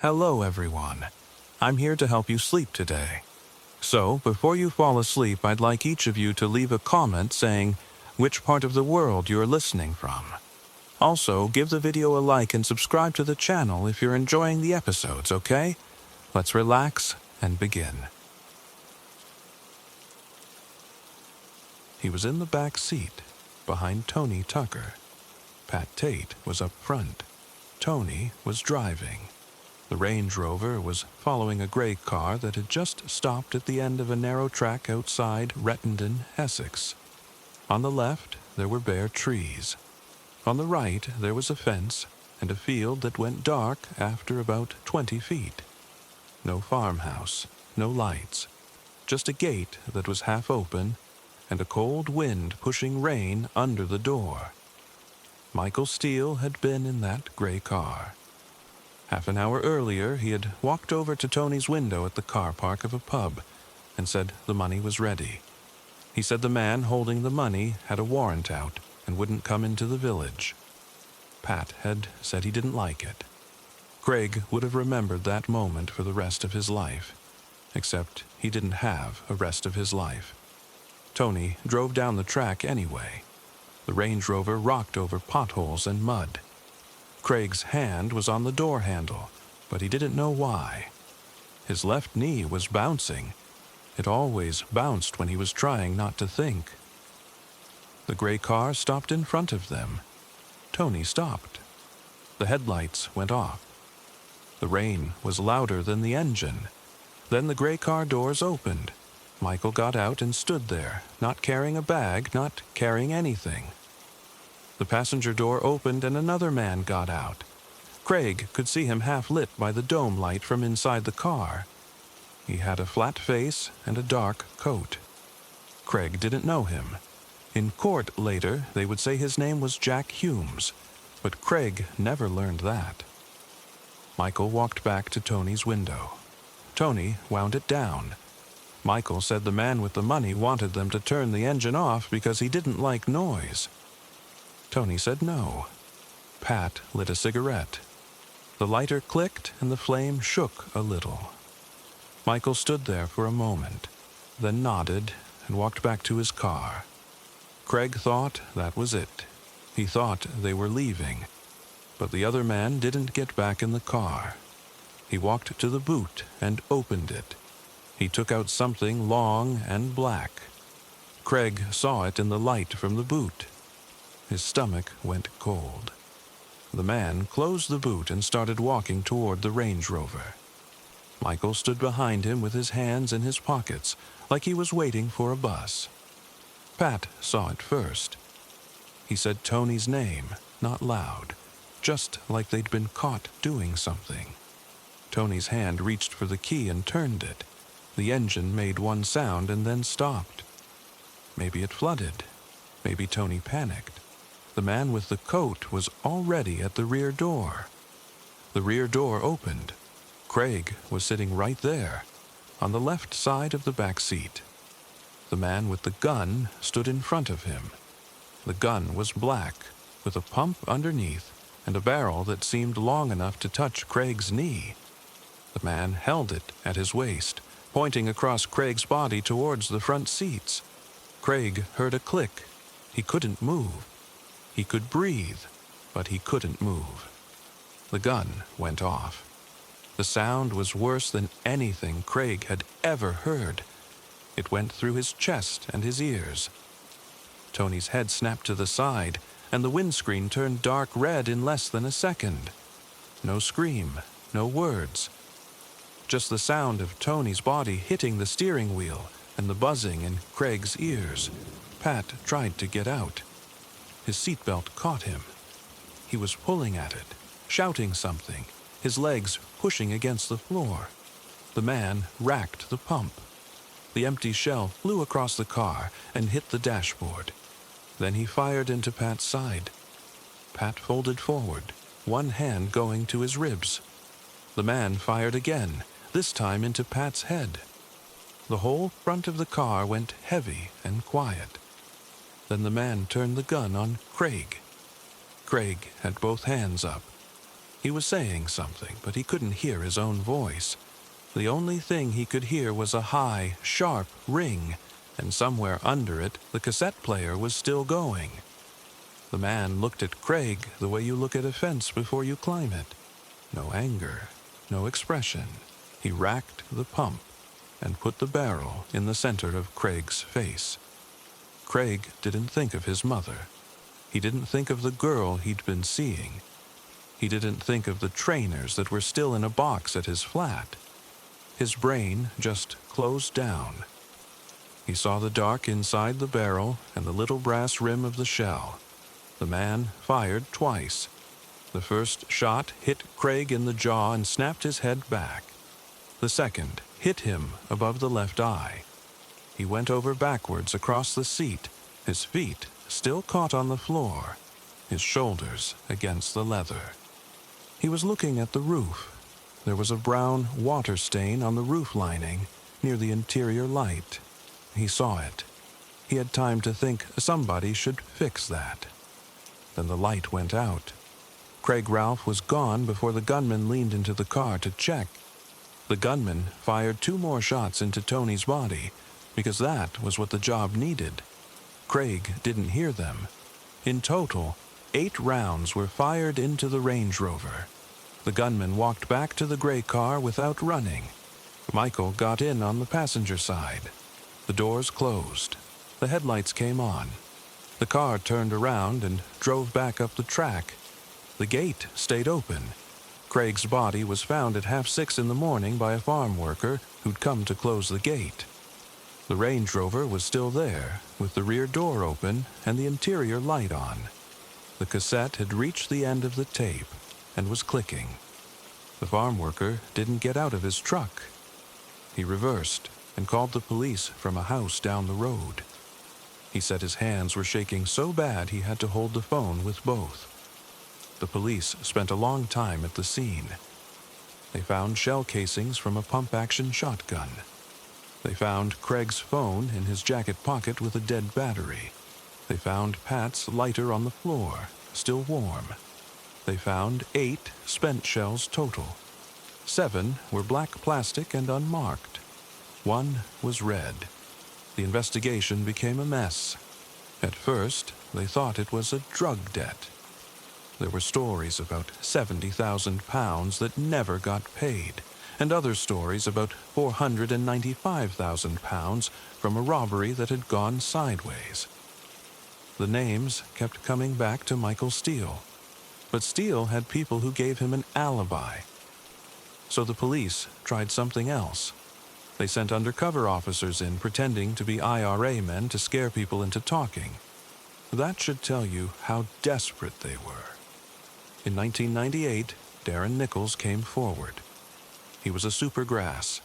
Hello, everyone. I'm here to help you sleep today. So, before you fall asleep, I'd like each of you to leave a comment saying which part of the world you're listening from. Also, give the video a like and subscribe to the channel if you're enjoying the episodes, okay? Let's relax and begin. He was in the back seat, behind Tony Tucker. Pat Tate was up front. Tony was driving. The Range Rover was following a gray car that had just stopped at the end of a narrow track outside Rettendon, Essex. On the left, there were bare trees. On the right, there was a fence and a field that went dark after about 20 feet. No farmhouse, no lights, just a gate that was half open and a cold wind pushing rain under the door. Michael Steele had been in that gray car. Half an hour earlier, he had walked over to Tony's window at the car park of a pub and said the money was ready. He said the man holding the money had a warrant out and wouldn't come into the village. Pat had said he didn't like it. Craig would have remembered that moment for the rest of his life, except he didn't have a rest of his life. Tony drove down the track anyway. The Range Rover rocked over potholes and mud. Craig's hand was on the door handle, but he didn't know why. His left knee was bouncing. It always bounced when he was trying not to think. The gray car stopped in front of them. Tony stopped. The headlights went off. The rain was louder than the engine. Then the gray car doors opened. Michael got out and stood there, not carrying a bag, not carrying anything. The passenger door opened and another man got out. Craig could see him half lit by the dome light from inside the car. He had a flat face and a dark coat. Craig didn't know him. In court later, they would say his name was Jack Humes, but Craig never learned that. Michael walked back to Tony's window. Tony wound it down. Michael said the man with the money wanted them to turn the engine off because he didn't like noise. Tony said no. Pat lit a cigarette. The lighter clicked and the flame shook a little. Michael stood there for a moment, then nodded and walked back to his car. Craig thought that was it. He thought they were leaving. But the other man didn't get back in the car. He walked to the boot and opened it. He took out something long and black. Craig saw it in the light from the boot. His stomach went cold. The man closed the boot and started walking toward the Range Rover. Michael stood behind him with his hands in his pockets, like he was waiting for a bus. Pat saw it first. He said Tony's name, not loud, just like they'd been caught doing something. Tony's hand reached for the key and turned it. The engine made one sound and then stopped. Maybe it flooded. Maybe Tony panicked. The man with the coat was already at the rear door. The rear door opened. Craig was sitting right there, on the left side of the back seat. The man with the gun stood in front of him. The gun was black, with a pump underneath and a barrel that seemed long enough to touch Craig's knee. The man held it at his waist, pointing across Craig's body towards the front seats. Craig heard a click. He couldn't move. He could breathe, but he couldn't move. The gun went off. The sound was worse than anything Craig had ever heard. It went through his chest and his ears. Tony's head snapped to the side, and the windscreen turned dark red in less than a second. No scream, no words. Just the sound of Tony's body hitting the steering wheel and the buzzing in Craig's ears. Pat tried to get out. His seatbelt caught him. He was pulling at it, shouting something, his legs pushing against the floor. The man racked the pump. The empty shell flew across the car and hit the dashboard. Then he fired into Pat's side. Pat folded forward, one hand going to his ribs. The man fired again, this time into Pat's head. The whole front of the car went heavy and quiet. Then the man turned the gun on Craig. Craig had both hands up. He was saying something, but he couldn't hear his own voice. The only thing he could hear was a high, sharp ring, and somewhere under it, the cassette player was still going. The man looked at Craig the way you look at a fence before you climb it. No anger, no expression. He racked the pump and put the barrel in the center of Craig's face. Craig didn't think of his mother. He didn't think of the girl he'd been seeing. He didn't think of the trainers that were still in a box at his flat. His brain just closed down. He saw the dark inside the barrel and the little brass rim of the shell. The man fired twice. The first shot hit Craig in the jaw and snapped his head back. The second hit him above the left eye. He went over backwards across the seat, his feet still caught on the floor, his shoulders against the leather. He was looking at the roof. There was a brown water stain on the roof lining near the interior light. He saw it. He had time to think somebody should fix that. Then the light went out. Craig Ralph was gone before the gunman leaned into the car to check. The gunman fired 2 more shots into Tony's body because that was what the job needed. Craig didn't hear them. In total, 8 rounds were fired into the Range Rover. The gunman walked back to the gray car without running. Michael got in on the passenger side. The doors closed. The headlights came on. The car turned around and drove back up the track. The gate stayed open. Craig's body was found at 6:30 in the morning by a farm worker who'd come to close the gate. The Range Rover was still there, with the rear door open and the interior light on. The cassette had reached the end of the tape and was clicking. The farm worker didn't get out of his truck. He reversed and called the police from a house down the road. He said his hands were shaking so bad he had to hold the phone with both. The police spent a long time at the scene. They found shell casings from a pump-action shotgun. They found Craig's phone in his jacket pocket with a dead battery. They found Pat's lighter on the floor, still warm. They found 8 spent shells total. 7 were black plastic and unmarked. 1 was red. The investigation became a mess. At first, they thought it was a drug debt. There were stories about £70,000 that never got paid, and other stories about £495,000 from a robbery that had gone sideways. The names kept coming back to Michael Steele, but Steele had people who gave him an alibi. So the police tried something else. They sent undercover officers in pretending to be IRA men to scare people into talking. That should tell you how desperate they were. In 1998, Darren Nichols came forward. He was a supergrass.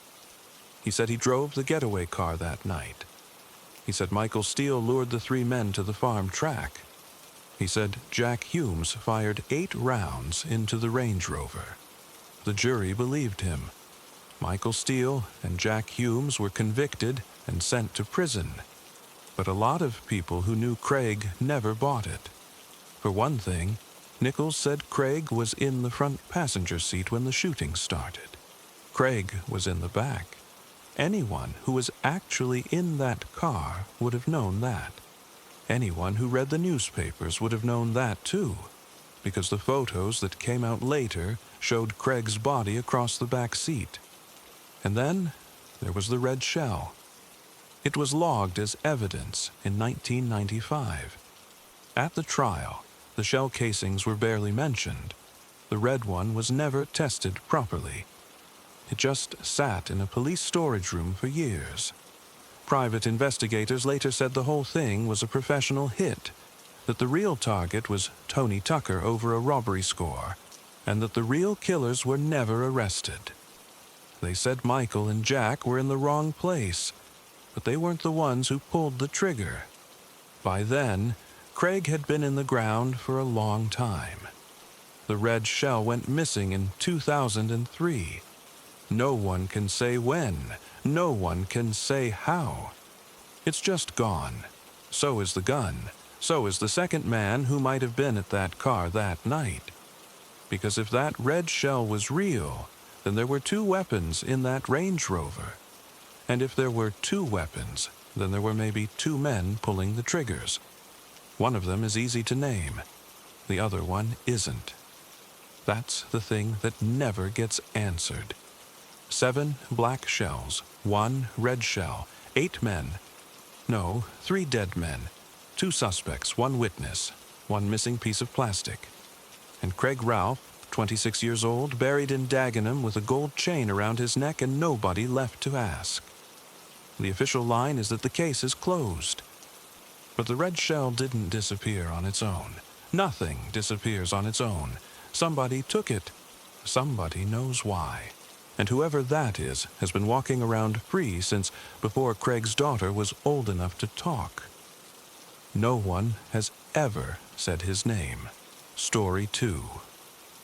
He said he drove the getaway car that night. He said Michael Steele lured the 3 men to the farm track. He said Jack Humes fired 8 rounds into the Range Rover. The jury believed him. Michael Steele and Jack Humes were convicted and sent to prison. But a lot of people who knew Craig never bought it. For one thing, Nichols said Craig was in the front passenger seat when the shooting started. Craig was in the back. Anyone who was actually in that car would have known that. Anyone who read the newspapers would have known that too, because the photos that came out later showed Craig's body across the back seat. And then there was the red shell. It was logged as evidence in 1995. At the trial, the shell casings were barely mentioned. The red one was never tested properly. It just sat in a police storage room for years. Private investigators later said the whole thing was a professional hit, that the real target was Tony Tucker over a robbery score, and that the real killers were never arrested. They said Michael and Jack were in the wrong place, but they weren't the ones who pulled the trigger. By then, Craig had been in the ground for a long time. The red shell went missing in 2003. No one can say when. No one can say how. It's just gone. So is the gun. So is the second man who might have been at that car that night. Because if that red shell was real, then there were two weapons in that Range Rover. And if there were two weapons, then there were maybe two men pulling the triggers. One of them is easy to name. The other one isn't. That's the thing that never gets answered. 7 black shells, 1 red shell, 8 men. No, 3 dead men, 2 suspects, 1 witness, 1 missing piece of plastic. And Craig Ralph, 26 years old, buried in Dagenham with a gold chain around his neck and nobody left to ask. The official line is that the case is closed. But the red shell didn't disappear on its own. Nothing disappears on its own. Somebody took it. Somebody knows why. And whoever that is has been walking around free since before Craig's daughter was old enough to talk. No one has ever said his name. Story 2.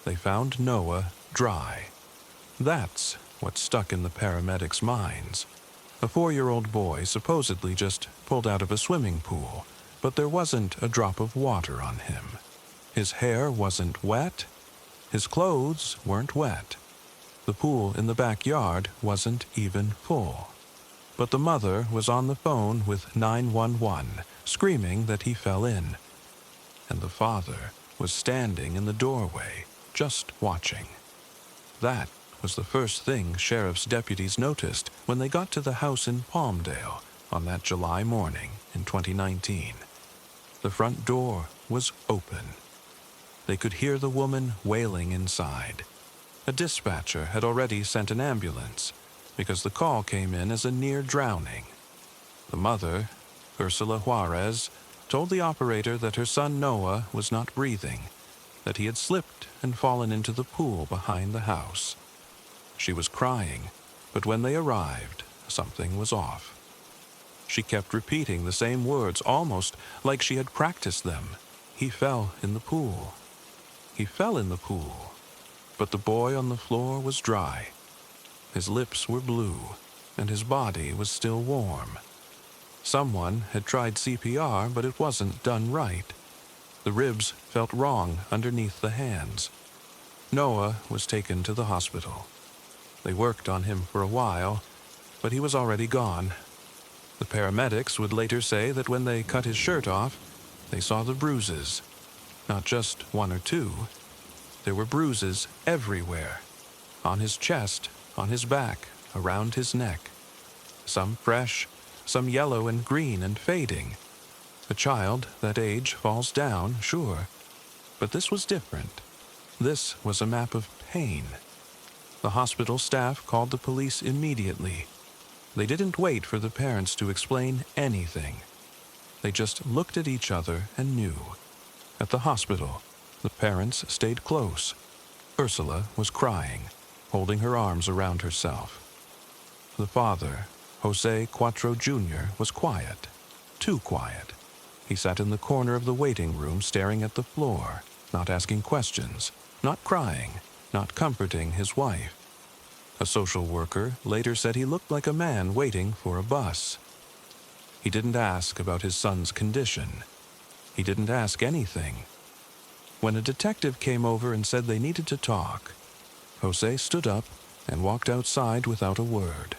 They found Noah dry. That's what stuck in the paramedics' minds. A 4-year-old boy supposedly just pulled out of a swimming pool, but there wasn't a drop of water on him. His hair wasn't wet. His clothes weren't wet. The pool in the backyard wasn't even full. But the mother was on the phone with 911, screaming that he fell in. And the father was standing in the doorway, just watching. That was the first thing sheriff's deputies noticed when they got to the house in Palmdale on that July morning in 2019. The front door was open. They could hear the woman wailing inside. A dispatcher had already sent an ambulance because the call came in as a near drowning. The mother, Ursula Juarez, told the operator that her son Noah was not breathing, that he had slipped and fallen into the pool behind the house. She was crying, but when they arrived, something was off. She kept repeating the same words, almost like she had practiced them. He fell in the pool. He fell in the pool. But the boy on the floor was dry. His lips were blue, and his body was still warm. Someone had tried CPR, but it wasn't done right. The ribs felt wrong underneath the hands. Noah was taken to the hospital. They worked on him for a while, but he was already gone. The paramedics would later say that when they cut his shirt off, they saw the bruises. Not just 1 or 2. There were bruises everywhere. On his chest, on his back, around his neck. Some fresh, some yellow and green and fading. A child that age falls down, sure. But this was different. This was a map of pain. The hospital staff called the police immediately. They didn't wait for the parents to explain anything. They just looked at each other and knew. At the hospital, the parents stayed close. Ursula was crying, holding her arms around herself. The father, Jose Cuatro Jr., was quiet. Too quiet. He sat in the corner of the waiting room staring at the floor, not asking questions, not crying, not comforting his wife. A social worker later said he looked like a man waiting for a bus. He didn't ask about his son's condition. He didn't ask anything. When a detective came over and said they needed to talk, Jose stood up and walked outside without a word.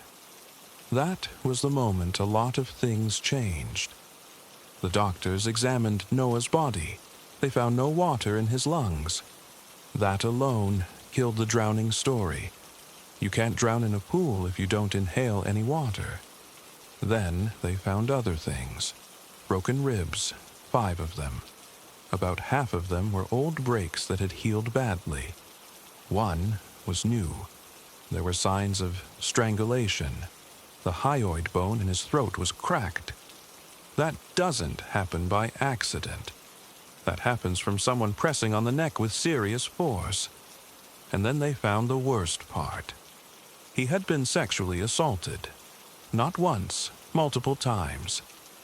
That was the moment a lot of things changed. The doctors examined Noah's body. They found no water in his lungs. That alone killed the drowning story. You can't drown in a pool if you don't inhale any water. Then they found other things. Broken ribs, 5 of them. About half of them were old breaks that had healed badly. One was new. There were signs of strangulation. The hyoid bone in his throat was cracked. That doesn't happen by accident. That happens from someone pressing on the neck with serious force. And then they found the worst part. He had been sexually assaulted. Not once, multiple times.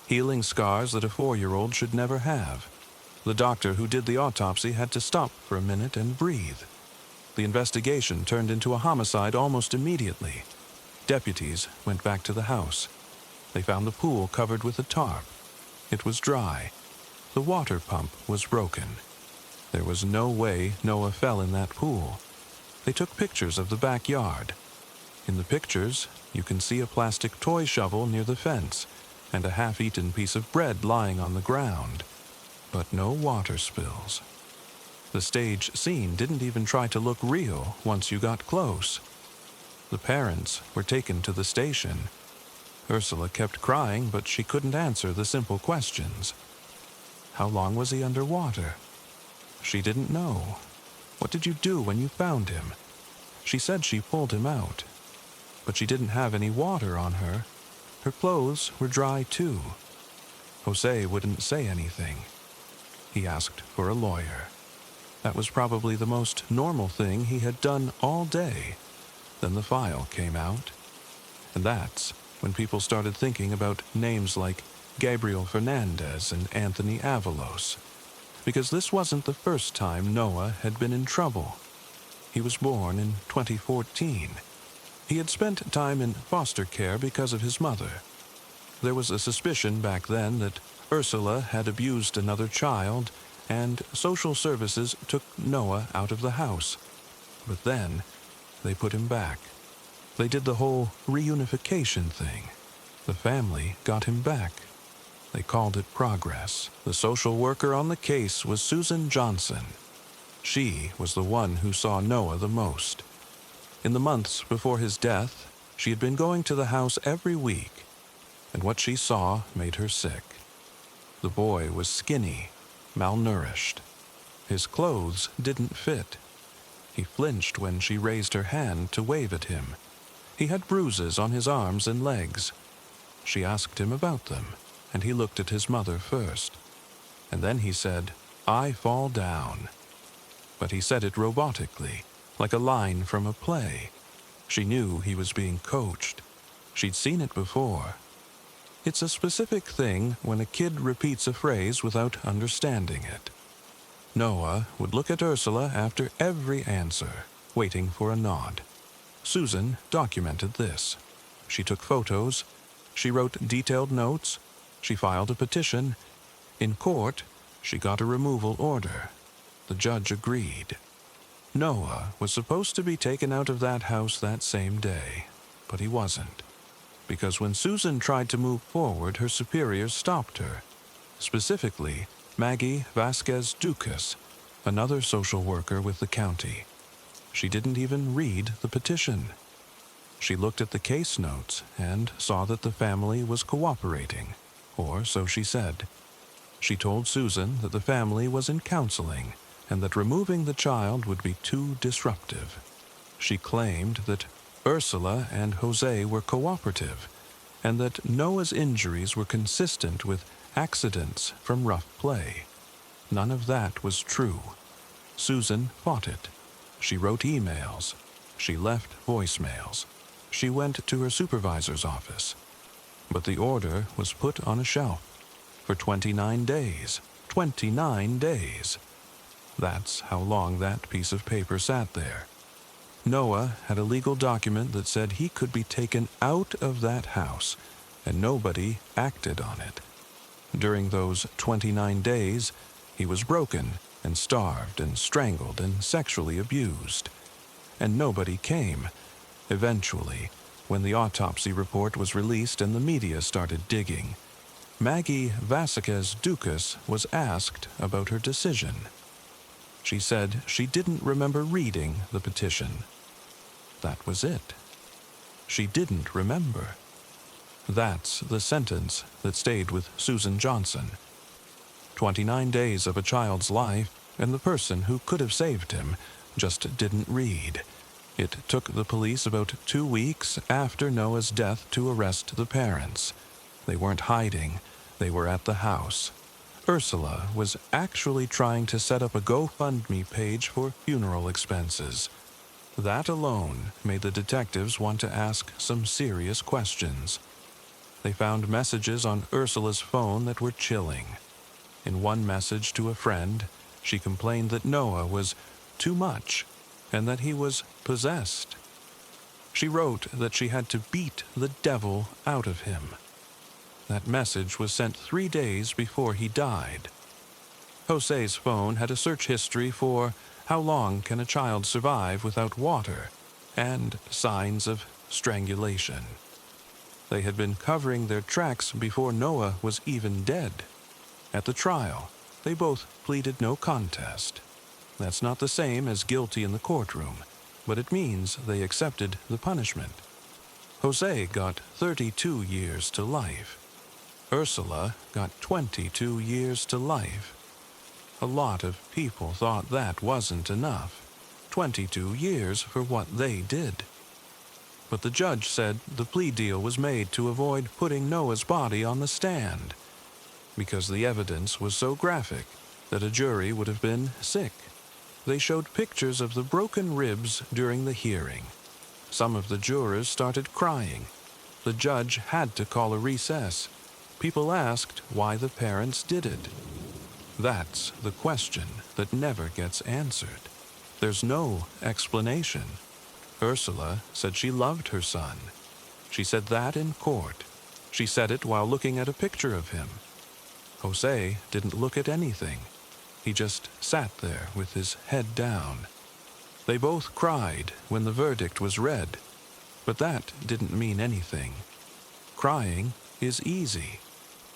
Healing scars that a 4-year-old should never have. The doctor who did the autopsy had to stop for a minute and breathe. The investigation turned into a homicide almost immediately. Deputies went back to the house. They found the pool covered with a tarp. It was dry. The water pump was broken. There was no way Noah fell in that pool. They took pictures of the backyard. In the pictures, you can see a plastic toy shovel near the fence and a half-eaten piece of bread lying on the ground, but no water spills. The stage scene didn't even try to look real once you got close. The parents were taken to the station. Ursula kept crying, but she couldn't answer the simple questions. How long was he underwater? She didn't know. What did you do when you found him? She said she pulled him out, but she didn't have any water on her. Her clothes were dry too. Jose wouldn't say anything. He asked for a lawyer. That was probably the most normal thing he had done all day. Then the file came out. And that's when people started thinking about names like Gabriel Fernandez and Anthony Avalos. Because this wasn't the first time Noah had been in trouble. He was born in 2014. He had spent time in foster care because of his mother. There was a suspicion back then that Ursula had abused another child, and social services took Noah out of the house. But then, they put him back. They did the whole reunification thing. The family got him back. They called it progress. The social worker on the case was Susan Johnson. She was the one who saw Noah the most. In the months before his death, she had been going to the house every week, and what she saw made her sick. The boy was skinny, malnourished. His clothes didn't fit. He flinched when she raised her hand to wave at him. He had bruises on his arms and legs. She asked him about them, and he looked at his mother first. And then he said, "I fall down." But he said it robotically, like a line from a play. She knew he was being coached. She'd seen it before. It's a specific thing when a kid repeats a phrase without understanding it. Noah would look at Ursula after every answer, waiting for a nod. Susan documented this. She took photos. She wrote detailed notes. She filed a petition. In court, she got a removal order. The judge agreed. Noah was supposed to be taken out of that house that same day, but he wasn't. Because when Susan tried to move forward, her superiors stopped her. Specifically, Maggie Vasquez Ducas, another social worker with the county. She didn't even read the petition. She looked at the case notes and saw that the family was cooperating, or so she said. She told Susan that the family was in counseling and that removing the child would be too disruptive. She claimed that Ursula and Jose were cooperative and that Noah's injuries were consistent with accidents from rough play. None of that was true. Susan fought it. She wrote emails. She left voicemails. She went to her supervisor's office. But the order was put on a shelf for 29 days. 29 days. That's how long that piece of paper sat there. Noah had a legal document that said he could be taken out of that house, and nobody acted on it. During those 29 days, he was broken and starved and strangled and sexually abused. And nobody came. Eventually, when the autopsy report was released and the media started digging, Maggie Vasquez Ducas was asked about her decision. She said she didn't remember reading the petition. That was it. She didn't remember. That's the sentence that stayed with Susan Johnson. 29 days of a child's life, and the person who could have saved him just didn't read. It took the police about 2 weeks after Noah's death to arrest the parents. They weren't hiding. They were at the house. Ursula was actually trying to set up a GoFundMe page for funeral expenses. That alone made the detectives want to ask some serious questions. They found messages on Ursula's phone that were chilling. In one message to a friend, she complained that Noah was too much and that he was possessed. She wrote that she had to beat the devil out of him. That message was sent 3 days before he died. Jose's phone had a search history for how long can a child survive without water and signs of strangulation. They had been covering their tracks before Noah was even dead. At the trial, they both pleaded no contest. That's not the same as guilty in the courtroom, but it means they accepted the punishment. Jose got 32 years to life. Ursula got 22 years to life. A lot of people thought that wasn't enough. 22 years for what they did. But the judge said the plea deal was made to avoid putting Noah's body on the stand, because the evidence was so graphic that a jury would have been sick. They showed pictures of the broken ribs during the hearing. Some of the jurors started crying. The judge had to call a recess. People asked why the parents did it. That's the question that never gets answered. There's no explanation. Ursula said she loved her son. She said that in court. She said it while looking at a picture of him. Jose didn't look at anything. He just sat there with his head down. They both cried when the verdict was read, but that didn't mean anything. Crying is easy.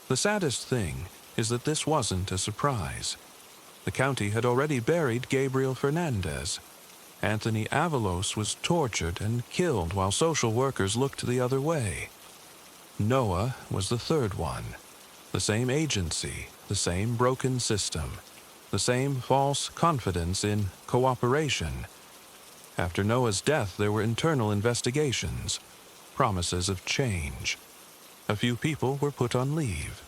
The saddest thing is that this wasn't a surprise. The county had already buried Gabriel Fernandez. Anthony Avalos was tortured and killed while social workers looked the other way. Noah was the third one. The same agency, the same broken system, the same false confidence in cooperation. After Noah's death, there were internal investigations, promises of change. A few people were put on leave.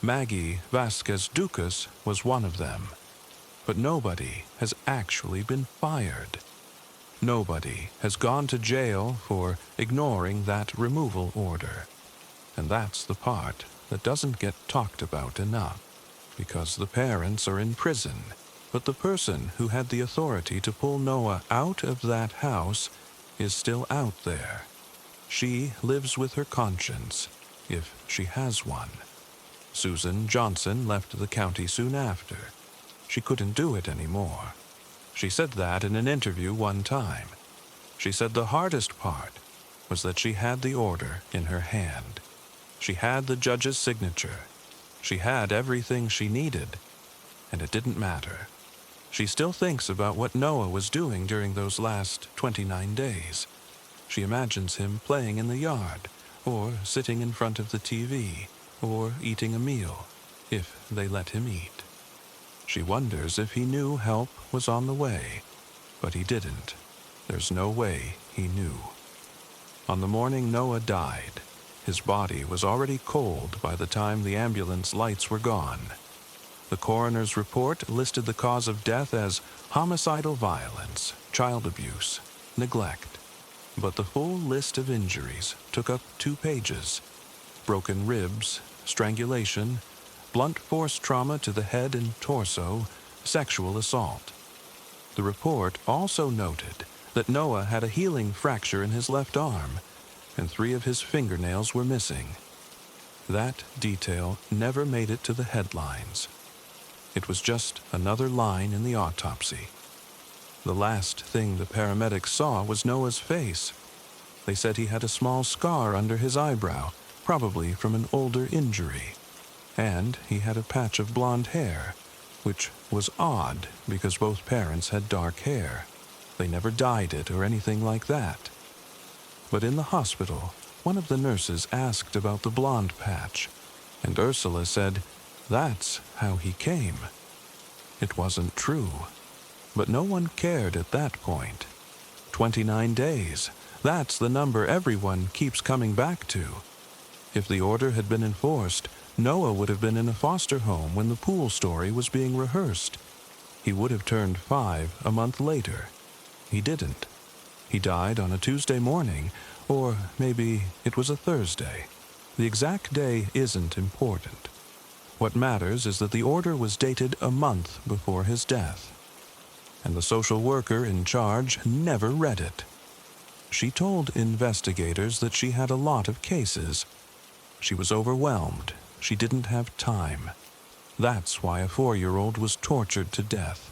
Maggie Vasquez Ducas was one of them. But nobody has actually been fired. Nobody has gone to jail for ignoring that removal order. And that's the part that doesn't get talked about enough, because the parents are in prison, but the person who had the authority to pull Noah out of that house is still out there. She lives with her conscience, if she has one. Susan Johnson left the county soon after. She couldn't do it anymore. She said that in an interview one time. She said the hardest part was that she had the order in her hand. She had the judge's signature. She had everything she needed, and it didn't matter. She still thinks about what Noah was doing during those last 29 days. She imagines him playing in the yard, or sitting in front of the TV, or eating a meal, if they let him eat. She wonders if he knew help was on the way, but he didn't. There's no way he knew. On the morning Noah died, his body was already cold by the time the ambulance lights were gone. The coroner's report listed the cause of death as homicidal violence, child abuse, neglect. But the full list of injuries took up 2 pages. Broken ribs, strangulation, blunt force trauma to the head and torso, sexual assault. The report also noted that Noah had a healing fracture in his left arm, and 3 of his fingernails were missing. That detail never made it to the headlines. It was just another line in the autopsy. The last thing the paramedics saw was Noah's face. They said he had a small scar under his eyebrow, probably from an older injury. And he had a patch of blonde hair, which was odd because both parents had dark hair. They never dyed it or anything like that. But in the hospital, one of the nurses asked about the blonde patch, and Ursula said, "That's how he came." It wasn't true. But no one cared at that point. 29 days. That's the number everyone keeps coming back to. If the order had been enforced, Noah would have been in a foster home when the pool story was being rehearsed. He would have turned 5 a month later. He didn't. He died on a Tuesday morning, or maybe it was a Thursday. The exact day isn't important. What matters is that the order was dated a month before his death. And the social worker in charge never read it. She told investigators that she had a lot of cases. She was overwhelmed. She didn't have time. That's why a 4-year-old was tortured to death.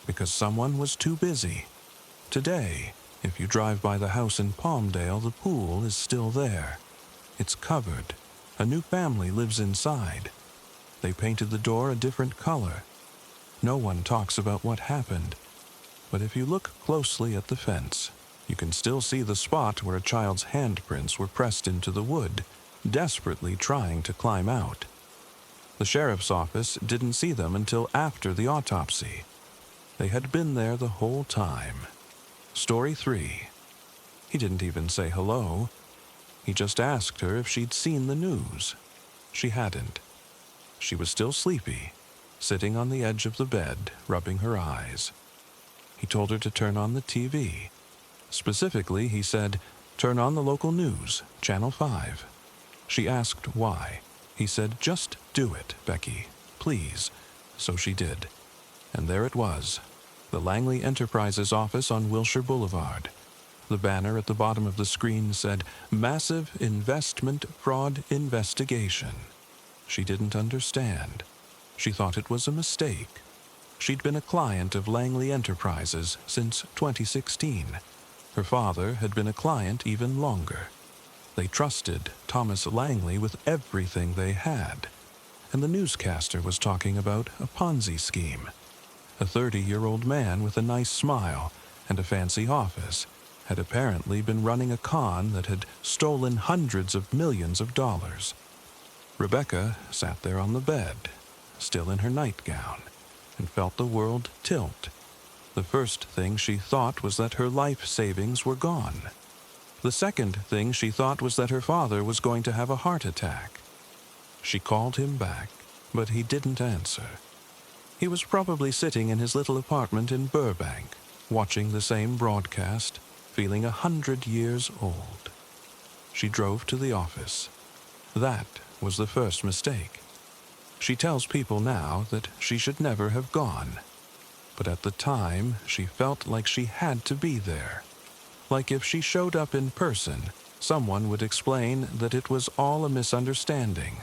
Because someone was too busy. Today, if you drive by the house in Palmdale, the pool is still there. It's covered. A new family lives inside. They painted the door a different color. No one talks about what happened. But if you look closely at the fence, you can still see the spot where a child's handprints were pressed into the wood, desperately trying to climb out. The sheriff's office didn't see them until after the autopsy. They had been there the whole time. Story 3. He didn't even say hello. He just asked her if she'd seen the news. She hadn't. She was still sleepy, sitting on the edge of the bed, rubbing her eyes. He told her to turn on the TV. Specifically, he said, "Turn on the local news, Channel 5. She asked why. He said, "Just do it, Becky, please." So she did. And there it was, the Langley Enterprises office on Wilshire Boulevard. The banner at the bottom of the screen said, "Massive Investment Fraud Investigation." She didn't understand. She thought it was a mistake. She'd been a client of Langley Enterprises since 2016. Her father had been a client even longer. They trusted Thomas Langley with everything they had. And the newscaster was talking about a Ponzi scheme. A 30-year-old man with a nice smile and a fancy office had apparently been running a con that had stolen hundreds of millions of dollars. Rebecca sat there on the bed, still in her nightgown, and felt the world tilt. The first thing she thought was that her life savings were gone. The second thing she thought was that her father was going to have a heart attack. She called him back, but he didn't answer. He was probably sitting in his little apartment in Burbank, watching the same broadcast, feeling 100 years old. She drove to the office. That was the first mistake. She tells people now that she should never have gone. But at the time, she felt like she had to be there. Like if she showed up in person, someone would explain that it was all a misunderstanding,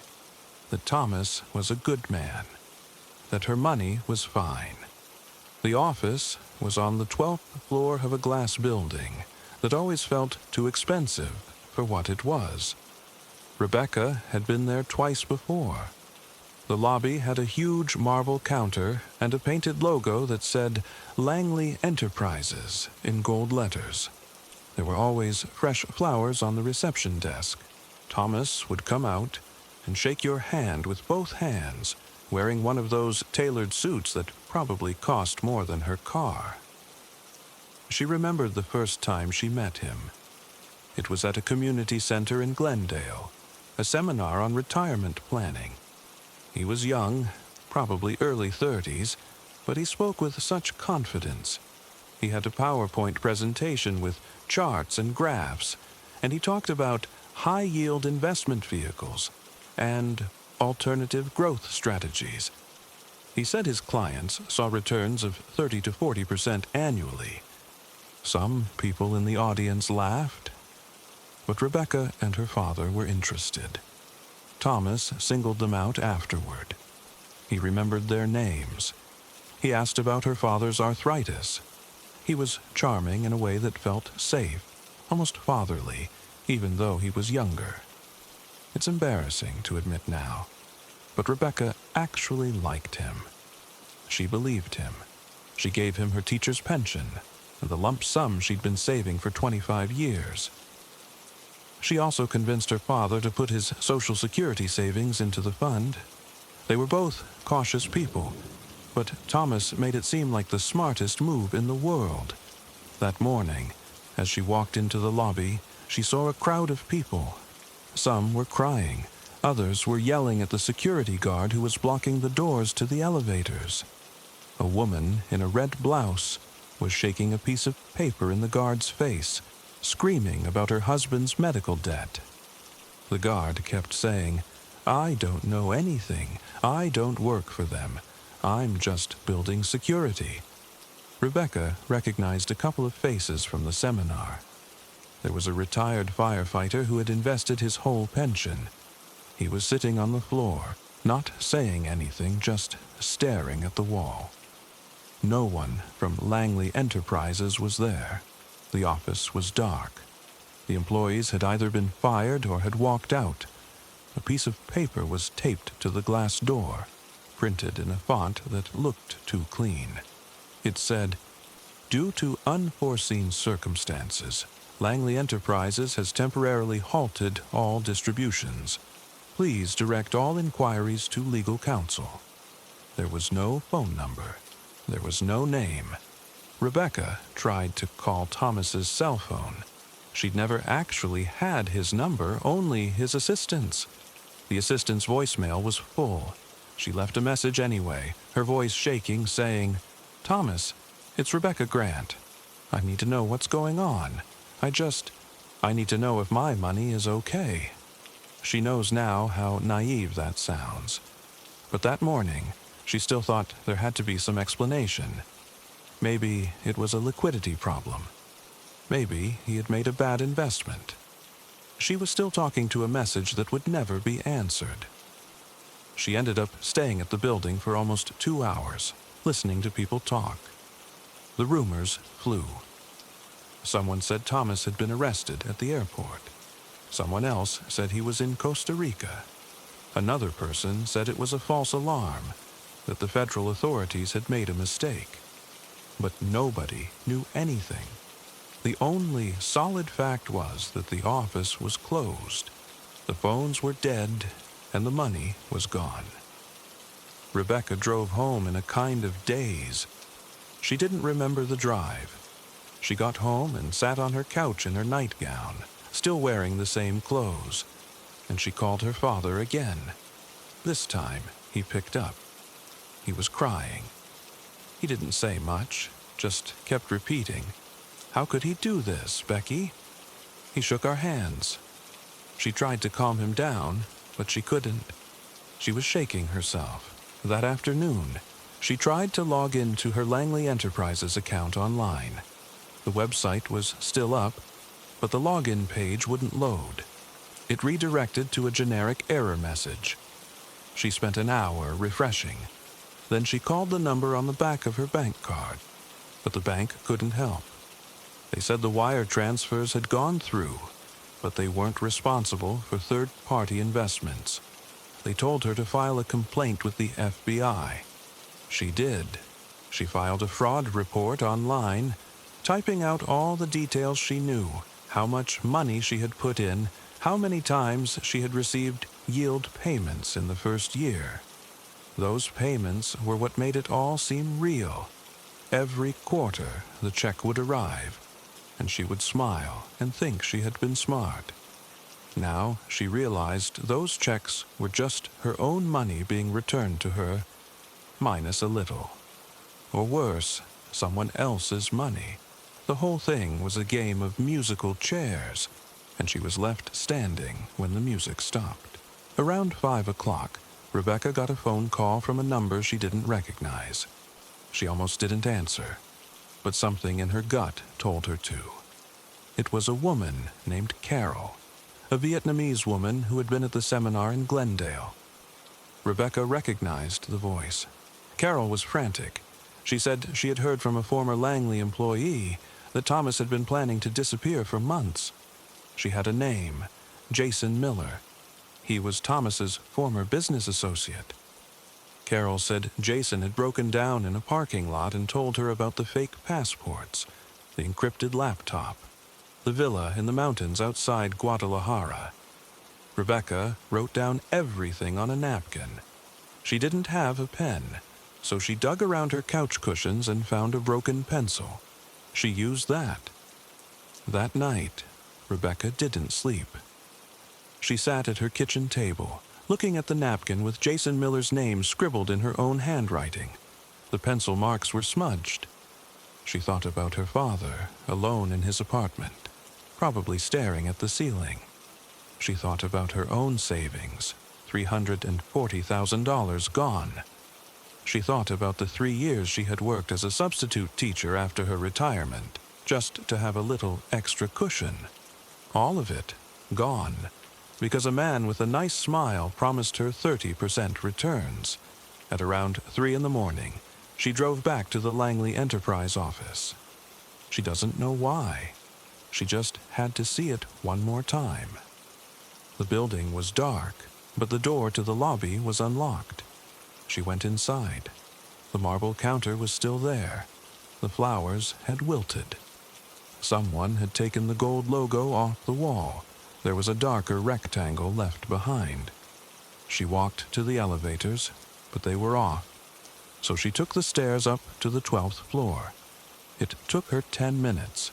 that Thomas was a good man, that her money was fine. The office was on the 12th floor of a glass building that always felt too expensive for what it was. Rebecca had been there twice before. The lobby had a huge marble counter and a painted logo that said Langley Enterprises in gold letters. There were always fresh flowers on the reception desk. Thomas would come out and shake your hand with both hands, wearing one of those tailored suits that probably cost more than her car. She remembered the first time she met him. It was at a community center in Glendale, a seminar on retirement planning. He was young, probably early 30s, but he spoke with such confidence. He had a PowerPoint presentation with charts and graphs, and he talked about high-yield investment vehicles and alternative growth strategies. He said his clients saw returns of 30 to 40% annually. Some people in the audience laughed, but Rebecca and her father were interested. Thomas singled them out afterward. He remembered their names. He asked about her father's arthritis. He was charming in a way that felt safe, almost fatherly, even though he was younger. It's embarrassing to admit now, but Rebecca actually liked him. She believed him. She gave him her teacher's pension and the lump sum she'd been saving for 25 years. She also convinced her father to put his Social Security savings into the fund. They were both cautious people, but Thomas made it seem like the smartest move in the world. That morning, as she walked into the lobby, she saw a crowd of people. Some were crying. Others were yelling at the security guard who was blocking the doors to the elevators. A woman in a red blouse was shaking a piece of paper in the guard's face, screaming about her husband's medical debt. The guard kept saying, "I don't know anything. I don't work for them. I'm just building security." Rebecca recognized a couple of faces from the seminar. There was a retired firefighter who had invested his whole pension. He was sitting on the floor, not saying anything, just staring at the wall. No one from Langley Enterprises was there. The office was dark. The employees had either been fired or had walked out. A piece of paper was taped to the glass door, printed in a font that looked too clean. It said, "Due to unforeseen circumstances, Langley Enterprises has temporarily halted all distributions. Please direct all inquiries to legal counsel." There was no phone number. There was no name. Rebecca tried to call Thomas's cell phone. She'd never actually had his number, only his assistant's. The assistant's voicemail was full. She left a message anyway, her voice shaking, saying, "Thomas, it's Rebecca Grant. I need to know what's going on. I need to know if my money is okay." She knows now how naive that sounds. But that morning, she still thought there had to be some explanation. Maybe it was a liquidity problem. Maybe he had made a bad investment. She was still talking to a message that would never be answered. She ended up staying at the building for almost 2 hours, listening to people talk. The rumors flew. Someone said Thomas had been arrested at the airport. Someone else said he was in Costa Rica. Another person said it was a false alarm, that the federal authorities had made a mistake. But nobody knew anything. The only solid fact was that the office was closed, the phones were dead, and the money was gone. Rebecca drove home in a kind of daze. She didn't remember the drive. She got home and sat on her couch in her nightgown, still wearing the same clothes, and she called her father again. This time, he picked up. He was crying. He didn't say much, just kept repeating, "How could he do this, Becky?" He shook our hands. She tried to calm him down, but she couldn't. She was shaking herself. That afternoon, she tried to log into her Langley Enterprises account online. The website was still up, but the login page wouldn't load. It redirected to a generic error message. She spent an hour refreshing. Then she called the number on the back of her bank card, but the bank couldn't help. They said the wire transfers had gone through, but they weren't responsible for third-party investments. They told her to file a complaint with the FBI. She did. She filed a fraud report online, typing out all the details she knew, how much money she had put in, how many times she had received yield payments in the first year. Those payments were what made it all seem real. Every quarter, the check would arrive, and she would smile and think she had been smart. Now she realized those checks were just her own money being returned to her, minus a little. Or worse, someone else's money. The whole thing was a game of musical chairs, and she was left standing when the music stopped. Around 5 o'clock, Rebecca got a phone call from a number she didn't recognize. She almost didn't answer, but something in her gut told her to. It was a woman named Carol, a Vietnamese woman who had been at the seminar in Glendale. Rebecca recognized the voice. Carol was frantic. She said she had heard from a former Langley employee that Thomas had been planning to disappear for months. She had a name, Jason Miller. He was Thomas's former business associate. Carol said Jason had broken down in a parking lot and told her about the fake passports, the encrypted laptop, the villa in the mountains outside Guadalajara. Rebecca wrote down everything on a napkin. She didn't have a pen, so she dug around her couch cushions and found a broken pencil. She used that. That night, Rebecca didn't sleep. She sat at her kitchen table, looking at the napkin with Jason Miller's name scribbled in her own handwriting. The pencil marks were smudged. She thought about her father, alone in his apartment, probably staring at the ceiling. She thought about her own savings, $340,000 gone. She thought about the 3 years she had worked as a substitute teacher after her retirement, just to have a little extra cushion. All of it gone. because a man with a nice smile promised her 30% returns. At around 3 in the morning, she drove back to the Langley Enterprise office. She doesn't know why. She just had to see it one more time. The building was dark, but the door to the lobby was unlocked. She went inside. The marble counter was still there. The flowers had wilted. Someone had taken the gold logo off the wall. There was a darker rectangle left behind. She walked to the elevators, but they were off. So she took the stairs up to the 12th floor. It took her 10 minutes.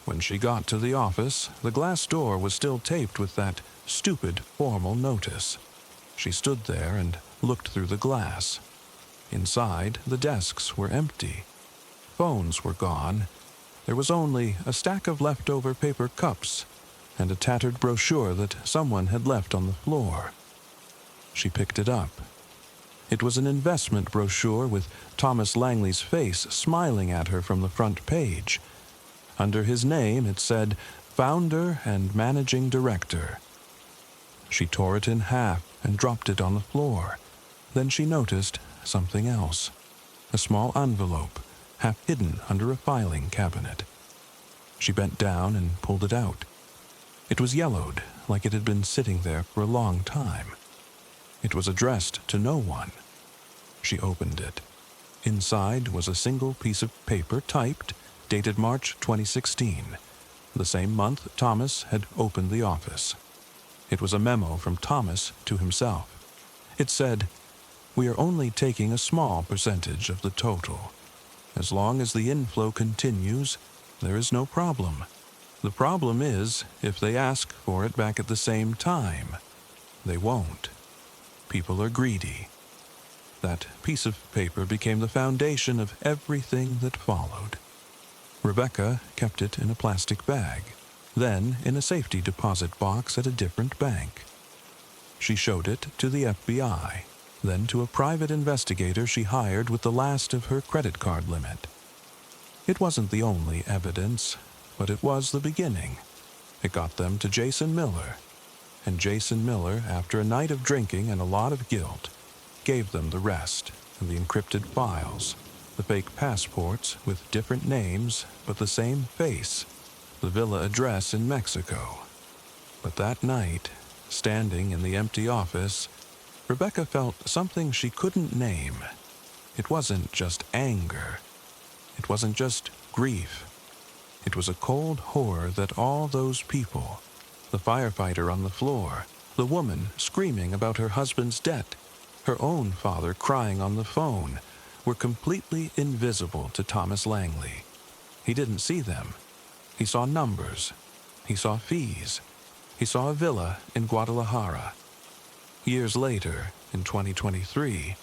When she got to the office, the glass door was still taped with that stupid formal notice. She stood there and looked through the glass. Inside, the desks were empty. Phones were gone. There was only a stack of leftover paper cups and a tattered brochure that someone had left on the floor. She picked it up. It was an investment brochure with Thomas Langley's face smiling at her from the front page. Under his name it said, Founder and Managing Director. She tore it in half and dropped it on the floor. Then she noticed something else. A small envelope, half hidden under a filing cabinet. She bent down and pulled it out. It was yellowed, like it had been sitting there for a long time. It was addressed to no one. She opened it. Inside was a single piece of paper typed, dated March 2016, the same month Thomas had opened the office. It was a memo from Thomas to himself. It said, "We are only taking a small percentage of the total. As long as the inflow continues, there is no problem. The problem is if they ask for it back at the same time. They won't. People are greedy." That piece of paper became the foundation of everything that followed. Rebecca kept it in a plastic bag, then in a safety deposit box at a different bank. She showed it to the FBI, then to a private investigator she hired with the last of her credit card limit. It wasn't the only evidence, but it was the beginning. It got them to Jason Miller, and Jason Miller, after a night of drinking and a lot of guilt, gave them the rest and the encrypted files, the fake passports with different names but the same face, the villa address in Mexico. But that night, standing in the empty office, Rebecca felt something she couldn't name. It wasn't just anger. It wasn't just grief. It was a cold horror that all those people, the firefighter on the floor, the woman screaming about her husband's debt, her own father crying on the phone, were completely invisible to Thomas Langley. He didn't see them. He saw numbers. He saw fees. He saw a villa in Guadalajara. Years later, in 2023,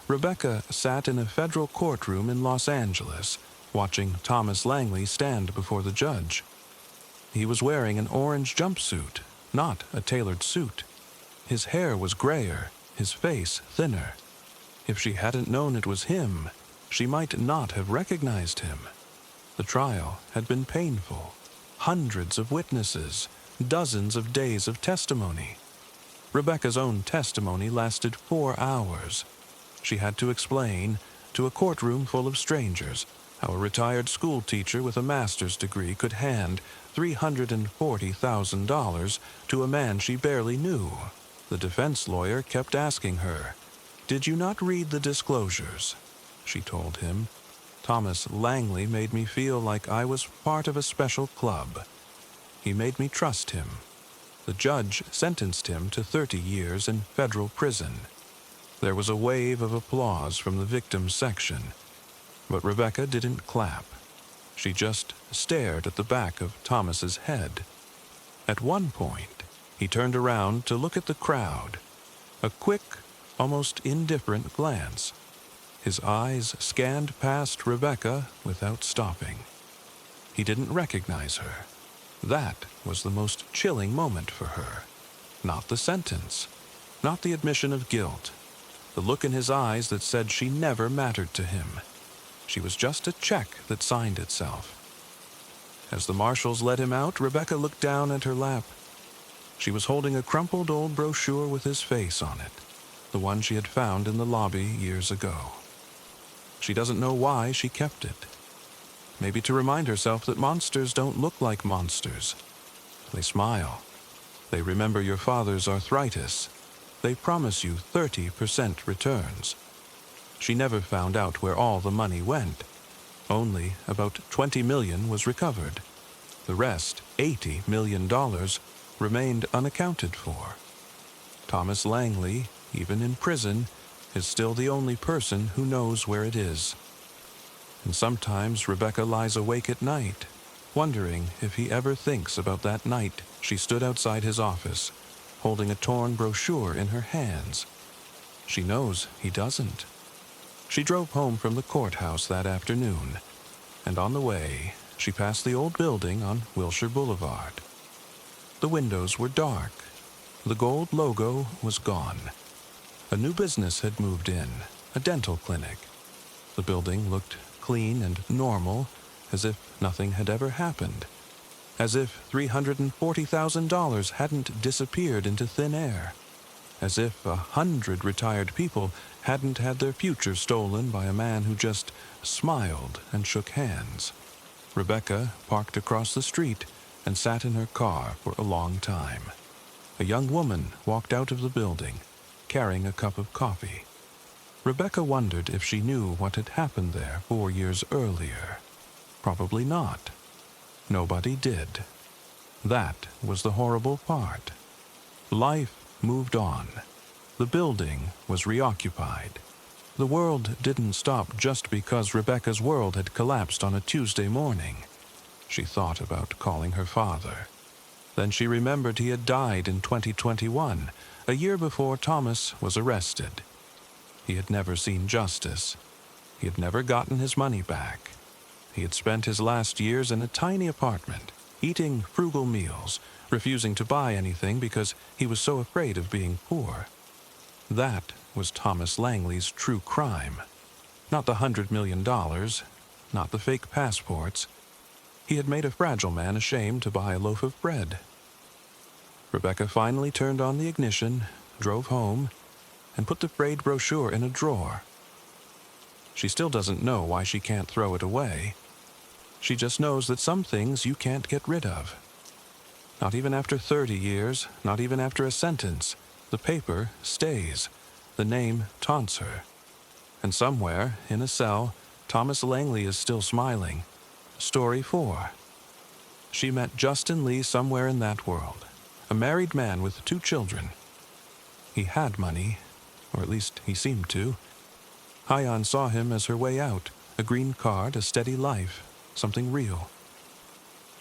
Rebecca sat in a federal courtroom in Los Angeles, watching Thomas Langley stand before the judge. He was wearing an orange jumpsuit, not a tailored suit. His hair was grayer, his face thinner. If she hadn't known it was him, she might not have recognized him. The trial had been painful. Hundreds of witnesses, dozens of days of testimony. Rebecca's own testimony lasted 4 hours. She had to explain, to a courtroom full of strangers, how a retired school teacher with a master's degree could hand $340,000 to a man she barely knew. The defense lawyer kept asking her, "Did you not read the disclosures?" She told him, "Thomas Langley made me feel like I was part of a special club. He made me trust him." The judge sentenced him to 30 years in federal prison. There was a wave of applause from the victims section, but Rebecca didn't clap. She just stared at the back of Thomas's head. At one point, he turned around to look at the crowd. A quick, almost indifferent glance. His eyes scanned past Rebecca without stopping. He didn't recognize her. That was the most chilling moment for her. Not the sentence, not the admission of guilt, the look in his eyes that said she never mattered to him. She was just a check that signed itself. As the marshals let him out, Rebecca looked down at her lap. She was holding a crumpled old brochure with his face on it, the one she had found in the lobby years ago. She doesn't know why she kept it. Maybe to remind herself that monsters don't look like monsters. They smile. They remember your father's arthritis. They promise you 30% returns. She never found out where all the money went. Only about $20 million was recovered. The rest, $80 million, remained unaccounted for. Thomas Langley, even in prison, is still the only person who knows where it is. And sometimes Rebecca lies awake at night, wondering if he ever thinks about that night she stood outside his office, holding a torn brochure in her hands. She knows he doesn't. She drove home from the courthouse that afternoon, and on the way, she passed the old building on Wilshire Boulevard. The windows were dark. The gold logo was gone. A new business had moved in, a dental clinic. The building looked clean and normal, as if nothing had ever happened, as if $340,000 hadn't disappeared into thin air, as if 100 retired people hadn't had their future stolen by a man who just smiled and shook hands. Rebecca parked across the street and sat in her car for a long time. A young woman walked out of the building, carrying a cup of coffee. Rebecca wondered if she knew what had happened there 4 years earlier. Probably not. Nobody did. That was the horrible part. Life moved on. The building was reoccupied. The world didn't stop just because Rebecca's world had collapsed on a Tuesday morning. She thought about calling her father. Then she remembered he had died in 2021, a year before Thomas was arrested. He had never seen justice. He had never gotten his money back. He had spent his last years in a tiny apartment, eating frugal meals, refusing to buy anything because he was so afraid of being poor. That was Thomas Langley's true crime. Not the $100 million, not the fake passports. He had made a fragile man ashamed to buy a loaf of bread. Rebecca finally turned on the ignition, drove home, and put the frayed brochure in a drawer. She still doesn't know why she can't throw it away. She just knows that some things you can't get rid of. Not even after 30 years, not even after a sentence, the paper stays. The name taunts her. And somewhere, in a cell, Thomas Langley is still smiling. Story 4. She met Justin Lee somewhere in that world, a married man with 2 children. He had money, or at least he seemed to. Hyon saw him as her way out, a green card, a steady life, something real.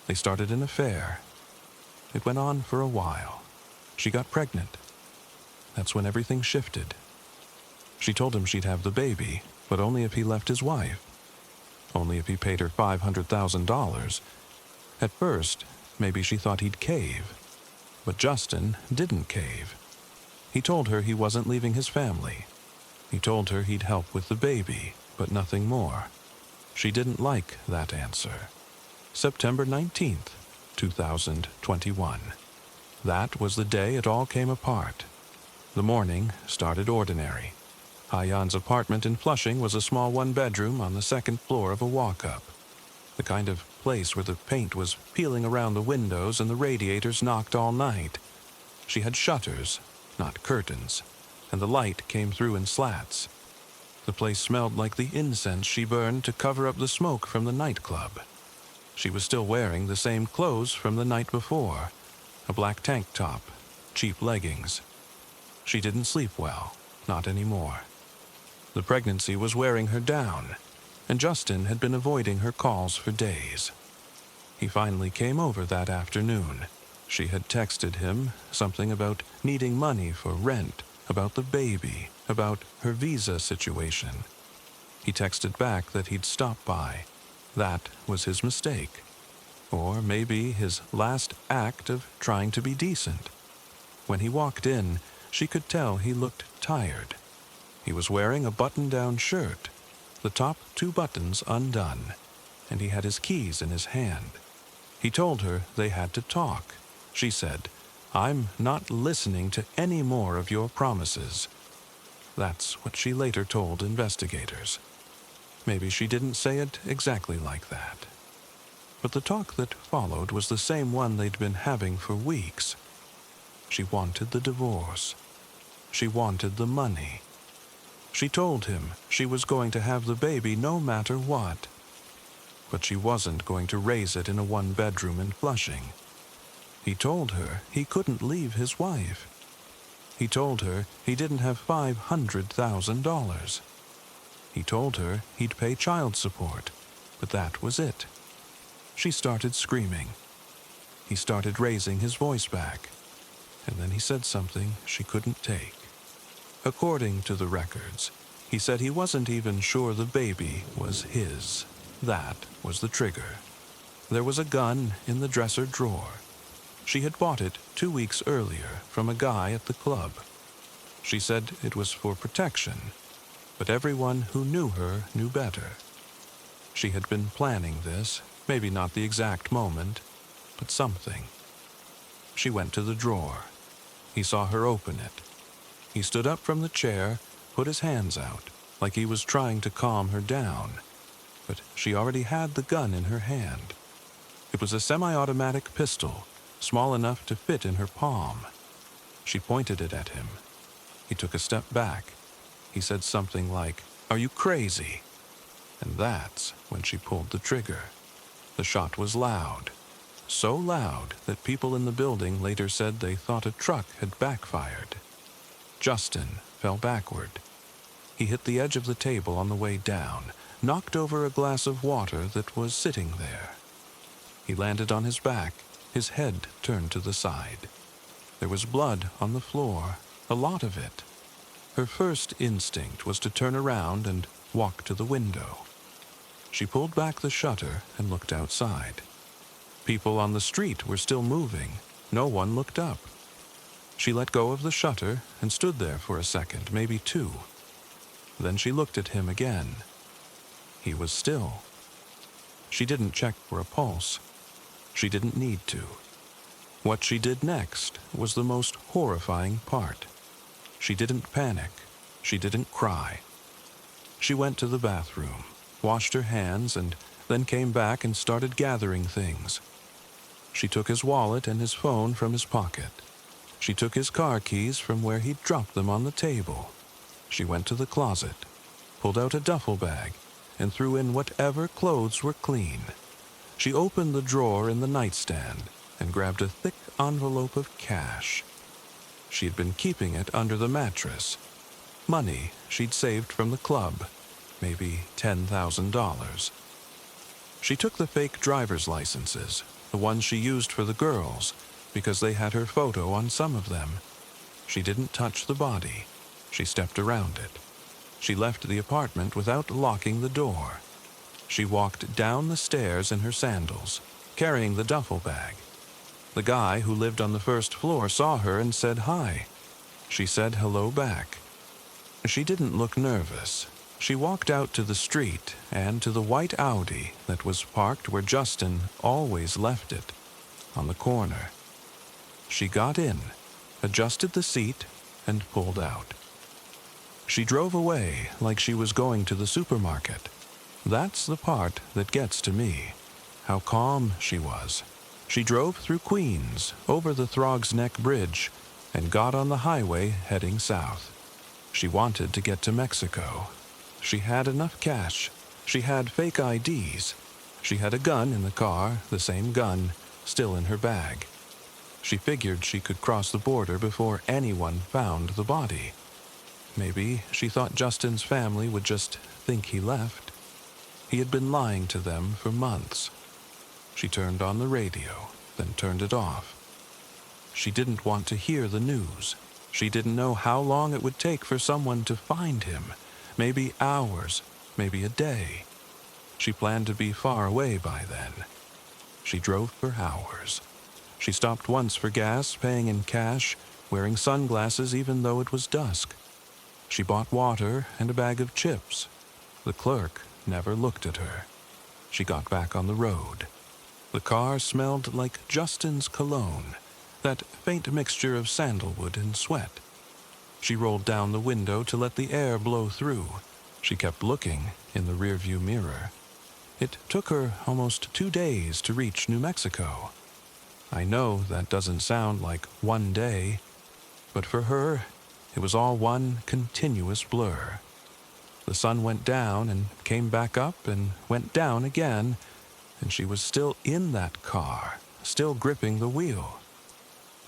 They started an affair. It went on for a while. She got pregnant. That's when everything shifted. She told him she'd have the baby, but only if he left his wife. Only if he paid her $500,000. At first, maybe she thought he'd cave. But Justin didn't cave. He told her he wasn't leaving his family. He told her he'd help with the baby, but nothing more. She didn't like that answer. September 19th, 2021. That was the day it all came apart. The morning started ordinary. Hyun's apartment in Flushing was a small one-bedroom on the second floor of a walk-up. The kind of place where the paint was peeling around the windows and the radiators knocked all night. She had shutters, not curtains, and the light came through in slats. The place smelled like the incense she burned to cover up the smoke from the nightclub. She was still wearing the same clothes from the night before, a black tank top, cheap leggings. She didn't sleep well, not anymore. The pregnancy was wearing her down, and Justin had been avoiding her calls for days. He finally came over that afternoon. She had texted him something about needing money for rent, about the baby, about her visa situation. He texted back that he'd stop by. That was his mistake. Or maybe his last act of trying to be decent. When he walked in, she could tell he looked tired. He was wearing a button-down shirt, the top 2 buttons undone, and he had his keys in his hand. He told her they had to talk. She said, I'm not listening to any more of your promises. That's what she later told investigators. Maybe she didn't say it exactly like that. But the talk that followed was the same one they'd been having for weeks. She wanted the divorce. She wanted the money. She told him she was going to have the baby no matter what. But she wasn't going to raise it in a one-bedroom in Flushing. He told her he couldn't leave his wife. He told her he didn't have $500,000. He told her he'd pay child support, but that was it. She started screaming. He started raising his voice back, and then he said something she couldn't take. According to the records, he said he wasn't even sure the baby was his. That was the trigger. There was a gun in the dresser drawer. She had bought it 2 weeks earlier from a guy at the club. She said it was for protection, but everyone who knew her knew better. She had been planning this, maybe not the exact moment, but something. She went to the drawer. He saw her open it. He stood up from the chair, put his hands out, like he was trying to calm her down, but she already had the gun in her hand. It was a semi-automatic pistol, small enough to fit in her palm. She pointed it at him. He took a step back. He said something like, "Are you crazy?" And that's when she pulled the trigger. The shot was loud. So loud that people in the building later said they thought a truck had backfired. Justin fell backward. He hit the edge of the table on the way down, knocked over a glass of water that was sitting there. He landed on his back, his head turned to the side. There was blood on the floor, a lot of it. Her first instinct was to turn around and walk to the window. She pulled back the shutter and looked outside. People on the street were still moving. No one looked up. She let go of the shutter and stood there for a second, maybe 2. Then she looked at him again. He was still. She didn't check for a pulse. She didn't need to. What she did next was the most horrifying part. She didn't panic. She didn't cry. She went to the bathroom, washed her hands, and then came back and started gathering things. She took his wallet and his phone from his pocket. She took his car keys from where he'd dropped them on the table. She went to the closet, pulled out a duffel bag, and threw in whatever clothes were clean. She opened the drawer in the nightstand and grabbed a thick envelope of cash. She had been keeping it under the mattress. Money she'd saved from the club, maybe $10,000. She took the fake driver's licenses, the ones she used for the girls, because they had her photo on some of them. She didn't touch the body. She stepped around it. She left the apartment without locking the door. She walked down the stairs in her sandals, carrying the duffel bag. The guy who lived on the first floor saw her and said hi. She said hello back. She didn't look nervous. She walked out to the street and to the white Audi that was parked where Justin always left it, on the corner. She got in, adjusted the seat, and pulled out. She drove away like she was going to the supermarket. That's the part that gets to me. How calm she was. She drove through Queens, over the Throgs Neck Bridge, and got on the highway heading south. She wanted to get to Mexico. She had enough cash. She had fake IDs. She had a gun in the car, the same gun, still in her bag. She figured she could cross the border before anyone found the body. Maybe she thought Justin's family would just think he left. He had been lying to them for months. She turned on the radio, then turned it off. She didn't want to hear the news. She didn't know how long it would take for someone to find him. Maybe hours, maybe a day. She planned to be far away by then. She drove for hours. She stopped once for gas, paying in cash, wearing sunglasses even though it was dusk. She bought water and a bag of chips. The clerk never looked at her. She got back on the road. The car smelled like Justin's cologne, that faint mixture of sandalwood and sweat. She rolled down the window to let the air blow through. She kept looking in the rearview mirror. It took her almost 2 days to reach New Mexico. I know that doesn't sound like one day, but for her, it was all one continuous blur. The sun went down and came back up and went down again, and she was still in that car, still gripping the wheel.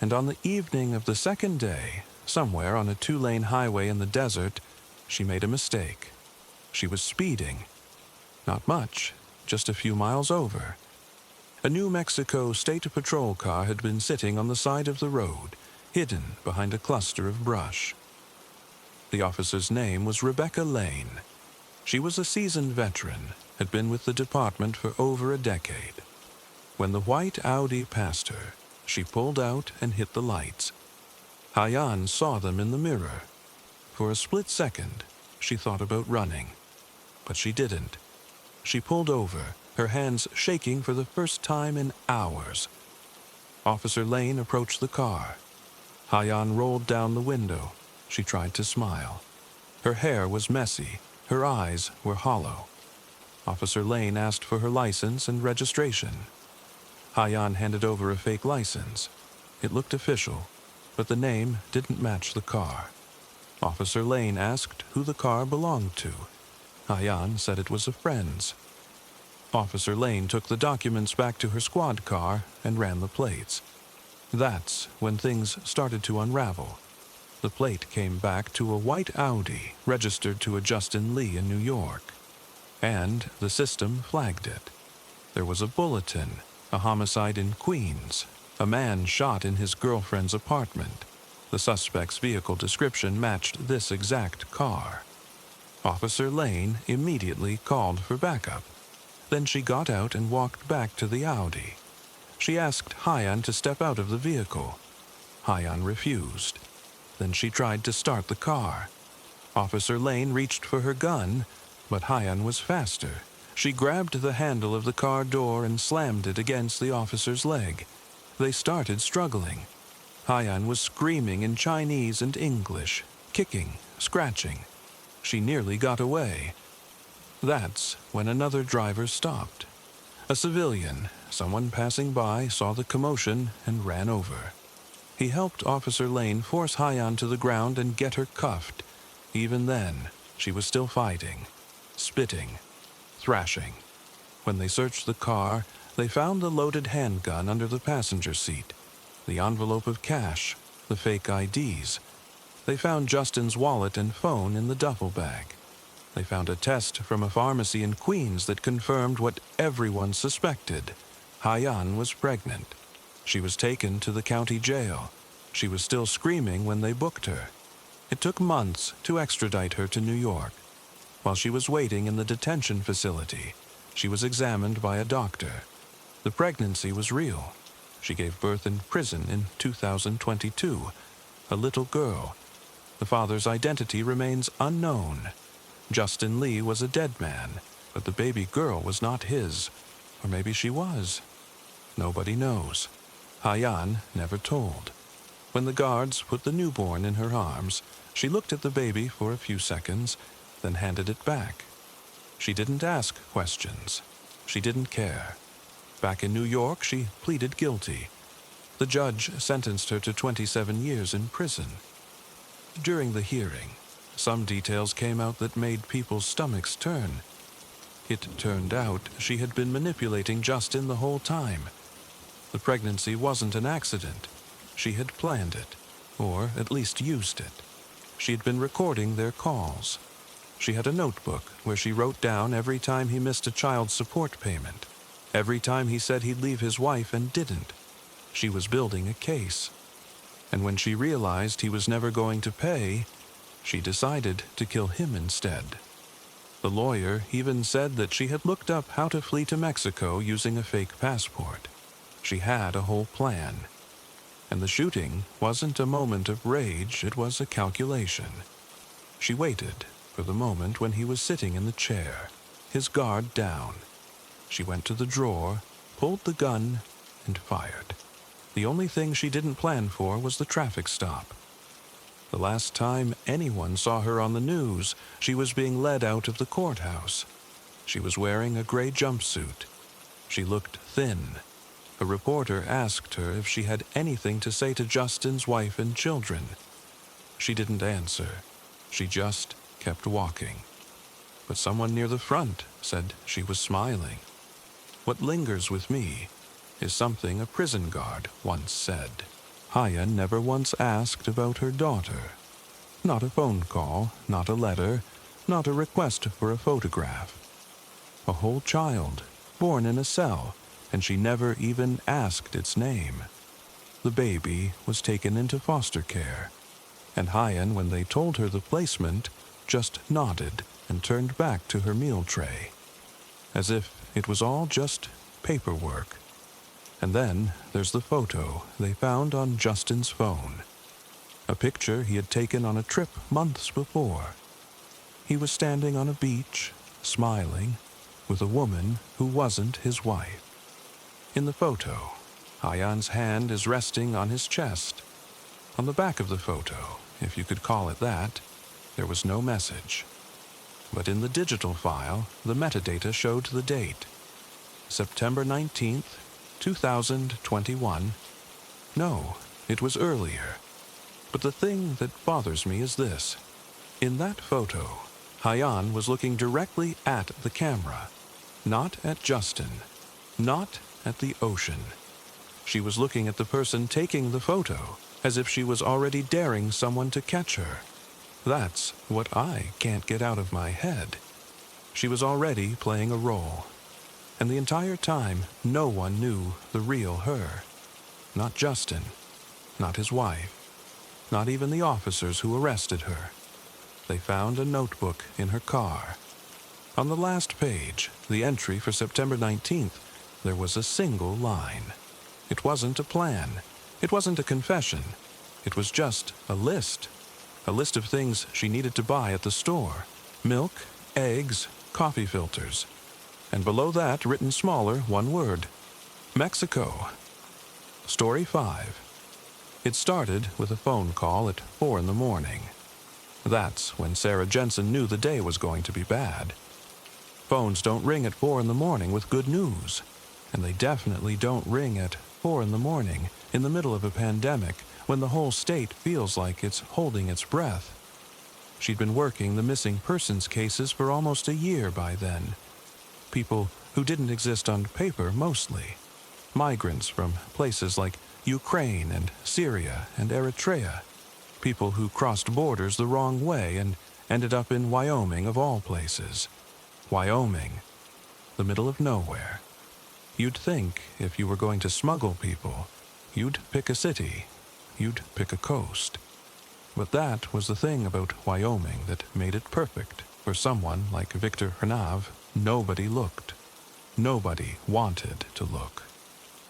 And on the evening of the second day, somewhere on a 2-lane highway in the desert, she made a mistake. She was speeding. Not much, just a few miles over. A New Mexico State Patrol car had been sitting on the side of the road, hidden behind a cluster of brush. The officer's name was Rebecca Lane. She was a seasoned veteran, had been with the department for over a decade. When the white Audi passed her, she pulled out and hit the lights. Hyan saw them in the mirror. For a split second, she thought about running. But she didn't. She pulled over, her hands shaking for the first time in hours. Officer Lane approached the car. Hyan rolled down the window. She tried to smile. Her hair was messy. Her eyes were hollow. Officer Lane asked for her license and registration. Hyan handed over a fake license. It looked official, but the name didn't match the car. Officer Lane asked who the car belonged to. Hyan said it was a friend's. Officer Lane took the documents back to her squad car and ran the plates. That's when things started to unravel. The plate came back to a white Audi registered to a Justin Lee in New York. And the system flagged it. There was a bulletin, a homicide in Queens, a man shot in his girlfriend's apartment. The suspect's vehicle description matched this exact car. Officer Lane immediately called for backup. Then she got out and walked back to the Audi. She asked Hyan to step out of the vehicle. Hyan refused. Then she tried to start the car. Officer Lane reached for her gun, but Hyan was faster. She grabbed the handle of the car door and slammed it against the officer's leg. They started struggling. Hyan was screaming in Chinese and English, kicking, scratching. She nearly got away. That's when another driver stopped. A civilian, someone passing by, saw the commotion and ran over. He helped Officer Lane force Hyan to the ground and get her cuffed. Even then, she was still fighting, spitting, thrashing. When they searched the car, they found the loaded handgun under the passenger seat, the envelope of cash, the fake IDs. They found Justin's wallet and phone in the duffel bag. They found a test from a pharmacy in Queens that confirmed what everyone suspected. Hyan was pregnant. She was taken to the county jail. She was still screaming when they booked her. It took months to extradite her to New York. While she was waiting in the detention facility, she was examined by a doctor. The pregnancy was real. She gave birth in prison in 2022, a little girl. The father's identity remains unknown. Justin Lee was a dead man, but the baby girl was not his. Or maybe she was. Nobody knows. Hyan never told. When the guards put the newborn in her arms, she looked at the baby for a few seconds, then handed it back. She didn't ask questions. She didn't care. Back in New York, she pleaded guilty. The judge sentenced her to 27 years in prison. During the hearing, some details came out that made people's stomachs turn. It turned out she had been manipulating Justin the whole time. The pregnancy wasn't an accident. She had planned it, or at least used it. She had been recording their calls. She had a notebook where she wrote down every time he missed a child support payment, every time he said he'd leave his wife and didn't. She was building a case. And when she realized he was never going to pay, she decided to kill him instead. The lawyer even said that she had looked up how to flee to Mexico using a fake passport. She had a whole plan. And the shooting wasn't a moment of rage, it was a calculation. She waited for the moment when he was sitting in the chair, his guard down. She went to the drawer, pulled the gun, and fired. The only thing she didn't plan for was the traffic stop. The last time anyone saw her on the news, she was being led out of the courthouse. She was wearing a gray jumpsuit. She looked thin. A reporter asked her if she had anything to say to Justin's wife and children. She didn't answer. She just kept walking. But someone near the front said she was smiling. What lingers with me is something a prison guard once said. Haya never once asked about her daughter. Not a phone call, not a letter, not a request for a photograph. A whole child, born in a cell, and she never even asked its name. The baby was taken into foster care, and Hyan, when they told her the placement, just nodded and turned back to her meal tray, as if it was all just paperwork. And then there's the photo they found on Justin's phone, a picture he had taken on a trip months before. He was standing on a beach, smiling, with a woman who wasn't his wife. In the photo, Hyan's hand is resting on his chest. On the back of the photo, if you could call it that, there was no message. But in the digital file, the metadata showed the date. September 19th, 2021. No, it was earlier. But the thing that bothers me is this. In that photo, Hyan was looking directly at the camera, not at Justin, not at the ocean. She was looking at the person taking the photo, as if she was already daring someone to catch her. That's what I can't get out of my head. She was already playing a role. And the entire time, no one knew the real her. Not Justin, not his wife, not even the officers who arrested her. They found a notebook in her car. On the last page, the entry for September 19th, there was a single line. It wasn't a plan. It wasn't a confession. It was just a list of things she needed to buy at the store. Milk, eggs, coffee filters. And below that, written smaller, one word. Mexico. Story 5. It started with a phone call at 4 in the morning. That's when Sarah Jensen knew the day was going to be bad. Phones don't ring at 4 in the morning with good news. And they definitely don't ring at 4 in the morning in the middle of a pandemic when the whole state feels like it's holding its breath. She'd been working the missing persons cases for almost a year by then. People who didn't exist on paper mostly. Migrants from places like Ukraine and Syria and Eritrea. People who crossed borders the wrong way and ended up in Wyoming of all places. Wyoming, the middle of nowhere. You'd think if you were going to smuggle people, you'd pick a city, you'd pick a coast. But that was the thing about Wyoming that made it perfect for someone like Victor Hernav. Nobody looked. Nobody wanted to look.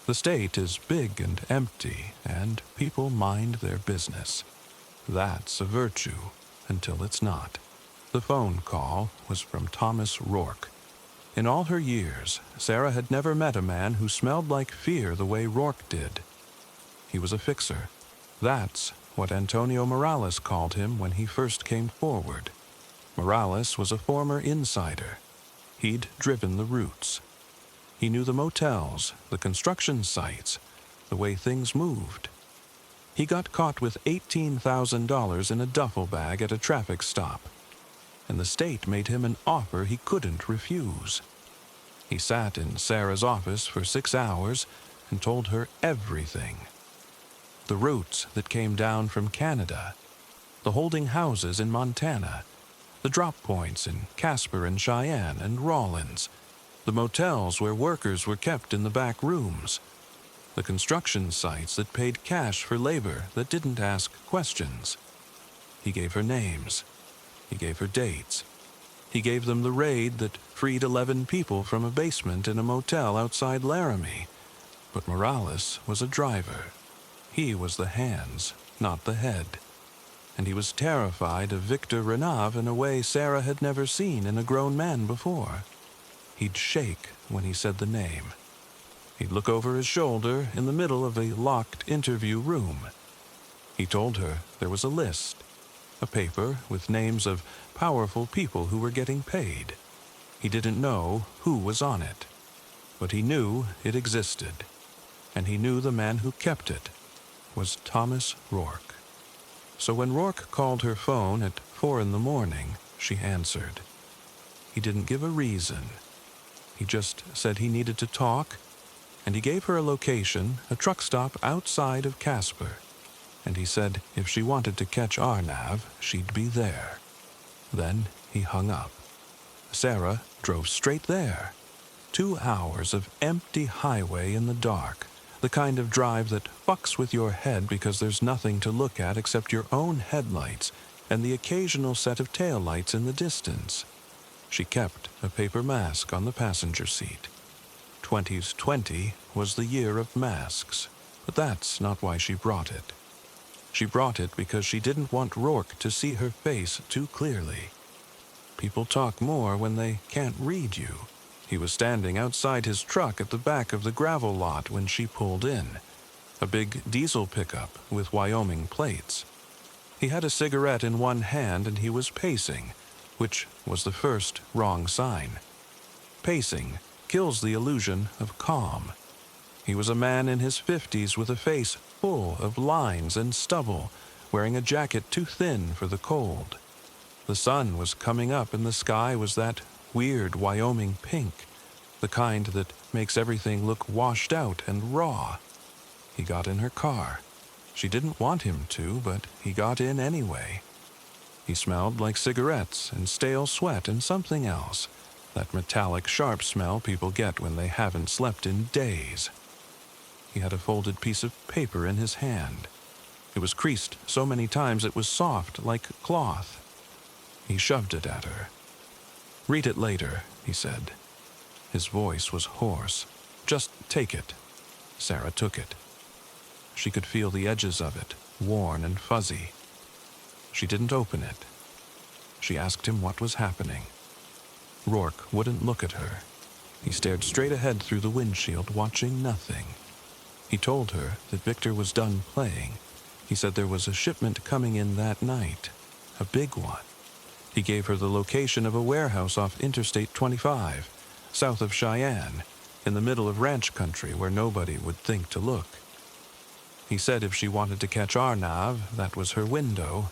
The state is big and empty, and people mind their business. That's a virtue, until it's not. The phone call was from Thomas Rourke. In all her years, Sarah had never met a man who smelled like fear the way Rourke did. He was a fixer. That's what Antonio Morales called him when he first came forward. Morales was a former insider. He'd driven the routes. He knew the motels, the construction sites, the way things moved. He got caught with $18,000 in a duffel bag at a traffic stop, and the state made him an offer he couldn't refuse. He sat in Sarah's office for 6 hours and told her everything. The routes that came down from Canada, the holding houses in Montana, the drop points in Casper and Cheyenne and Rawlins, the motels where workers were kept in the back rooms, the construction sites that paid cash for labor that didn't ask questions. He gave her names. He gave her dates. He gave them the raid that freed 11 people from a basement in a motel outside Laramie. But Morales was a driver. He was the hands, not the head. And he was terrified of Victor Hernav in a way Sarah had never seen in a grown man before. He'd shake when he said the name. He'd look over his shoulder in the middle of a locked interview room. He told her there was a list, a paper with names of powerful people who were getting paid. He didn't know who was on it, but he knew it existed, and he knew the man who kept it was Thomas Rourke. So when Rourke called her phone at 4 a.m, she answered. He didn't give a reason. He just said he needed to talk, and he gave her a location, a truck stop outside of Casper, and he said if she wanted to catch Arnav, she'd be there. Then he hung up. Sarah drove straight there. 2 hours of empty highway in the dark, the kind of drive that fucks with your head because there's nothing to look at except your own headlights and the occasional set of taillights in the distance. She kept a paper mask on the passenger seat. 2020 was the year of masks, but that's not why she brought it. She brought it because she didn't want Rourke to see her face too clearly. People talk more when they can't read you. He was standing outside his truck at the back of the gravel lot when she pulled in, a big diesel pickup with Wyoming plates. He had a cigarette in one hand and he was pacing, which was the first wrong sign. Pacing kills the illusion of calm. He was a man in his 50s with a face full of lines and stubble, wearing a jacket too thin for the cold. The sun was coming up and the sky was that weird Wyoming pink, the kind that makes everything look washed out and raw. He got in her car. She didn't want him to, but he got in anyway. He smelled like cigarettes and stale sweat and something else, that metallic sharp smell people get when they haven't slept in days. He had a folded piece of paper in his hand. It was creased so many times it was soft like cloth. He shoved it at her. "Read it later," he said. His voice was hoarse. "Just take it." Sarah took it. She could feel the edges of it, worn and fuzzy. She didn't open it. She asked him what was happening. Rourke wouldn't look at her. He stared straight ahead through the windshield, watching nothing. He told her that Victor was done playing. He said there was a shipment coming in that night, a big one. He gave her the location of a warehouse off Interstate 25, south of Cheyenne, in the middle of ranch country where nobody would think to look. He said if she wanted to catch Arnav, that was her window.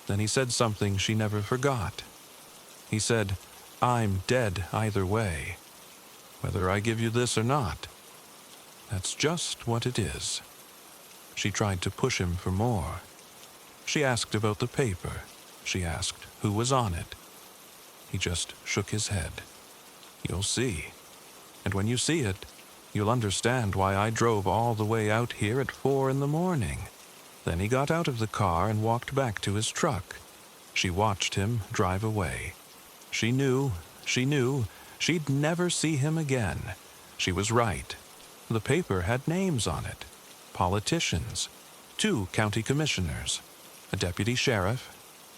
Then he said something she never forgot. He said, "I'm dead either way, whether I give you this or not. That's just what it is." She tried to push him for more. She asked about the paper. She asked who was on it. He just shook his head. "You'll see. And when you see it, you'll understand why I drove all the way out here at 4 a.m. Then he got out of the car and walked back to his truck. She watched him drive away. She knew she'd never see him again. She was right. The paper had names on it. Politicians, 2 county commissioners, a deputy sheriff,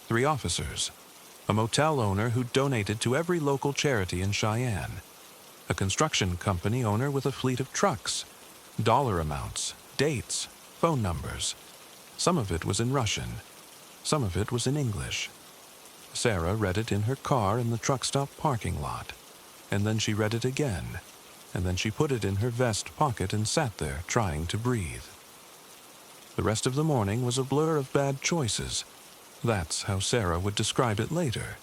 3 officers, a motel owner who donated to every local charity in Cheyenne, a construction company owner with a fleet of trucks, dollar amounts, dates, phone numbers. Some of it was in Russian. Some of it was in English. Sarah read it in her car in the truck stop parking lot, and then she read it again, and then she put it in her vest pocket and sat there trying to breathe. The rest of the morning was a blur of bad choices. That's how Sarah would describe it later.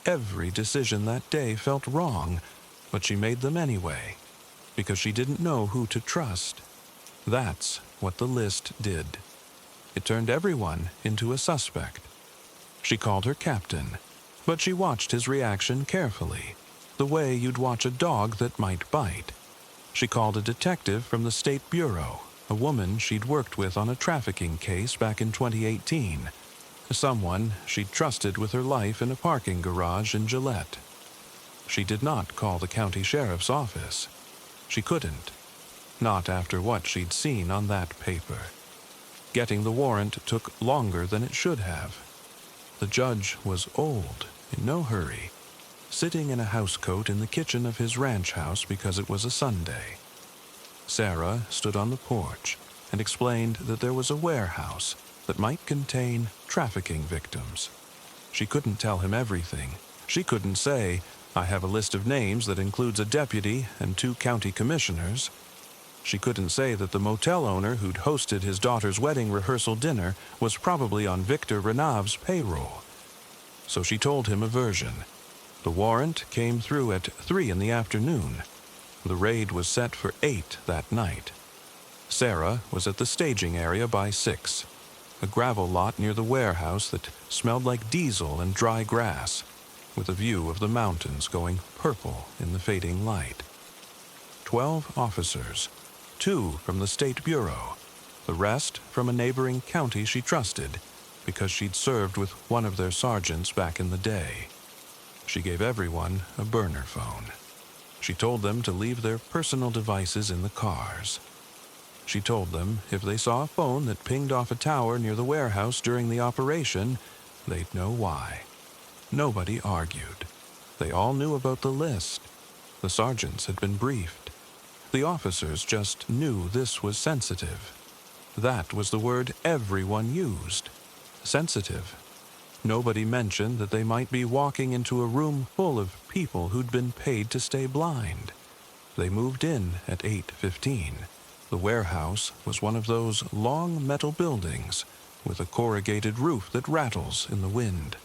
Every decision that day felt wrong, but she made them anyway, because she didn't know who to trust. That's what the list did. It turned everyone into a suspect. She called her captain, but she watched his reaction carefully, the way you'd watch a dog that might bite. She called a detective from the State Bureau, a woman she'd worked with on a trafficking case back in 2018, someone she'd trusted with her life in a parking garage in Gillette. She did not call the county sheriff's office. She couldn't. Not after what she'd seen on that paper. Getting the warrant took longer than it should have. The judge was old, in no hurry, sitting in a housecoat in the kitchen of his ranch house because it was a Sunday. Sarah stood on the porch and explained that there was a warehouse that might contain trafficking victims. She couldn't tell him everything. She couldn't say, "I have a list of names that includes a deputy and 2 county commissioners." She couldn't say that the motel owner who'd hosted his daughter's wedding rehearsal dinner was probably on Victor Renav's payroll. So she told him a version. The warrant came through at 3 in the afternoon. The raid was set for 8 that night. Sarah was at the staging area by 6, a gravel lot near the warehouse that smelled like diesel and dry grass, with a view of the mountains going purple in the fading light. 12 officers, 2 from the State Bureau, the rest from a neighboring county she trusted because she'd served with one of their sergeants back in the day. She gave everyone a burner phone. She told them to leave their personal devices in the cars. She told them if they saw a phone that pinged off a tower near the warehouse during the operation, they'd know why. Nobody argued. They all knew about the list. The sergeants had been briefed. The officers just knew this was sensitive. That was the word everyone used. Sensitive. Nobody mentioned that they might be walking into a room full of people who'd been paid to stay blind. They moved in at 8:15. The warehouse was one of those long metal buildings with a corrugated roof that rattles in the wind.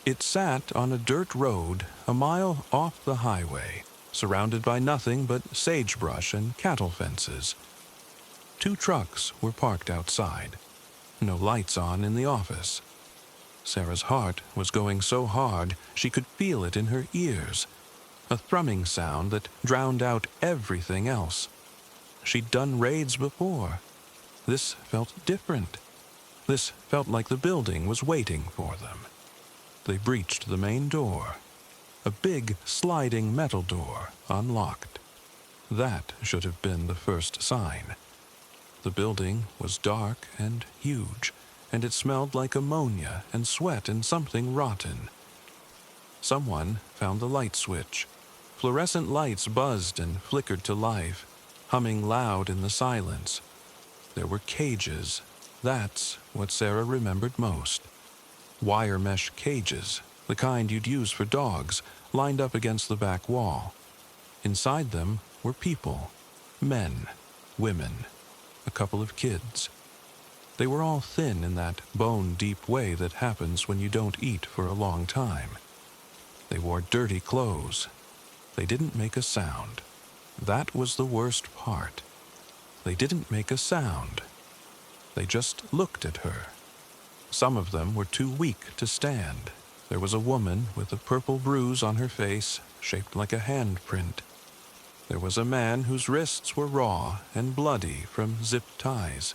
It sat on a dirt road a mile off the highway, surrounded by nothing but sagebrush and cattle fences. 2 trucks were parked outside. No lights on in the office. Sarah's heart was going so hard she could feel it in her ears, a thrumming sound that drowned out everything else. She'd done raids before. This felt different. This felt like the building was waiting for them. They breached the main door. A big, sliding metal door, unlocked. That should have been the first sign. The building was dark and huge, and it smelled like ammonia and sweat and something rotten. Someone found the light switch. Fluorescent lights buzzed and flickered to life, humming loud in the silence. There were cages. That's what Sarah remembered most. Wire mesh cages, the kind you'd use for dogs, lined up against the back wall. Inside them were people, men, women, a couple of kids. They were all thin in that bone-deep way that happens when you don't eat for a long time. They wore dirty clothes. They didn't make a sound. That was the worst part. They didn't make a sound. They just looked at her. Some of them were too weak to stand. There was a woman with a purple bruise on her face, shaped like a handprint. There was a man whose wrists were raw and bloody from zip ties.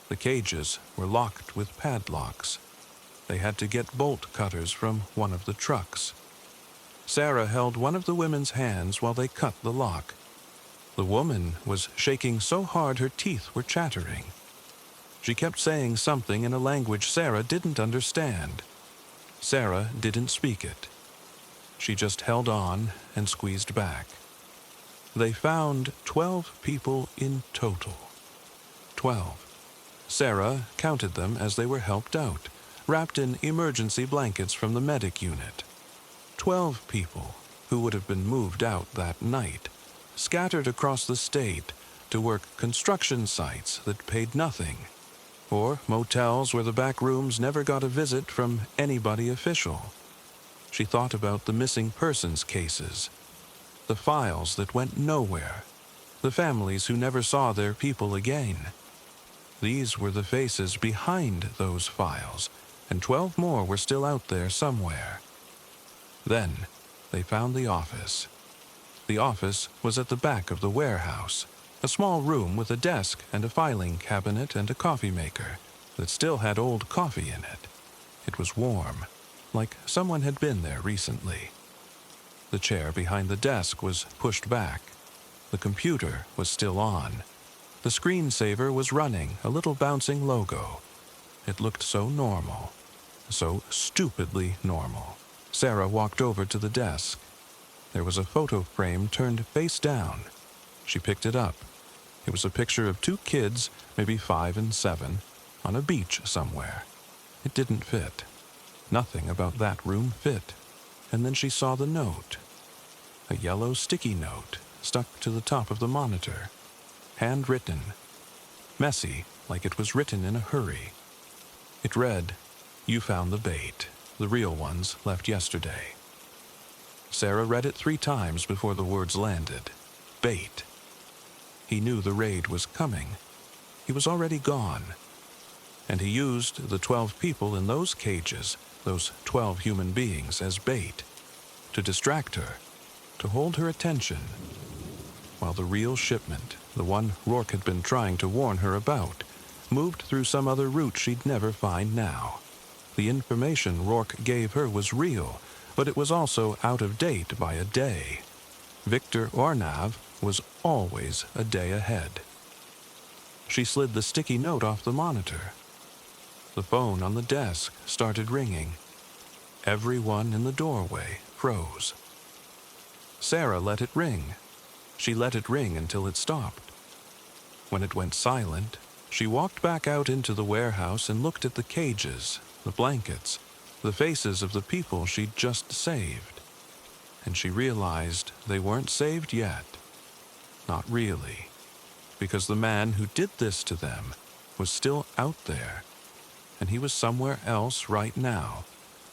The cages were locked with padlocks. They had to get bolt cutters from one of the trucks. Sarah held one of the women's hands while they cut the lock. The woman was shaking so hard her teeth were chattering. She kept saying something in a language Sarah didn't understand. Sarah didn't speak it. She just held on and squeezed back. They found 12 people in total. 12. Sarah counted them as they were helped out, wrapped in emergency blankets from the medic unit. 12 people who would have been moved out that night, scattered across the state to work construction sites that paid nothing, or motels where the back rooms never got a visit from anybody official. She thought about the missing persons cases, the files that went nowhere, the families who never saw their people again. These were the faces behind those files, and 12 more were still out there somewhere. Then they found the office. The office was at the back of the warehouse, a small room with a desk and a filing cabinet and a coffee maker that still had old coffee in it. It was warm, like someone had been there recently. The chair behind the desk was pushed back. The computer was still on. The screensaver was running, a little bouncing logo. It looked so normal, so stupidly normal. Sarah walked over to the desk. There was a photo frame turned face down. She picked it up. It was a picture of two kids, maybe 5 and 7, on a beach somewhere. It didn't fit. Nothing about that room fit. And then she saw the note. A yellow sticky note stuck to the top of the monitor. Handwritten. Messy, like it was written in a hurry. It read, "You found the bait. The real ones left yesterday." Sarah read it 3 times before the words landed. Bait. He knew the raid was coming. He was already gone. And he used the 12 people in those cages, those 12 human beings, as bait, to distract her, to hold her attention, while the real shipment, the one Rourke had been trying to warn her about, moved through some other route she'd never find now. The information Rourke gave her was real, but it was also out of date by a day. Victor Arnav was always a day ahead. She slid the sticky note off the monitor. The phone on the desk started ringing. Everyone in the doorway froze. Sarah let it ring. She let it ring until it stopped. When it went silent, she walked back out into the warehouse and looked at the cages, the blankets, the faces of the people she'd just saved. And she realized they weren't saved yet. Not really. Because the man who did this to them was still out there. And he was somewhere else right now,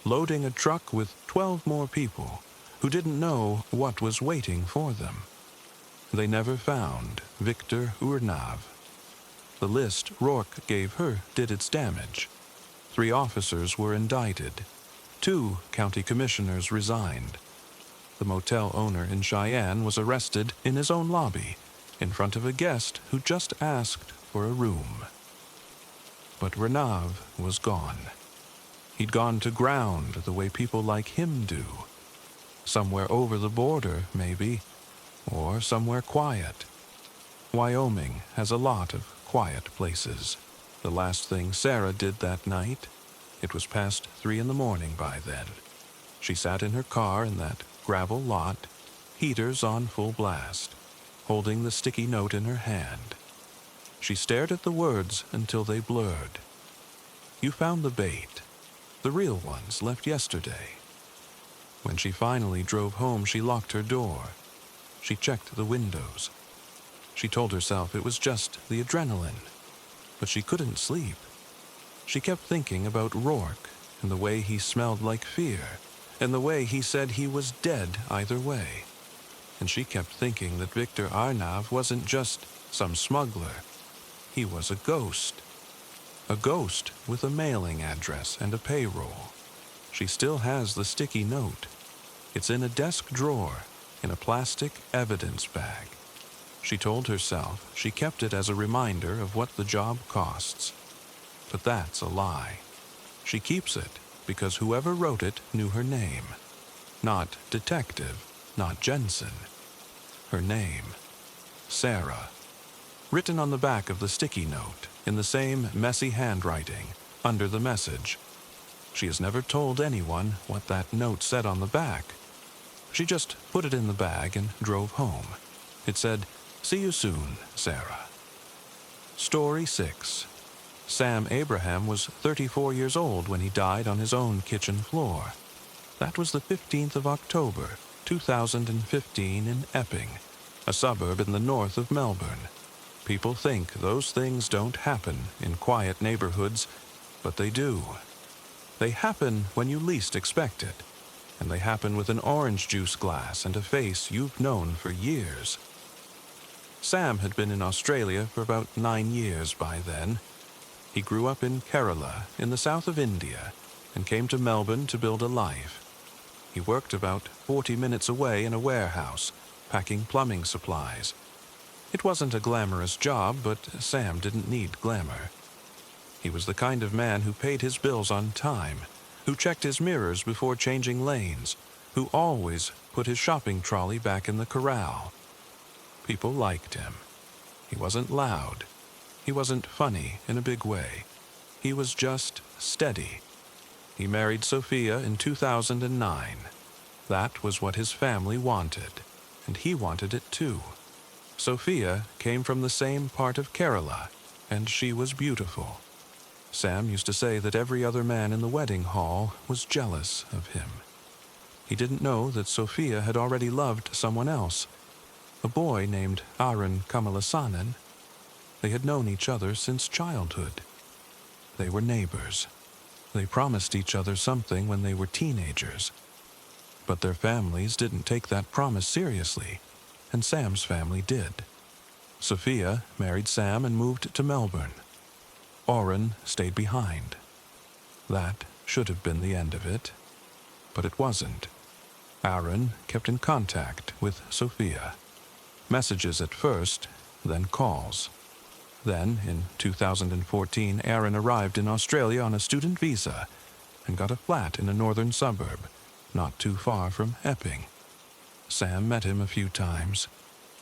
loading a truck with 12 more people who didn't know what was waiting for them. They never found Victor Arnav. The list Rourke gave her did its damage. 3 officers were indicted. 2 county commissioners resigned. The motel owner in Cheyenne was arrested in his own lobby, in front of a guest who just asked for a room. But Arnav was gone. He'd gone to ground the way people like him do. Somewhere over the border, maybe, or somewhere quiet. Wyoming has a lot of quiet places. The last thing Sarah did that night, it was past 3 in the morning by then. She sat in her car in that gravel lot, heaters on full blast, holding the sticky note in her hand. She stared at the words until they blurred. You found the bait. The real ones left yesterday. When she finally drove home, she locked her door. She checked the windows. She told herself it was just the adrenaline, but she couldn't sleep. She kept thinking about Rourke and the way he smelled like fear, and the way he said he was dead either way. And she kept thinking that Victor Arnav wasn't just some smuggler. He was a ghost. A ghost with a mailing address and a payroll. She still has the sticky note. It's in a desk drawer, in a plastic evidence bag. She told herself she kept it as a reminder of what the job costs. But that's a lie. She keeps it because whoever wrote it knew her name. Not detective, not Jensen. Her name, Sarah. Written on the back of the sticky note, in the same messy handwriting, under the message. She has never told anyone what that note said on the back. She just put it in the bag and drove home. It said, "See you soon, Sarah." Story 6. Sam Abraham was 34 years old when he died on his own kitchen floor. That was the 15th of October, 2015 in Epping, a suburb in the north of Melbourne. People think those things don't happen in quiet neighborhoods, but they do. They happen when you least expect it, and they happen with an orange juice glass and a face you've known for years. Sam had been in Australia for about 9 years by then. He grew up in Kerala, in the south of India, and came to Melbourne to build a life. He worked about 40 minutes away in a warehouse, packing plumbing supplies. It wasn't a glamorous job, but Sam didn't need glamour. He was the kind of man who paid his bills on time, who checked his mirrors before changing lanes, who always put his shopping trolley back in the corral. People liked him. He wasn't loud. He wasn't funny in a big way. He was just steady. He married Sophia in 2009. That was what his family wanted, and he wanted it too. Sophia came from the same part of Kerala, and she was beautiful. Sam used to say that every other man in the wedding hall was jealous of him. He didn't know that Sophia had already loved someone else, a boy named Arun Kamalasanan. They had known each other since childhood. They were neighbors. They promised each other something when they were teenagers. But their families didn't take that promise seriously, and Sam's family did. Sophia married Sam and moved to Melbourne. Arun stayed behind. That should have been the end of it, but it wasn't. Arun kept in contact with Sophia. Messages at first, then calls. Then, in 2014, Arun arrived in Australia on a student visa and got a flat in a northern suburb, not too far from Epping. Sam met him a few times.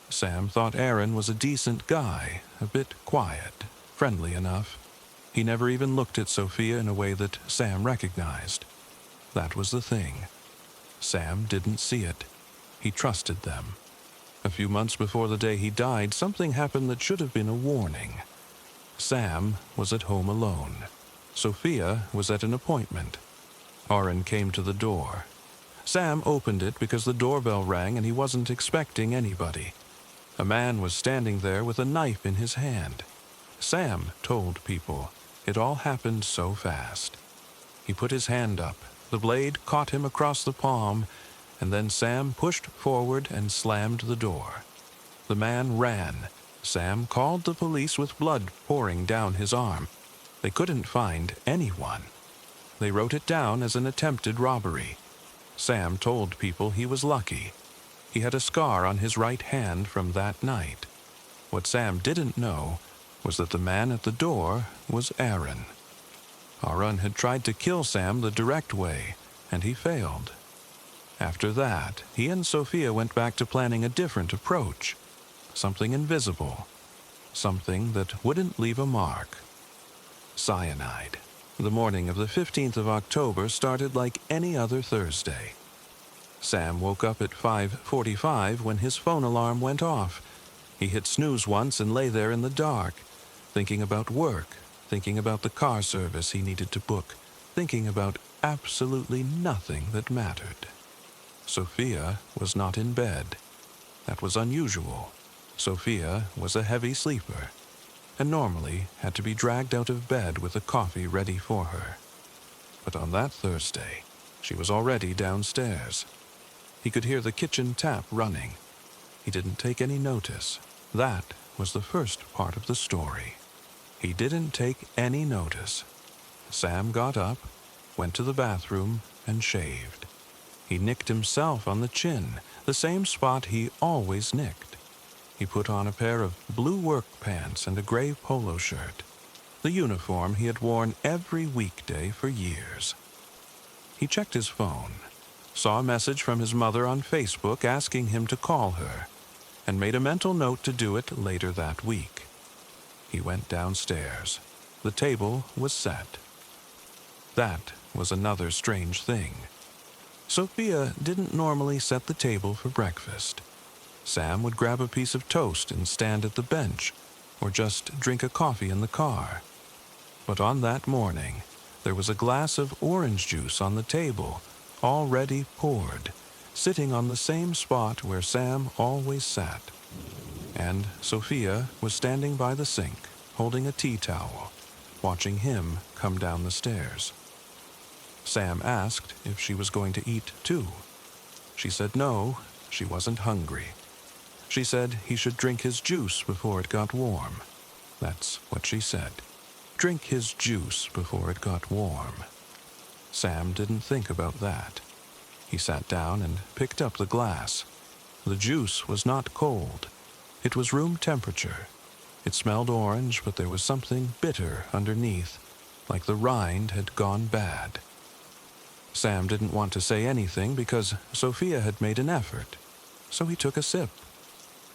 Sam thought Arun was a decent guy, a bit quiet, friendly enough. He never even looked at Sophia in a way that Sam recognized. That was the thing. Sam didn't see it. He trusted them. A few months before the day he died, something happened that should have been a warning. Sam was at home alone. Sophia was at an appointment. Arun came to the door. Sam opened it because the doorbell rang and he wasn't expecting anybody. A man was standing there with a knife in his hand. Sam told people. It all happened so fast. He put his hand up. The blade caught him across the palm, and then Sam pushed forward and slammed the door. The man ran. Sam called the police with blood pouring down his arm. They couldn't find anyone. They wrote it down as an attempted robbery. Sam told people he was lucky. He had a scar on his right hand from that night. What Sam didn't know was that the man at the door was Arun. Arun had tried to kill Sam the direct way, and he failed. After that, he and Sophia went back to planning a different approach. Something invisible. Something that wouldn't leave a mark. Cyanide. The morning of the 15th of October started like any other Thursday. Sam woke up at 5:45 when his phone alarm went off. He hit snooze once and lay there in the dark, thinking about work, thinking about the car service he needed to book, thinking about absolutely nothing that mattered. Sophia was not in bed. That was unusual. Sophia was a heavy sleeper, and normally had to be dragged out of bed with a coffee ready for her. But on that Thursday, she was already downstairs. He could hear the kitchen tap running. He didn't take any notice. That was the first part of the story. He didn't take any notice. Sam got up, went to the bathroom, and shaved. He nicked himself on the chin, the same spot he always nicked. He put on a pair of blue work pants and a gray polo shirt, the uniform he had worn every weekday for years. He checked his phone, saw a message from his mother on Facebook asking him to call her, and made a mental note to do it later that week. He went downstairs. The table was set. That was another strange thing. Sophia didn't normally set the table for breakfast. Sam would grab a piece of toast and stand at the bench, or just drink a coffee in the car. But on that morning, there was a glass of orange juice on the table, already poured, sitting on the same spot where Sam always sat. And Sophia was standing by the sink, holding a tea towel, watching him come down the stairs. Sam asked if she was going to eat too. She said no, she wasn't hungry. She said he should drink his juice before it got warm. That's what she said. Drink his juice before it got warm. Sam didn't think about that. He sat down and picked up the glass. The juice was not cold. It was room temperature. It smelled orange, but there was something bitter underneath, like the rind had gone bad. Sam didn't want to say anything because Sophia had made an effort, so he took a sip.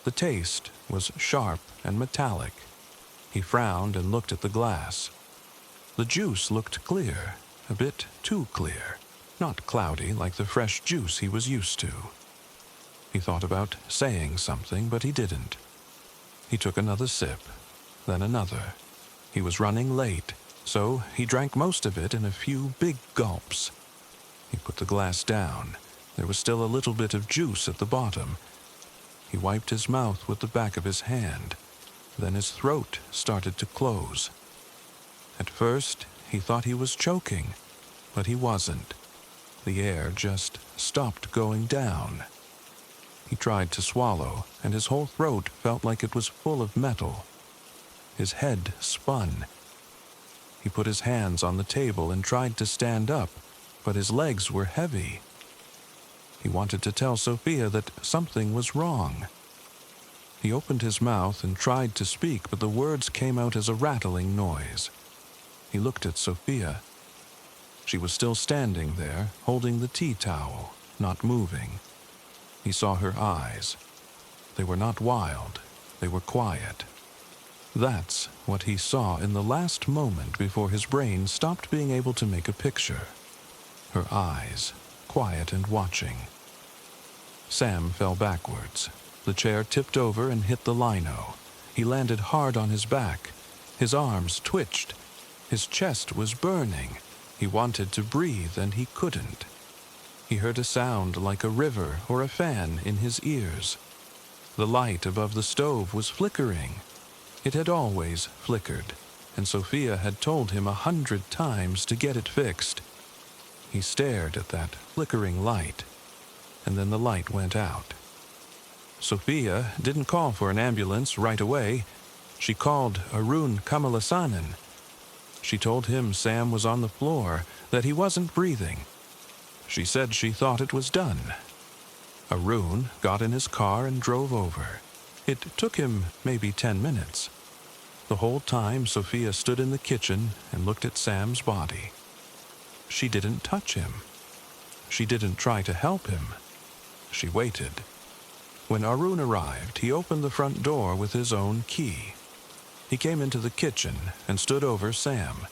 The taste was sharp and metallic. He frowned and looked at the glass. The juice looked clear, a bit too clear, not cloudy like the fresh juice he was used to. He thought about saying something, but he didn't. He took another sip, then another. He was running late, so he drank most of it in a few big gulps. He put the glass down. There was still a little bit of juice at the bottom. He wiped his mouth with the back of his hand. Then his throat started to close. At first, he thought he was choking, but he wasn't. The air just stopped going down. He tried to swallow, and his whole throat felt like it was full of metal. His head spun. He put his hands on the table and tried to stand up, but his legs were heavy. He wanted to tell Sophia that something was wrong. He opened his mouth and tried to speak, but the words came out as a rattling noise. He looked at Sophia. She was still standing there, holding the tea towel, not moving. He saw her eyes. They were not wild. They were quiet. That's what he saw in the last moment before his brain stopped being able to make a picture. Her eyes, quiet and watching. Sam fell backwards. The chair tipped over and hit the lino. He landed hard on his back. His arms twitched. His chest was burning. He wanted to breathe and he couldn't. He heard a sound like a river or a fan in his ears. The light above the stove was flickering. It had always flickered, and Sophia had told him 100 times to get it fixed. He stared at that flickering light, and then the light went out. Sophia didn't call for an ambulance right away. She called Arun Kamalasanan. She told him Sam was on the floor, that he wasn't breathing. She said she thought it was done. Arun got in his car and drove over. It took him maybe 10 minutes. The whole time Sophia stood in the kitchen and looked at Sam's body. She didn't touch him. She didn't try to help him. She waited. When Arun arrived, he opened the front door with his own key. He came into the kitchen and stood over Sam.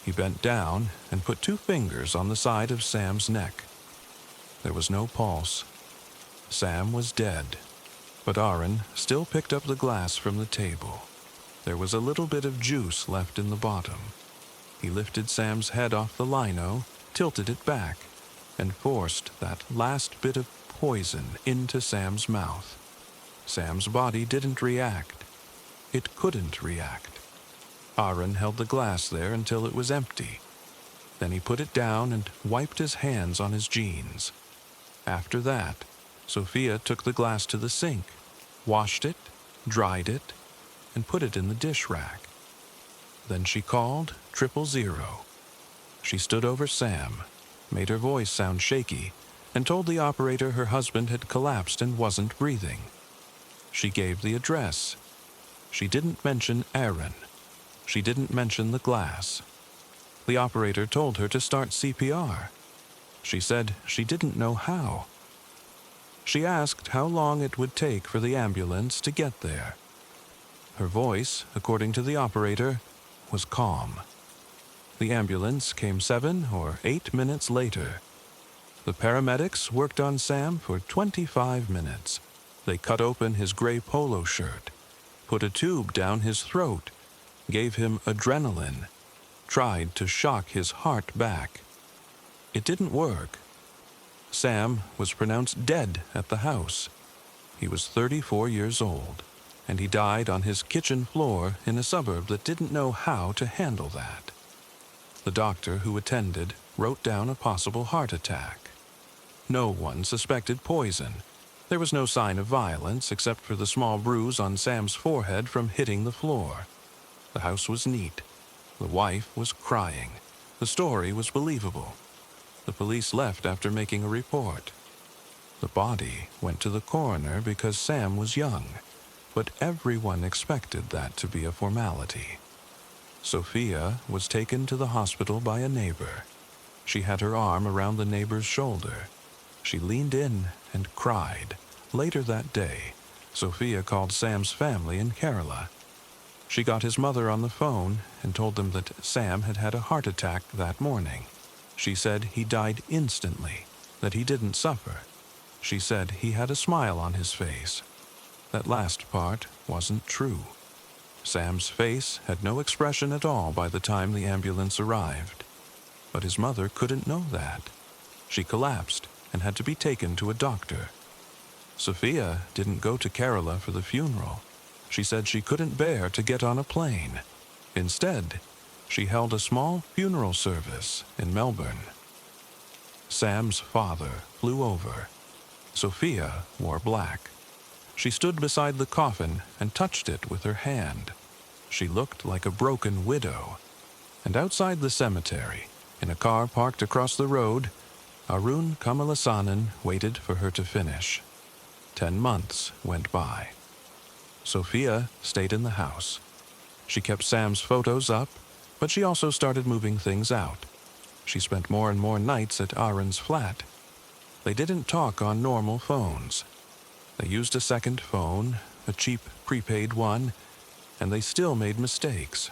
He bent down and put 2 fingers on the side of Sam's neck. There was no pulse. Sam was dead, but Arun still picked up the glass from the table. There was a little bit of juice left in the bottom. He lifted Sam's head off the lino, tilted it back, and forced that last bit of poison into Sam's mouth. Sam's body didn't react. It couldn't react. Arun held the glass there until it was empty. Then he put it down and wiped his hands on his jeans. After that, Sophia took the glass to the sink, washed it, dried it, and put it in the dish rack. Then she called 000. She stood over Sam, made her voice sound shaky, and told the operator her husband had collapsed and wasn't breathing. She gave the address. She didn't mention Aaron. She didn't mention the glass. The operator told her to start CPR. She said she didn't know how. She asked how long it would take for the ambulance to get there. Her voice, according to the operator, was calm. The ambulance came 7 or 8 minutes later. The paramedics worked on Sam for 25 minutes. They cut open his gray polo shirt, put a tube down his throat, gave him adrenaline, tried to shock his heart back. It didn't work. Sam was pronounced dead at the house. He was 34 years old, and he died on his kitchen floor in a suburb that didn't know how to handle that. The doctor who attended wrote down a possible heart attack. No one suspected poison. There was no sign of violence except for the small bruise on Sam's forehead from hitting the floor. The house was neat. The wife was crying. The story was believable. The police left after making a report. The body went to the coroner because Sam was young, but everyone expected that to be a formality. Sophia was taken to the hospital by a neighbor. She had her arm around the neighbor's shoulder. She leaned in and cried. Later that day, Sophia called Sam's family in Kerala. She got his mother on the phone and told them that Sam had had a heart attack that morning. She said he died instantly, that he didn't suffer. She said he had a smile on his face. That last part wasn't true. Sam's face had no expression at all by the time the ambulance arrived. But his mother couldn't know that. She collapsed and had to be taken to a doctor. Sophia didn't go to Kerala for the funeral. She said she couldn't bear to get on a plane. Instead, she held a small funeral service in Melbourne. Sam's father flew over. Sophia wore black. She stood beside the coffin and touched it with her hand. She looked like a broken widow. And outside the cemetery, in a car parked across the road, Arun Kamalasanan waited for her to finish. 10 months went by. Sophia stayed in the house. She kept Sam's photos up, but she also started moving things out. She spent more and more nights at Arun's flat. They didn't talk on normal phones. They used a second phone, a cheap prepaid one, and they still made mistakes.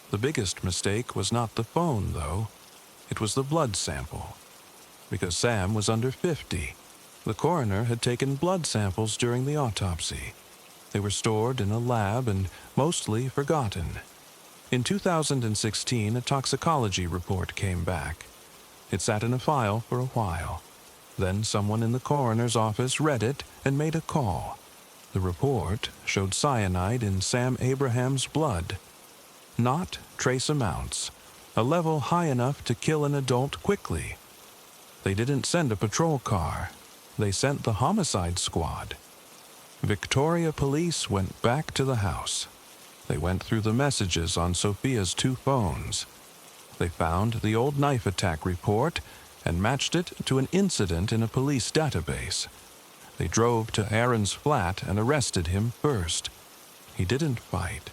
The biggest mistake was not the phone, though. It was the blood sample. Because Sam was under 50, the coroner had taken blood samples during the autopsy. They were stored in a lab and mostly forgotten. In 2016, a toxicology report came back. It sat in a file for a while. Then someone in the coroner's office read it and made a call. The report showed cyanide in Sam Abraham's blood. Not trace amounts, a level high enough to kill an adult quickly. They didn't send a patrol car. They sent the homicide squad. Victoria police went back to the house. They went through the messages on Sophia's 2 phones. They found the old knife attack report and matched it to an incident in a police database. They drove to Aaron's flat and arrested him first. He didn't fight.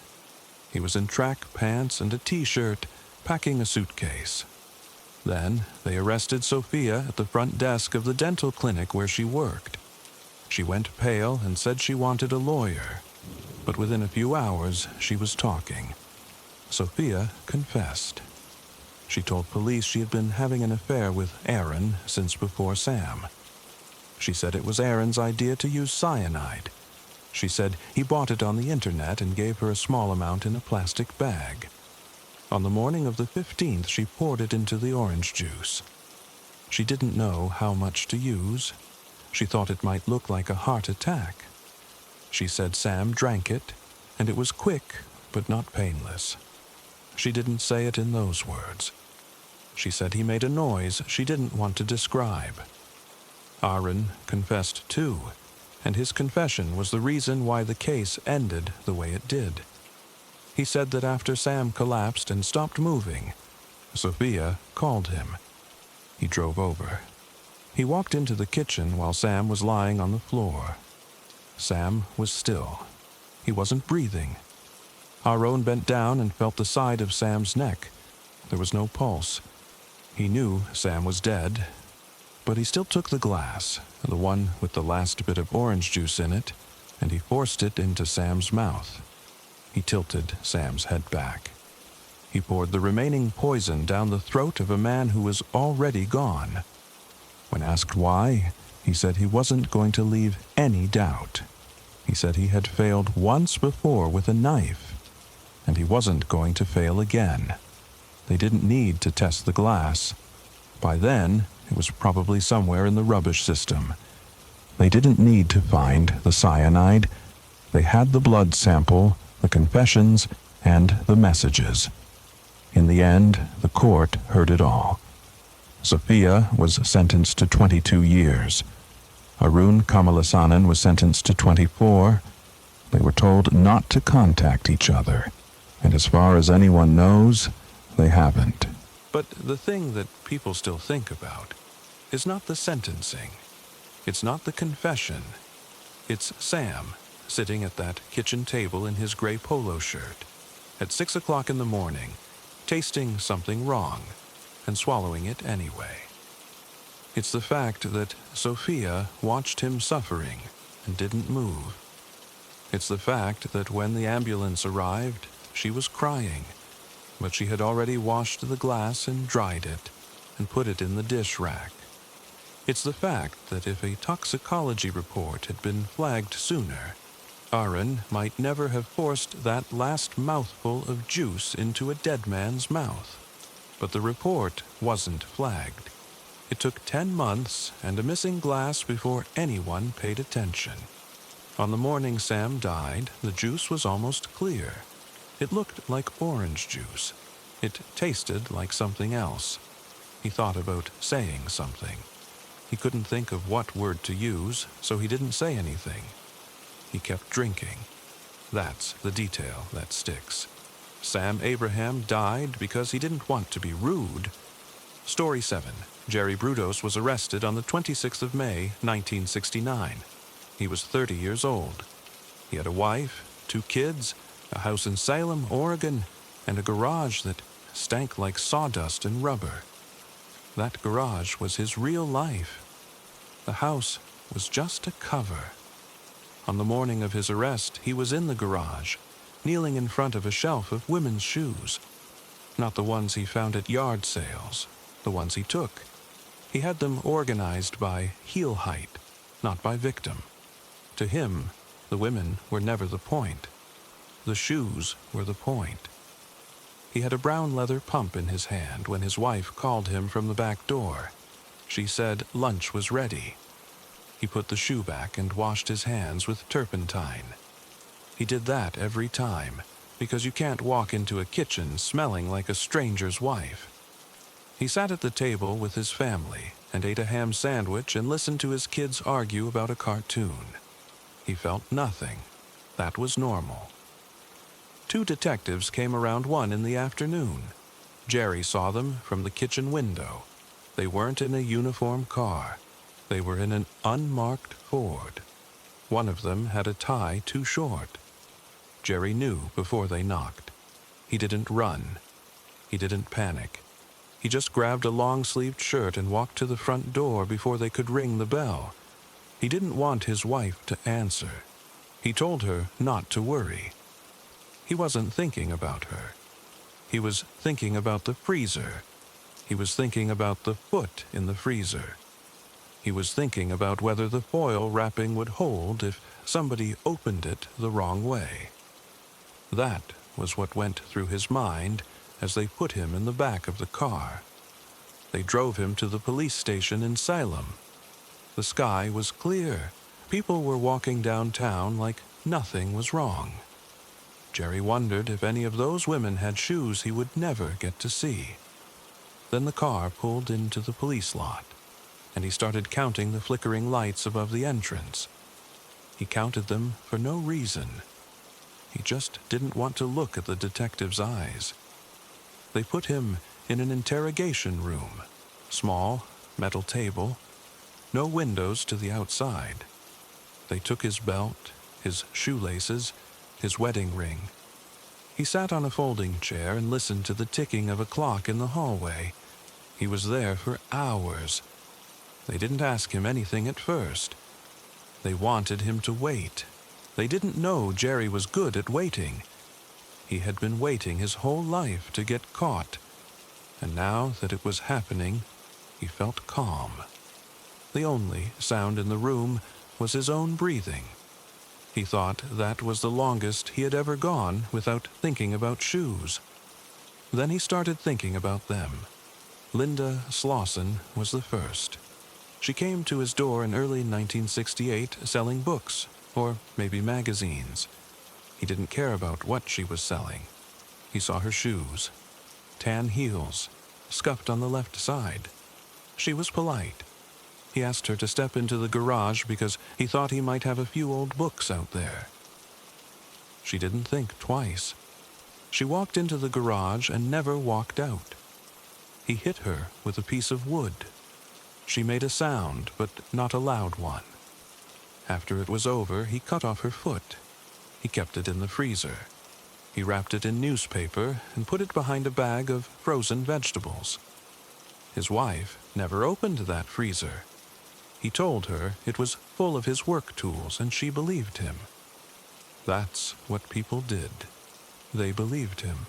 He was in track pants and a t-shirt, packing a suitcase. Then they arrested Sophia at the front desk of the dental clinic where she worked. She went pale and said she wanted a lawyer. But within a few hours, she was talking. Sophia confessed. She told police she had been having an affair with Aaron since before Sam. She said it was Aaron's idea to use cyanide. She said he bought it on the internet and gave her a small amount in a plastic bag. On the morning of the 15th, she poured it into the orange juice. She didn't know how much to use. She thought it might look like a heart attack. She said Sam drank it, and it was quick, but not painless. She didn't say it in those words. She said he made a noise she didn't want to describe. Arun confessed too, and his confession was the reason why the case ended the way it did. He said that after Sam collapsed and stopped moving, Sophia called him. He drove over. He walked into the kitchen while Sam was lying on the floor. Sam was still. He wasn't breathing. Arun bent down and felt the side of Sam's neck. There was no pulse. He knew Sam was dead, but he still took the glass, the one with the last bit of orange juice in it, and he forced it into Sam's mouth. He tilted Sam's head back. He poured the remaining poison down the throat of a man who was already gone. When asked why, he said he wasn't going to leave any doubt. He said he had failed once before with a knife, and he wasn't going to fail again. They didn't need to test the glass. By then, it was probably somewhere in the rubbish system. They didn't need to find the cyanide. They had the blood sample, the confessions, and the messages. In the end, the court heard it all. Sophia was sentenced to 22 years. Arun Kamalasanan was sentenced to 24. They were told not to contact each other, and as far as anyone knows, they haven't. But the thing that people still think about is not the sentencing. It's not the confession. It's Sam sitting at that kitchen table in his gray polo shirt at 6 o'clock in the morning, tasting something wrong and swallowing it anyway. It's the fact that Sophia watched him suffering and didn't move. It's the fact that when the ambulance arrived, she was crying, but she had already washed the glass and dried it and put it in the dish rack. It's the fact that if a toxicology report had been flagged sooner, Aaron might never have forced that last mouthful of juice into a dead man's mouth. But the report wasn't flagged. It took 10 months and a missing glass before anyone paid attention. On the morning Sam died, the juice was almost clear. It looked like orange juice. It tasted like something else. He thought about saying something. He couldn't think of what word to use, so he didn't say anything. He kept drinking. That's the detail that sticks. Sam Abraham died because he didn't want to be rude. Story 7. Jerry Brudos was arrested on the 26th of May, 1969. He was 30 years old. He had a wife, 2 kids, a house in Salem, Oregon, and a garage that stank like sawdust and rubber. That garage was his real life. The house was just a cover. On the morning of his arrest, he was in the garage, kneeling in front of a shelf of women's shoes. Not the ones he found at yard sales, the ones he took. He had them organized by heel height, not by victim. To him, the women were never the point. The shoes were the point. He had a brown leather pump in his hand when his wife called him from the back door. She said lunch was ready. He put the shoe back and washed his hands with turpentine. He did that every time, because you can't walk into a kitchen smelling like a stranger's wife. He sat at the table with his family and ate a ham sandwich and listened to his kids argue about a cartoon. He felt nothing. That was normal. 2 detectives came around 1 in the afternoon. Jerry saw them from the kitchen window. They weren't in a uniform car. They were in an unmarked Ford. One of them had a tie too short. Jerry knew before they knocked. He didn't run. He didn't panic. He just grabbed a long-sleeved shirt and walked to the front door before they could ring the bell. He didn't want his wife to answer. He told her not to worry. He wasn't thinking about her. He was thinking about the freezer. He was thinking about the foot in the freezer. He was thinking about whether the foil wrapping would hold if somebody opened it the wrong way. That was what went through his mind as they put him in the back of the car. They drove him to the police station in Salem. The sky was clear. People were walking downtown like nothing was wrong. Jerry wondered if any of those women had shoes he would never get to see. Then the car pulled into the police lot, and he started counting the flickering lights above the entrance. He counted them for no reason. He just didn't want to look at the detective's eyes. They put him in an interrogation room. Small, metal table, no windows to the outside. They took his belt, his shoelaces, his wedding ring. He sat on a folding chair and listened to the ticking of a clock in the hallway. He was there for hours. They didn't ask him anything at first. They wanted him to wait. They didn't know Jerry was good at waiting. He had been waiting his whole life to get caught, and now that it was happening, he felt calm. The only sound in the room was his own breathing. He thought that was the longest he had ever gone without thinking about shoes. Then he started thinking about them. Linda Slauson was the first. She came to his door in early 1968 selling books, or maybe magazines. He didn't care about what she was selling. He saw her shoes. Tan heels, scuffed on the left side. She was polite. He asked her to step into the garage because he thought he might have a few old books out there. She didn't think twice. She walked into the garage and never walked out. He hit her with a piece of wood. She made a sound, but not a loud one. After it was over, he cut off her foot. He kept it in the freezer. He wrapped it in newspaper and put it behind a bag of frozen vegetables. His wife never opened that freezer. He told her it was full of his work tools, and she believed him. That's what people did. They believed him.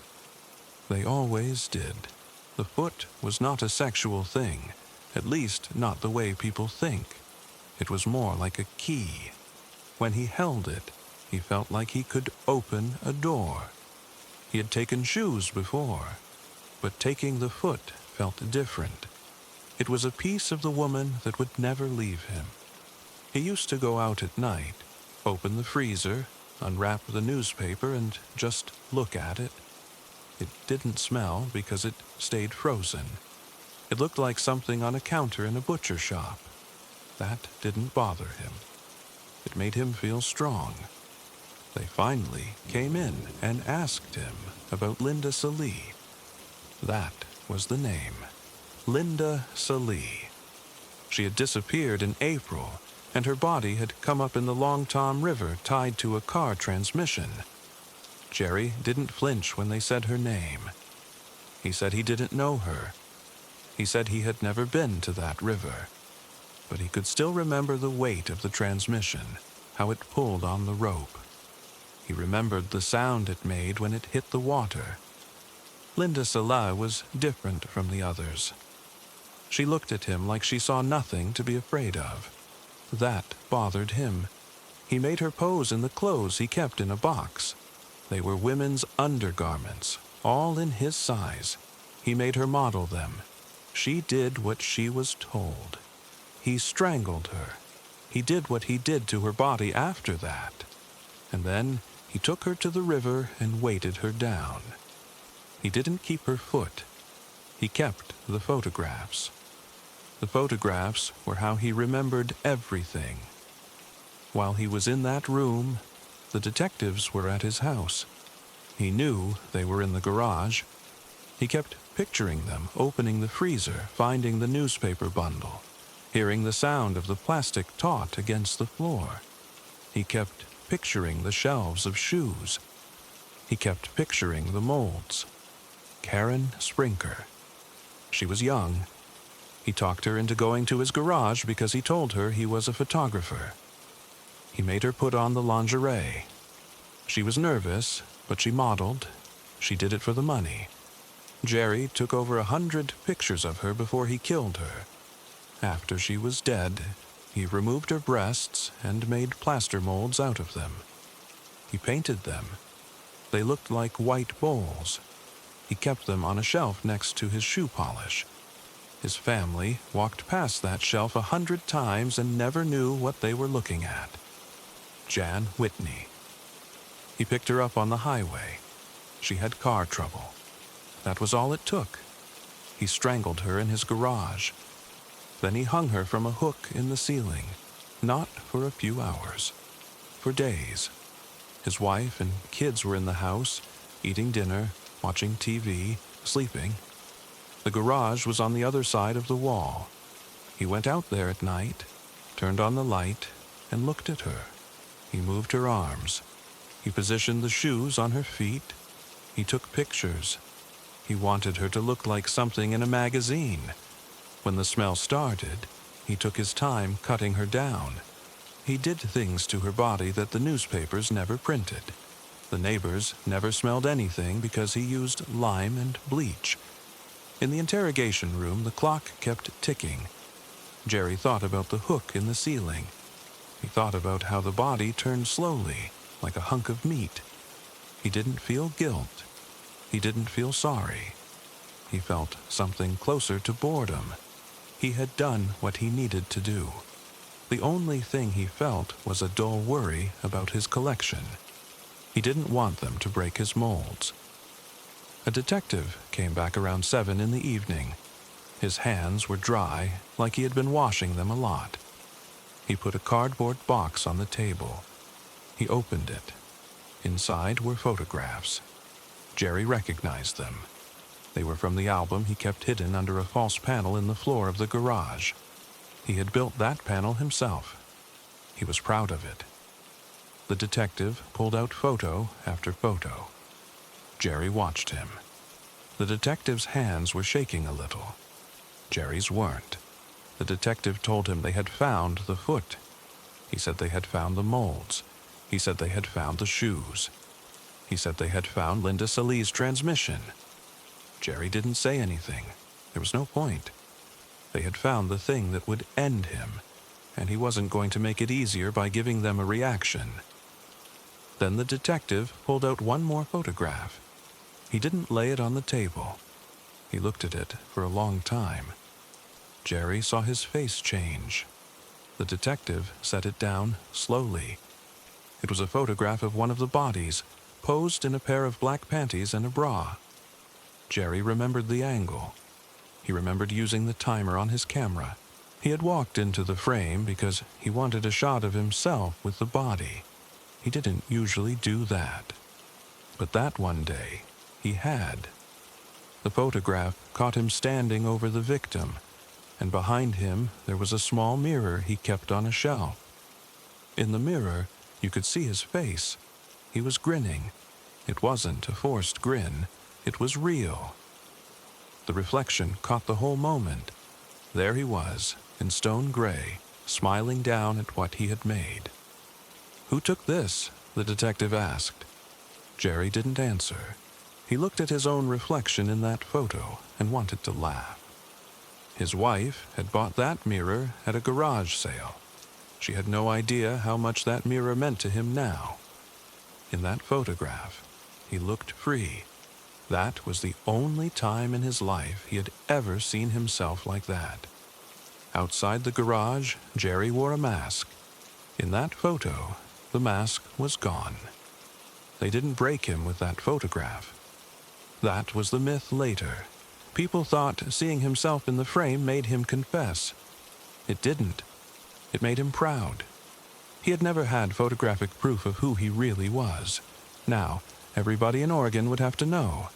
They always did. The foot was not a sexual thing, at least not the way people think. It was more like a key. When he held it, He felt like he could open a door. He had taken shoes before, but taking the foot felt different. It was a piece of the woman that would never leave him. He used to go out at night, open the freezer, unwrap the newspaper, and just look at it. It didn't smell because it stayed frozen. It looked like something on a counter in a butcher shop. That didn't bother him. It made him feel strong. They finally came in and asked him about Linda Salee. That was the name. Linda Salee. She had disappeared in April, and her body had come up in the Long Tom River tied to a car transmission. Jerry didn't flinch when they said her name. He said he didn't know her. He said he had never been to that river, but he could still remember the weight of the transmission, how it pulled on the rope. He remembered the sound it made when it hit the water. Linda Salee was different from the others. She looked at him like she saw nothing to be afraid of. That bothered him. He made her pose in the clothes he kept in a box. They were women's undergarments, all in his size. He made her model them. She did what she was told. He strangled her. He did what he did to her body after that. And then he took her to the river and weighted her down. He didn't keep her foot. He kept the photographs. The photographs were how he remembered everything. While he was in that room, the detectives were at his house. He knew they were in the garage. He kept picturing them opening the freezer, finding the newspaper bundle, hearing the sound of the plastic taut against the floor. He kept picturing the shelves of shoes. He kept picturing the molds. Karen Sprinker. She was young. He talked her into going to his garage because he told her he was a photographer. He made her put on the lingerie. She was nervous, but she modeled. She did it for the money. Jerry took over 100 pictures of her before he killed her. After she was dead, he removed her breasts and made plaster molds out of them. He painted them. They looked like white bowls. He kept them on a shelf next to his shoe polish. His family walked past that shelf 100 times and never knew what they were looking at. Jan Whitney. He picked her up on the highway. She had car trouble. That was all it took. He strangled her in his garage. Then he hung her from a hook in the ceiling, not for a few hours, for days. His wife and kids were in the house, eating dinner, watching TV, sleeping. The garage was on the other side of the wall. He went out there at night, turned on the light, and looked at her. He moved her arms. He positioned the shoes on her feet. He took pictures. He wanted her to look like something in a magazine. When the smell started, he took his time cutting her down. He did things to her body that the newspapers never printed. The neighbors never smelled anything because he used lime and bleach. In the interrogation room, the clock kept ticking. Jerry thought about the hook in the ceiling. He thought about how the body turned slowly, like a hunk of meat. He didn't feel guilt. He didn't feel sorry. He felt something closer to boredom. He had done what he needed to do. The only thing he felt was a dull worry about his collection. He didn't want them to break his molds. A detective came back around 7 in the evening. His hands were dry, like he had been washing them a lot. He put a cardboard box on the table. He opened it. Inside were photographs. Jerry recognized them. They were from the album he kept hidden under a false panel in the floor of the garage. He had built that panel himself. He was proud of it. The detective pulled out photo after photo. Jerry watched him. The detective's hands were shaking a little. Jerry's weren't. The detective told him they had found the foot. He said they had found the molds. He said they had found the shoes. He said they had found Linda Salee's transmission. Jerry didn't say anything. There was no point. They had found the thing that would end him, and he wasn't going to make it easier by giving them a reaction. Then the detective pulled out one more photograph. He didn't lay it on the table. He looked at it for a long time. Jerry saw his face change. The detective set it down slowly. It was a photograph of one of the bodies, posed in a pair of black panties and a bra. Jerry remembered the angle. He remembered using the timer on his camera. He had walked into the frame because he wanted a shot of himself with the body. He didn't usually do that. But that one day, he had. The photograph caught him standing over the victim, and behind him there was a small mirror he kept on a shelf. In the mirror, you could see his face. He was grinning. It wasn't a forced grin. It was real. The reflection caught the whole moment. There he was, in stone gray, smiling down at what he had made. "Who took this?" the detective asked. Jerry didn't answer. He looked at his own reflection in that photo and wanted to laugh. His wife had bought that mirror at a garage sale. She had no idea how much that mirror meant to him now. In that photograph, he looked free. That was the only time in his life he had ever seen himself like that. Outside the garage, Jerry wore a mask. In that photo, the mask was gone. They didn't break him with that photograph. That was the myth later. People thought seeing himself in the frame made him confess. It didn't. It made him proud. He had never had photographic proof of who he really was. Now, everybody in Oregon would have to know.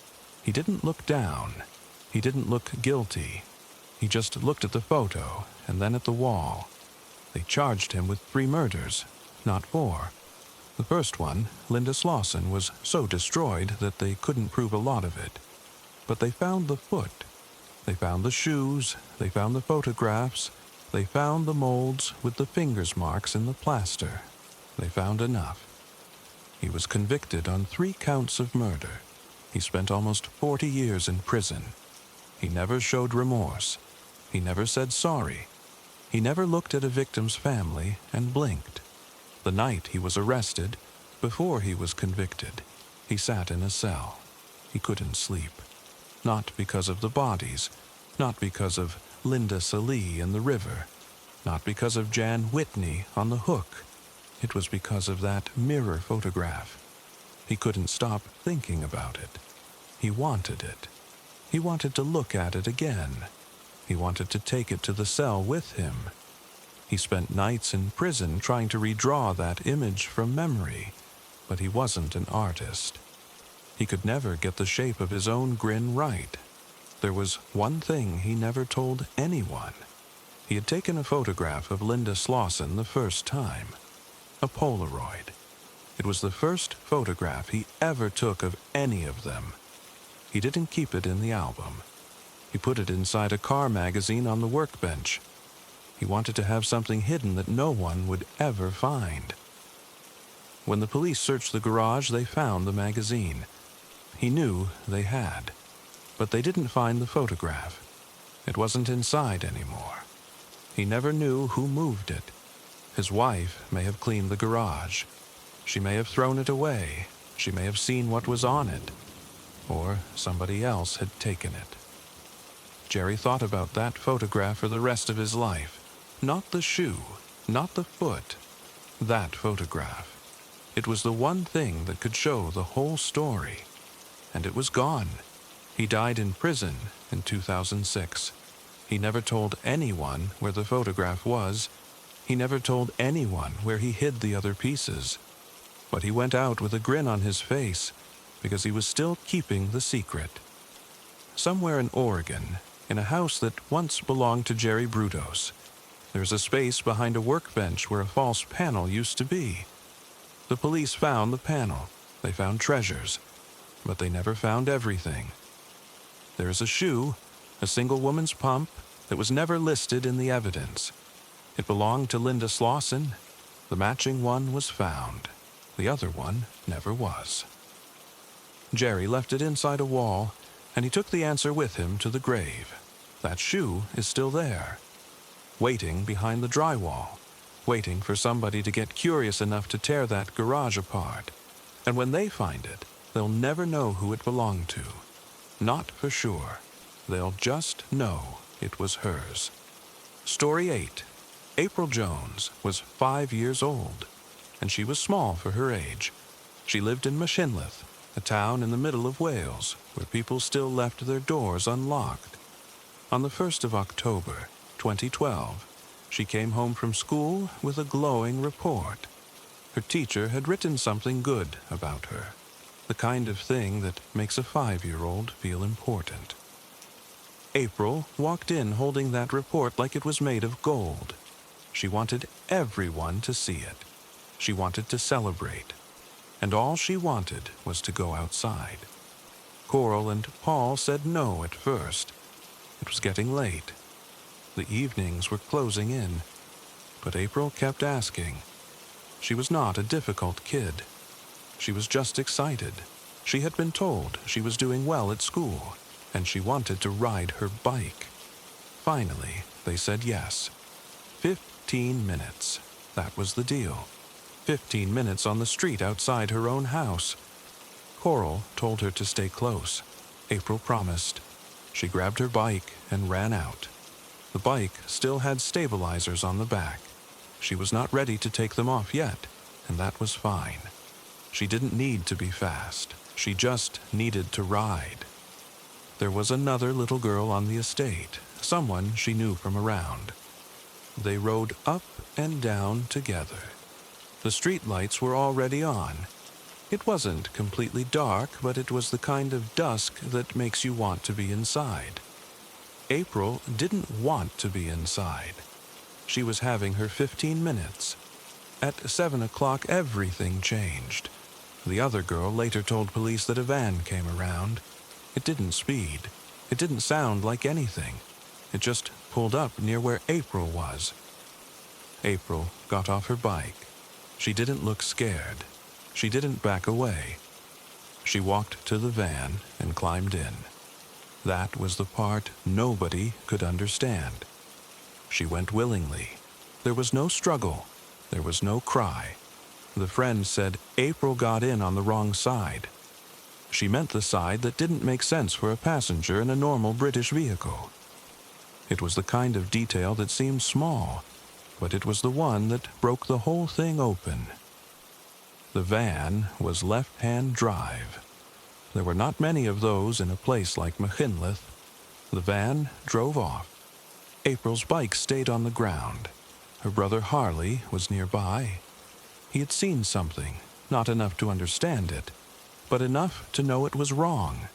He didn't look down. He didn't look guilty. He just looked at the photo and then at the wall. They charged him with 3 murders, not 4. The first one, Linda Slauson, was so destroyed that they couldn't prove a lot of it. But they found the foot. They found the shoes. They found the photographs. They found the molds with the fingers marks in the plaster. They found enough. He was convicted on 3 counts of murder. He spent almost 40 years in prison. He never showed remorse. He never said sorry. He never looked at a victim's family and blinked. The night he was arrested, before he was convicted, he sat in a cell. He couldn't sleep. Not because of the bodies, not because of Linda Salee in the river, not because of Jan Whitney on the hook. It was because of that mirror photograph. He couldn't stop thinking about it. He wanted it. He wanted to look at it again. He wanted to take it to the cell with him. He spent nights in prison trying to redraw that image from memory, but he wasn't an artist. He could never get the shape of his own grin right. There was one thing he never told anyone. He had taken a photograph of Linda Slauson the first time. A Polaroid. It was the first photograph he ever took of any of them. He didn't keep it in the album. He put it inside a car magazine on the workbench. He wanted to have something hidden that no one would ever find. When the police searched the garage, they found the magazine. He knew they had. But they didn't find the photograph. It wasn't inside anymore. He never knew who moved it. His wife may have cleaned the garage. She may have thrown it away. She may have seen what was on it. Or somebody else had taken it. Jerry thought about that photograph for the rest of his life. Not the shoe, not the foot. That photograph. It was the one thing that could show the whole story. And it was gone. He died in prison in 2006. He never told anyone where the photograph was. He never told anyone where he hid the other pieces. But he went out with a grin on his face because he was still keeping the secret. Somewhere in Oregon, in a house that once belonged to Jerry Brudos, there's a space behind a workbench where a false panel used to be. The police found the panel. They found treasures. But they never found everything. There is a shoe, a single woman's pump, that was never listed in the evidence. It belonged to Linda Slauson. The matching one was found. The other one never was. Jerry left it inside a wall, and he took the answer with him to the grave. That shoe is still there, waiting behind the drywall, waiting for somebody to get curious enough to tear that garage apart, And when they find it, they'll never know who it belonged to. Not for sure. They'll just know it was hers. Story 8. April Jones was 5 years old, and she was small for her age. She lived in Machynlleth, a town in the middle of Wales, where people still left their doors unlocked. On the 1st of October, 2012, she came home from school with a glowing report. Her teacher had written something good about her, the kind of thing that makes a 5-year-old feel important. April walked in holding that report like it was made of gold. She wanted everyone to see it. She wanted to celebrate. And all she wanted was to go outside. Coral and Paul said no at first. It was getting late. The evenings were closing in. But April kept asking. She was not a difficult kid. She was just excited. She had been told she was doing well at school, and she wanted to ride her bike. Finally, they said yes. 15 minutes. That was the deal. 15 minutes on the street outside her own house. Coral told her to stay close. April promised. She grabbed her bike and ran out. The bike still had stabilizers on the back. She was not ready to take them off yet, and that was fine. She didn't need to be fast. She just needed to ride. There was another little girl on the estate, someone she knew from around. They rode up and down together. The street lights were already on. It wasn't completely dark, but it was the kind of dusk that makes you want to be inside. April didn't want to be inside. She was having her 15 minutes. At 7 o'clock, everything changed. The other girl later told police that a van came around. It didn't speed. It didn't sound like anything. It just pulled up near where April was. April got off her bike. She didn't look scared. She didn't back away. She walked to the van and climbed in. That was the part nobody could understand. She went willingly. There was no struggle. There was no cry. The friend said April got in on the wrong side. She meant the side that didn't make sense for a passenger in a normal British vehicle. It was the kind of detail that seemed small, but it was the one that broke the whole thing open. The van was left-hand drive. There were not many of those in a place like Machynlleth. The van drove off. April's bike stayed on the ground. Her brother Harley was nearby. He had seen something, not enough to understand it, but enough to know it was wrong.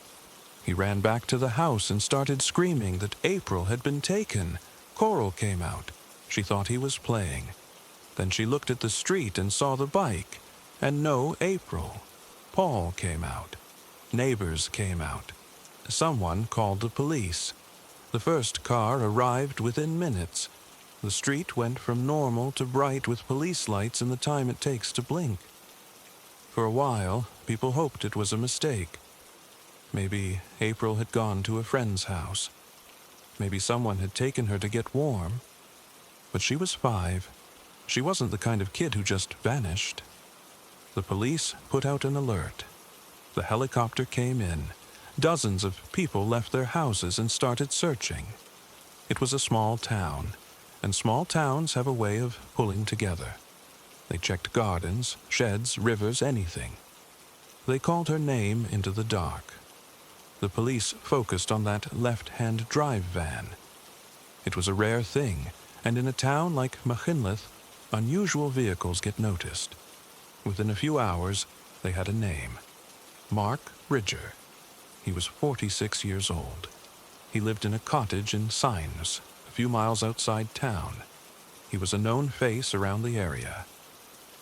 He ran back to the house and started screaming that April had been taken. Coral came out. She thought he was playing. Then she looked at the street and saw the bike, and no April. Paul came out. Neighbors came out. Someone called the police. The first car arrived within minutes. The street went from normal to bright with police lights in the time it takes to blink. For a while, people hoped it was a mistake. Maybe April had gone to a friend's house. Maybe someone had taken her to get warm. But she was 5. She wasn't the kind of kid who just vanished. The police put out an alert. The helicopter came in. Dozens of people left their houses and started searching. It was a small town, and small towns have a way of pulling together. They checked gardens, sheds, rivers, anything. They called her name into the dark. The police focused on that left-hand drive van. It was a rare thing, and in a town like Machynlleth, unusual vehicles get noticed. Within a few hours, they had a name. Mark Bridger. He was 46 years old. He lived in a cottage in Sines, a few miles outside town. He was a known face around the area.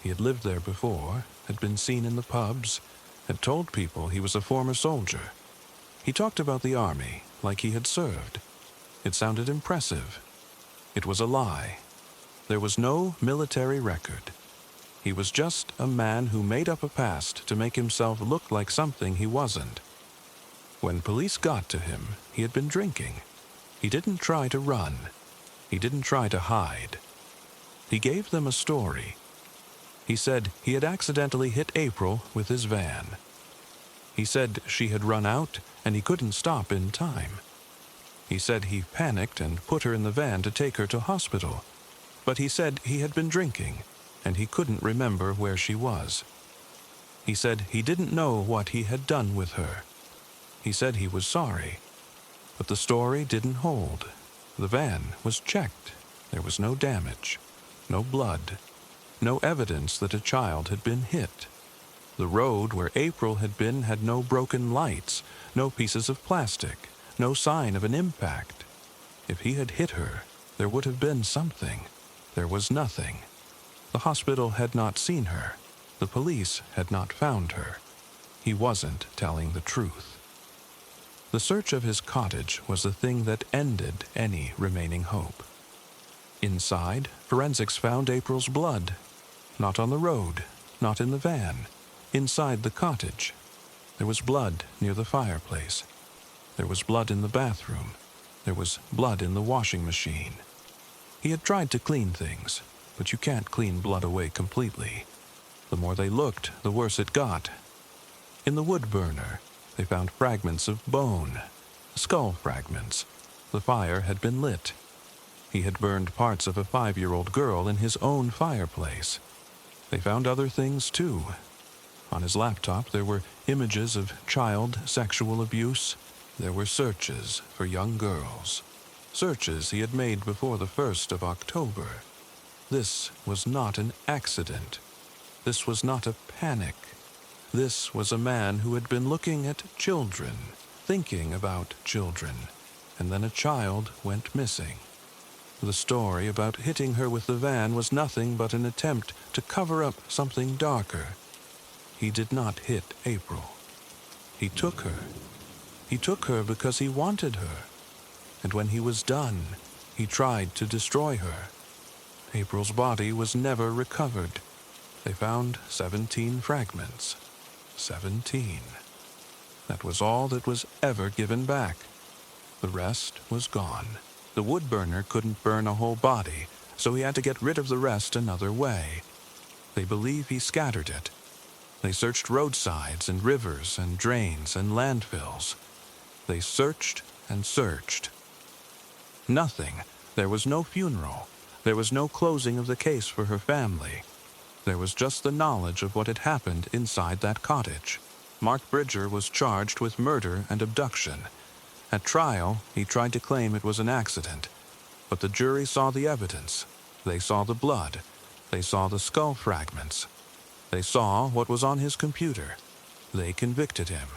He had lived there before, had been seen in the pubs, had told people he was a former soldier. He talked about the army like he had served. It sounded impressive. It was a lie. There was no military record. He was just a man who made up a past to make himself look like something he wasn't. When police got to him, he had been drinking. He didn't try to run. He didn't try to hide. He gave them a story. He said he had accidentally hit April with his van. He said she had run out and he couldn't stop in time. He said he panicked and put her in the van to take her to hospital, but he said he had been drinking and he couldn't remember where she was. He said he didn't know what he had done with her. He said he was sorry, but the story didn't hold. The van was checked. There was no damage, no blood, no evidence that a child had been hit. The road where April had been had no broken lights, no pieces of plastic, no sign of an impact. If he had hit her, there would have been something. There was nothing. The hospital had not seen her. The police had not found her. He wasn't telling the truth. The search of his cottage was the thing that ended any remaining hope. Inside, forensics found April's blood. Not on the road, not in the van. Inside the cottage. There was blood near the fireplace. There was blood in the bathroom. There was blood in the washing machine. He had tried to clean things, but you can't clean blood away completely. The more they looked, the worse it got. In the wood burner, they found fragments of bone, skull fragments. The fire had been lit. He had burned parts of a 5-year-old girl in his own fireplace. They found other things too. On his laptop there were images of child sexual abuse. There were searches for young girls. Searches he had made before the 1st of October. This was not an accident. This was not a panic. This was a man who had been looking at children, thinking about children, and then a child went missing. The story about hitting her with the van was nothing but an attempt to cover up something darker. He did not hit April. He took her. He took her because he wanted her. And when he was done, he tried to destroy her. April's body was never recovered. They found 17 fragments. 17. That was all that was ever given back. The rest was gone. The wood burner couldn't burn a whole body, so he had to get rid of the rest another way. They believe he scattered it. They searched roadsides and rivers and drains and landfills. They searched and searched. Nothing. There was no funeral. There was no closing of the case for her family. There was just the knowledge of what had happened inside that cottage. Mark Bridger was charged with murder and abduction. At trial, he tried to claim it was an accident, but the jury saw the evidence. They saw the blood. They saw the skull fragments. They saw what was on his computer. They convicted him.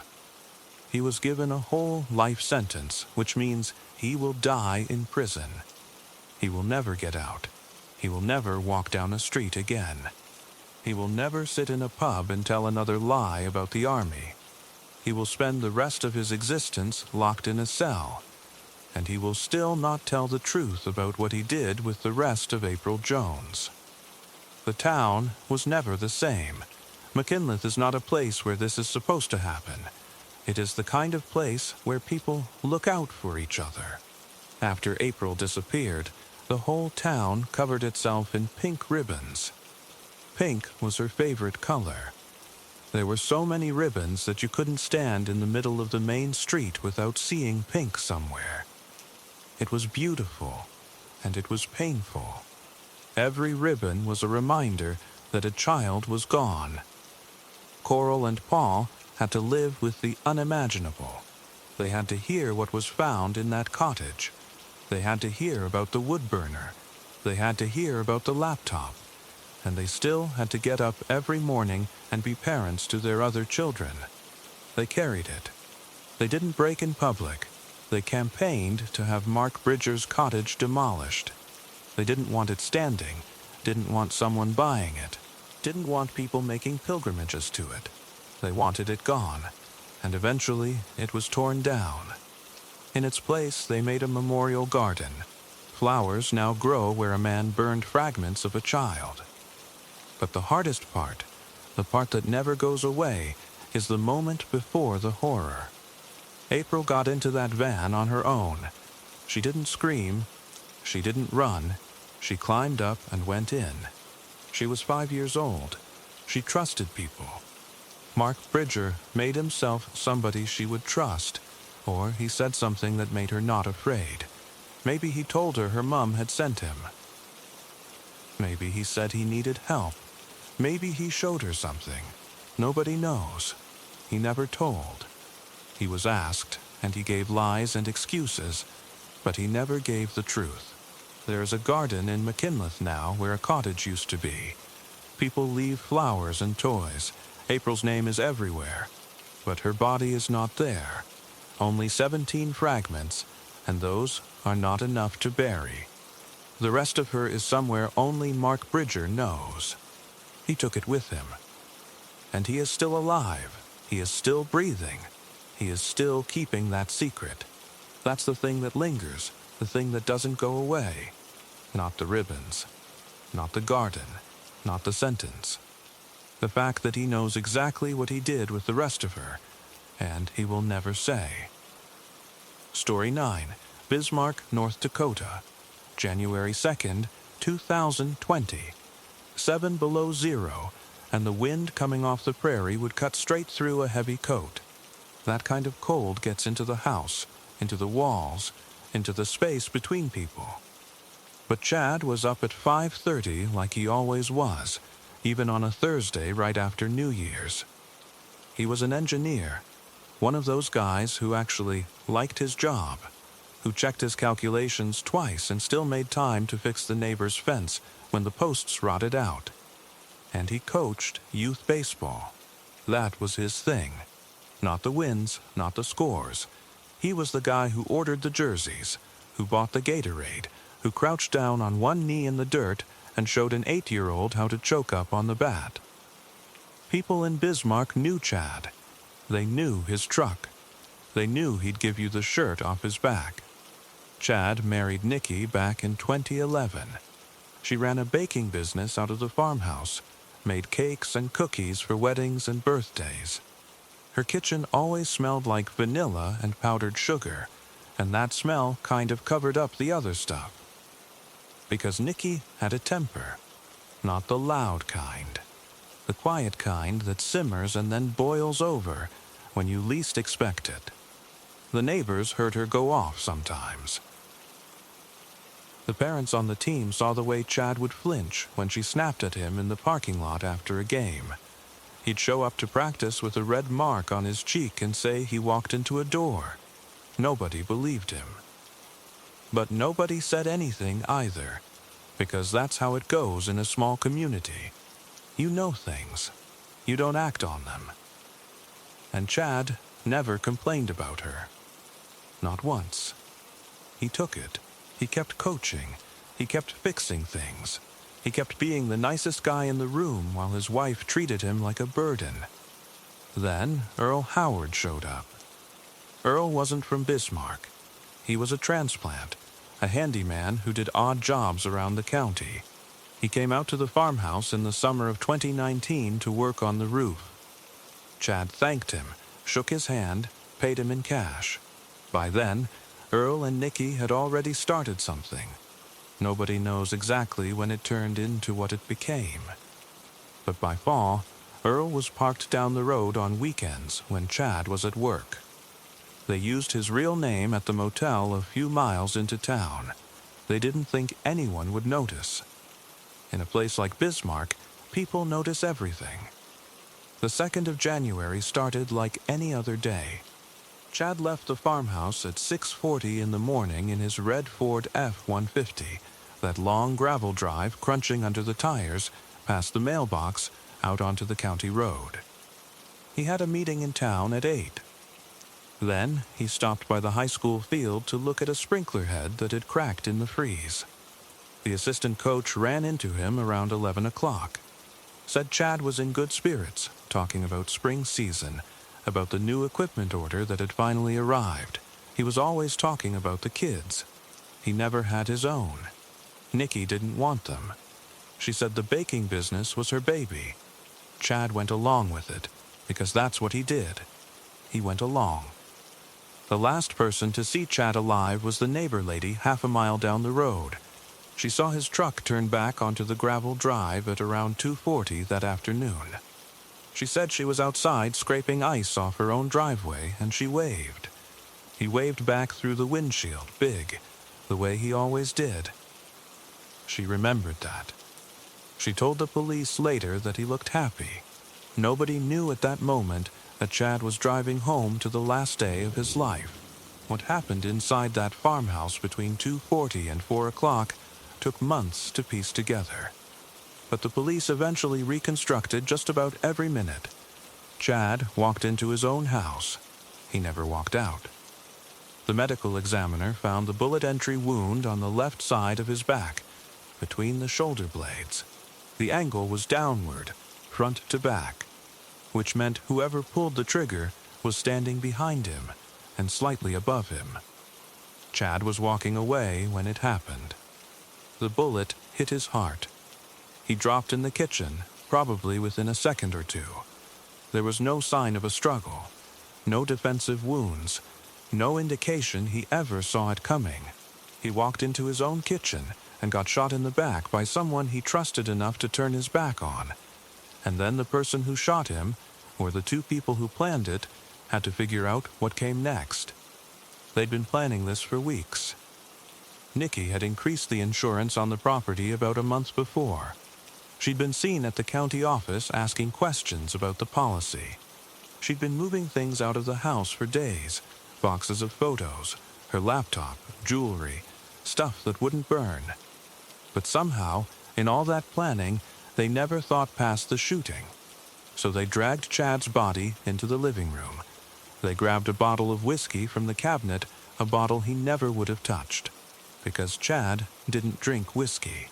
He was given a whole life sentence, which means he will die in prison. He will never get out. He will never walk down a street again. He will never sit in a pub and tell another lie about the army. He will spend the rest of his existence locked in a cell, and he will still not tell the truth about what he did with the rest of April Jones. The town was never the same. McKinley is not a place where this is supposed to happen. It is the kind of place where people look out for each other. After April disappeared, the whole town covered itself in pink ribbons. Pink was her favorite color. There were so many ribbons that you couldn't stand in the middle of the main street without seeing pink somewhere. It was beautiful, and it was painful. Every ribbon was a reminder that a child was gone. Coral and Paul had to live with the unimaginable. They had to hear what was found in that cottage. They had to hear about the wood burner. They had to hear about the laptop. And they still had to get up every morning and be parents to their other children. They carried it. They didn't break in public. They campaigned to have Mark Bridger's cottage demolished. They didn't want it standing, didn't want someone buying it, didn't want people making pilgrimages to it. They wanted it gone, and eventually it was torn down. In its place, they made a memorial garden. Flowers now grow where a man burned fragments of a child. But the hardest part, the part that never goes away, is the moment before the horror. April got into that van on her own. She didn't scream. She didn't run. She climbed up and went in. She was 5 years old. She trusted people. Mark Bridger made himself somebody she would trust, or he said something that made her not afraid. Maybe he told her her mom had sent him. Maybe he said he needed help. Maybe he showed her something. Nobody knows. He never told. He was asked, and he gave lies and excuses, but he never gave the truth. There's a garden in McKinleth now where a cottage used to be. People leave flowers and toys. April's name is everywhere, but her body is not there. Only 17 fragments, and those are not enough to bury. The rest of her is somewhere only Mark Bridger knows. He took it with him. And he is still alive. He is still breathing. He is still keeping that secret. That's the thing that lingers, the thing that doesn't go away. Not the ribbons, not the garden, not the sentence. The fact that he knows exactly what he did with the rest of her, and he will never say. Story 9, Bismarck, North Dakota, January 2nd, 2020. 7 below zero, and the wind coming off the prairie would cut straight through a heavy coat. That kind of cold gets into the house, into the walls, into the space between people. But Chad was up at 5:30 like he always was, even on a Thursday right after New Year's. He was an engineer, one of those guys who actually liked his job, who checked his calculations twice and still made time to fix the neighbor's fence when the posts rotted out. And he coached youth baseball. That was his thing. Not the wins, not the scores. He was the guy who ordered the jerseys, who bought the Gatorade, who crouched down on one knee in the dirt and showed an 8-year-old how to choke up on the bat. People in Bismarck knew Chad. They knew his truck. They knew he'd give you the shirt off his back. Chad married Nikki back in 2011. She ran a baking business out of the farmhouse, made cakes and cookies for weddings and birthdays. Her kitchen always smelled like vanilla and powdered sugar, and that smell kind of covered up the other stuff. Because Nikki had a temper, not the loud kind, the quiet kind that simmers and then boils over when you least expect it. The neighbors heard her go off sometimes. The parents on the team saw the way Chad would flinch when she snapped at him in the parking lot after a game. He'd show up to practice with a red mark on his cheek and say he walked into a door. Nobody believed him. But nobody said anything either, because that's how it goes in a small community. You know things. You don't act on them. And Chad never complained about her. Not once. He took it. He kept coaching. He kept fixing things. He kept being the nicest guy in the room while his wife treated him like a burden. Then Earl Howard showed up. Earl wasn't from Bismarck. He was a transplant, a handyman who did odd jobs around the county. He came out to the farmhouse in the summer of 2019 to work on the roof. Chad thanked him, shook his hand, paid him in cash. By then, Earl and Nikki had already started something. Nobody knows exactly when it turned into what it became. But by fall, Earl was parked down the road on weekends when Chad was at work. They used his real name at the motel a few miles into town. They didn't think anyone would notice. In a place like Bismarck, people notice everything. The 2nd of January started like any other day. Chad left the farmhouse at 6:40 in the morning in his red Ford F-150, that long gravel drive crunching under the tires, past the mailbox, out onto the county road. He had a meeting in town at 8. Then he stopped by the high school field to look at a sprinkler head that had cracked in the freeze. The assistant coach ran into him around 11 o'clock. Said Chad was in good spirits, talking about spring season, about the new equipment order that had finally arrived. He was always talking about the kids. He never had his own. Nikki didn't want them. She said the baking business was her baby. Chad went along with it, because that's what he did. He went along. The last person to see Chad alive was the neighbor lady half a mile down the road. She saw his truck turn back onto the gravel drive at around 2:40 that afternoon. She said she was outside scraping ice off her own driveway, and she waved. He waved back through the windshield, big, the way he always did. She remembered that. She told the police later that he looked happy. Nobody knew at that moment that Chad was driving home to the last day of his life. What happened inside that farmhouse between 2:40 and 4 o'clock took months to piece together. But the police eventually reconstructed just about every minute. Chad walked into his own house. He never walked out. The medical examiner found the bullet entry wound on the left side of his back, between the shoulder blades. The angle was downward, front to back, which meant whoever pulled the trigger was standing behind him and slightly above him. Chad was walking away when it happened. The bullet hit his heart. He dropped in the kitchen, probably within a second or two. There was no sign of a struggle, no defensive wounds, no indication he ever saw it coming. He walked into his own kitchen and got shot in the back by someone he trusted enough to turn his back on. And then the person who shot him, or the two people who planned it, had to figure out what came next. They'd been planning this for weeks. Nikki had increased the insurance on the property about a month before. She'd been seen at the county office asking questions about the policy. She'd been moving things out of the house for days, boxes of photos, her laptop, jewelry, stuff that wouldn't burn. But somehow, in all that planning, they never thought past the shooting. So they dragged Chad's body into the living room. They grabbed a bottle of whiskey from the cabinet, a bottle he never would have touched, because Chad didn't drink whiskey.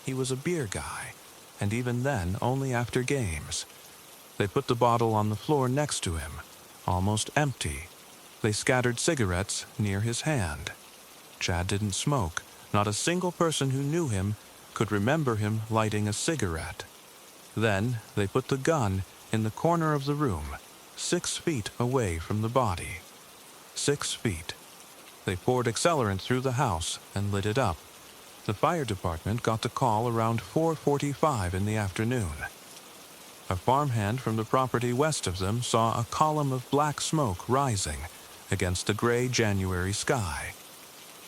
He was a beer guy, and even then only after games. They put the bottle on the floor next to him, almost empty. They scattered cigarettes near his hand. Chad didn't smoke. Not a single person who knew him could remember him lighting a cigarette. Then they put the gun in the corner of the room, 6 feet away from the body. 6 feet. They poured accelerant through the house and lit it up. The fire department got the call around 4:45 in the afternoon. A farmhand from the property west of them saw a column of black smoke rising against the gray January sky.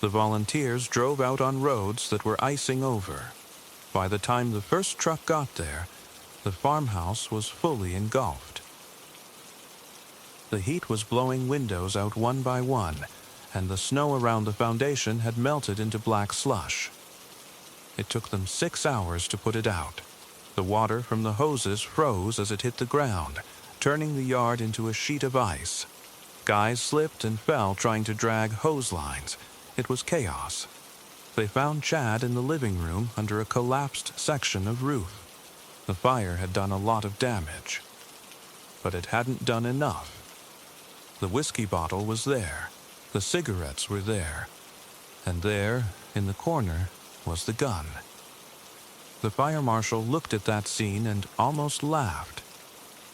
The volunteers drove out on roads that were icing over. By the time the first truck got there, the farmhouse was fully engulfed. The heat was blowing windows out one by one, and the snow around the foundation had melted into black slush. It took them 6 hours to put it out. The water from the hoses froze as it hit the ground, turning the yard into a sheet of ice. Guys slipped and fell trying to drag hose lines. It was chaos. They found Chad in the living room under a collapsed section of roof. The fire had done a lot of damage. But it hadn't done enough. The whiskey bottle was there. The cigarettes were there. And there, in the corner, was the gun. The fire marshal looked at that scene and almost laughed.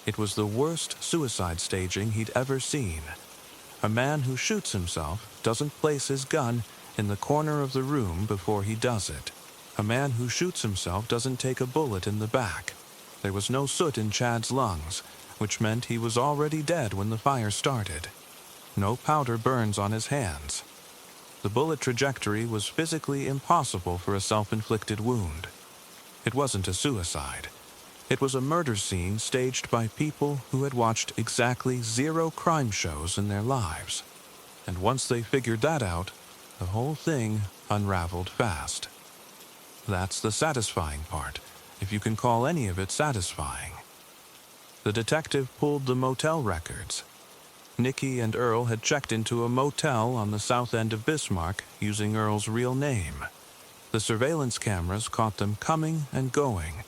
It was the worst suicide staging he'd ever seen. A man who shoots himself doesn't place his gun in the corner of the room before he does it. A man who shoots himself doesn't take a bullet in the back. There was no soot in Chad's lungs, which meant he was already dead when the fire started. No powder burns on his hands. The bullet trajectory was physically impossible for a self-inflicted wound. It wasn't a suicide. It was a murder scene staged by people who had watched exactly 0 crime shows in their lives. And once they figured that out, the whole thing unraveled fast. That's the satisfying part, if you can call any of it satisfying. The detective pulled the motel records. Nikki and Earl had checked into a motel on the south end of Bismarck using Earl's real name. The surveillance cameras caught them coming and going.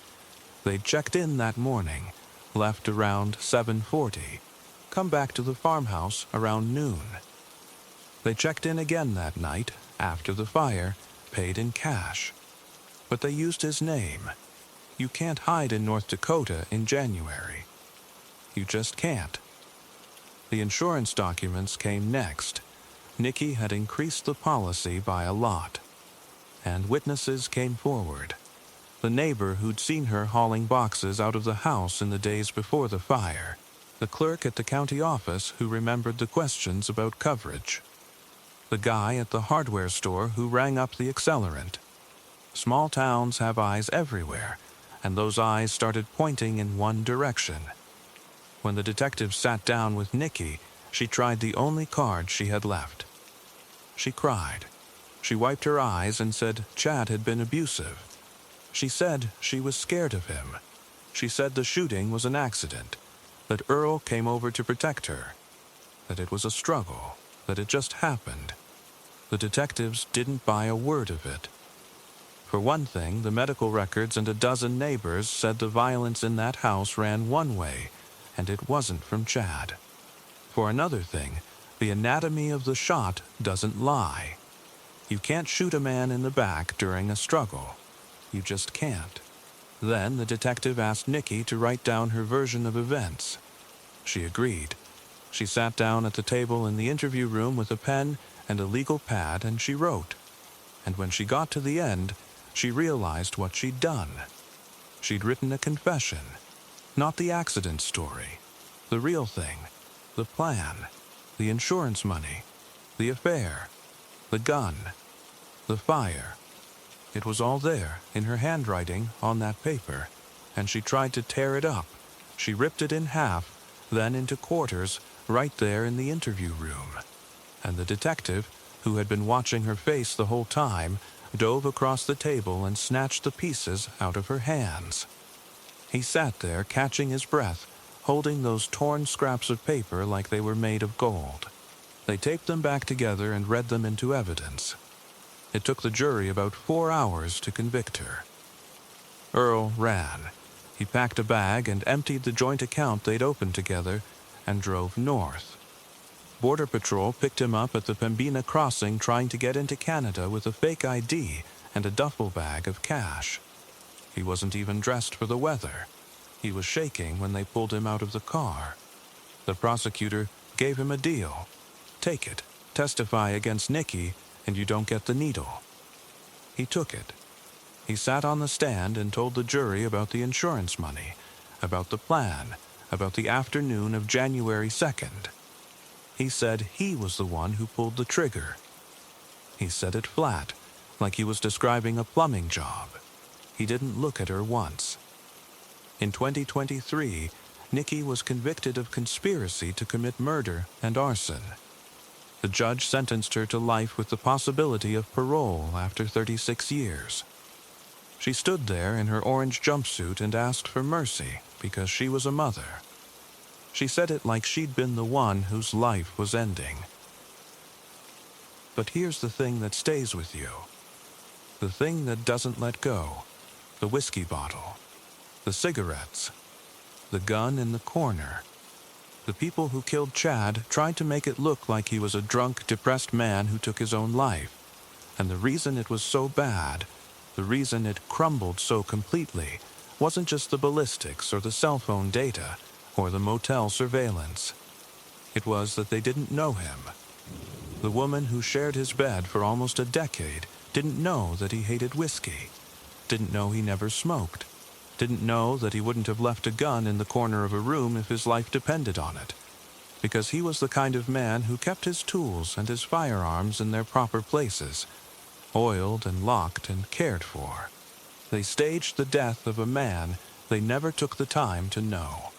They'd checked in that morning, left around 7:40, come back to the farmhouse around noon. They checked in again that night, after the fire, paid in cash. But they used his name. You can't hide in North Dakota in January. You just can't. The insurance documents came next. Nikki had increased the policy by a lot. and witnesses came forward. The neighbor who'd seen her hauling boxes out of the house in the days before the fire, the clerk at the county office who remembered the questions about coverage, the guy at the hardware store who rang up the accelerant. Small towns have eyes everywhere, and those eyes started pointing in one direction. When the detective sat down with Nikki, she tried the only card she had left. She cried. She wiped her eyes and said Chad had been abusive. She said she was scared of him. She said the shooting was an accident, that Earl came over to protect her, that it was a struggle, that it just happened. The detectives didn't buy a word of it. For one thing, the medical records and a dozen neighbors said the violence in that house ran one way, and it wasn't from Chad. For another thing, the anatomy of the shot doesn't lie. You can't shoot a man in the back during a struggle. You just can't. Then the detective asked Nikki to write down her version of events. She agreed. She sat down at the table in the interview room with a pen and a legal pad, and she wrote. And when she got to the end, she realized what she'd done. She'd written a confession. Not the accident story. The real thing. The plan. The insurance money. The affair. The gun. The fire. It was all there, in her handwriting, on that paper, and she tried to tear it up. She ripped it in half, then into quarters, right there in the interview room. And the detective, who had been watching her face the whole time, dove across the table and snatched the pieces out of her hands. He sat there, catching his breath, holding those torn scraps of paper like they were made of gold. They taped them back together and read them into evidence. It took the jury about 4 hours to convict her. Earl ran. He packed a bag and emptied the joint account they'd opened together and drove north. Border Patrol picked him up at the Pembina crossing trying to get into Canada with a fake ID and a duffel bag of cash. He wasn't even dressed for the weather. He was shaking when they pulled him out of the car. The prosecutor gave him a deal. Take it, testify against Nikki, and you don't get the needle. He took it. He sat on the stand and told the jury about the insurance money, about the plan, about the afternoon of January 2nd. He said he was the one who pulled the trigger. He said it flat, like he was describing a plumbing job. He didn't look at her once. In 2023, Nikki was convicted of conspiracy to commit murder and arson. The judge sentenced her to life with the possibility of parole after 36 years. She stood there in her orange jumpsuit and asked for mercy because she was a mother. She said it like she'd been the one whose life was ending. But here's the thing that stays with you. The thing that doesn't let go. The whiskey bottle. The cigarettes. The gun in the corner. The people who killed Chad tried to make it look like he was a drunk, depressed man who took his own life. And the reason it was so bad, the reason it crumbled so completely, wasn't just the ballistics or the cell phone data or the motel surveillance. It was that they didn't know him. The woman who shared his bed for almost a decade didn't know that he hated whiskey, didn't know he never smoked, didn't know that he wouldn't have left a gun in the corner of a room if his life depended on it, because he was the kind of man who kept his tools and his firearms in their proper places, oiled and locked and cared for. They staged the death of a man they never took the time to know.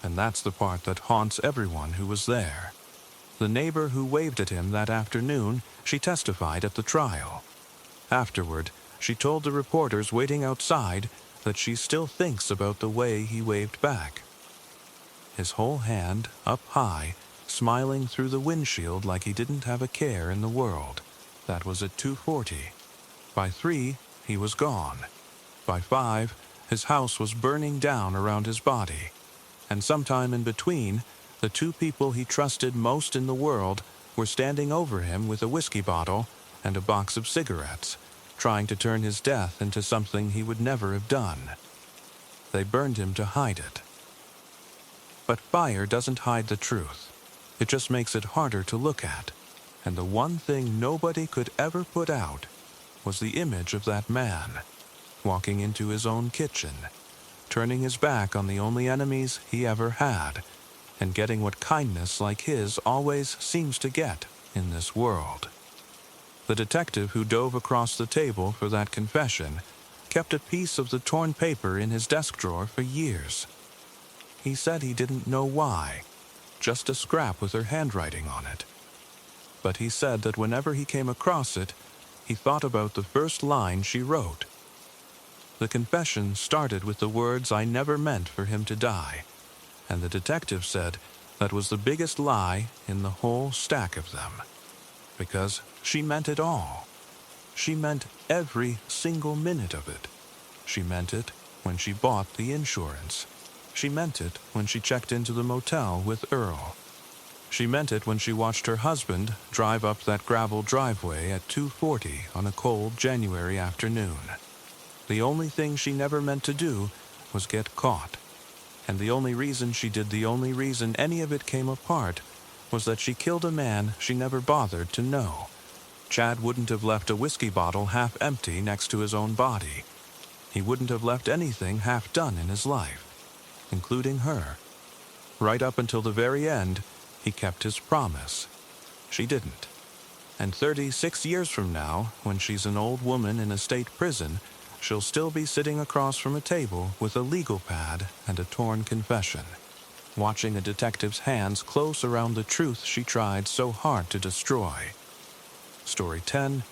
And that's the part that haunts everyone who was there. The neighbor who waved at him that afternoon, she testified at the trial. Afterward, she told the reporters waiting outside that she still thinks about the way he waved back. His whole hand up high, smiling through the windshield like he didn't have a care in the world. That was at 2:40. By 3, he was gone. By 5, his house was burning down around his body. And sometime in between, the 2 people he trusted most in the world were standing over him with a whiskey bottle and a box of cigarettes, trying to turn his death into something he would never have done. They burned him to hide it. But fire doesn't hide the truth. It just makes it harder to look at. And the one thing nobody could ever put out was the image of that man, walking into his own kitchen, turning his back on the only enemies he ever had, and getting what kindness like his always seems to get in this world. The detective who dove across the table for that confession kept a piece of the torn paper in his desk drawer for years. He said he didn't know why, just a scrap with her handwriting on it. But he said that whenever he came across it, he thought about the first line she wrote. The confession started with the words, "I never meant for him to die," and the detective said that was the biggest lie in the whole stack of them, because she meant it all. She meant every single minute of it. She meant it when she bought the insurance. She meant it when she checked into the motel with Earl. She meant it when she watched her husband drive up that gravel driveway at 2:40 on a cold January afternoon. The only thing she never meant to do was get caught. And the only reason she did the only reason any of it came apart was that she killed a man she never bothered to know. Chad wouldn't have left a whiskey bottle half empty next to his own body. He wouldn't have left anything half done in his life, including her. Right up until the very end, he kept his promise. She didn't. And 36 years from now, when she's an old woman in a state prison, she'll still be sitting across from a table with a legal pad and a torn confession, watching a detective's hands close around the truth she tried so hard to destroy. Story 10.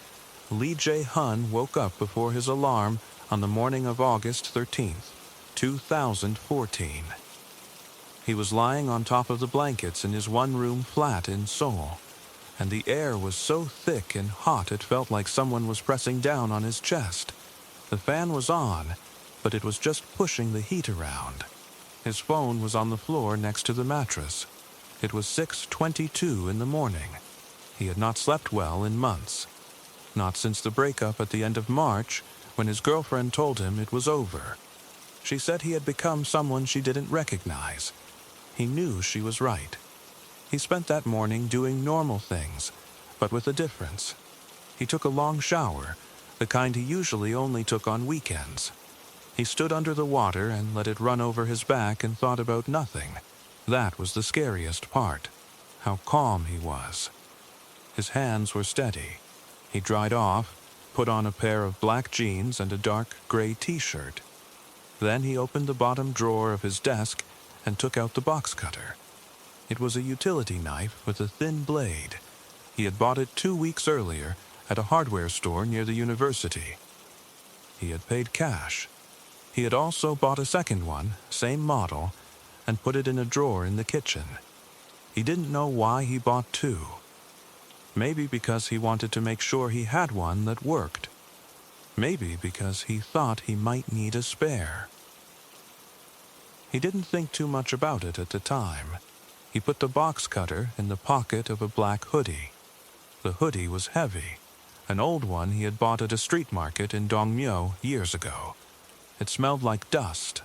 Lee J. Hun woke up before his alarm on the morning of August 13th, 2014. He was lying on top of the blankets in his one-room flat in Seoul, and the air was so thick and hot it felt like someone was pressing down on his chest. The fan was on, but it was just pushing the heat around. His phone was on the floor next to the mattress. It was 6:22 in the morning. He had not slept well in months. Not since the breakup at the end of March, when his girlfriend told him it was over. She said he had become someone she didn't recognize. He knew she was right. He spent that morning doing normal things, but with a difference. He took a long shower, the kind he usually only took on weekends. He stood under the water and let it run over his back and thought about nothing. That was the scariest part, how calm he was. His hands were steady. He dried off, put on a pair of black jeans and a dark gray t-shirt. Then he opened the bottom drawer of his desk and took out the box cutter. It was a utility knife with a thin blade. He had bought it 2 weeks earlier at a hardware store near the university. He had paid cash. He had also bought a second one, same model, and put it in a drawer in the kitchen. He didn't know why he bought two. Maybe because he wanted to make sure he had one that worked. Maybe because he thought he might need a spare. He didn't think too much about it at the time. He put the box cutter in the pocket of a black hoodie. The hoodie was heavy, an old one he had bought at a street market in Dongmyo years ago. It smelled like dust.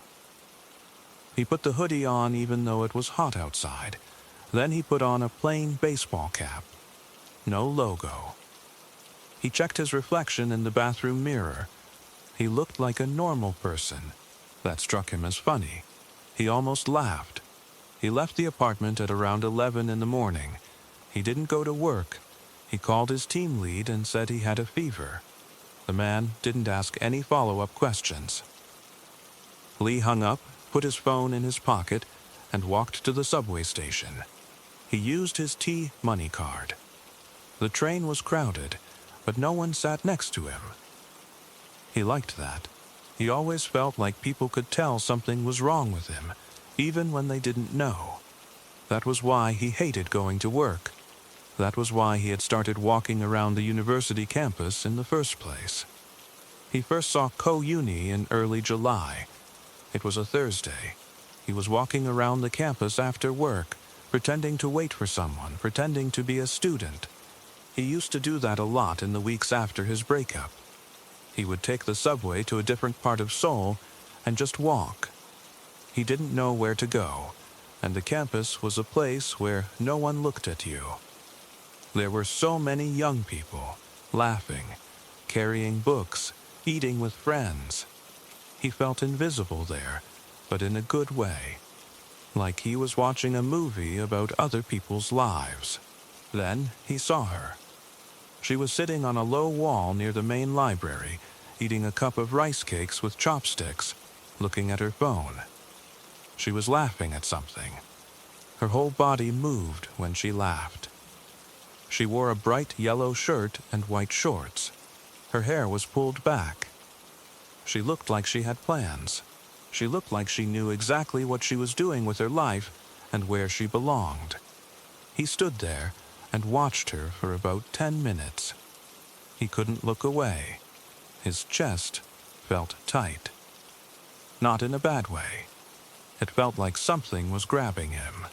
He put the hoodie on even though it was hot outside. Then he put on a plain baseball cap. No logo. He checked his reflection in the bathroom mirror. He looked like a normal person. That struck him as funny. He almost laughed. He left the apartment at around 11 in the morning. He didn't go to work. He called his team lead and said he had a fever. The man didn't ask any follow-up questions. Lee hung up, put his phone in his pocket, and walked to the subway station. He used his T-Money card. The train was crowded, but no one sat next to him. He liked that. He always felt like people could tell something was wrong with him, even when they didn't know. That was why he hated going to work. That was why he had started walking around the university campus in the first place. He first saw Ko-Uni in early July. It was a Thursday. He was walking around the campus after work, pretending to wait for someone, pretending to be a student. He used to do that a lot in the weeks after his breakup. He would take the subway to a different part of Seoul and just walk. He didn't know where to go, and the campus was a place where no one looked at you. There were so many young people, laughing, carrying books, eating with friends. He felt invisible there, but in a good way, like he was watching a movie about other people's lives. Then he saw her. She was sitting on a low wall near the main library, eating a cup of rice cakes with chopsticks, looking at her phone. She was laughing at something. Her whole body moved when she laughed. She wore a bright yellow shirt and white shorts. Her hair was pulled back. She looked like she had plans. She looked like she knew exactly what she was doing with her life and where she belonged. He stood there and watched her for about 10 minutes. He couldn't look away. His chest felt tight. Not in a bad way. It felt like something was grabbing him.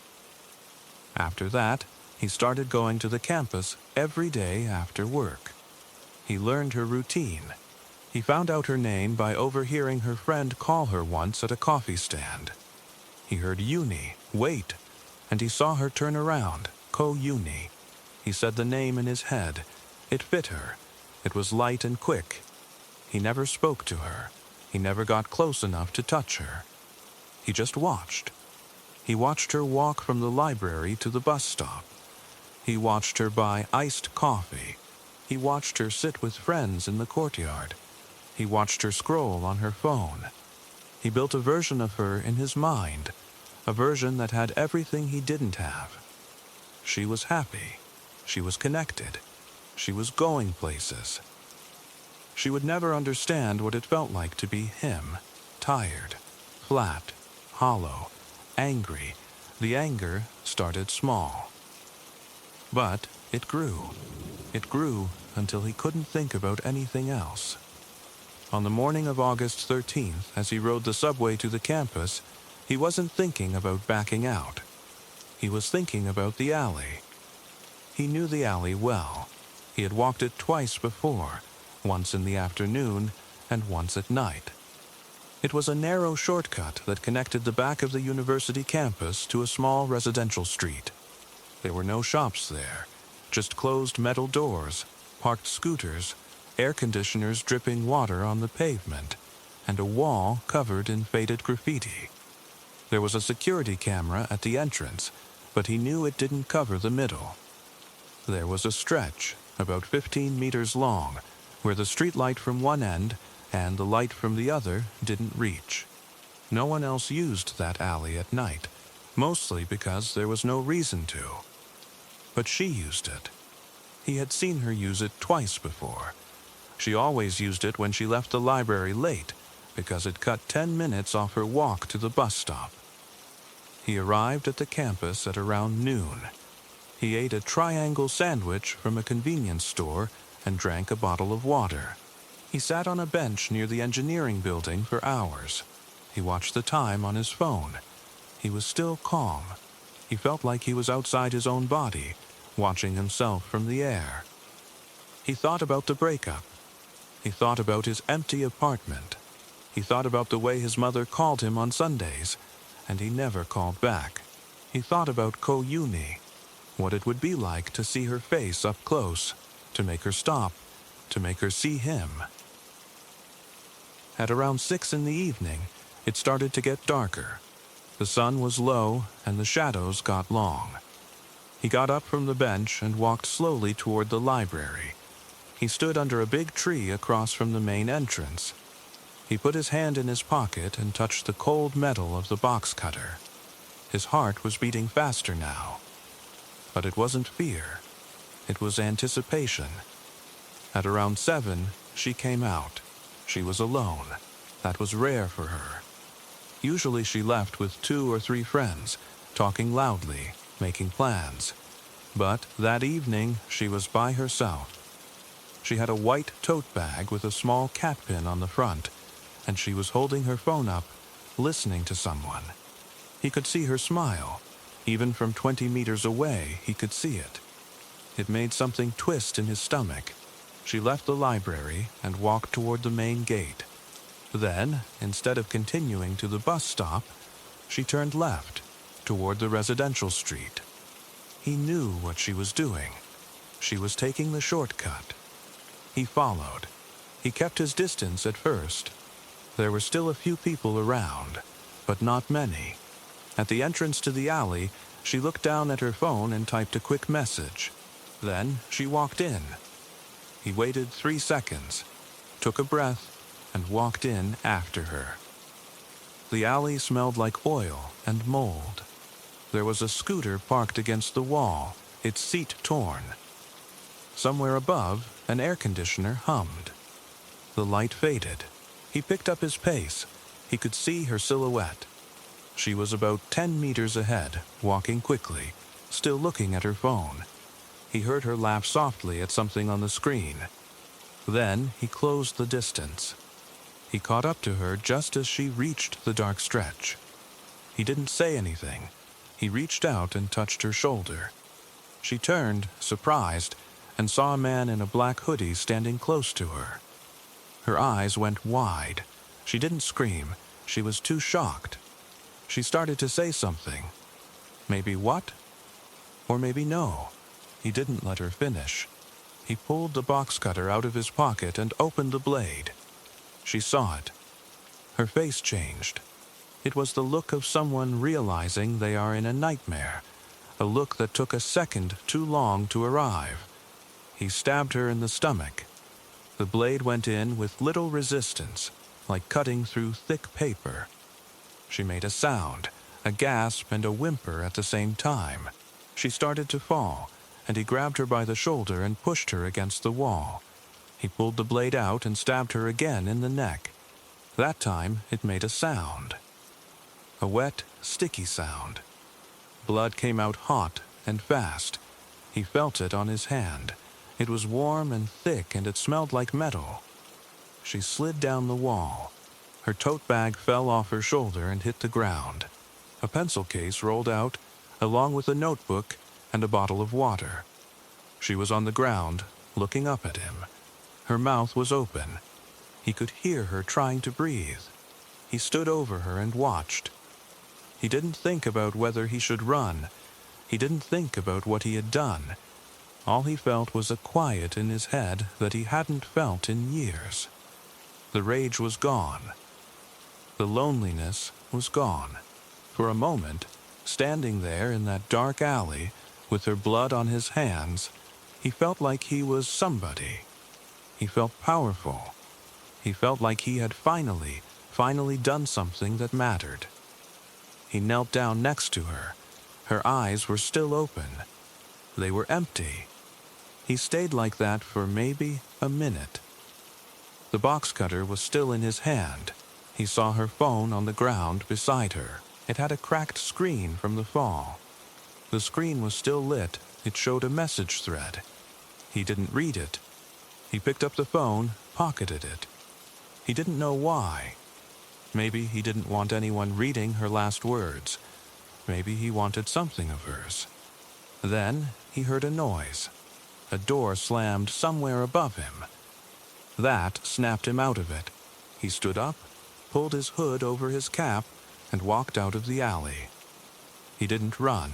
After that, he started going to the campus every day after work. He learned her routine. He found out her name by overhearing her friend call her once at a coffee stand. He heard Uni, wait, and he saw her turn around, Ko-Uni. He said the name in his head. It fit her. It was light and quick. He never spoke to her. He never got close enough to touch her. He just watched. He watched her walk from the library to the bus stop. He watched her buy iced coffee. He watched her sit with friends in the courtyard. He watched her scroll on her phone. He built a version of her in his mind, a version that had everything he didn't have. She was happy. She was connected. She was going places. She would never understand what it felt like to be him, tired, flat, hollow, angry. The anger started small. But it grew. It grew until he couldn't think about anything else. On the morning of August 13th, as he rode the subway to the campus, he wasn't thinking about backing out. He was thinking about the alley. He knew the alley well. He had walked it twice before, once in the afternoon and once at night. It was a narrow shortcut that connected the back of the university campus to a small residential street. There were no shops there, just closed metal doors, parked scooters, air conditioners dripping water on the pavement, and a wall covered in faded graffiti. There was a security camera at the entrance, but he knew it didn't cover the middle. There was a stretch, about 15 meters long, where the streetlight from one end and the light from the other didn't reach. No one else used that alley at night, mostly because there was no reason to. But she used it. He had seen her use it twice before. She always used it when she left the library late, because it cut 10 minutes off her walk to the bus stop. He arrived at the campus at around noon. He ate a triangle sandwich from a convenience store and drank a bottle of water. He sat on a bench near the engineering building for hours. He watched the time on his phone. He was still calm. He felt like he was outside his own body, watching himself from the air. He thought about the breakup. He thought about his empty apartment. He thought about the way his mother called him on Sundays, and he never called back. He thought about Ko-Uni, what it would be like to see her face up close, to make her stop, to make her see him. At around 6 in the evening, it started to get darker. The sun was low and the shadows got long. He got up from the bench and walked slowly toward the library. He stood under a big tree across from the main entrance. He put his hand in his pocket and touched the cold metal of the box cutter. His heart was beating faster now. But it wasn't fear. It was anticipation. At around 7, she came out. She was alone. That was rare for her. Usually she left with 2 or 3 friends, talking loudly, making plans. But that evening she was by herself. She had a white tote bag with a small cat pin on the front, and she was holding her phone up, listening to someone. He could see her smile. Even from 20 meters away, he could see it. It made something twist in his stomach. She left the library and walked toward the main gate. Then, instead of continuing to the bus stop, she turned left, toward the residential street. He knew what she was doing. She was taking the shortcut. He followed. He kept his distance at first. There were still a few people around, but not many. At the entrance to the alley, she looked down at her phone and typed a quick message. Then she walked in. He waited 3 seconds, took a breath, and walked in after her. The alley smelled like oil and mold. There was a scooter parked against the wall, its seat torn. Somewhere above, an air conditioner hummed. The light faded. He picked up his pace. He could see her silhouette. She was about 10 meters ahead, walking quickly, still looking at her phone. He heard her laugh softly at something on the screen. Then he closed the distance. He caught up to her just as she reached the dark stretch. He didn't say anything. He reached out and touched her shoulder. She turned, surprised, and saw a man in a black hoodie standing close to her. Her eyes went wide. She didn't scream. She was too shocked. She started to say something. Maybe what? Or maybe no. He didn't let her finish. He pulled the box cutter out of his pocket and opened the blade. She saw it. Her face changed. It was the look of someone realizing they are in a nightmare, a look that took a second too long to arrive. He stabbed her in the stomach. The blade went in with little resistance, like cutting through thick paper. She made a sound, a gasp and a whimper at the same time. She started to fall, and he grabbed her by the shoulder and pushed her against the wall. He pulled the blade out and stabbed her again in the neck. That time it made a sound. A wet, sticky sound. Blood came out hot and fast. He felt it on his hand. It was warm and thick, and it smelled like metal. She slid down the wall. Her tote bag fell off her shoulder and hit the ground. A pencil case rolled out, along with a notebook and a bottle of water. She was on the ground, looking up at him. Her mouth was open. He could hear her trying to breathe. He stood over her and watched. He didn't think about whether he should run. He didn't think about what he had done. All he felt was a quiet in his head that he hadn't felt in years. The rage was gone. The loneliness was gone. For a moment, standing there in that dark alley, with her blood on his hands, he felt like he was somebody. He felt powerful. He felt like he had finally done something that mattered. He knelt down next to her. Her eyes were still open. They were empty. He stayed like that for maybe a minute. The box cutter was still in his hand. He saw her phone on the ground beside her. It had a cracked screen from the fall. The screen was still lit. It showed a message thread. He didn't read it. He picked up the phone, pocketed it. He didn't know why. Maybe he didn't want anyone reading her last words. Maybe he wanted something of hers. Then he heard a noise. A door slammed somewhere above him. That snapped him out of it. He stood up, pulled his hood over his cap, and walked out of the alley. He didn't run.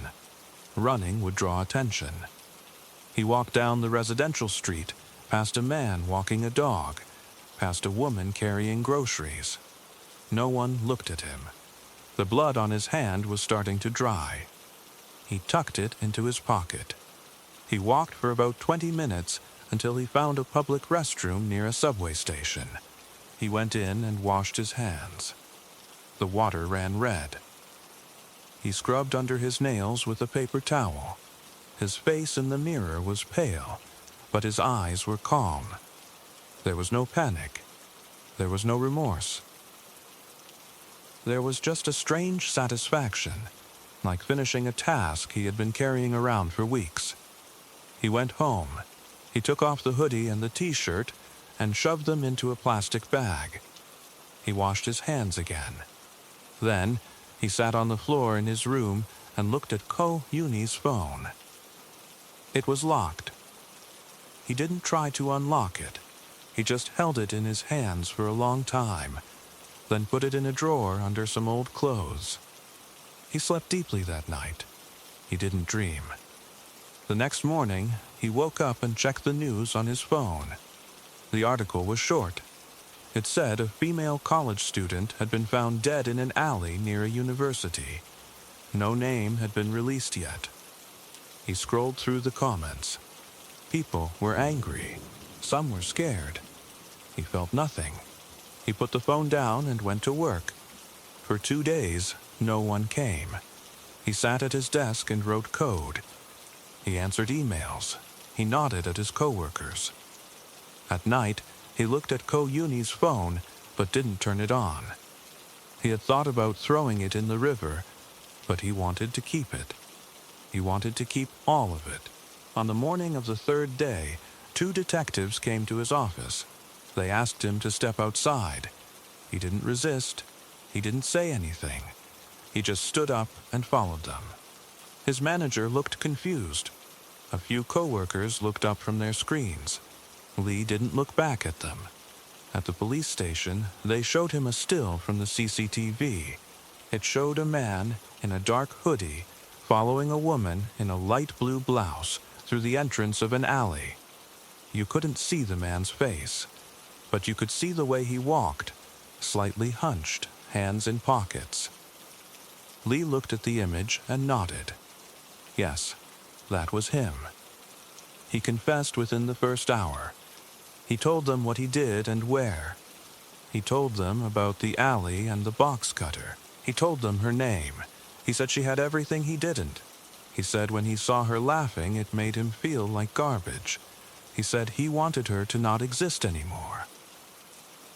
Running would draw attention. He walked down the residential street, past a man walking a dog, past a woman carrying groceries. No one looked at him. The blood on his hand was starting to dry. He tucked it into his pocket. He walked for about 20 minutes until he found a public restroom near a subway station. He went in and washed his hands. The water ran red. He scrubbed under his nails with a paper towel. His face in the mirror was pale, but his eyes were calm. There was no panic. There was no remorse. There was just a strange satisfaction, like finishing a task he had been carrying around for weeks. He went home. He took off the hoodie and the t-shirt and shoved them into a plastic bag. He washed his hands again. Then he sat on the floor in his room and looked at Ko Yuni's phone. It was locked. He didn't try to unlock it. He just held it in his hands for a long time, then put it in a drawer under some old clothes. He slept deeply that night. He didn't dream. The next morning, he woke up and checked the news on his phone. The article was short. It said a female college student had been found dead in an alley near a university. No name had been released yet. He scrolled through the comments. People were angry. Some were scared. He felt nothing. He put the phone down and went to work. For 2 days, no one came. He sat at his desk and wrote code. He answered emails. He nodded at his coworkers. At night, he looked at Ko Yuni's phone, but didn't turn it on. He had thought about throwing it in the river, but he wanted to keep it. He wanted to keep all of it. On the morning of the 3rd day, 2 detectives came to his office. They asked him to step outside. He didn't resist. He didn't say anything. He just stood up and followed them. His manager looked confused. A few coworkers looked up from their screens. Lee didn't look back at them. At the police station, they showed him a still from the CCTV. It showed a man in a dark hoodie following a woman in a light blue blouse through the entrance of an alley. You couldn't see the man's face, but you could see the way he walked, slightly hunched, hands in pockets. Lee looked at the image and nodded. Yes, that was him. He confessed within the first hour. He told them what he did and where. He told them about the alley and the box cutter. He told them her name. He said she had everything he didn't. He said when he saw her laughing, it made him feel like garbage. He said he wanted her to not exist anymore.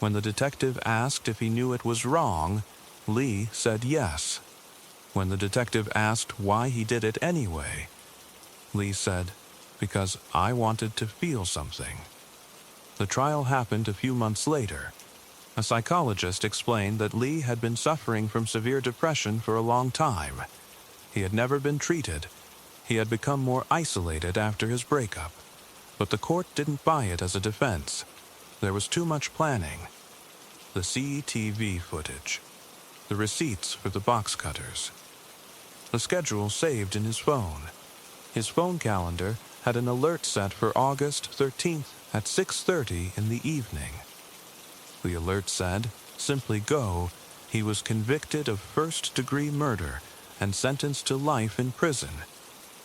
When the detective asked if he knew it was wrong, Lee said yes. When the detective asked why he did it anyway, Lee said, "Because I wanted to feel something." The trial happened a few months later. A psychologist explained that Lee had been suffering from severe depression for a long time. He had never been treated. He had become more isolated after his breakup. But the court didn't buy it as a defense. There was too much planning. The CCTV footage. The receipts for the box cutters. The schedule saved in his phone. His phone calendar had an alert set for August 13th at 6:30 in the evening. The alert said, simply go, he was convicted of first-degree murder and sentenced to life in prison.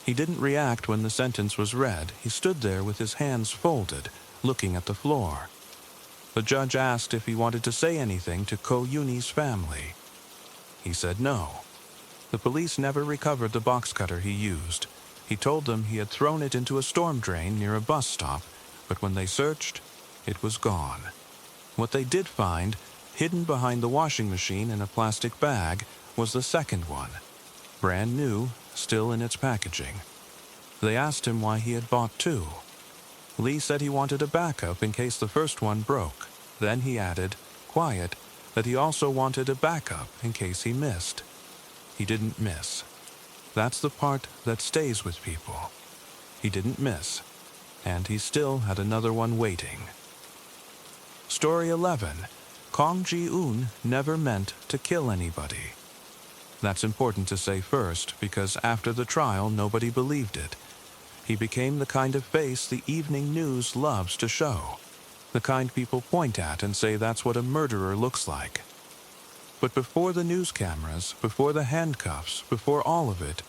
He didn't react when the sentence was read. He stood there with his hands folded, looking at the floor. The judge asked if he wanted to say anything to Ko Yuni's family. He said no. The police never recovered the box cutter he used. He told them he had thrown it into a storm drain near a bus stop, but when they searched, it was gone. What they did find, hidden behind the washing machine in a plastic bag, was the second one. Brand new, still in its packaging. They asked him why he had bought 2. Lee said he wanted a backup in case the first one broke. Then he added, quiet, that he also wanted a backup in case he missed. He didn't miss. That's the part that stays with people. He didn't miss, and he still had another one waiting. Story 11. Kong Ji-un never meant to kill anybody. That's important to say first, because after the trial nobody believed it. He became the kind of face the evening news loves to show. The kind people point at and say that's what a murderer looks like. But before the news cameras, before the handcuffs, before all of it,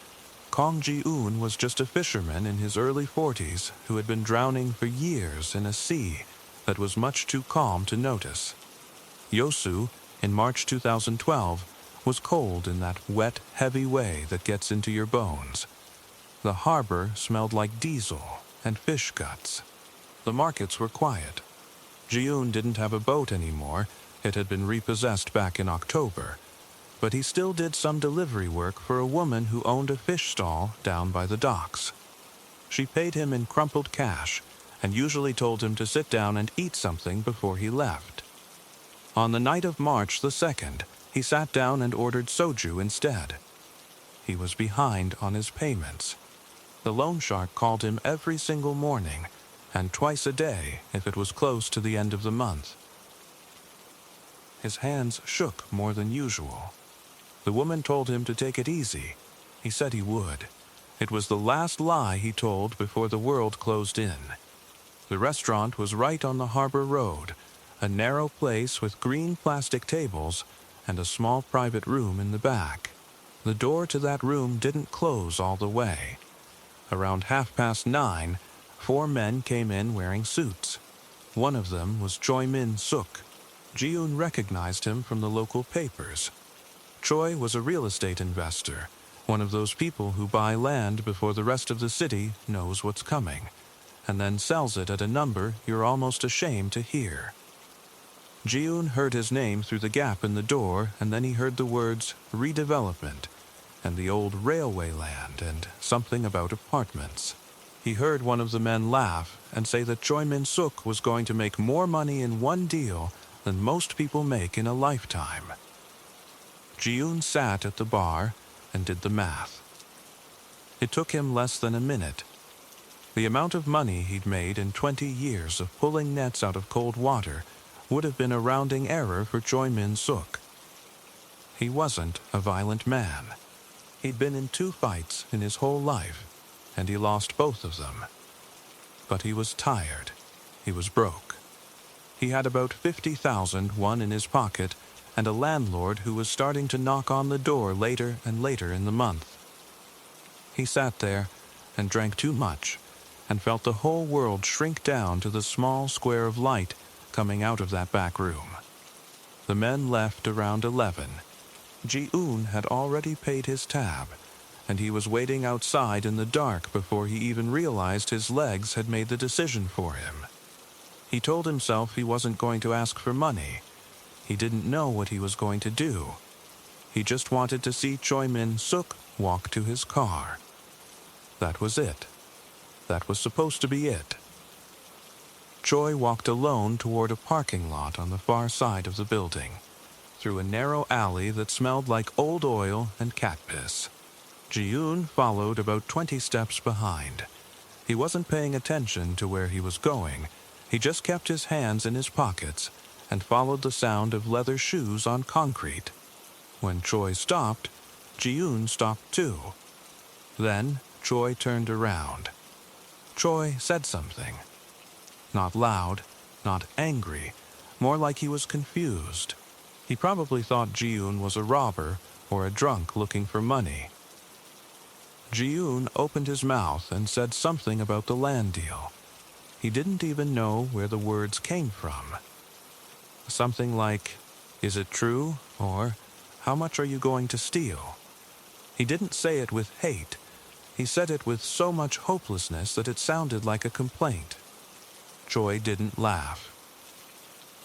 Kong Ji-un was just a fisherman in his early 40s who had been drowning for years in a sea that was much too calm to notice. Yosu, in March 2012, was cold in that wet, heavy way that gets into your bones. The harbor smelled like diesel and fish guts. The markets were quiet. Ji-un didn't have a boat anymore. It had been repossessed back in October. But he still did some delivery work for a woman who owned a fish stall down by the docks. She paid him in crumpled cash and usually told him to sit down and eat something before he left. On the night of March the 2nd, he sat down and ordered soju instead. He was behind on his payments. The loan shark called him every single morning, and twice a day if it was close to the end of the month. His hands shook more than usual. The woman told him to take it easy. He said he would. It was the last lie he told before the world closed in. The restaurant was right on the harbor road, a narrow place with green plastic tables and a small private room in the back. The door to that room didn't close all the way. Around 9:30, 4 men came in wearing suits. One of them was Choi Min-suk. Ji-yoon recognized him from the local papers. Choi was a real estate investor, one of those people who buy land before the rest of the city knows what's coming, and then sells it at a number you're almost ashamed to hear. Ji-yoon heard his name through the gap in the door, and then he heard the words redevelopment and the old railway land and something about apartments. He heard one of the men laugh and say that Choi Min-suk was going to make more money in one deal than most people make in a lifetime. Ji-yoon sat at the bar and did the math. It took him less than a minute. The amount of money he'd made in 20 years of pulling nets out of cold water would have been a rounding error for Choi Min-suk. He wasn't a violent man. He'd been in 2 fights in his whole life, and he lost both of them. But he was tired. He was broke. He had about 50,000 won in his pocket and a landlord who was starting to knock on the door later and later in the month. He sat there and drank too much and felt the whole world shrink down to the small square of light coming out of that back room. The men left around 11. Ji-yoon had already paid his tab, and he was waiting outside in the dark before he even realized his legs had made the decision for him. He told himself he wasn't going to ask for money. He didn't know what he was going to do. He just wanted to see Choi Min-suk walk to his car. That was it. That was supposed to be it. Choi walked alone toward a parking lot on the far side of the building, through a narrow alley that smelled like old oil and cat piss. Ji-yoon followed about 20 steps behind. He wasn't paying attention to where he was going. He just kept his hands in his pockets and followed the sound of leather shoes on concrete. When Choi stopped, Ji-yoon stopped too. Then Choi turned around. Choi said something. Not loud, not angry, more like he was confused. He probably thought Ji-yoon was a robber or a drunk looking for money. Ji-yoon opened his mouth and said something about the land deal. He didn't even know where the words came from. Something like, "Is it true?" or "How much are you going to steal?" He didn't say it with hate. He said it with so much hopelessness that it sounded like a complaint. Choi didn't laugh.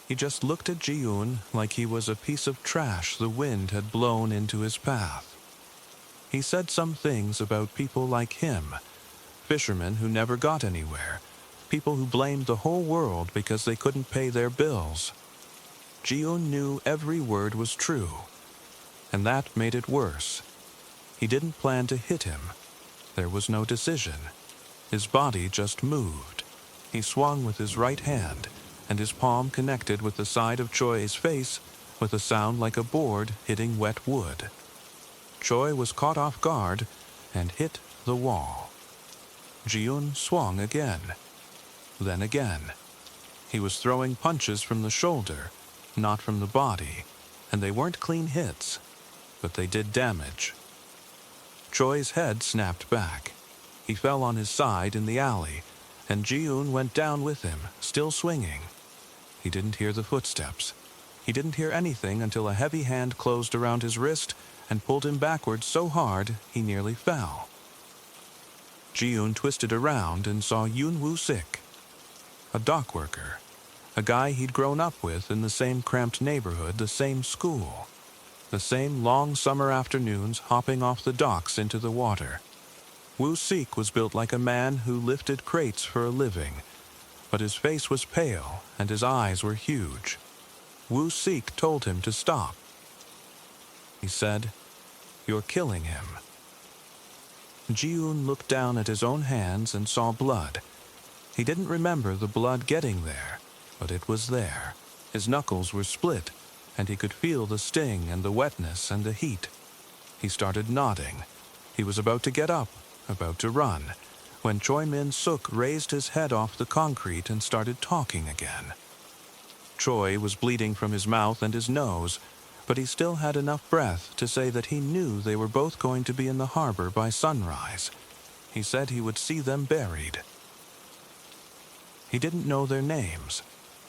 He just looked at Ji-yoon like he was a piece of trash the wind had blown into his path. He said some things about people like him, fishermen who never got anywhere, people who blamed the whole world because they couldn't pay their bills. Ji-yoon knew every word was true, and that made it worse. He didn't plan to hit him. There was no decision. His body just moved. He swung with his right hand, and his palm connected with the side of Choi's face with a sound like a board hitting wet wood. Choi was caught off guard and hit the wall. Ji-yoon swung again. Then again. He was throwing punches from the shoulder, not from the body, and they weren't clean hits, but they did damage. Choi's head snapped back. He fell on his side in the alley, and Ji-yoon went down with him, still swinging. He didn't hear the footsteps. He didn't hear anything until a heavy hand closed around his wrist and pulled him backwards so hard he nearly fell. Ji-yoon twisted around and saw Yoon Woo-sik, a dock worker, a guy he'd grown up with in the same cramped neighborhood, the same school, the same long summer afternoons hopping off the docks into the water. Woo-sik was built like a man who lifted crates for a living, but his face was pale and his eyes were huge. Woo-sik told him to stop. He said, "You're killing him." Ji-yoon looked down at his own hands and saw blood. He didn't remember the blood getting there, but it was there. His knuckles were split, and he could feel the sting and the wetness and the heat. He started nodding. He was about to get up, about to run, when Choi Min-suk raised his head off the concrete and started talking again. Choi was bleeding from his mouth and his nose, but he still had enough breath to say that he knew they were both going to be in the harbor by sunrise. He said he would see them buried. He didn't know their names,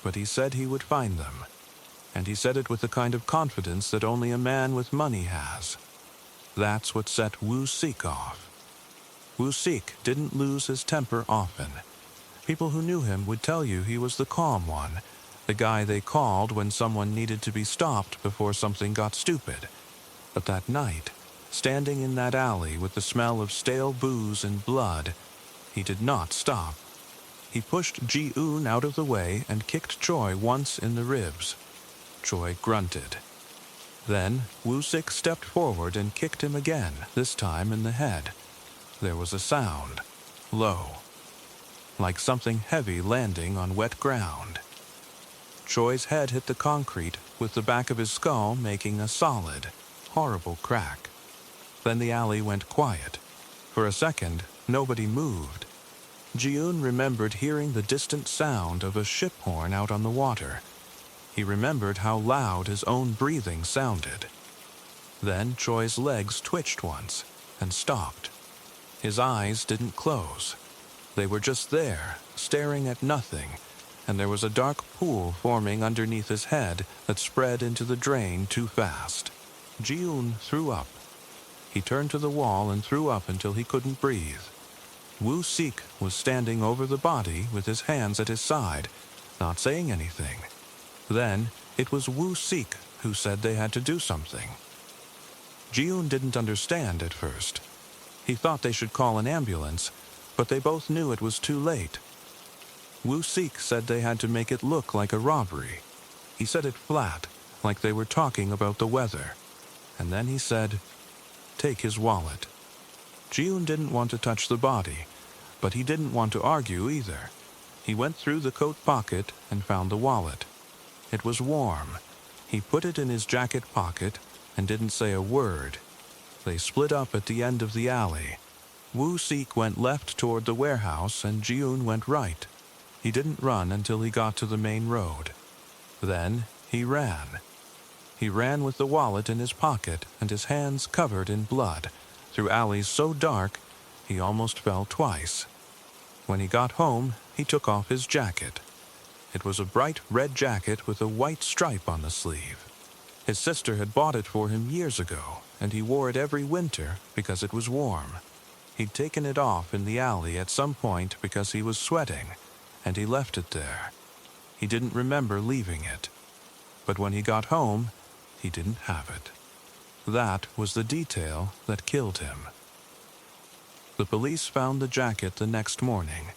but he said he would find them, and he said it with the kind of confidence that only a man with money has. That's what set Woo-sik off. Woo-sik didn't lose his temper often. People who knew him would tell you he was the calm one, the guy they called when someone needed to be stopped before something got stupid. But that night, standing in that alley with the smell of stale booze and blood, he did not stop. He pushed Ji-eun out of the way and kicked Choi once in the ribs. Choi grunted. Then Woo-sik stepped forward and kicked him again, this time in the head. There was a sound, low, like something heavy landing on wet ground. Choi's head hit the concrete, with the back of his skull making a solid, horrible crack. Then the alley went quiet. For a second, nobody moved. Ji-eun remembered hearing the distant sound of a ship horn out on the water. He remembered how loud his own breathing sounded. Then Choi's legs twitched once and stopped. His eyes didn't close. They were just there, staring at nothing, and there was a dark pool forming underneath his head that spread into the drain too fast. Ji-eun threw up. He turned to the wall and threw up until he couldn't breathe. Woo-sik was standing over the body with his hands at his side, not saying anything. Then it was Woo-sik who said they had to do something. Ji-eun didn't understand at first. He thought they should call an ambulance, but they both knew it was too late. Woo-sik said they had to make it look like a robbery. He said it flat, like they were talking about the weather. And then he said, "Take his wallet." Ji-eun didn't want to touch the body, but he didn't want to argue either. He went through the coat pocket and found the wallet. It was warm. He put it in his jacket pocket and didn't say a word. They split up at the end of the alley. Woo-sik went left toward the warehouse and Ji-eun went right. He didn't run until he got to the main road. Then he ran. He ran with the wallet in his pocket and his hands covered in blood, through alleys so dark he almost fell twice. When he got home, he took off his jacket. It was a bright red jacket with a white stripe on the sleeve. His sister had bought it for him years ago, and he wore it every winter because it was warm. He'd taken it off in the alley at some point because he was sweating, and he left it there. He didn't remember leaving it. But when he got home, he didn't have it. That was the detail that killed him. The police found the jacket the next morning.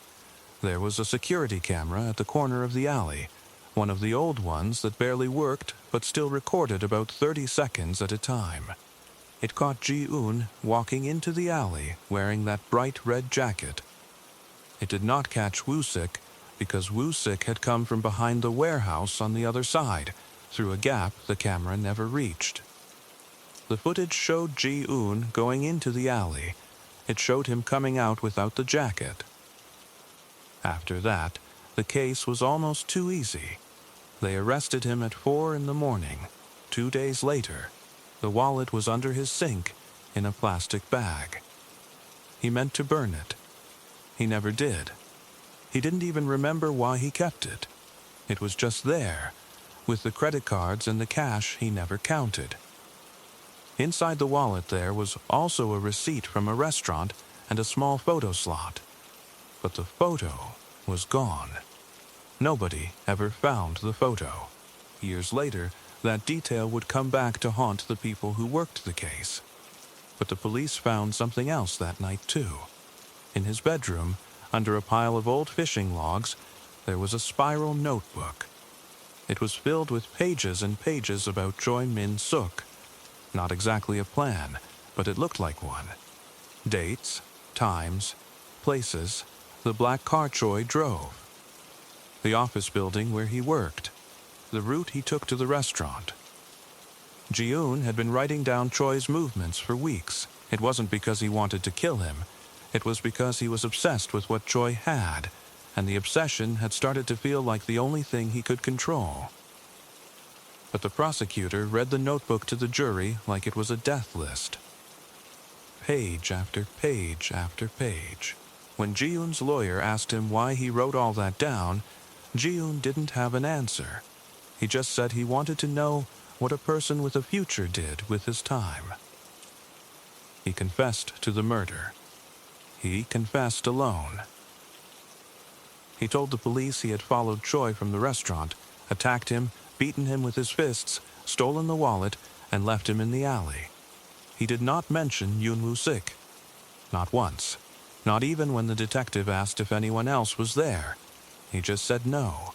There was a security camera at the corner of the alley, one of the old ones that barely worked but still recorded about 30 seconds at a time. It caught Ji-eun walking into the alley wearing that bright red jacket. It did not catch Woo-sik because Woo-sik had come from behind the warehouse on the other side, through a gap the camera never reached. The footage showed Ji-eun going into the alley. It showed him coming out without the jacket. After that, the case was almost too easy. They arrested him at 4 in the morning. 2 days later, the wallet was under his sink in a plastic bag. He meant to burn it. He never did. He didn't even remember why he kept it. It was just there, with the credit cards and the cash he never counted. Inside the wallet there was also a receipt from a restaurant and a small photo slot. But the photo was gone. Nobody ever found the photo. Years later, that detail would come back to haunt the people who worked the case. But the police found something else that night too. In his bedroom, under a pile of old fishing logs, there was a spiral notebook. It was filled with pages and pages about Choi Min-suk. Not exactly a plan, but it looked like one. Dates, times, places, the black car Choi drove, the office building where he worked, the route he took to the restaurant. Ji-eun had been writing down Choi's movements for weeks. It wasn't because he wanted to kill him. It was because he was obsessed with what Choi had, and the obsession had started to feel like the only thing he could control. But the prosecutor read the notebook to the jury like it was a death list. Page after page after page. When Ji-yoon's lawyer asked him why he wrote all that down, Ji-yoon didn't have an answer. He just said he wanted to know what a person with a future did with his time. He confessed to the murder. He confessed alone. He told the police he had followed Choi from the restaurant, attacked him, beaten him with his fists, stolen the wallet, and left him in the alley. He did not mention Yoon Woo-sik. Not once. Not even when the detective asked if anyone else was there. He just said no.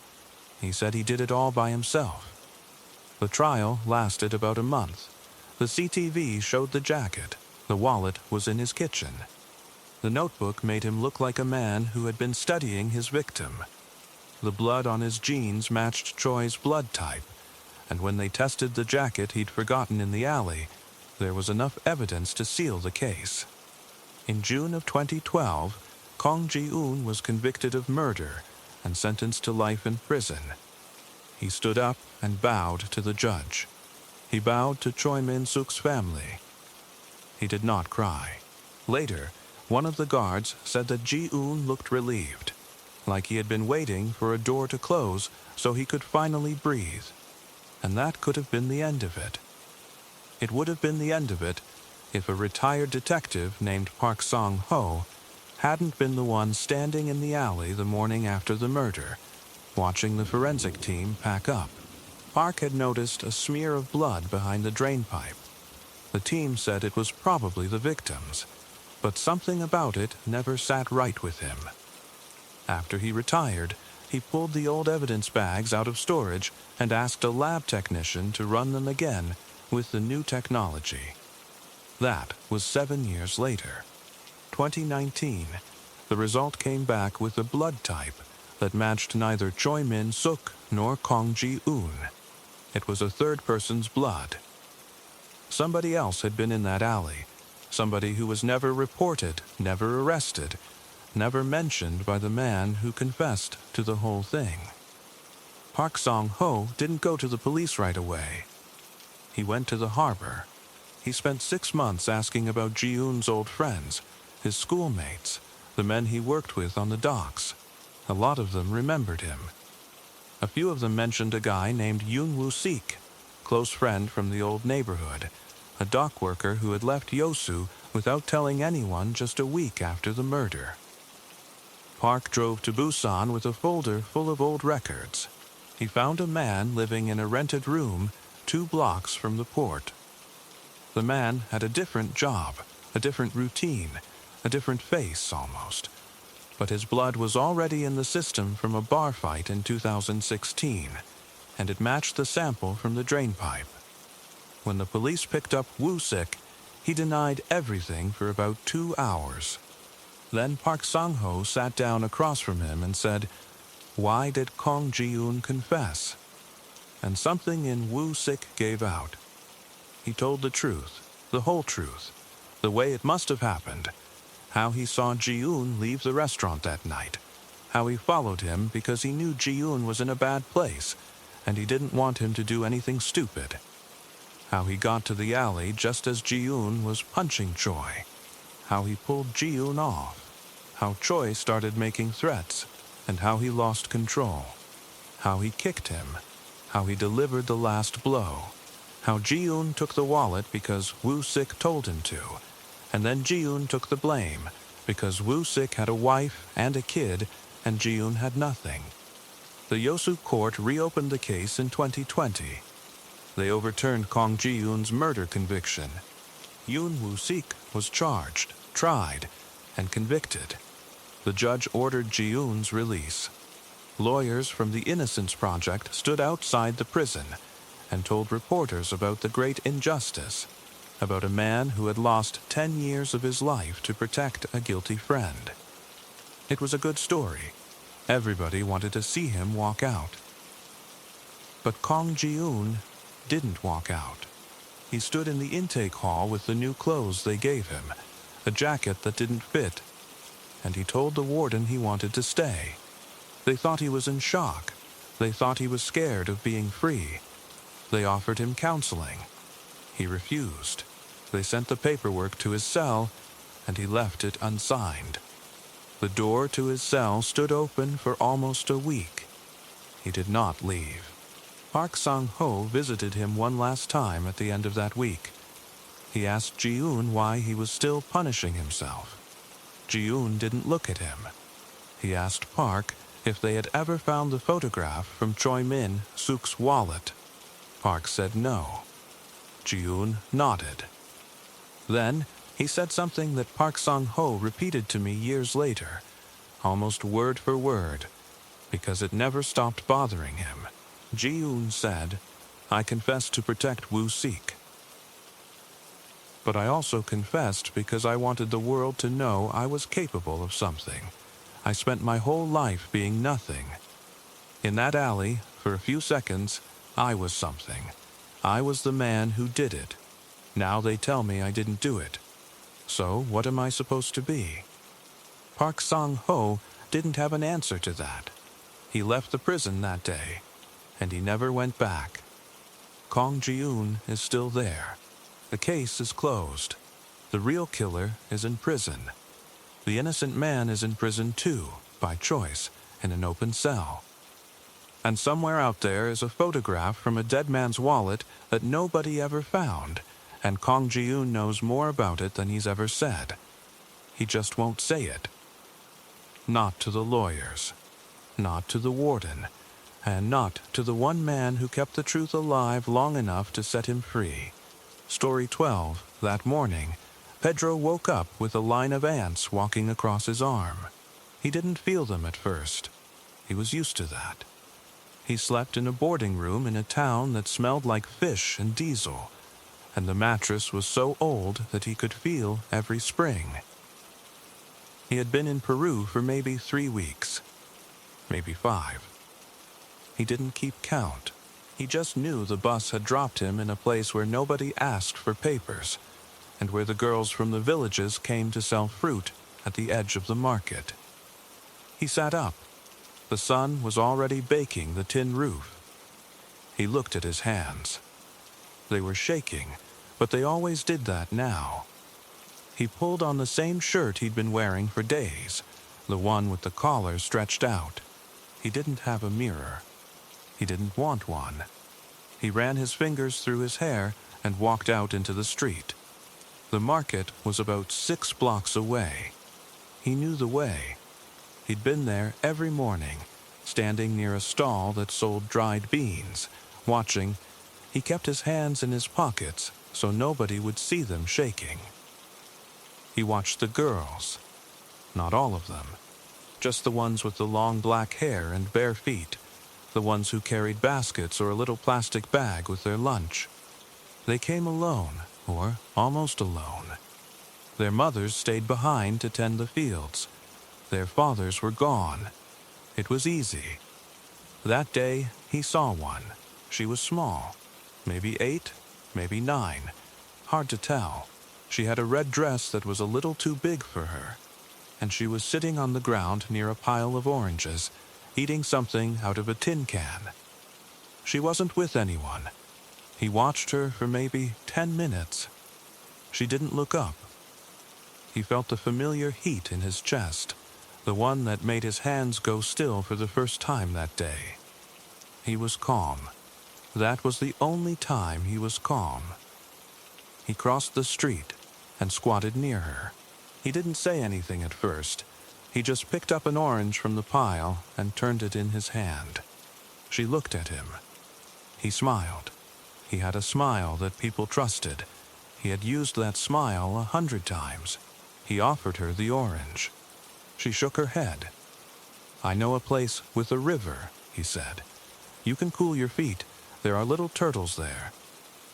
He said he did it all by himself. The trial lasted about a month. The CTV showed the jacket. The wallet was in his kitchen. The notebook made him look like a man who had been studying his victim. The blood on his jeans matched Choi's blood type, and when they tested the jacket he'd forgotten in the alley, there was enough evidence to seal the case. In June of 2012, Kong Ji-eun was convicted of murder and sentenced to life in prison. He stood up and bowed to the judge. He bowed to Choi Min-suk's family. He did not cry. Later, one of the guards said that Ji-eun looked relieved, like he had been waiting for a door to close so he could finally breathe. And that could have been the end of it. It would have been the end of it if a retired detective named Park Sang-ho hadn't been the one standing in the alley the morning after the murder, watching the forensic team pack up. Park had noticed a smear of blood behind the drain pipe. The team said it was probably the victim's, but something about it never sat right with him. After he retired, he pulled the old evidence bags out of storage and asked a lab technician to run them again with the new technology. That was 7 years later. 2019, the result came back with a blood type that matched neither Choi Min-suk nor Kong Ji-eun. It was a third person's blood. Somebody else had been in that alley, somebody who was never reported, never arrested, never mentioned by the man who confessed to the whole thing. Park Sang-ho didn't go to the police right away. He went to the harbor. He spent 6 months asking about Ji-eun's old friends, his schoolmates, the men he worked with on the docks. A lot of them remembered him. A few of them mentioned a guy named Yoon Woo-sik, close friend from the old neighborhood, a dock worker who had left Yosu without telling anyone just a week after the murder. Park drove to Busan with a folder full of old records. He found a man living in a rented room 2 blocks from the port. The man had a different job, a different routine, a different face almost. But his blood was already in the system from a bar fight in 2016, and it matched the sample from the drain pipe. When the police picked up Woo-sik, he denied everything for about 2 hours. Then Park Sang-ho sat down across from him and said, "Why did Kong Ji-eun confess?" And something in Woo-sik gave out. He told the truth, the whole truth, the way it must have happened, how he saw Ji-eun leave the restaurant that night, how he followed him because he knew Ji-eun was in a bad place, and he didn't want him to do anything stupid, how he got to the alley just as Ji-eun was punching Choi, how he pulled Ji-eun off, how Choi started making threats, and how he lost control, how he kicked him, how he delivered the last blow, how Ji-eun took the wallet because Woo-sik told him to, and then Ji-eun took the blame because Woo-sik had a wife and a kid and Ji-eun had nothing. The Yosu court reopened the case in 2020. They overturned Kong Ji-eun's murder conviction. Yoon Woo-sik was charged, tried, and convicted. The judge ordered Ji-eun's release. Lawyers from the Innocence Project stood outside the prison and told reporters about the great injustice, about a man who had lost 10 years of his life to protect a guilty friend. It was a good story. Everybody wanted to see him walk out. But Kong Ji-eun didn't walk out. He stood in the intake hall with the new clothes they gave him, a jacket that didn't fit, and he told the warden he wanted to stay. They thought he was in shock. They thought he was scared of being free. They offered him counseling. He refused. They sent the paperwork to his cell, and he left it unsigned. The door to his cell stood open for almost a week. He did not leave. Park Sang-ho visited him one last time at the end of that week. He asked Ji-un why he was still punishing himself. Ji-un didn't look at him. He asked Park if they had ever found the photograph from Choi-min Suk's wallet. Park said no. Ji-un nodded. Then he said something that Park Sang-ho repeated to me years later, almost word for word, because it never stopped bothering him. Ji-un said, "I confessed to protect Woo-sik. But I also confessed because I wanted the world to know I was capable of something. I spent my whole life being nothing. In that alley, for a few seconds, I was something. I was the man who did it. Now they tell me I didn't do it. So what am I supposed to be?" Park Sang-ho didn't have an answer to that. He left the prison that day, and he never went back. Kong Ji-un is still there. The case is closed. The real killer is in prison. The innocent man is in prison too, by choice, in an open cell. And somewhere out there is a photograph from a dead man's wallet that nobody ever found, and Kong Ji-un knows more about it than he's ever said. He just won't say it. Not to the lawyers, not to the warden, and not to the one man who kept the truth alive long enough to set him free. Story 12, that morning, Pedro woke up with a line of ants walking across his arm. He didn't feel them at first. He was used to that. He slept in a boarding room in a town that smelled like fish and diesel, and the mattress was so old that he could feel every spring. He had been in Peru for maybe 3 weeks, maybe 5. He didn't keep count. He just knew the bus had dropped him in a place where nobody asked for papers, and where the girls from the villages came to sell fruit at the edge of the market. He sat up. The sun was already baking the tin roof. He looked at his hands. They were shaking, but they always did that now. He pulled on the same shirt he'd been wearing for days, the one with the collar stretched out. He didn't have a mirror. He didn't want one. He ran his fingers through his hair and walked out into the street. The market was about 6 blocks away. He knew the way. He'd been there every morning, standing near a stall that sold dried beans, watching. He kept his hands in his pockets so nobody would see them shaking. He watched the girls. Not all of them. Just the ones with the long black hair and bare feet. The ones who carried baskets or a little plastic bag with their lunch. They came alone, or almost alone. Their mothers stayed behind to tend the fields. Their fathers were gone. It was easy. That day, he saw one. She was small. Maybe 8, maybe 9. Hard to tell. She had a red dress that was a little too big for her, and she was sitting on the ground near a pile of oranges, eating something out of a tin can. She wasn't with anyone. He watched her for maybe 10 minutes. She didn't look up. He felt the familiar heat in his chest, the one that made his hands go still for the first time that day. He was calm. That was the only time he was calm. He crossed the street and squatted near her. He didn't say anything at first. He just picked up an orange from the pile and turned it in his hand. She looked at him. He smiled. He had a smile that people trusted. He had used that smile 100 times. He offered her the orange. She shook her head. "I know a place with a river," he said. "You can cool your feet. There are little turtles there."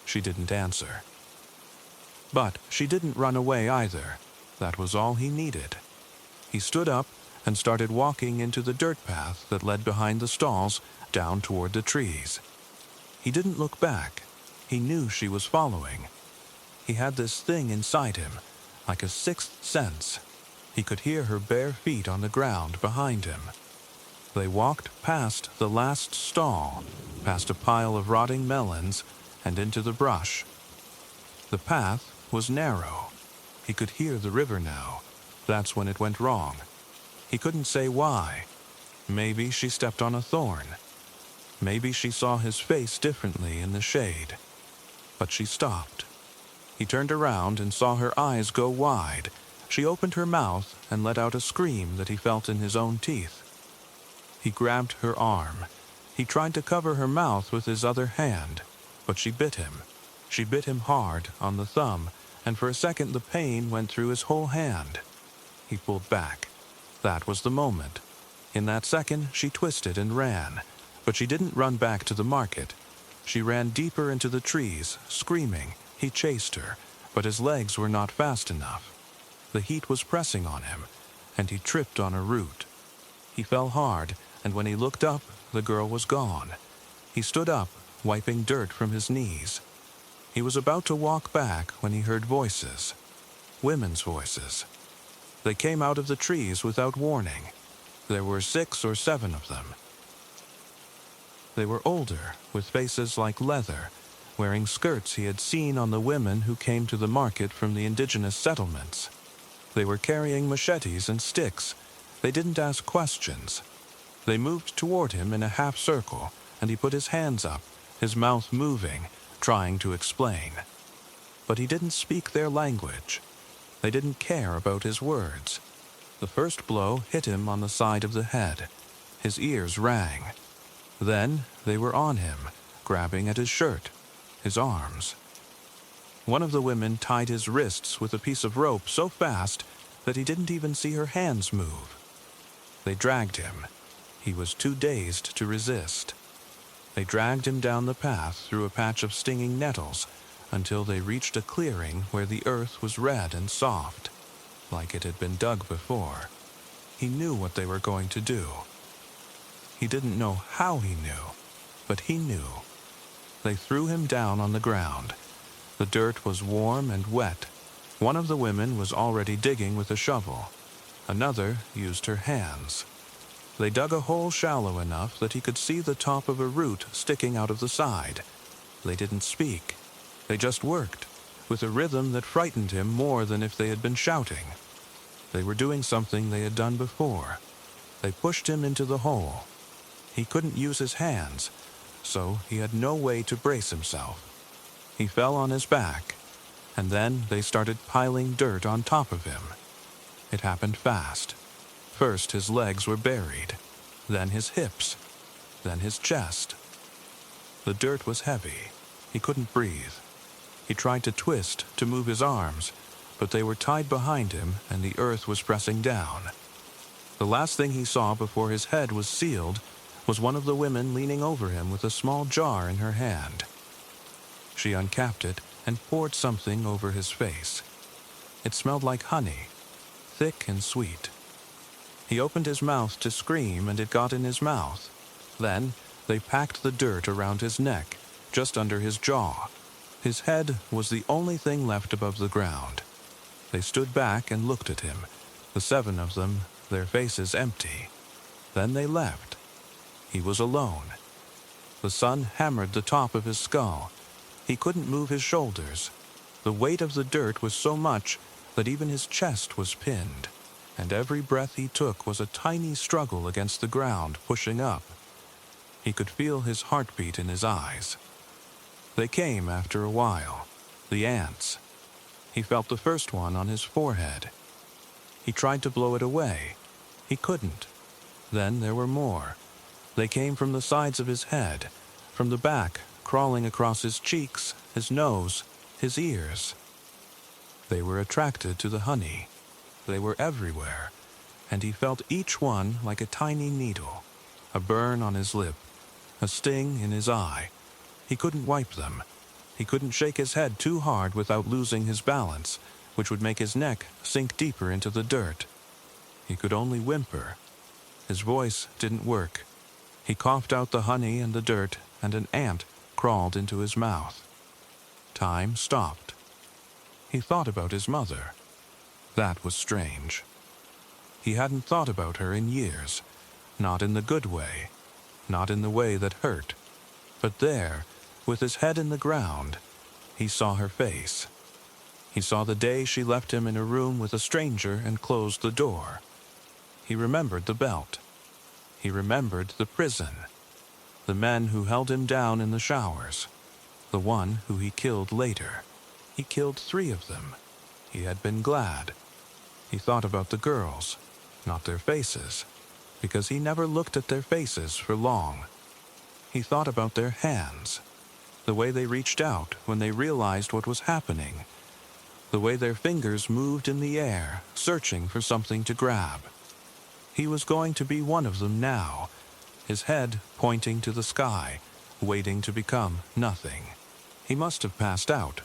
She didn't answer. But she didn't run away either. That was all he needed. He stood up and started walking into the dirt path that led behind the stalls down toward the trees. He didn't look back. He knew she was following. He had this thing inside him, like a sixth sense. He could hear her bare feet on the ground behind him. They walked past the last stall, past a pile of rotting melons, and into the brush. The path was narrow. He could hear the river now. That's when it went wrong. He couldn't say why. Maybe she stepped on a thorn. Maybe she saw his face differently in the shade. But she stopped. He turned around and saw her eyes go wide. She opened her mouth and let out a scream that he felt in his own teeth. He grabbed her arm. He tried to cover her mouth with his other hand, but she bit him. She bit him hard on the thumb, and for a second the pain went through his whole hand. He pulled back. That was the moment. In that second, she twisted and ran, but she didn't run back to the market. She ran deeper into the trees, screaming. He chased her, but his legs were not fast enough. The heat was pressing on him, and he tripped on a root. He fell hard, and when he looked up, the girl was gone. He stood up, wiping dirt from his knees. He was about to walk back when he heard voices. Women's voices. They came out of the trees without warning. There were 6 or 7 of them. They were older, with faces like leather, wearing skirts he had seen on the women who came to the market from the indigenous settlements. They were carrying machetes and sticks. They didn't ask questions. They moved toward him in a half circle, and he put his hands up, his mouth moving, trying to explain. But he didn't speak their language. They didn't care about his words. The first blow hit him on the side of the head. His ears rang. Then they were on him, grabbing at his shirt, his arms. One of the women tied his wrists with a piece of rope so fast that he didn't even see her hands move. They dragged him. He was too dazed to resist. They dragged him down the path through a patch of stinging nettles until they reached a clearing where the earth was red and soft, like it had been dug before. He knew what they were going to do. He didn't know how he knew, but he knew. They threw him down on the ground. The dirt was warm and wet. One of the women was already digging with a shovel. Another used her hands. They dug a hole shallow enough that he could see the top of a root sticking out of the side. They didn't speak. They just worked, with a rhythm that frightened him more than if they had been shouting. They were doing something they had done before. They pushed him into the hole. He couldn't use his hands, so he had no way to brace himself. He fell on his back, and then they started piling dirt on top of him. It happened fast. First his legs were buried, then his hips, then his chest. The dirt was heavy. He couldn't breathe. He tried to twist to move his arms, but they were tied behind him and the earth was pressing down. The last thing he saw before his head was sealed was one of the women leaning over him with a small jar in her hand. She uncapped it and poured something over his face. It smelled like honey, thick and sweet. He opened his mouth to scream and it got in his mouth. Then they packed the dirt around his neck, just under his jaw. His head was the only thing left above the ground. They stood back and looked at him, the 7 of them, their faces empty. Then they left. He was alone. The sun hammered the top of his skull. He couldn't move his shoulders. The weight of the dirt was so much that even his chest was pinned, and every breath he took was a tiny struggle against the ground, pushing up. He could feel his heartbeat in his eyes. They came after a while, the ants. He felt the first one on his forehead. He tried to blow it away. He couldn't. Then there were more. They came from the sides of his head, from the back, crawling across his cheeks, his nose, his ears. They were attracted to the honey. They were everywhere, and he felt each one like a tiny needle, a burn on his lip, a sting in his eye. He couldn't wipe them. He couldn't shake his head too hard without losing his balance, which would make his neck sink deeper into the dirt. He could only whimper. His voice didn't work. He coughed out the honey and the dirt, and an ant crawled into his mouth. Time stopped. He thought about his mother. That was strange. He hadn't thought about her in years, not in the good way, not in the way that hurt. But there, with his head in the ground, he saw her face. He saw the day she left him in a room with a stranger and closed the door. He remembered the belt. He remembered the prison, the men who held him down in the showers, the one who he killed later. He killed 3 of them. He had been glad. He thought about the girls, not their faces, because he never looked at their faces for long. He thought about their hands, the way they reached out when they realized what was happening, the way their fingers moved in the air, searching for something to grab. He was going to be one of them now, his head pointing to the sky, waiting to become nothing. He must have passed out.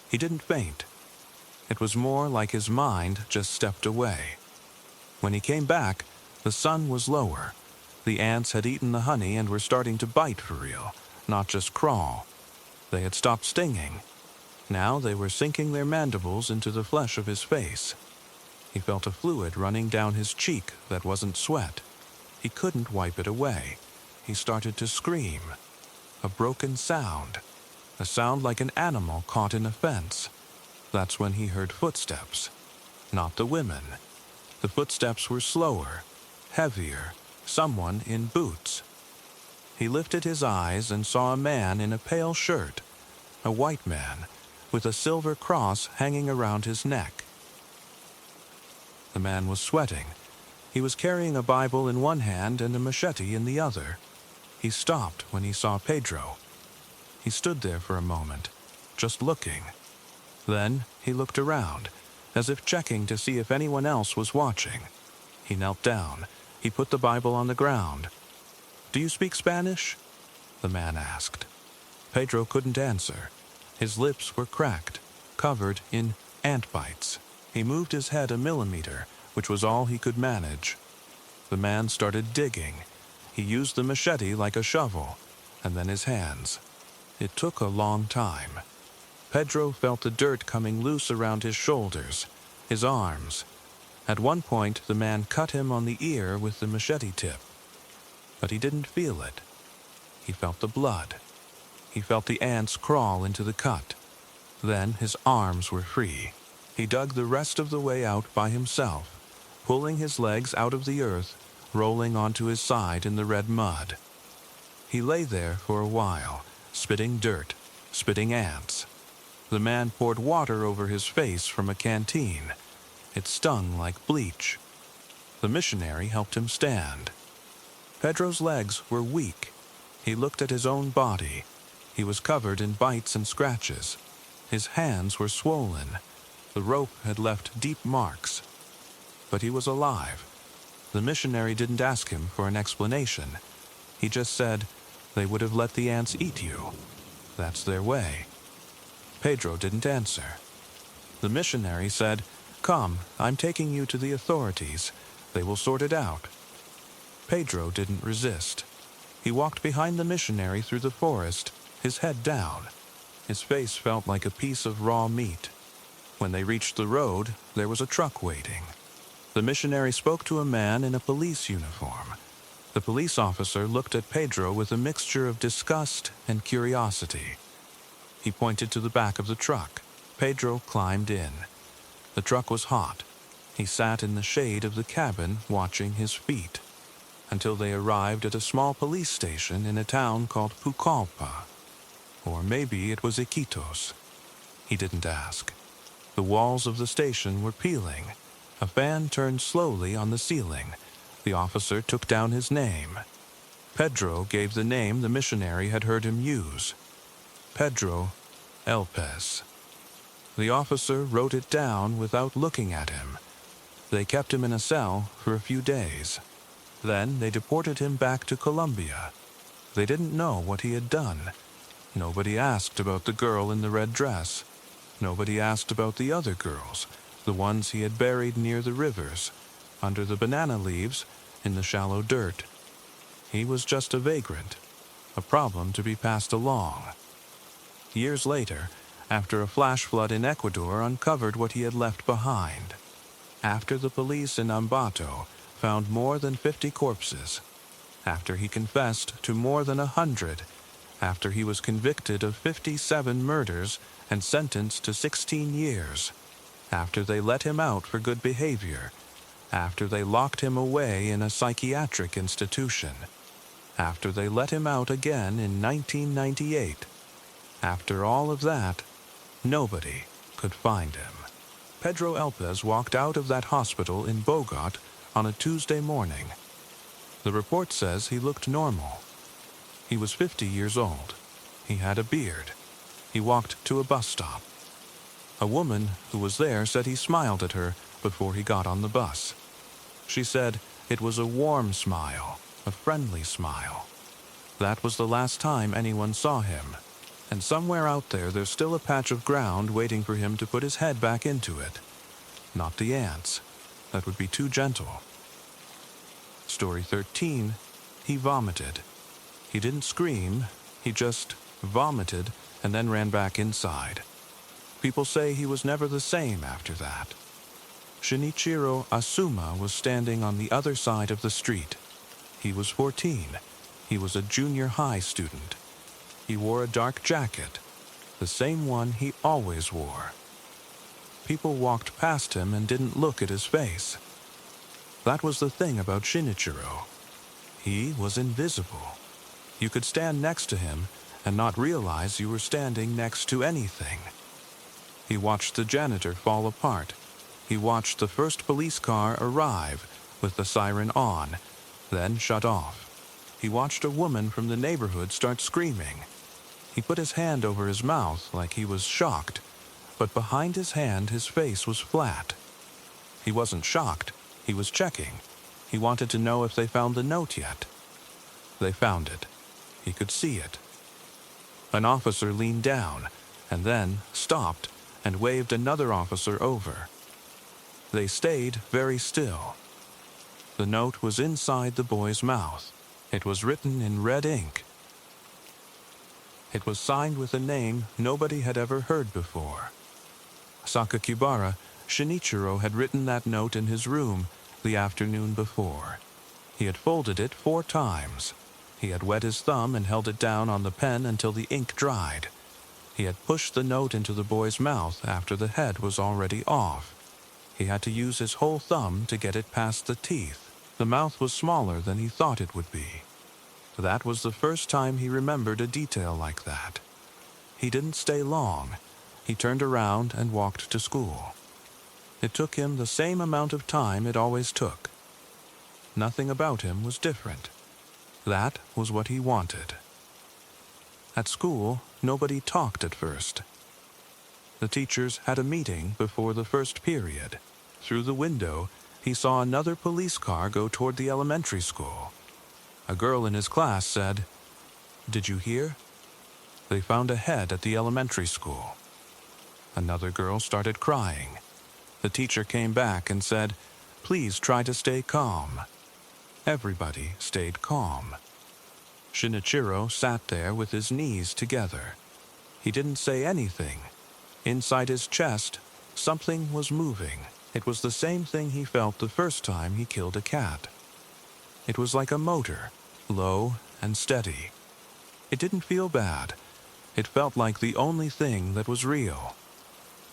He didn't faint. It was more like his mind just stepped away. When he came back, the sun was lower. The ants had eaten the honey and were starting to bite for real, not just crawl. They had stopped stinging. Now they were sinking their mandibles into the flesh of his face. He felt a fluid running down his cheek that wasn't sweat. He couldn't wipe it away. He started to scream. A broken sound. A sound like an animal caught in a fence. That's when he heard footsteps. Not the women. The footsteps were slower, heavier, someone in boots. He lifted his eyes and saw a man in a pale shirt, a white man, with a silver cross hanging around his neck. The man was sweating. He was carrying a Bible in one hand and a machete in the other. He stopped when he saw Pedro. He stood there for a moment, just looking. Then he looked around, as if checking to see if anyone else was watching. He knelt down. He put the Bible on the ground. "Do you speak Spanish?" the man asked. Pedro couldn't answer. His lips were cracked, covered in ant bites. He moved his head a millimeter, which was all he could manage. The man started digging. He used the machete like a shovel, and then his hands. It took a long time. Pedro felt the dirt coming loose around his shoulders, his arms. At one point, the man cut him on the ear with the machete tip. But he didn't feel it. He felt the blood. He felt the ants crawl into the cut. Then his arms were free. He dug the rest of the way out by himself, pulling his legs out of the earth, rolling onto his side in the red mud. He lay there for a while, spitting dirt, spitting ants. The man poured water over his face from a canteen. It stung like bleach. The missionary helped him stand. Pedro's legs were weak. He looked at his own body. He was covered in bites and scratches. His hands were swollen. The rope had left deep marks. But he was alive. The missionary didn't ask him for an explanation. He just said, "They would have let the ants eat you. That's their way." Pedro didn't answer. The missionary said, "Come, I'm taking you to the authorities. They will sort it out." Pedro didn't resist. He walked behind the missionary through the forest, his head down. His face felt like a piece of raw meat. When they reached the road, there was a truck waiting. The missionary spoke to a man in a police uniform. The police officer looked at Pedro with a mixture of disgust and curiosity. He pointed to the back of the truck. Pedro climbed in. The truck was hot. He sat in the shade of the cabin watching his feet, until they arrived at a small police station in a town called Pucallpa. Or maybe it was Iquitos. He didn't ask. The walls of the station were peeling. A fan turned slowly on the ceiling. The officer took down his name. Pedro gave the name the missionary had heard him use. Pedro Elpez. The officer wrote it down without looking at him. They kept him in a cell for a few days. Then they deported him back to Colombia. They didn't know what he had done. Nobody asked about the girl in the red dress. Nobody asked about the other girls, the ones he had buried near the rivers, under the banana leaves, in the shallow dirt. He was just a vagrant, a problem to be passed along. Years later, after a flash flood in Ecuador uncovered what he had left behind. after the police in Ambato found more than 50 corpses, after he confessed to more than 100, after he was convicted of 57 murders and sentenced to 16 years, after they let him out for good behavior, after they locked him away in a psychiatric institution, after they let him out again in 1998. After all of that, nobody could find him. Pedro Elpez walked out of that hospital in Bogot on a Tuesday morning. The report says he looked normal. He was 50 years old. He had a beard. He walked to a bus stop. A woman who was there said he smiled at her before he got on the bus. She said it was a warm smile, a friendly smile. That was the last time anyone saw him. And somewhere out there, there's still a patch of ground waiting for him to put his head back into it. Not the ants. That would be too gentle. Story 13, he vomited. He didn't scream, he just vomited and then ran back inside. People say he was never the same after that. Shinichiro Asuma was standing on the other side of the street. He was 14. He was a junior high student. He wore a dark jacket, the same one he always wore. People walked past him and didn't look at his face. That was the thing about Shinichiro. He was invisible. You could stand next to him and not realize you were standing next to anything. He watched the janitor fall apart. He watched the first police car arrive with the siren on, then shut off. He watched a woman from the neighborhood start screaming. He put his hand over his mouth like he was shocked, but behind his hand his face was flat. He wasn't shocked. He was checking. He wanted to know if they found the note yet. They found it. He could see it. An officer leaned down and then stopped and waved another officer over. They stayed very still. The note was inside the boy's mouth. It was written in red ink. It was signed with a name nobody had ever heard before. Sakakibara, Shinichiro had written that note in his room the afternoon before. He had folded it 4 times. He had wet his thumb and held it down on the pen until the ink dried. He had pushed the note into the boy's mouth after the head was already off. He had to use his whole thumb to get it past the teeth. The mouth was smaller than he thought it would be. That was the first time he remembered a detail like that. He didn't stay long. He turned around and walked to school. It took him the same amount of time it always took. Nothing about him was different. That was what he wanted. At school, nobody talked at first. The teachers had a meeting before the first period. Through the window, he saw another police car go toward the elementary school. A girl in his class said, "Did you hear?" They found a head at the elementary school. Another girl started crying. The teacher came back and said, "Please try to stay calm." Everybody stayed calm. Shinichiro sat there with his knees together. He didn't say anything. Inside his chest, something was moving. It was the same thing he felt the first time he killed a cat. It was like a motor, low and steady. It didn't feel bad. It felt like the only thing that was real.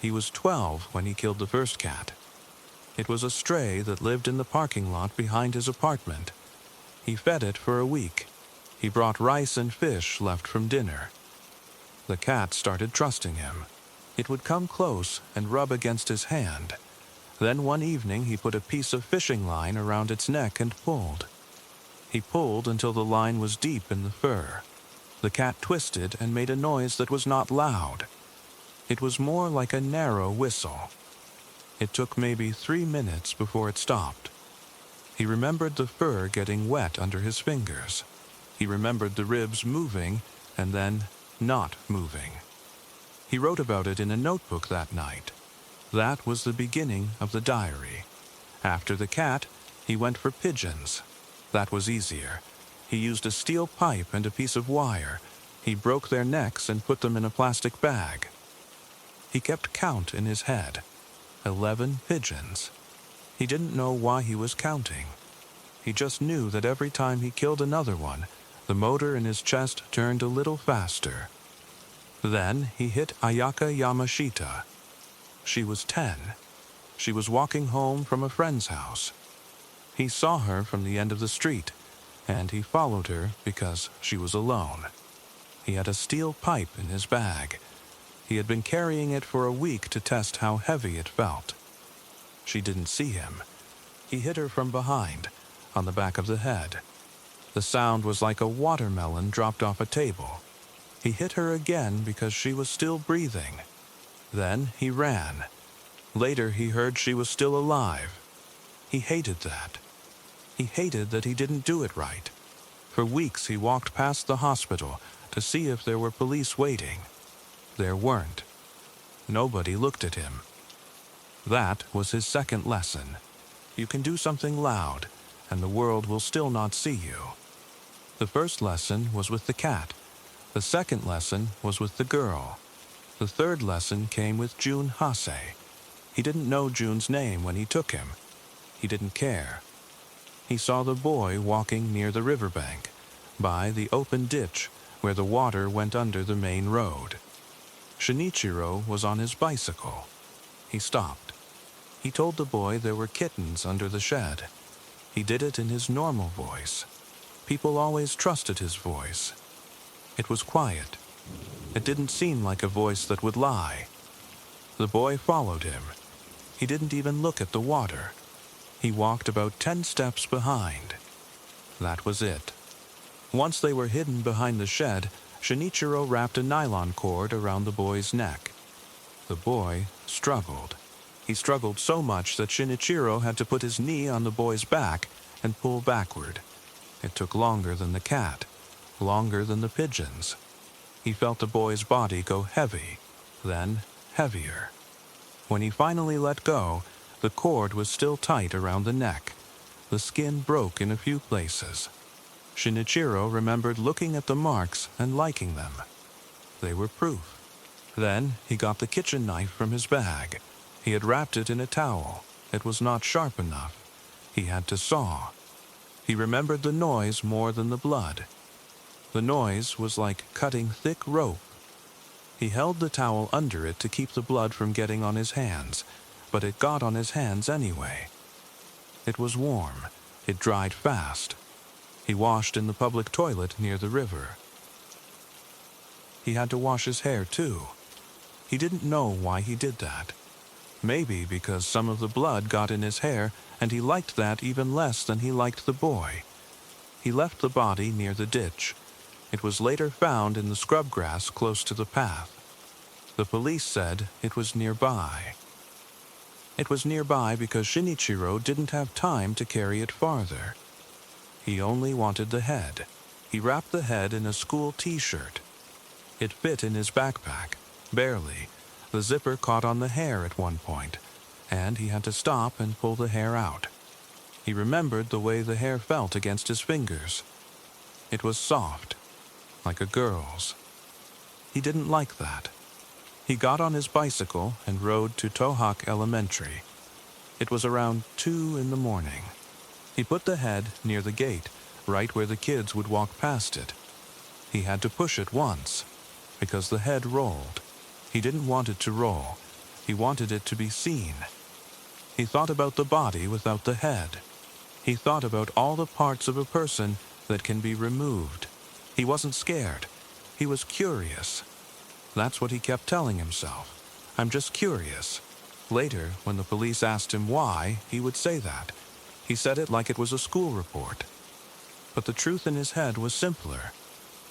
He was 12 when he killed the first cat. It was a stray that lived in the parking lot behind his apartment. He fed it for a week. He brought rice and fish left from dinner. The cat started trusting him. It would come close and rub against his hand. Then one evening he put a piece of fishing line around its neck and pulled. He pulled until the line was deep in the fur. The cat twisted and made a noise that was not loud. It was more like a narrow whistle. It took maybe 3 minutes before it stopped. He remembered the fur getting wet under his fingers. He remembered the ribs moving and then not moving. He wrote about it in a notebook that night. That was the beginning of the diary. After the cat, he went for pigeons. That was easier. He used a steel pipe and a piece of wire. He broke their necks and put them in a plastic bag. He kept count in his head. 11 pigeons. He didn't know why he was counting. He just knew that every time he killed another one, the motor in his chest turned a little faster. Then he hit Ayaka Yamashita. She was 10. She was walking home from a friend's house. He saw her from the end of the street, and he followed her because she was alone. He had a steel pipe in his bag. He had been carrying it for a week to test how heavy it felt. She didn't see him. He hit her from behind, on the back of the head. The sound was like a watermelon dropped off a table. He hit her again because she was still breathing. Then he ran. Later he heard she was still alive. He hated that. He hated that he didn't do it right. For weeks he walked past the hospital to see if there were police waiting. There weren't. Nobody looked at him. That was his second lesson. You can do something loud, and the world will still not see you. The first lesson was with the cat. The second lesson was with the girl. The third lesson came with Jun Hase. He didn't know Jun's name when he took him. He didn't care. He saw the boy walking near the riverbank, by the open ditch where the water went under the main road. Shinichiro was on his bicycle. He stopped. He told the boy there were kittens under the shed. He did it in his normal voice. People always trusted his voice. It was quiet. It didn't seem like a voice that would lie. The boy followed him. He didn't even look at the water. He walked about 10 steps behind. That was it. Once they were hidden behind the shed, Shinichiro wrapped a nylon cord around the boy's neck. The boy struggled. He struggled so much that Shinichiro had to put his knee on the boy's back and pull backward. It took longer than the cat, longer than the pigeons. He felt the boy's body go heavy, then heavier. When he finally let go, the cord was still tight around the neck. The skin broke in a few places. Shinichiro remembered looking at the marks and liking them. They were proof. Then he got the kitchen knife from his bag. He had wrapped it in a towel. It was not sharp enough. He had to saw. He remembered the noise more than the blood. The noise was like cutting thick rope. He held the towel under it to keep the blood from getting on his hands, but it got on his hands anyway. It was warm. It dried fast. He washed in the public toilet near the river. He had to wash his hair too. He didn't know why he did that. Maybe because some of the blood got in his hair, and he liked that even less than he liked the boy. He left the body near the ditch. It was later found in the scrub grass close to the path. The police said it was nearby. It was nearby because Shinichiro didn't have time to carry it farther. He only wanted the head. He wrapped the head in a school t-shirt. It fit in his backpack, barely. The zipper caught on the hair at one point, and he had to stop and pull the hair out. He remembered the way the hair felt against his fingers. It was soft, like a girl's. He didn't like that. He got on his bicycle and rode to Tohak Elementary. It was around 2 in the morning. He put the head near the gate, right where the kids would walk past it. He had to push it once, because the head rolled. He didn't want it to roll. He wanted it to be seen. He thought about the body without the head. He thought about all the parts of a person that can be removed. He wasn't scared. He was curious. That's what he kept telling himself. I'm just curious. Later, when the police asked him why, he would say that. He said it like it was a school report. But the truth in his head was simpler.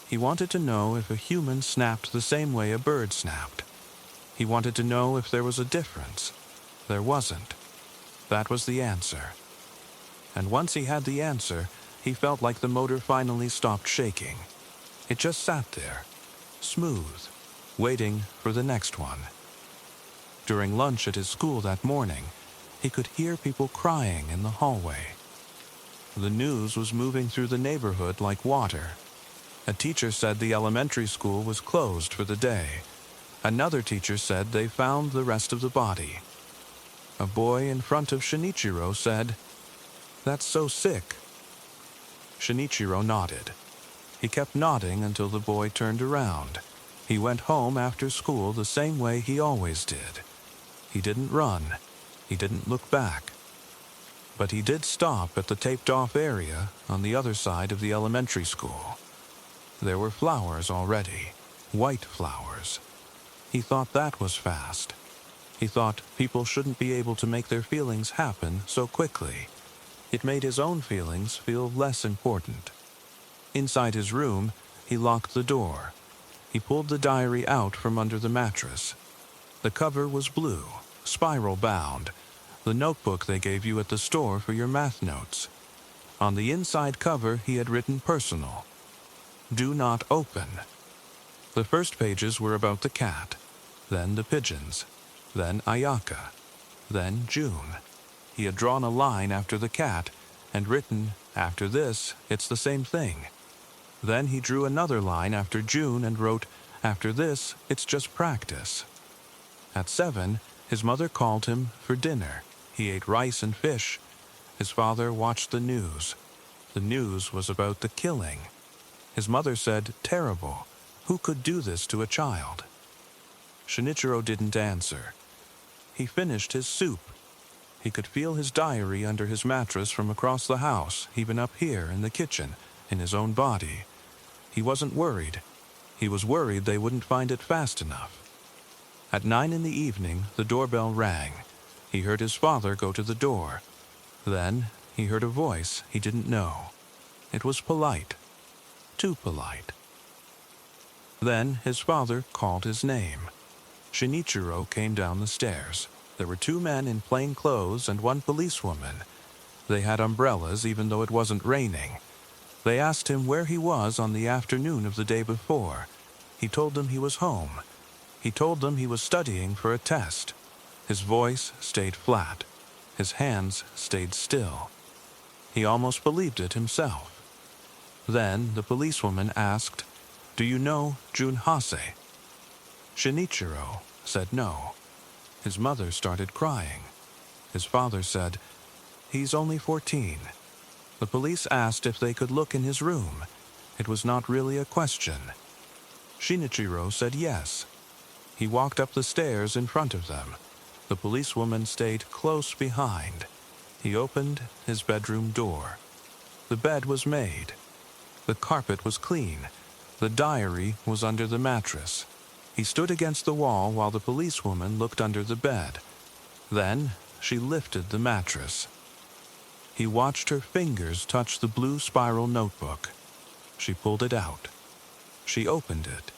He wanted to know if a human snapped the same way a bird snapped. He wanted to know if there was a difference. There wasn't. That was the answer. And once he had the answer, he felt like the motor finally stopped shaking. It just sat there, smooth, waiting for the next one. During lunch at his school that morning, he could hear people crying in the hallway. The news was moving through the neighborhood like water. A teacher said the elementary school was closed for the day. Another teacher said they found the rest of the body. a boy in front of Shinichiro said, "That's so sick." Shinichiro nodded. He kept nodding until the boy turned around. He went home after school the same way he always did. He didn't run. He didn't look back. But he did stop at the taped-off area on the other side of the elementary school. There were flowers already, white flowers. He thought that was fast. He thought people shouldn't be able to make their feelings happen so quickly. It made his own feelings feel less important. Inside his room, he locked the door. He pulled the diary out from under the mattress. The cover was blue, spiral-bound, the notebook they gave you at the store for your math notes. On the inside cover, he had written personal. Do not open. The first pages were about the cat, then the pigeons, then Ayaka, then June. He had drawn a line after the cat and written, after this, it's the same thing. Then he drew another line after June and wrote, after this, it's just practice. At 7, his mother called him for dinner. He ate rice and fish. His father watched the news. The news was about the killing. His mother said, terrible. Who could do this to a child? Shinichiro didn't answer. He finished his soup. He could feel his diary under his mattress from across the house, even up here in the kitchen, in his own body. He wasn't worried. He was worried they wouldn't find it fast enough. At 9 in the evening, the doorbell rang. He heard his father go to the door. Then he heard a voice he didn't know. It was polite. Too polite. Then his father called his name. Shinichiro came down the stairs. There were 2 men in plain clothes and 1 policewoman. They had umbrellas even though it wasn't raining. They asked him where he was on the afternoon of the day before. He told them he was home. He told them he was studying for a test. His voice stayed flat. His hands stayed still. He almost believed it himself. Then the policewoman asked, "Do you know Jun Hase?" Shinichiro said no. His mother started crying. His father said, "He's only 14. The police asked if they could look in his room. It was not really a question. Shinichiro said yes. He walked up the stairs in front of them. The policewoman stayed close behind. He opened his bedroom door. The bed was made. The carpet was clean. The diary was under the mattress. He stood against the wall while the policewoman looked under the bed. Then she lifted the mattress. He watched her fingers touch the blue spiral notebook. She pulled it out. She opened it.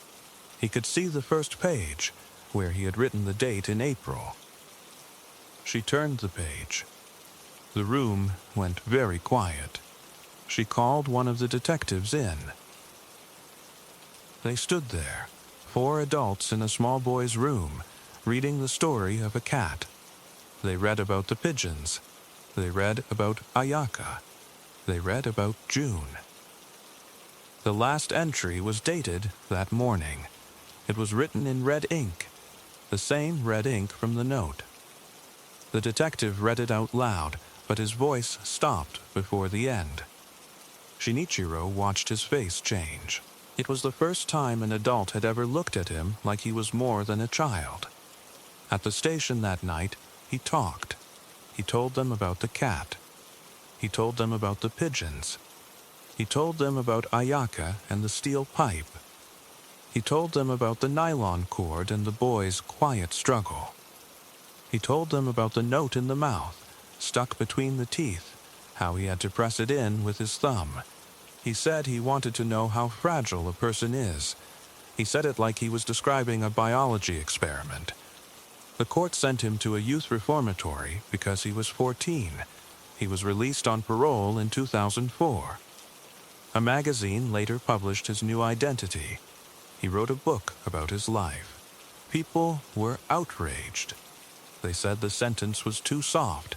He could see the first page, where he had written the date in April. She turned the page. The room went very quiet. She called one of the detectives in. They stood there, 4 adults in a small boy's room, reading the story of a cat. They read about the pigeons. They read about Ayaka. They read about June. The last entry was dated that morning. It was written in red ink, the same red ink from the note. The detective read it out loud, but his voice stopped before the end. Shinichiro watched his face change. It was the first time an adult had ever looked at him like he was more than a child. At the station that night, he talked. He told them about the cat. He told them about the pigeons. He told them about Ayaka and the steel pipe. He told them about the nylon cord and the boy's quiet struggle. He told them about the note in the mouth, stuck between the teeth, how he had to press it in with his thumb. He said he wanted to know how fragile a person is. He said it like he was describing a biology experiment. The court sent him to a youth reformatory because he was 14. He was released on parole in 2004. A magazine later published his new identity. He wrote a book about his life. People were outraged. They said the sentence was too soft.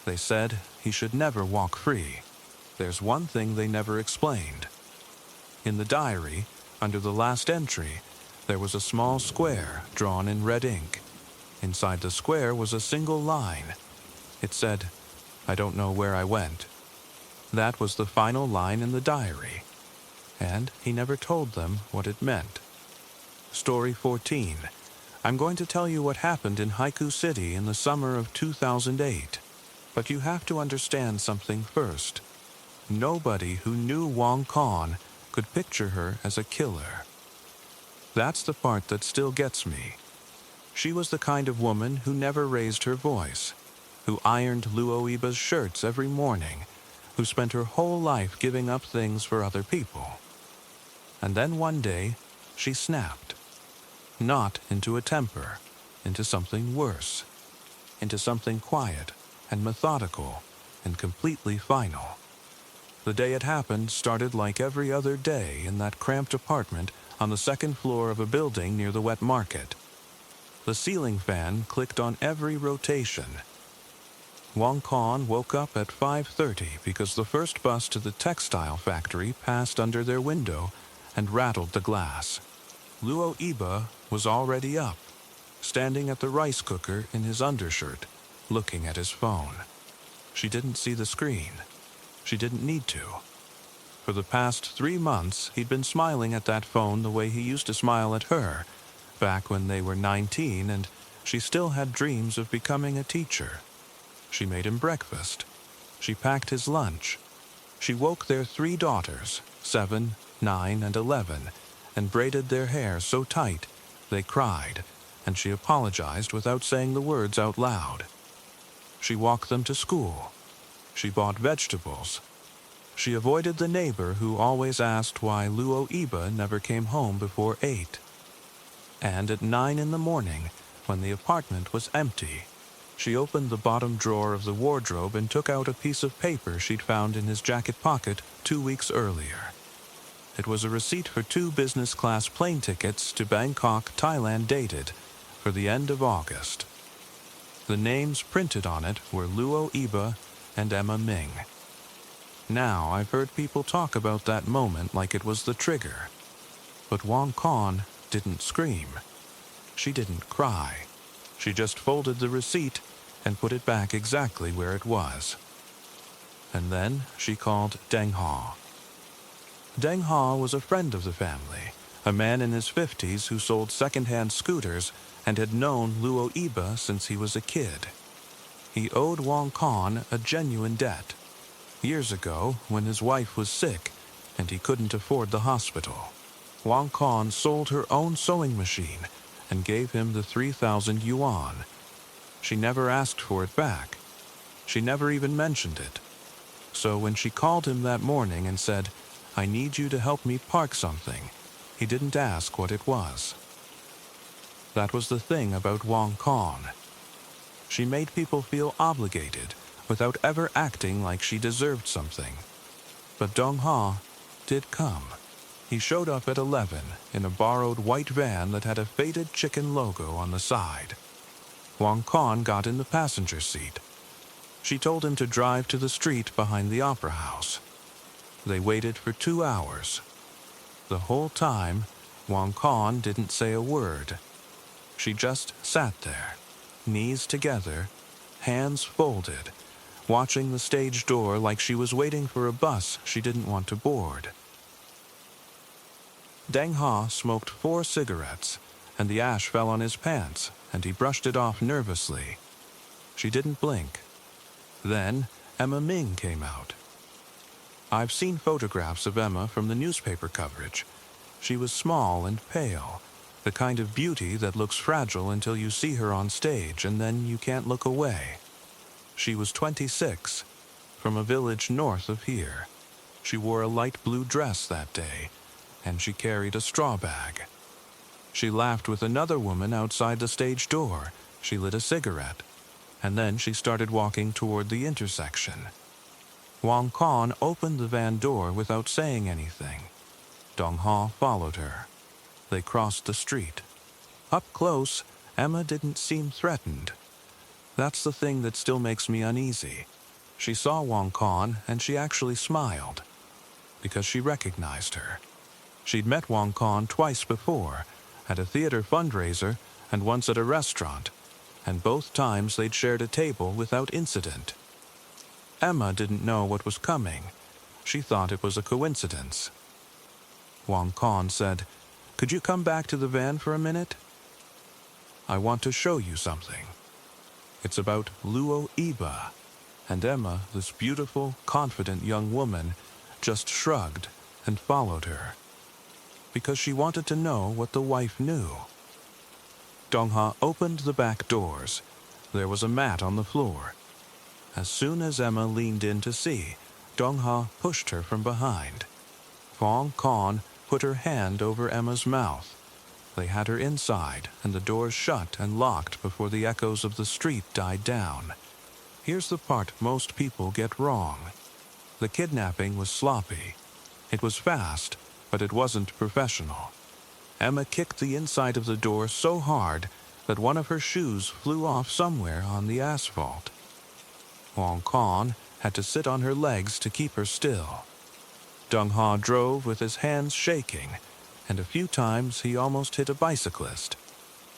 They said he should never walk free. There's one thing they never explained. In the diary, under the last entry, there was a small square drawn in red ink. Inside the square was a single line. It said, "I don't know where I went." That was the final line in the diary, and he never told them what it meant. Story 14. I'm going to tell you what happened in Haiku City in the summer of 2008. But you have to understand something first. Nobody who knew Wong Con could picture her as a killer. That's the part that still gets me. She was the kind of woman who never raised her voice, who ironed Luo Iba's shirts every morning, who spent her whole life giving up things for other people. And then one day, she snapped. Not into a temper, into something worse, into something quiet and methodical and completely final. The day it happened started like every other day in that cramped apartment on the second floor of a building near the wet market. The ceiling fan clicked on every rotation. Wong Con woke up at 5:30 because the first bus to the textile factory passed under their window and rattled the glass. Luo Iba was already up, standing at the rice cooker in his undershirt, looking at his phone. She didn't see the screen. She didn't need to. For the past 3 months, he'd been smiling at that phone the way he used to smile at her, back when they were 19 and she still had dreams of becoming a teacher. She made him breakfast. She packed his lunch. She woke their 3 daughters, 7, 9, and 11, and braided their hair so tight they cried, and she apologized without saying the words out loud. She walked them to school. She bought vegetables. She avoided the neighbor who always asked why Luo Iba never came home before 8. And at 9 in the morning, when the apartment was empty, she opened the bottom drawer of the wardrobe and took out a piece of paper she'd found in his jacket pocket 2 weeks earlier. It was a receipt for 2 business-class plane tickets to Bangkok, Thailand, dated for the end of August. The names printed on it were Luo Iba and Emma Ming. Now I've heard people talk about that moment like it was the trigger. But Wong Con didn't scream. She didn't cry. She just folded the receipt and put it back exactly where it was. And then she called Deng Ha. Deng Ha was a friend of the family, a man in his 50s who sold second-hand scooters and had known Luo Iba since he was a kid. He owed Wong Con a genuine debt. Years ago, when his wife was sick and he couldn't afford the hospital, Wong Con sold her own sewing machine and gave him the 3,000 yuan. She never asked for it back. She never even mentioned it. So when she called him that morning and said, "I need you to help me park something," he didn't ask what it was. That was the thing about Wong Con. She made people feel obligated without ever acting like she deserved something. But Deng Ha did come. He showed up at 11 in a borrowed white van that had a faded chicken logo on the side. Wong Con got in the passenger seat. She told him to drive to the street behind the opera house. They waited for 2 hours. The whole time, Wong Con didn't say a word. She just sat there, knees together, hands folded, watching the stage door like she was waiting for a bus she didn't want to board. Deng Ha smoked 4 cigarettes, and the ash fell on his pants, and he brushed it off nervously. She didn't blink. Then Emma Ming came out. I've seen photographs of Emma from the newspaper coverage. She was small and pale, the kind of beauty that looks fragile until you see her on stage and then you can't look away. She was 26, from a village north of here. She wore a light blue dress that day, and she carried a straw bag. She laughed with another woman outside the stage door. She lit a cigarette, and then she started walking toward the intersection. Wong Con opened the van door without saying anything. Deng Ha followed her. They crossed the street. Up close, Emma didn't seem threatened. That's the thing that still makes me uneasy. She saw Wong Con and she actually smiled, because she recognized her. She'd met Wong Con twice before, at a theater fundraiser and once at a restaurant, and both times they'd shared a table without incident. Emma didn't know what was coming. She thought it was a coincidence. Wong Con said, "Could you come back to the van for a minute? I want to show you something. It's about Luo Iba." And Emma, this beautiful, confident young woman, just shrugged and followed her, because she wanted to know what the wife knew. Dong-ha opened the back doors. There was a mat on the floor. As soon as Emma leaned in to see, Dong-ha pushed her from behind. Wong Con put her hand over Emma's mouth. They had her inside, and the doors shut and locked before the echoes of the street died down. Here's the part most people get wrong. The kidnapping was sloppy. It was fast, but it wasn't professional. Emma kicked the inside of the door so hard that one of her shoes flew off somewhere on the asphalt. Wong Con had to sit on her legs to keep her still. Dong-ha drove with his hands shaking, and a few times he almost hit a bicyclist.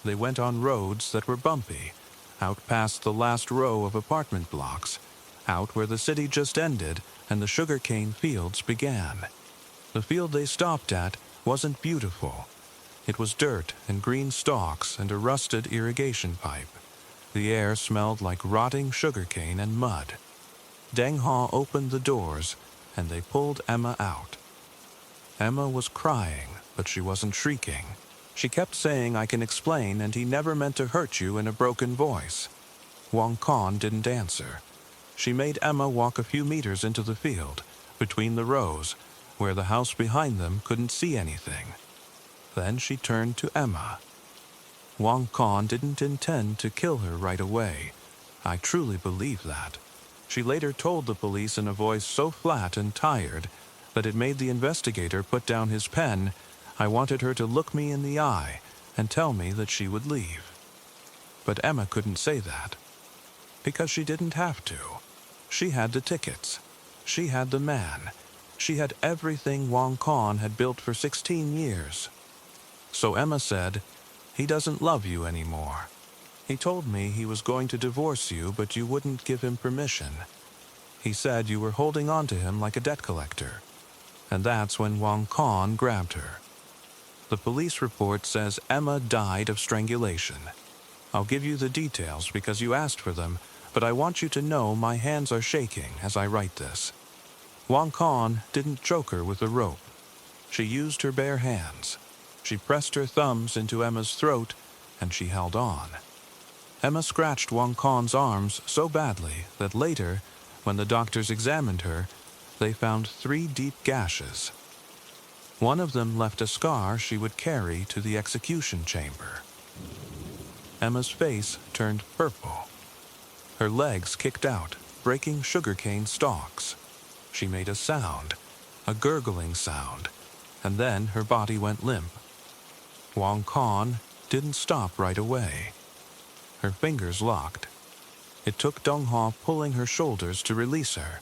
They went on roads that were bumpy, out past the last row of apartment blocks, out where the city just ended and the sugarcane fields began. The field they stopped at wasn't beautiful. It was dirt and green stalks and a rusted irrigation pipe. The air smelled like rotting sugarcane and mud. Dong-ha opened the doors, and they pulled Emma out. Emma was crying, but she wasn't shrieking. She kept saying, "I can explain, and he never meant to hurt you," in a broken voice. Wong Con didn't answer. She made Emma walk a few meters into the field, between the rows, where the house behind them couldn't see anything. Then she turned to Emma. Wong Con didn't intend to kill her right away. I truly believe that. She later told the police in a voice so flat and tired that it made the investigator put down his pen. I wanted her to look me in the eye and tell me that she would leave. But Emma couldn't say that, because she didn't have to. She had the tickets. She had the man. She had everything Wong Con had built for 16 years. So Emma said, "He doesn't love you anymore. He told me he was going to divorce you, but you wouldn't give him permission. He said you were holding on to him like a debt collector." And that's when Wong Con grabbed her. The police report says Emma died of strangulation. I'll give you the details because you asked for them, but I want you to know my hands are shaking as I write this. Wong Con didn't choke her with a rope. She used her bare hands. She pressed her thumbs into Emma's throat, and she held on. Emma scratched Wong Con's arms so badly that later, when the doctors examined her, they found 3 deep gashes. One of them left a scar she would carry to the execution chamber. Emma's face turned purple. Her legs kicked out, breaking sugarcane stalks. She made a sound, a gurgling sound, and then her body went limp. Wong Con didn't stop right away. Her fingers locked. It took Dong-ha pulling her shoulders to release her.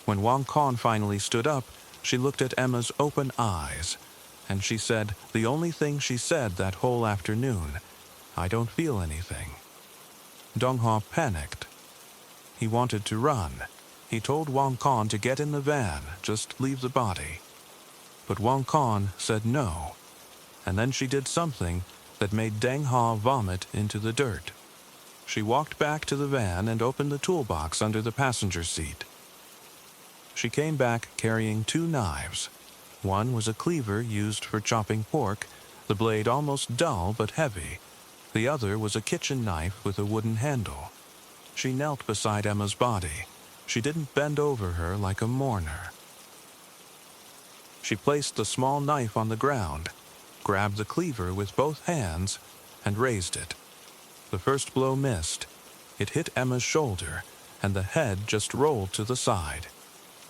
When Wong Con finally stood up, she looked at Emma's open eyes, and she said the only thing she said that whole afternoon, "I don't feel anything." Dong-ha panicked. He wanted to run. He told Wong Con to get in the van, just leave the body. But Wong Con said no, and then she did something that made Dong-ha vomit into the dirt. She walked back to the van and opened the toolbox under the passenger seat. She came back carrying 2 knives. One was a cleaver used for chopping pork, the blade almost dull but heavy. The other was a kitchen knife with a wooden handle. She knelt beside Emma's body. She didn't bend over her like a mourner. She placed the small knife on the ground, grabbed the cleaver with both hands, and raised it. The first blow missed. It hit Emma's shoulder, and the head just rolled to the side.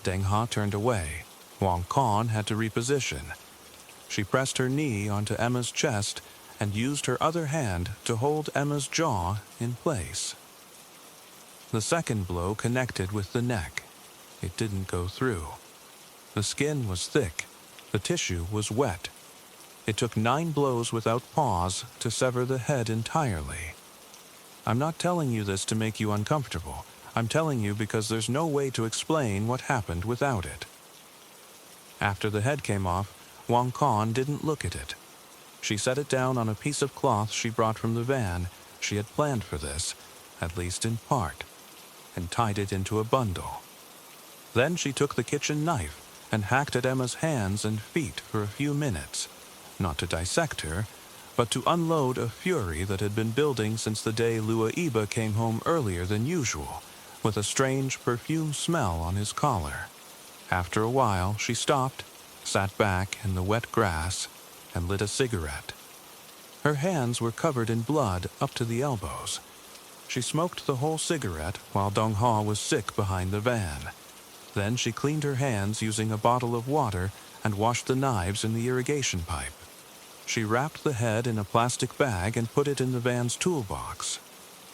Dong-ha turned away. Wong Con had to reposition. She pressed her knee onto Emma's chest and used her other hand to hold Emma's jaw in place. The second blow connected with the neck. It didn't go through. The skin was thick. The tissue was wet. It took 9 blows without pause to sever the head entirely. I'm not telling you this to make you uncomfortable. I'm telling you because there's no way to explain what happened without it. After the head came off, Wong Con didn't look at it. She set it down on a piece of cloth she brought from the van. She had planned for this, at least in part, and tied it into a bundle. Then she took the kitchen knife and hacked at Emma's hands and feet for a few minutes, not to dissect her, but to unload a fury that had been building since the day Luaiba came home earlier than usual, with a strange perfume smell on his collar. After a while, she stopped, sat back in the wet grass, and lit a cigarette. Her hands were covered in blood up to the elbows. She smoked the whole cigarette while Dong Ha was sick behind the van. Then she cleaned her hands using a bottle of water and washed the knives in the irrigation pipe. She wrapped the head in a plastic bag and put it in the van's toolbox.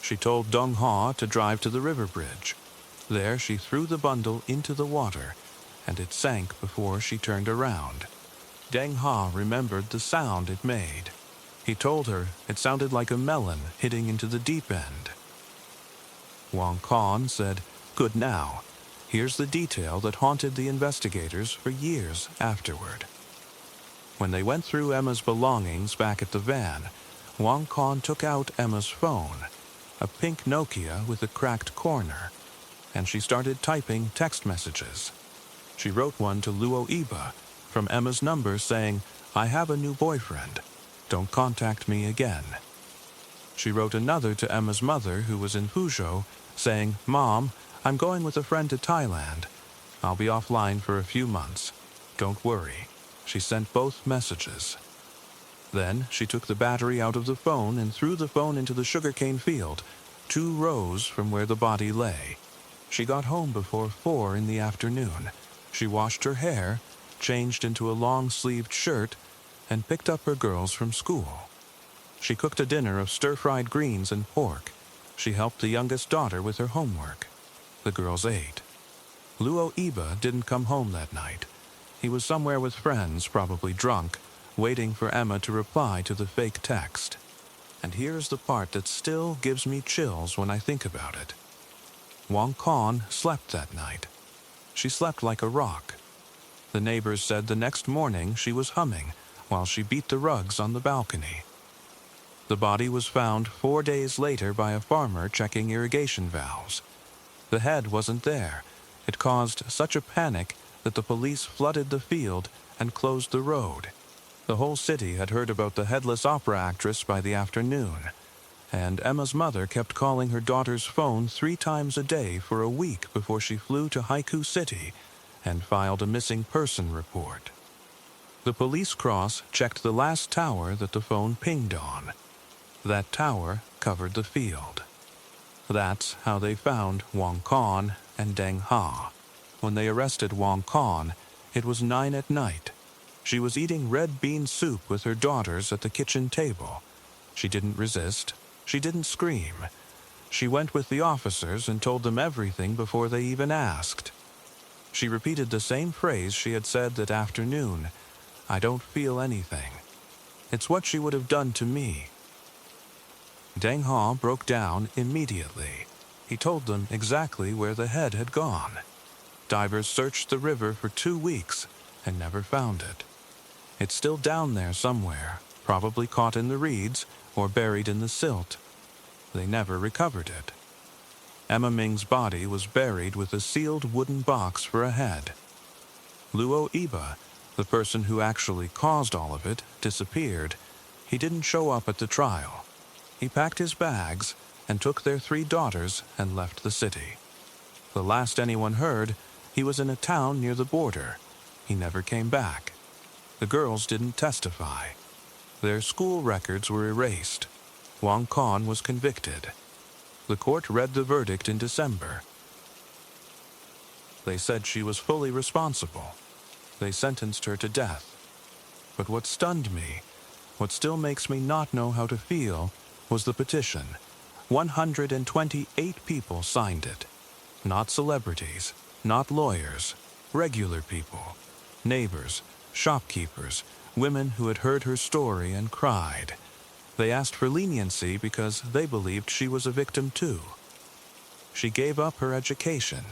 She told Dong Ha to drive to the river bridge. There she threw the bundle into the water, and it sank before she turned around. Deng Ha remembered the sound it made. He told her it sounded like a melon hitting into the deep end. Wong Con said, "Good now. Here's the detail that haunted the investigators for years afterward." When they went through Emma's belongings back at the van, Wong Con took out Emma's phone, a pink Nokia with a cracked corner, and she started typing text messages. She wrote one to Luaiba from Emma's number saying, "I have a new boyfriend. Don't contact me again." She wrote another to Emma's mother, who was in Fuzhou, saying, "Mom, I'm going with a friend to Thailand. I'll be offline for a few months. Don't worry." She sent both messages. Then she took the battery out of the phone and threw the phone into the sugarcane field, 2 rows from where the body lay. She got home before 4 in the afternoon. She washed her hair, changed into a long-sleeved shirt, and picked up her girls from school. She cooked a dinner of stir-fried greens and pork. She helped the youngest daughter with her homework. The girls ate. Luaiba didn't come home that night. He was somewhere with friends, probably drunk, waiting for Emma to reply to the fake text. And here's the part that still gives me chills when I think about it. Wong Con slept that night. She slept like a rock. The neighbors said the next morning she was humming while she beat the rugs on the balcony. The body was found 4 days later by a farmer checking irrigation valves. The head wasn't there. It caused such a panic that the police flooded the field and closed the road. The whole city had heard about the headless opera actress by the afternoon, and Emma's mother kept calling her daughter's phone 3 times a day for a week before she flew to Haikou City and filed a missing person report. The police cross checked the last tower that the phone pinged on. That tower covered the field. That's how they found Wong Con and Deng Ha. When they arrested Wong Con, it was 9 at night. She was eating red bean soup with her daughters at the kitchen table. She didn't resist. She didn't scream. She went with the officers and told them everything before they even asked. She repeated the same phrase she had said that afternoon, "I don't feel anything." It's what she would have done to me. Deng Ha broke down immediately. He told them exactly where the head had gone. Divers searched the river for 2 weeks and never found it. It's still down there somewhere, probably caught in the reeds or buried in the silt. They never recovered it. Emma Ming's body was buried with a sealed wooden box for a head. Luaiba, the person who actually caused all of it, disappeared. He didn't show up at the trial. He packed his bags and took their 3 daughters and left the city. The last anyone heard, he was in a town near the border. He never came back. The girls didn't testify. Their school records were erased. Wong Con was convicted. The court read the verdict in December. They said she was fully responsible. They sentenced her to death. But what stunned me, what still makes me not know how to feel, was the petition. 128 people signed it. Not celebrities, not lawyers, regular people, neighbors, shopkeepers, women who had heard her story and cried. They asked for leniency because they believed she was a victim too. She gave up her education.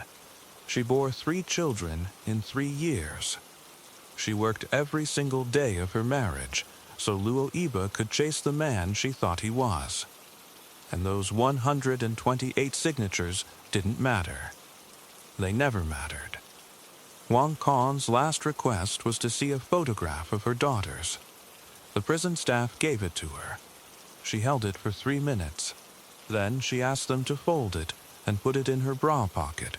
She bore 3 children in 3 years. She worked every single day of her marriage so Luo Iba could chase the man she thought he was. And those 128 signatures didn't matter. They never mattered. Wang Con's last request was to see a photograph of her daughters. The prison staff gave it to her. She held it for 3 minutes. Then she asked them to fold it and put it in her bra pocket,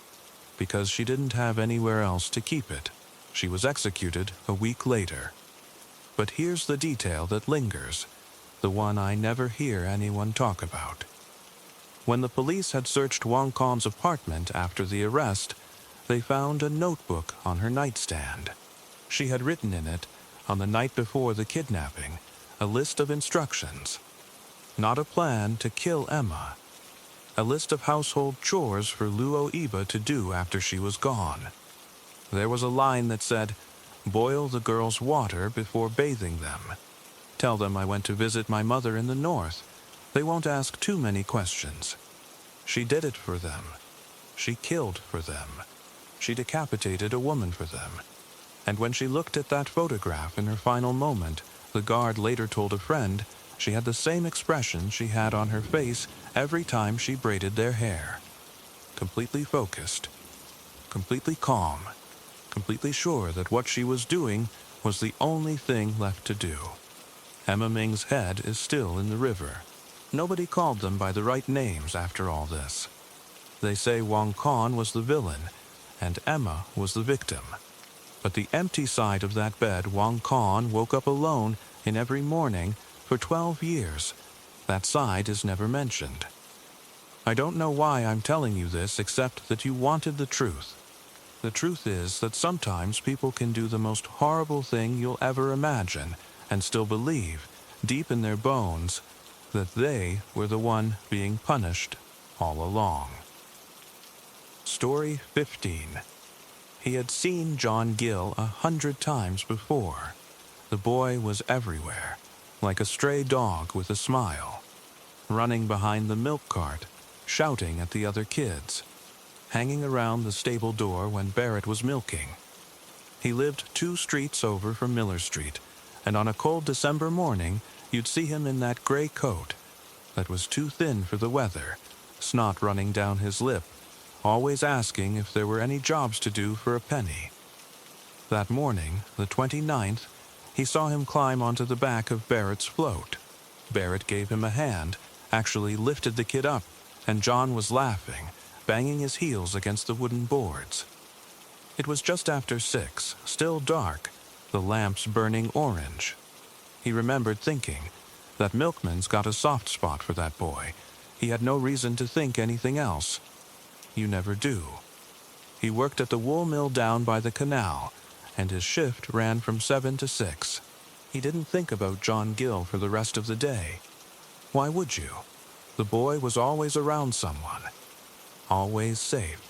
because she didn't have anywhere else to keep it. She was executed a week later. But here's the detail that lingers, the one I never hear anyone talk about. When the police had searched Wang Con's apartment after the arrest, they found a notebook on her nightstand. She had written in it, on the night before the kidnapping, a list of instructions. Not a plan to kill Emma. A list of household chores for Luo Iba to do after she was gone. There was a line that said, "Boil the girls' water before bathing them. Tell them I went to visit my mother in the north. They won't ask too many questions." She did it for them. She killed for them. She decapitated a woman for them. And when she looked at that photograph in her final moment, the guard later told a friend she had the same expression she had on her face every time she braided their hair. Completely focused. Completely calm. Completely sure that what she was doing was the only thing left to do. Emma Ming's head is still in the river. Nobody called them by the right names after all this. They say Wang Con was the villain, and Emma was the victim. But the empty side of that bed Wang Con woke up alone in every morning for 12 years. That side is never mentioned. I don't know why I'm telling you this except that you wanted the truth. The truth is that sometimes people can do the most horrible thing you'll ever imagine and still believe, deep in their bones, that they were the one being punished all along. Story 15. He had seen John Gill 100 times before. The boy was everywhere, like a stray dog with a smile, running behind the milk cart, shouting at the other kids, hanging around the stable door when Barrett was milking. He lived 2 streets over from Miller Street, and on a cold December morning, you'd see him in that gray coat that was too thin for the weather, snot running down his lip, always asking if there were any jobs to do for a penny. That morning, the 29th, he saw him climb onto the back of Barrett's float. Barrett gave him a hand, actually lifted the kid up, and John was laughing, banging his heels against the wooden boards. It was just after 6, still dark, the lamps burning orange. He remembered thinking, that milkman's got a soft spot for that boy. He had no reason to think anything else. You never do. He worked at the wool mill down by the canal, and his shift ran from 7 to 6. He didn't think about John Gill for the rest of the day. Why would you? The boy was always around someone. Always safe.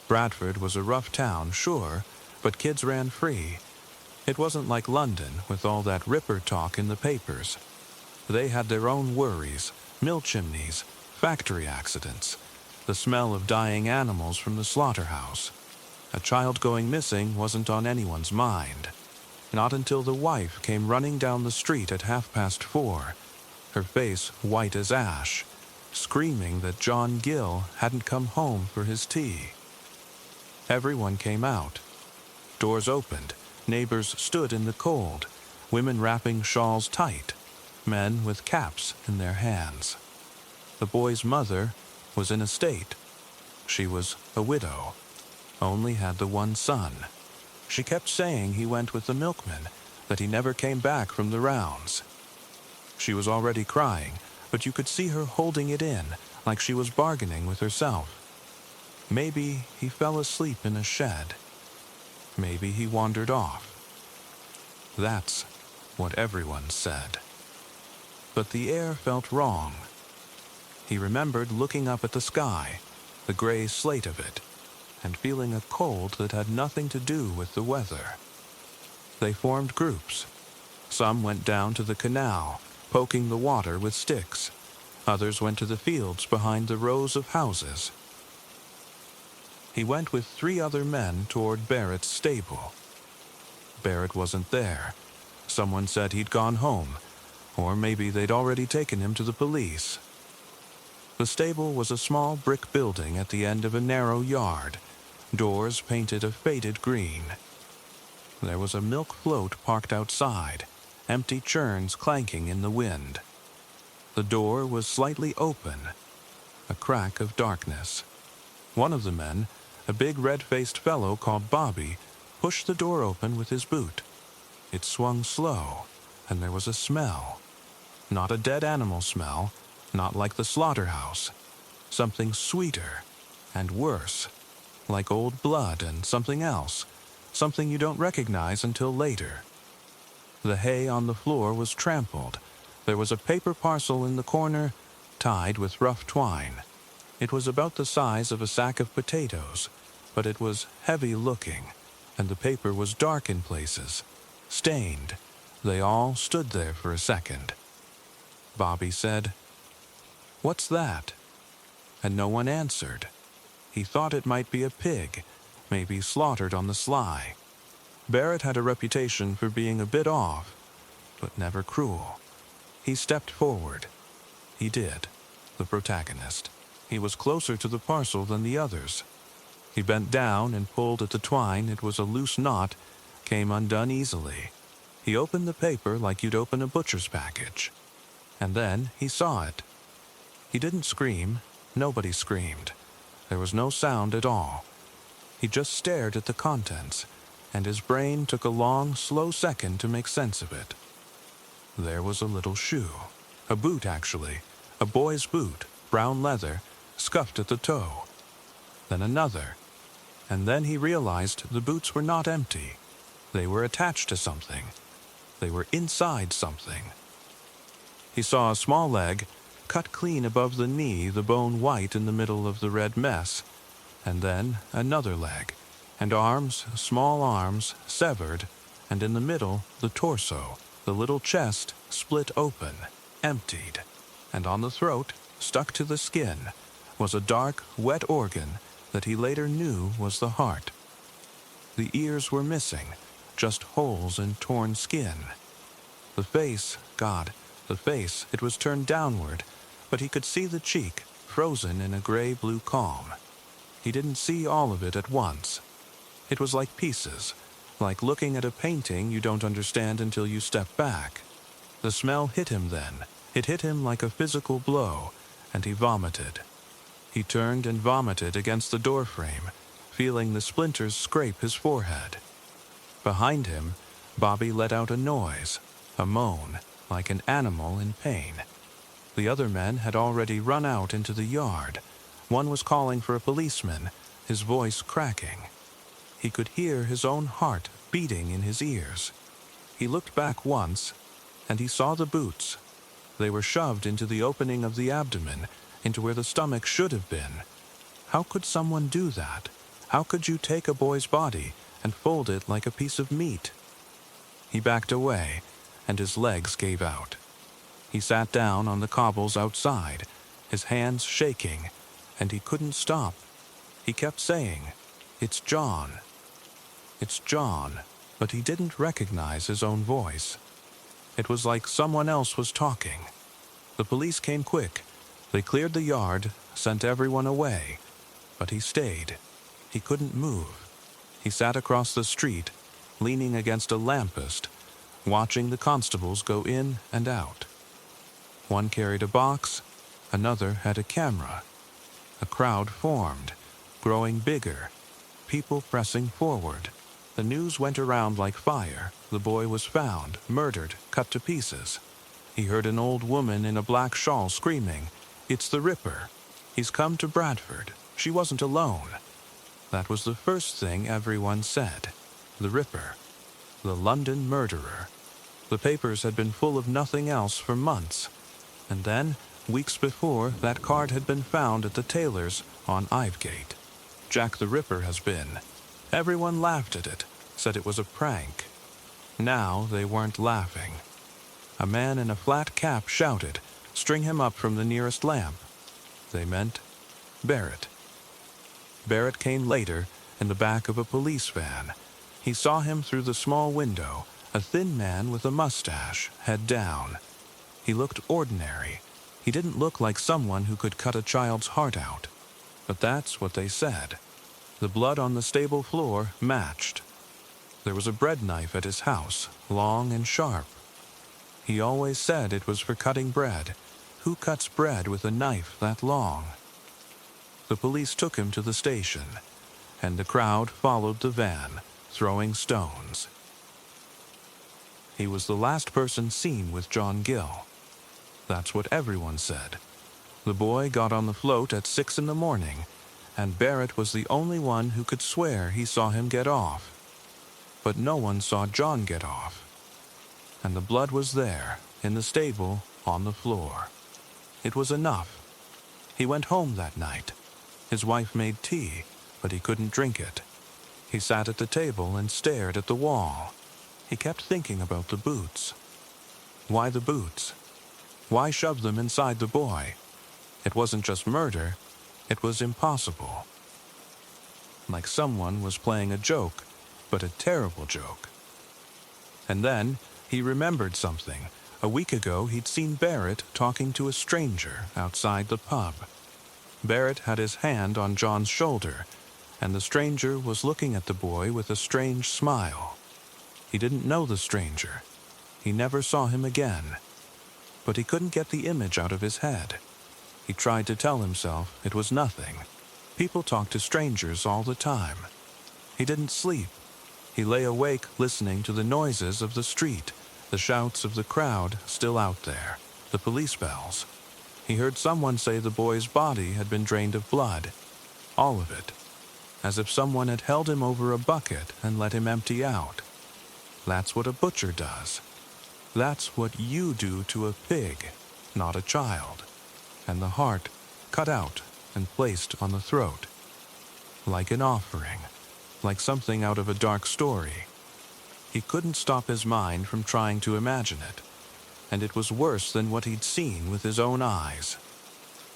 Bradford was a rough town, sure, but kids ran free. It wasn't like London with all that Ripper talk in the papers. They had their own worries, mill chimneys, factory accidents, the smell of dying animals from the slaughterhouse. A child going missing wasn't on anyone's mind. Not until the wife came running down the street at 4:30, her face white as ash, screaming that John Gill hadn't come home for his tea. Everyone came out. Doors opened, neighbors stood in the cold, women wrapping shawls tight, men with caps in their hands. The boy's mother was in a state. She was a widow, only had the one son. She kept saying he went with the milkman, that he never came back from the rounds. She was already crying, but you could see her holding it in, like she was bargaining with herself. Maybe he fell asleep in a shed. Maybe he wandered off. That's what everyone said. But the air felt wrong. He remembered looking up at the sky, the gray slate of it, and feeling a cold that had nothing to do with the weather. They formed groups. Some went down to the canal, poking the water with sticks. Others went to the fields behind the rows of houses. He went with 3 other men toward Barrett's stable. Barrett wasn't there. Someone said he'd gone home, or maybe they'd already taken him to the police. The stable was a small brick building at the end of a narrow yard, doors painted a faded green. There was a milk float parked outside, empty churns clanking in the wind. The door was slightly open, a crack of darkness. One of the men, a big red-faced fellow called Bobby, pushed the door open with his boot. It swung slow, and there was a smell. Not a dead animal smell, not like the slaughterhouse. Something sweeter and worse, like old blood and something else, something you don't recognize until later. The hay on the floor was trampled. There was a paper parcel in the corner, tied with rough twine. It was about the size of a sack of potatoes, but it was heavy-looking, and the paper was dark in places, stained. They all stood there for a second. Bobby said, "What's that?" And no one answered. He thought it might be a pig, maybe slaughtered on the sly. Barrett had a reputation for being a bit off, but never cruel. He stepped forward. He did, the protagonist. He was closer to the parcel than the others. He bent down and pulled at the twine. It was a loose knot, came undone easily. He opened the paper like you'd open a butcher's package. And then he saw it. He didn't scream. Nobody screamed. There was no sound at all. He just stared at the contents, and his brain took a long, slow second to make sense of it. There was a little shoe. A boot, actually. A boy's boot, brown leather, scuffed at the toe. Then another. And then he realized the boots were not empty. They were attached to something. They were inside something. He saw a small leg, cut clean above the knee, the bone white in the middle of the red mess. And then another leg, and arms, small arms, severed, and in the middle the torso, the little chest split open, emptied, and on the throat, stuck to the skin, was a dark, wet organ that he later knew was the heart. The ears were missing, just holes in torn skin. The face, the face, it was turned downward, but he could see the cheek, frozen in a gray-blue calm. He didn't see all of it at once. It was like pieces, like looking at a painting you don't understand until you step back. The smell hit him then. It hit him like a physical blow, and he vomited. He turned and vomited against the doorframe, feeling the splinters scrape his forehead. Behind him, Bobby let out a noise, a moan, like an animal in pain. The other men had already run out into the yard. One was calling for a policeman, his voice cracking. He could hear his own heart beating in his ears. He looked back once, and he saw the boots. They were shoved into the opening of the abdomen, into where the stomach should have been. How could someone do that? How could you take a boy's body and fold it like a piece of meat? He backed away, and his legs gave out. He sat down on the cobbles outside, his hands shaking, and he couldn't stop. He kept saying, "It's John. It's John," but he didn't recognize his own voice. It was like someone else was talking. The police came quick. They cleared the yard, sent everyone away. But he stayed. He couldn't move. He sat across the street, leaning against a lamppost, watching the constables go in and out. One carried a box, another had a camera. A crowd formed, growing bigger, people pressing forward. The news went around like fire. The boy was found, murdered, cut to pieces. He heard an old woman in a black shawl screaming, "It's the Ripper. He's come to Bradford. She wasn't alone." That was the first thing everyone said. The Ripper. The London murderer. The papers had been full of nothing else for months. And then, weeks before, that card had been found at the tailor's on Ivegate. "Jack the Ripper has been." Everyone laughed at it, said it was a prank. Now they weren't laughing. A man in a flat cap shouted, "String him up from the nearest lamp." They meant Barrett. Barrett came later in the back of a police van. He saw him through the small window, a thin man with a mustache, head down. He looked ordinary. He didn't look like someone who could cut a child's heart out. But that's what they said. The blood on the stable floor matched. There was a bread knife at his house, long and sharp. He always said it was for cutting bread. Who cuts bread with a knife that long? The police took him to the station, and the crowd followed the van, throwing stones. He was the last person seen with John Gill. That's what everyone said. The boy got on the float at 6 in the morning, and Barrett was the only one who could swear he saw him get off. But no one saw John get off. And the blood was there, in the stable, on the floor. It was enough. He went home that night. His wife made tea, but he couldn't drink it. He sat at the table and stared at the wall. He kept thinking about the boots. Why the boots? Why shove them inside the boy? It wasn't just murder. It was impossible. Like someone was playing a joke, but a terrible joke. And then he remembered something. A week ago, he'd seen Barrett talking to a stranger outside the pub. Barrett had his hand on John's shoulder, and the stranger was looking at the boy with a strange smile. He didn't know the stranger. He never saw him again. But he couldn't get the image out of his head. He tried to tell himself it was nothing. People talk to strangers all the time. He didn't sleep. He lay awake listening to the noises of the street, the shouts of the crowd still out there, the police bells. He heard someone say the boy's body had been drained of blood. All of it. As if someone had held him over a bucket and let him empty out. That's what a butcher does. That's what you do to a pig, not a child. And the heart cut out and placed on the throat. Like an offering. Like something out of a dark story. He couldn't stop his mind from trying to imagine it, and it was worse than what he'd seen with his own eyes.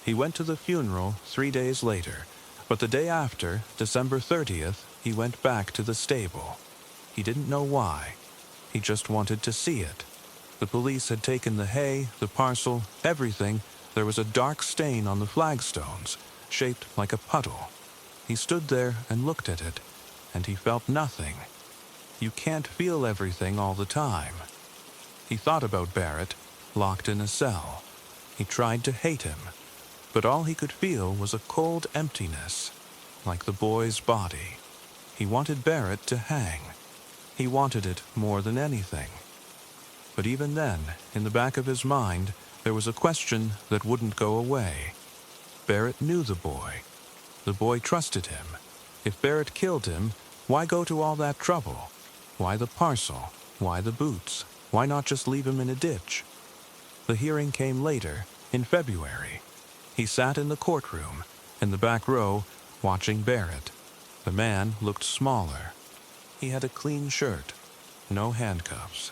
He went to the funeral 3 days later, but the day after, December 30th, he went back to the stable. He didn't know why. He just wanted to see it. The police had taken the hay, the parcel, everything. There was a dark stain on the flagstones, shaped like a puddle. He stood there and looked at it, and he felt nothing. You can't feel everything all the time. He thought about Barrett, locked in a cell. He tried to hate him, but all he could feel was a cold emptiness, like the boy's body. He wanted Barrett to hang. He wanted it more than anything. But even then, in the back of his mind, there was a question that wouldn't go away. Barrett knew the boy. The boy trusted him. If Barrett killed him, why go to all that trouble? Why the parcel? Why the boots? Why not just leave him in a ditch? The hearing came later, in February. He sat in the courtroom, in the back row, watching Barrett. The man looked smaller. He had a clean shirt, no handcuffs.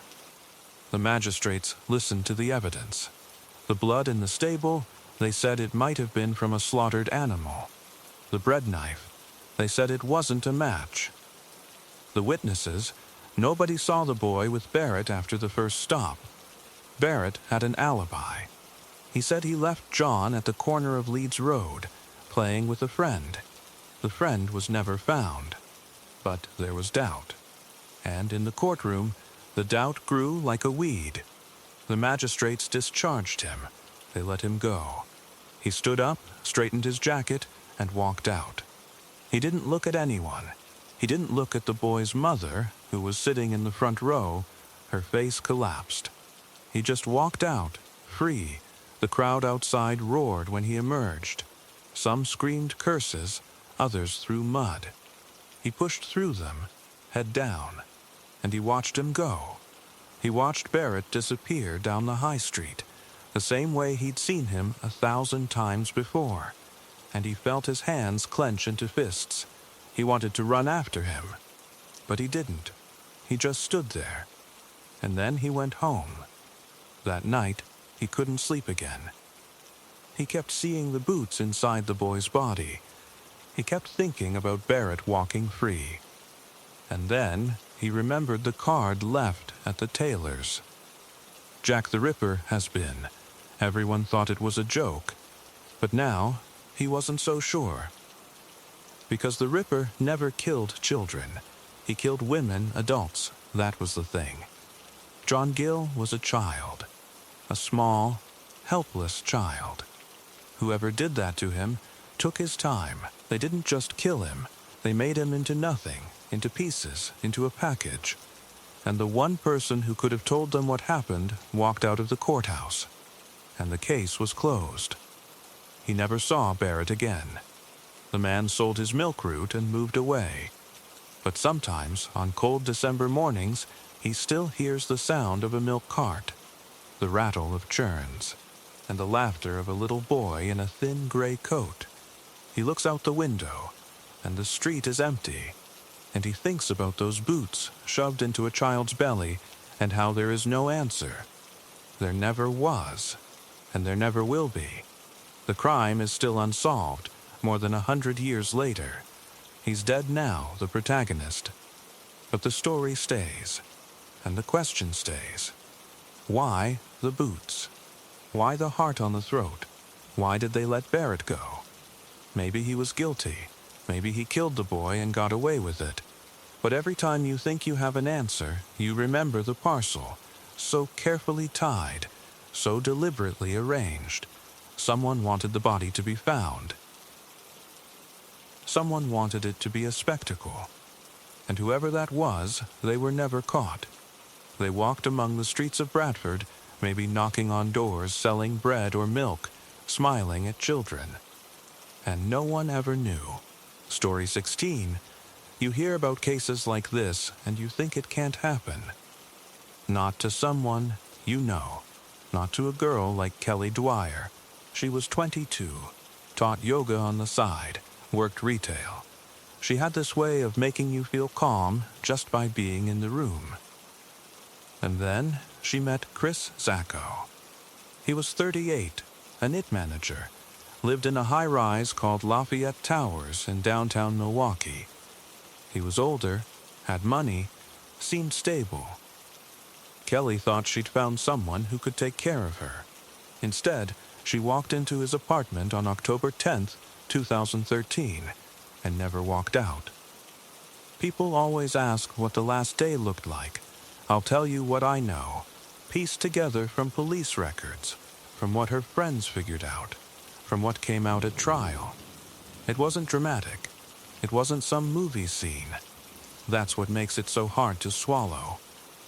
The magistrates listened to the evidence. The blood in the stable, they said it might have been from a slaughtered animal. The bread knife, they said it wasn't a match. The witnesses, nobody saw the boy with Barrett after the first stop. Barrett had an alibi. He said he left John at the corner of Leeds Road, playing with a friend. The friend was never found. But there was doubt. And in the courtroom, the doubt grew like a weed. The magistrates discharged him. They let him go. He stood up, straightened his jacket, and walked out. He didn't look at anyone. He didn't look at the boy's mother, who was sitting in the front row. Her face collapsed. He just walked out, free. The crowd outside roared when he emerged. Some screamed curses, others threw mud. He pushed through them, head down, and he watched him go. He watched Barrett disappear down the high street, the same way he'd seen him 1,000 times before, and he felt his hands clench into fists. He wanted to run after him, but he didn't. He just stood there, and then he went home. That night, he couldn't sleep again. He kept seeing the boots inside the boy's body. He kept thinking about Barrett walking free. And then he remembered the card left at the tailor's. Jack the Ripper has been. Everyone thought it was a joke. But now, he wasn't so sure. Because the Ripper never killed children. He killed women, adults. That was the thing. John Gill was a child. A small, helpless child. Whoever did that to him took his time. They didn't just kill him. They made him into nothing, into pieces, into a package. And the one person who could have told them what happened walked out of the courthouse. And the case was closed. He never saw Barrett again. The man sold his milk route and moved away. But sometimes, on cold December mornings, he still hears the sound of a milk cart, the rattle of churns, and the laughter of a little boy in a thin gray coat. He looks out the window, and the street is empty, and he thinks about those boots shoved into a child's belly and how there is no answer. There never was, and there never will be. The crime is still unsolved, more than 100 years later. He's dead now, the protagonist. But the story stays, and the question stays. Why the boots? Why the heart on the throat? Why did they let Barrett go? Maybe he was guilty. Maybe he killed the boy and got away with it. But every time you think you have an answer, you remember the parcel, so carefully tied, so deliberately arranged. Someone wanted the body to be found. Someone wanted it to be a spectacle. And whoever that was, they were never caught. They walked among the streets of Bradford, maybe knocking on doors, selling bread or milk, smiling at children. And no one ever knew. Story 16. You hear about cases like this, and you think it can't happen. Not to someone you know. Not to a girl like Kelly Dwyer. She was 22, taught yoga on the side, worked retail. She had this way of making you feel calm just by being in the room. And then she met Chris Zacco. He was 38, a knit manager, lived in a high-rise called Lafayette Towers in downtown Milwaukee. He was older, had money, seemed stable. Kelly thought she'd found someone who could take care of her. Instead, she walked into his apartment on October 10th, 2013, and never walked out. People always ask what the last day looked like. I'll tell you what I know, pieced together from police records, from what her friends figured out, from what came out at trial. It wasn't dramatic. It wasn't some movie scene. That's what makes it so hard to swallow.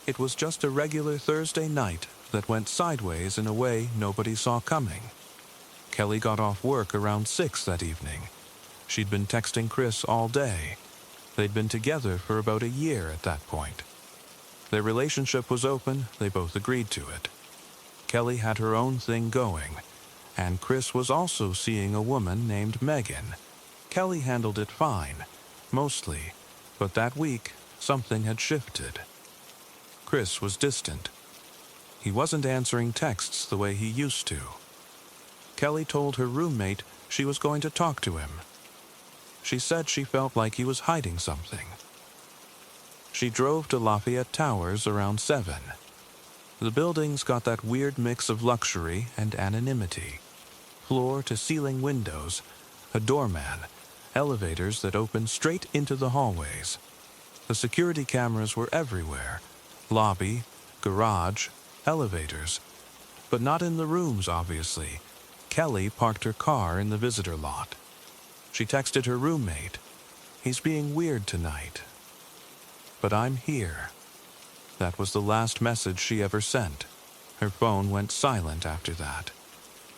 It was just a regular Thursday night that went sideways in a way nobody saw coming. Kelly got off work around 6 that evening. She'd been texting Chris all day. They'd been together for about a year at that point. Their relationship was open, they both agreed to it. Kelly had her own thing going, and Chris was also seeing a woman named Megan. Kelly handled it fine, mostly, but that week something had shifted. Chris was distant. He wasn't answering texts the way he used to. Kelly told her roommate she was going to talk to him. She said she felt like he was hiding something. She drove to Lafayette Towers around 7. The building's got that weird mix of luxury and anonymity. Floor-to-ceiling windows, a doorman, elevators that open straight into the hallways. The security cameras were everywhere. Lobby, garage, elevators. But not in the rooms, obviously. Kelly parked her car in the visitor lot. She texted her roommate, "He's being weird tonight. But I'm here." That was the last message she ever sent. Her phone went silent after that.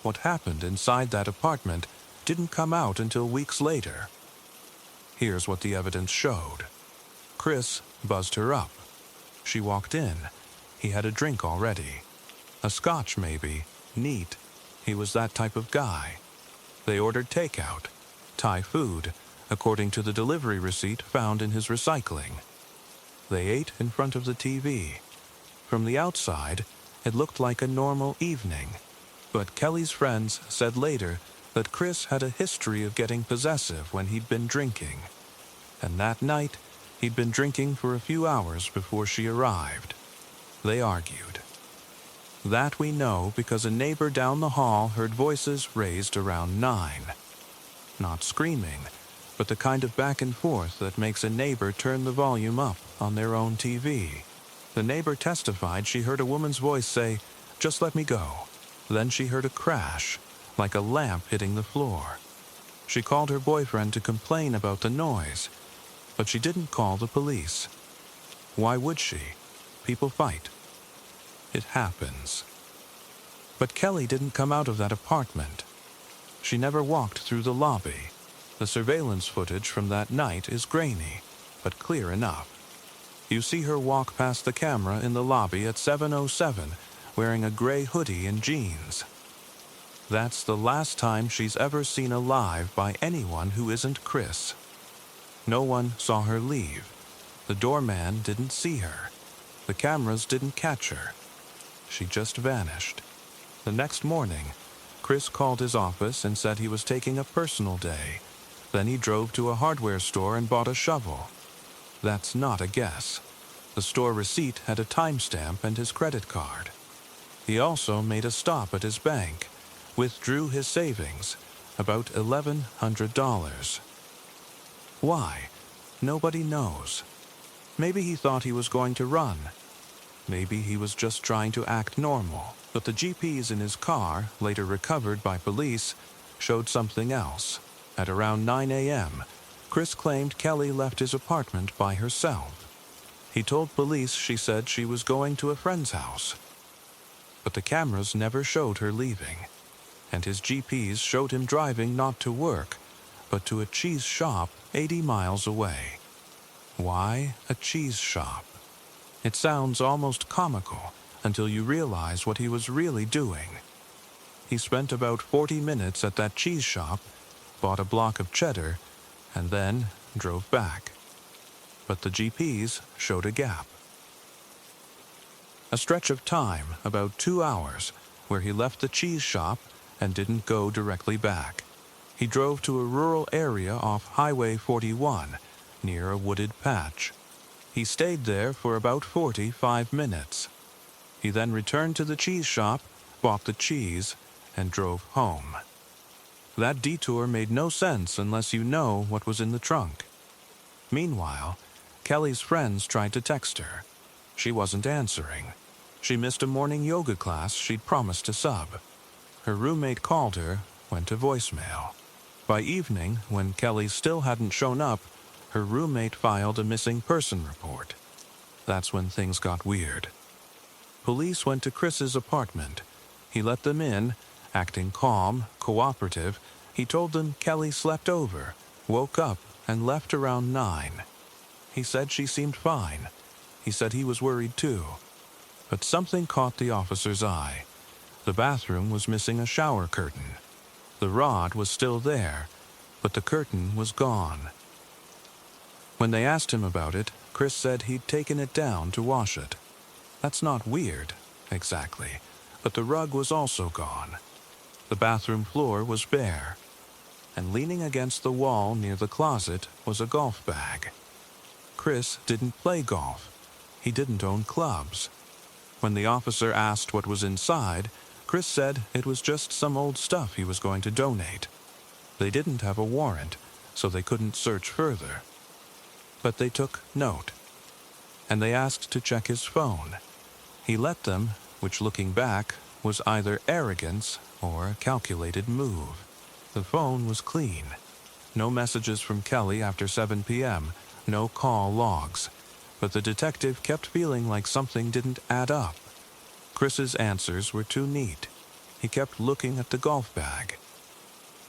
What happened inside that apartment didn't come out until weeks later. Here's what the evidence showed. Chris buzzed her up. She walked in. He had a drink already. A scotch, maybe. Neat. He was that type of guy. They ordered takeout. Thai food, according to the delivery receipt found in his recycling. They ate in front of the TV. From the outside, It looked like a normal evening, but Kelly's friends said later that Chris had a history of getting possessive when he'd been drinking, and that night he'd been drinking for a few hours before she arrived. They argued. That we know because a neighbor down the hall heard voices raised around 9. Not screaming, but the kind of back and forth that makes a neighbor turn the volume up on their own TV. The neighbor testified she heard a woman's voice say, "Just let me go." Then she heard a crash, like a lamp hitting the floor. She called her boyfriend to complain about the noise, but she didn't call the police. Why would she? People fight. It happens. But Kelly didn't come out of that apartment. She never walked through the lobby. The surveillance footage from that night is grainy, but clear enough. You see her walk past the camera in the lobby at 7:07, wearing a gray hoodie and jeans. That's the last time she's ever seen alive by anyone who isn't Chris. No one saw her leave. The doorman didn't see her. The cameras didn't catch her. She just vanished. The next morning, Chris called his office and said he was taking a personal day. Then he drove to a hardware store and bought a shovel. That's not a guess. The store receipt had a timestamp and his credit card. He also made a stop at his bank, withdrew his savings, about $1,100. Why? Nobody knows. Maybe he thought he was going to run. Maybe he was just trying to act normal, but the GPs in his car, later recovered by police, showed something else. At around 9 a.m., Chris claimed Kelly left his apartment by herself. He told police she said she was going to a friend's house. But the cameras never showed her leaving, and his GPs showed him driving not to work, but to a cheese shop 80 miles away. Why a cheese shop? It sounds almost comical until you realize what he was really doing. He spent about 40 minutes at that cheese shop, bought a block of cheddar, and then drove back. But the GPs showed a gap. A stretch of time, about 2 hours, where he left the cheese shop and didn't go directly back. He drove to a rural area off Highway 41, near a wooded patch. He stayed there for about 45 minutes. He then returned to the cheese shop, bought the cheese, and drove home. That detour made no sense unless you know what was in the trunk. Meanwhile, Kelly's friends tried to text her. She wasn't answering. She missed a morning yoga class she'd promised to sub. Her roommate called her, went to voicemail. By evening, when Kelly still hadn't shown up, her roommate filed a missing person report. That's when things got weird. Police went to Chris's apartment. He let them in, acting calm, cooperative. He told them Kelly slept over, woke up, and left around 9. He said she seemed fine. He said he was worried too. But something caught the officer's eye. The bathroom was missing a shower curtain. The rod was still there, but the curtain was gone. When they asked him about it, Chris said he'd taken it down to wash it. That's not weird, exactly, but the rug was also gone. The bathroom floor was bare, and leaning against the wall near the closet was a golf bag. Chris didn't play golf. He didn't own clubs. When the officer asked what was inside, Chris said it was just some old stuff he was going to donate. They didn't have a warrant, so they couldn't search further. But they took note, and they asked to check his phone. He let them, which looking back was either arrogance or a calculated move. The phone was clean. No messages from Kelly after 7 p.m., no call logs. But the detective kept feeling like something didn't add up. Chris's answers were too neat. He kept looking at the golf bag.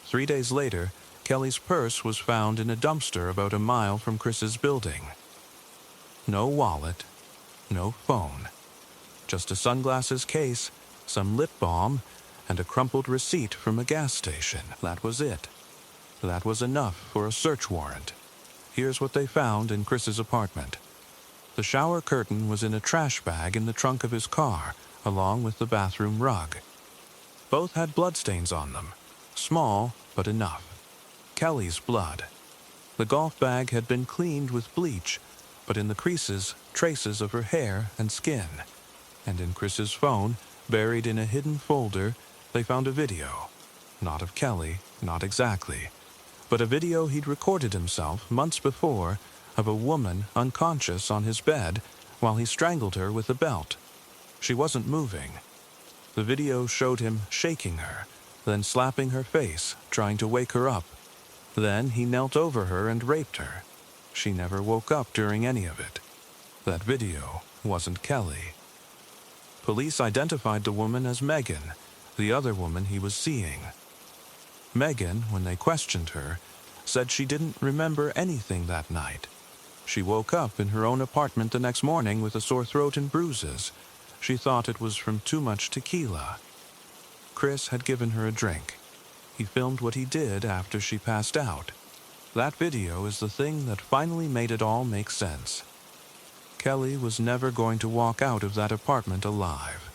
3 days later, Kelly's purse was found in a dumpster about a mile from Chris's building. No wallet, no phone. Just a sunglasses case, some lip balm, and a crumpled receipt from a gas station. That was it. That was enough for a search warrant. Here's what they found in Chris's apartment. The shower curtain was in a trash bag in the trunk of his car, along with the bathroom rug. Both had bloodstains on them, small but enough. Kelly's blood. The golf bag had been cleaned with bleach, but in the creases, traces of her hair and skin. And in Chris's phone, buried in a hidden folder, they found a video. Not of Kelly, not exactly, but a video he'd recorded himself months before of a woman unconscious on his bed while he strangled her with a belt. She wasn't moving. The video showed him shaking her, then slapping her face, trying to wake her up. Then he knelt over her and raped her. She never woke up during any of it. That video wasn't Kelly. Police identified the woman as Megan, the other woman he was seeing. Megan, when they questioned her, said she didn't remember anything that night. She woke up in her own apartment the next morning with a sore throat and bruises. She thought it was from too much tequila. Chris had given her a drink. He filmed what he did after she passed out. That video is the thing that finally made it all make sense. Kelly was never going to walk out of that apartment alive.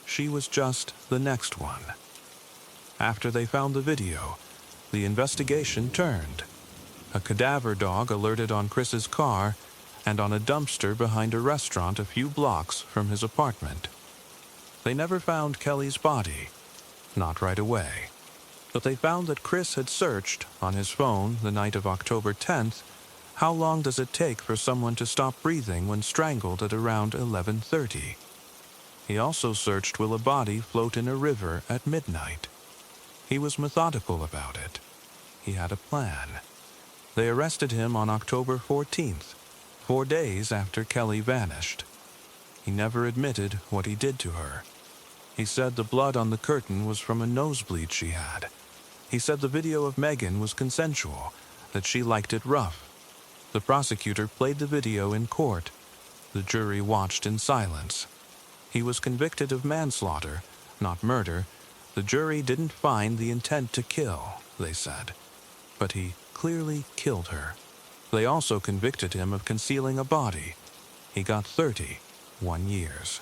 She was just the next one. After they found the video, the investigation turned. A cadaver dog alerted on Chris's car and on a dumpster behind a restaurant a few blocks from his apartment. They never found Kelly's body, not right away. But they found that Chris had searched, on his phone the night of October 10th, how long does it take for someone to stop breathing when strangled at around 11:30. He also searched will a body float in a river at midnight. He was methodical about it. He had a plan. They arrested him on October 14th, 4 days after Kelly vanished. He never admitted what he did to her. He said the blood on the curtain was from a nosebleed she had. He said the video of Megan was consensual, that she liked it rough. The prosecutor played the video in court. The jury watched in silence. He was convicted of manslaughter, not murder. The jury didn't find the intent to kill, they said, but he clearly killed her. They also convicted him of concealing a body. He got 31 years.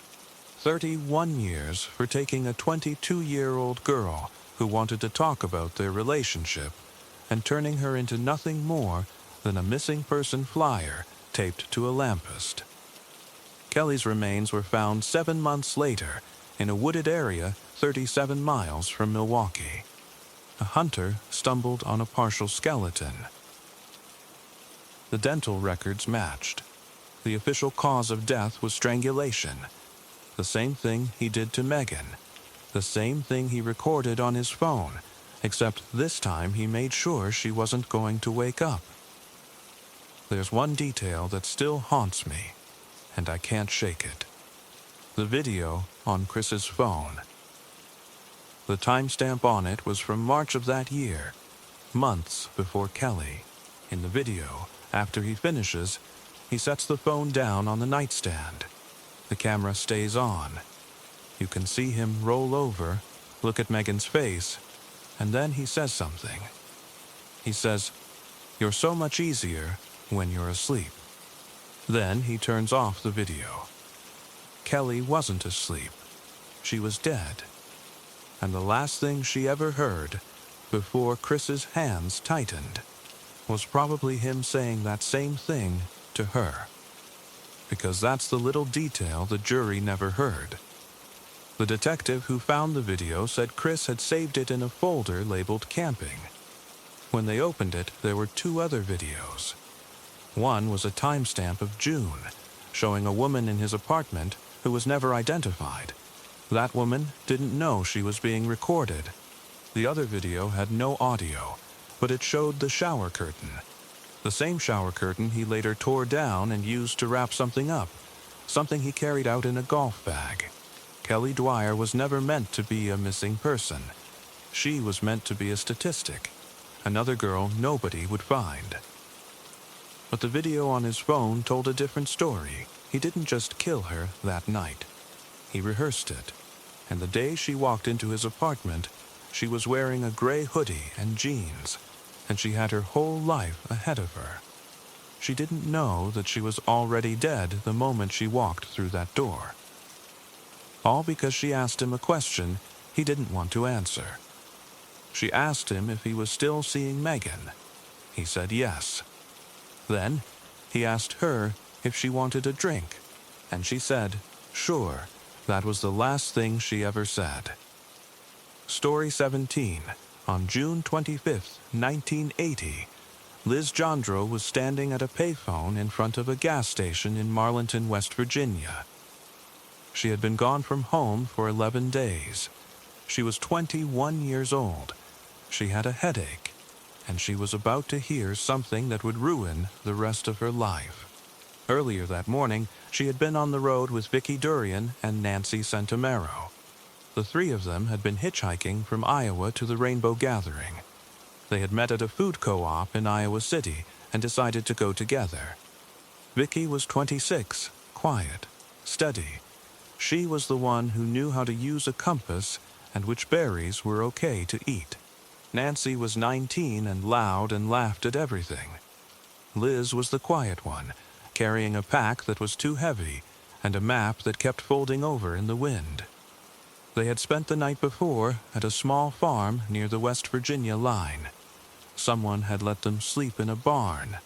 31 years for taking a 22-year-old girl who wanted to talk about their relationship and turning her into nothing more than a missing person flyer taped to a lamppost. Kelly's remains were found 7 months later in a wooded area 37 miles from Milwaukee. A hunter stumbled on a partial skeleton. The dental records matched. The official cause of death was strangulation. The same thing he did to Megan. The same thing he recorded on his phone, except this time he made sure she wasn't going to wake up. There's one detail that still haunts me, and I can't shake it. The video on Chris's phone. The timestamp on it was from March of that year, months before Kelly. In the video, after he finishes, he sets the phone down on the nightstand. The camera stays on. You can see him roll over, look at Megan's face, and then he says something. He says, "You're so much easier when you're asleep." Then he turns off the video. Kelly wasn't asleep. She was dead. And the last thing she ever heard, before Chris's hands tightened, was probably him saying that same thing to her. Because that's the little detail the jury never heard. The detective who found the video said Chris had saved it in a folder labeled camping. When they opened it, there were 2 other videos. One was a timestamp of June, showing a woman in his apartment who was never identified. That woman didn't know she was being recorded. The other video had no audio, but it showed the shower curtain. The same shower curtain he later tore down and used to wrap something up, something he carried out in a golf bag. Kelly Dwyer was never meant to be a missing person. She was meant to be a statistic, another girl nobody would find. But the video on his phone told a different story. He didn't just kill her that night. He rehearsed it, and the day she walked into his apartment, she was wearing a gray hoodie and jeans, and she had her whole life ahead of her. she didn't know that she was already dead the moment she walked through that door. All because she asked him a question he didn't want to answer. She asked him if he was still seeing Megan. He said yes. Then he asked her if she wanted a drink, and she said, sure. That was the last thing she ever said. Story 17. On June 25, 1980, Liz Jandro was standing at a payphone in front of a gas station in Marlinton, West Virginia. She had been gone from home for 11 days. She was 21 years old. She had a headache, and she was about to hear something that would ruin the rest of her life. Earlier that morning, she had been on the road with Vicky Durian and Nancy Santomero. The three of them had been hitchhiking from Iowa to the Rainbow Gathering. They had met at a food co-op in Iowa City and decided to go together. Vicky was 26, quiet, steady. She was the one who knew how to use a compass and which berries were okay to eat. Nancy was 19 and loud and laughed at everything. Liz was the quiet one, carrying a pack that was too heavy and a map that kept folding over in the wind. They had spent the night before at a small farm near the West Virginia line. Someone had let them sleep in a barn.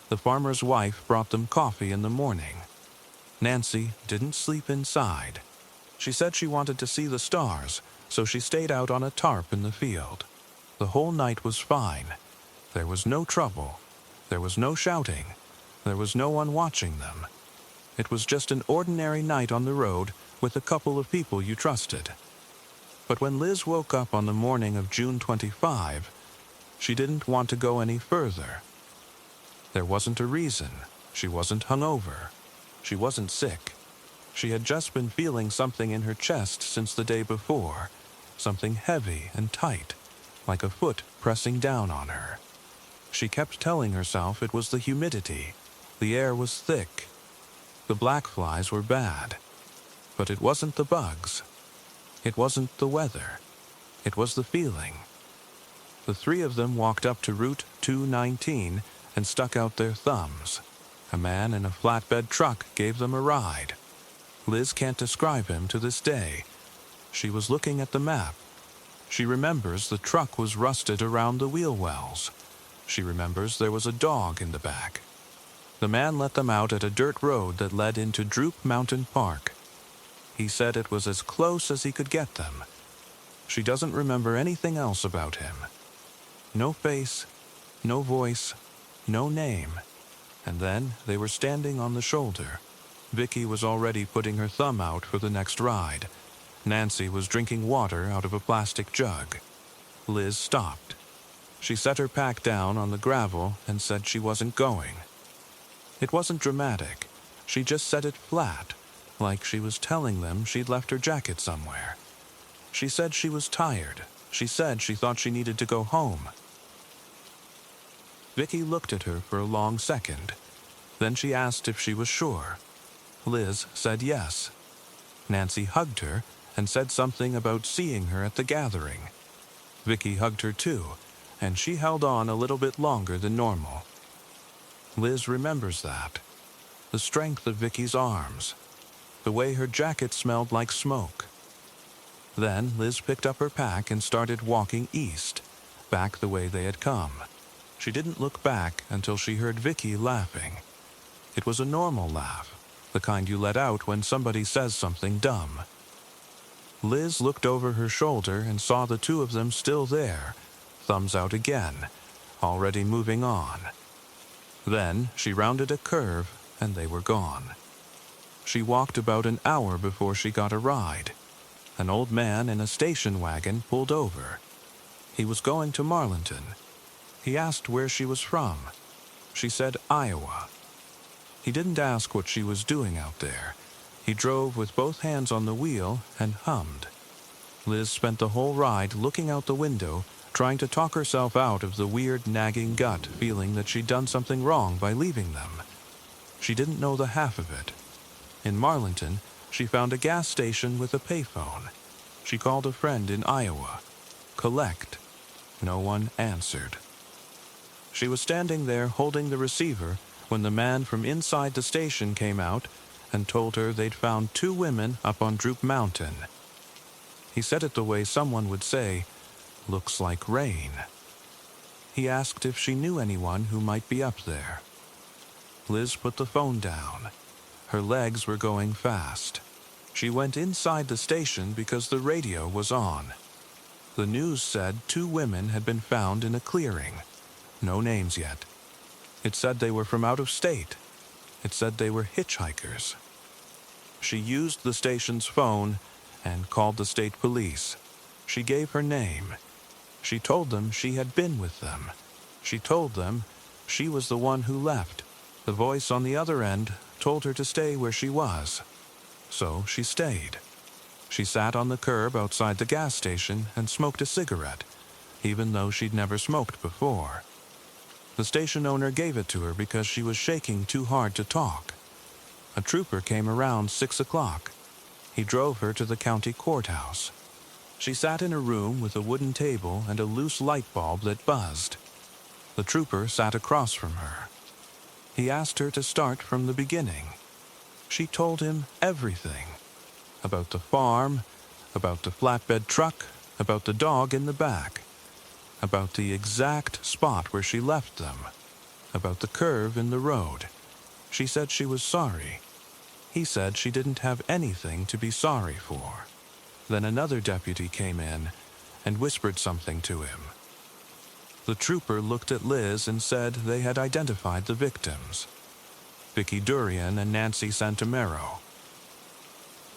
The farmer's wife brought them coffee in the morning. Nancy didn't sleep inside. She said she wanted to see the stars, so she stayed out on a tarp in the field. The whole night was fine. There was no trouble. There was no shouting. There was no one watching them. It was just an ordinary night on the road with a couple of people you trusted. But when Liz woke up on the morning of June 25, she didn't want to go any further. There wasn't a reason. She wasn't hungover. She wasn't sick. She had just been feeling something in her chest since the day before, something heavy and tight, like a foot pressing down on her. She kept telling herself it was the humidity. The air was thick. The black flies were bad. But it wasn't the bugs. It wasn't the weather. It was the feeling. The three of them walked up to Route 219 and stuck out their thumbs. A man in a flatbed truck gave them a ride. Liz can't describe him to this day. She was looking at the map. She remembers the truck was rusted around the wheel wells. She remembers there was a dog in the back. The man let them out at a dirt road that led into Droop Mountain Park. He said it was as close as he could get them. She doesn't remember anything else about him. No face, no voice, no name. And then they were standing on the shoulder. Vicky was already putting her thumb out for the next ride. Nancy was drinking water out of a plastic jug. Liz stopped. She set her pack down on the gravel and said she wasn't going. It wasn't dramatic. She just said it flat, like she was telling them she'd left her jacket somewhere. She said she was tired. She said she thought she needed to go home. Vicky looked at her for a long second. Then she asked if she was sure. Liz said yes. Nancy hugged her and said something about seeing her at the gathering. Vicky hugged her too, and she held on a little bit longer than normal. Liz remembers that. The strength of Vicky's arms. The way her jacket smelled like smoke. Then Liz picked up her pack and started walking east, back the way they had come. She didn't look back until she heard Vicky laughing. It was a normal laugh, the kind you let out when somebody says something dumb. Liz looked over her shoulder and saw the two of them still there, thumbs out again, already moving on. Then she rounded a curve and they were gone. She walked about an hour before she got a ride. An old man in a station wagon pulled over. He was going to Marlinton. He asked where she was from. She said Iowa. He didn't ask what she was doing out there. He drove with both hands on the wheel and hummed. Liz spent the whole ride looking out the window, trying to talk herself out of the weird nagging gut feeling that she'd done something wrong by leaving them. She didn't know the half of it. In Marlinton, she found a gas station with a payphone. She called a friend in Iowa. Collect. No one answered. She was standing there holding the receiver when the man from inside the station came out and told her they'd found 2 women up on Droop Mountain. He said it the way someone would say, "Looks like rain." He asked if she knew anyone who might be up there. Liz put the phone down. Her legs were going fast. She went inside the station because the radio was on. The news said 2 women had been found in a clearing. No names yet. It said they were from out of state. It said they were hitchhikers. She used the station's phone and called the state police. She gave her name. She told them she had been with them. She told them she was the one who left. The voice on the other end told her to stay where she was. So she stayed. She sat on the curb outside the gas station and smoked a cigarette, even though she'd never smoked before. The station owner gave it to her because she was shaking too hard to talk. A trooper came around 6 o'clock. He drove her to the county courthouse. She sat in a room with a wooden table and a loose light bulb that buzzed. The trooper sat across from her. He asked her to start from the beginning. She told him everything. About the farm, about the flatbed truck, about the dog in the back, about the exact spot where she left them, about the curve in the road. She said she was sorry. He said she didn't have anything to be sorry for. Then another deputy came in and whispered something to him. The trooper looked at Liz and said they had identified the victims, Vicky Durian and Nancy Santomero.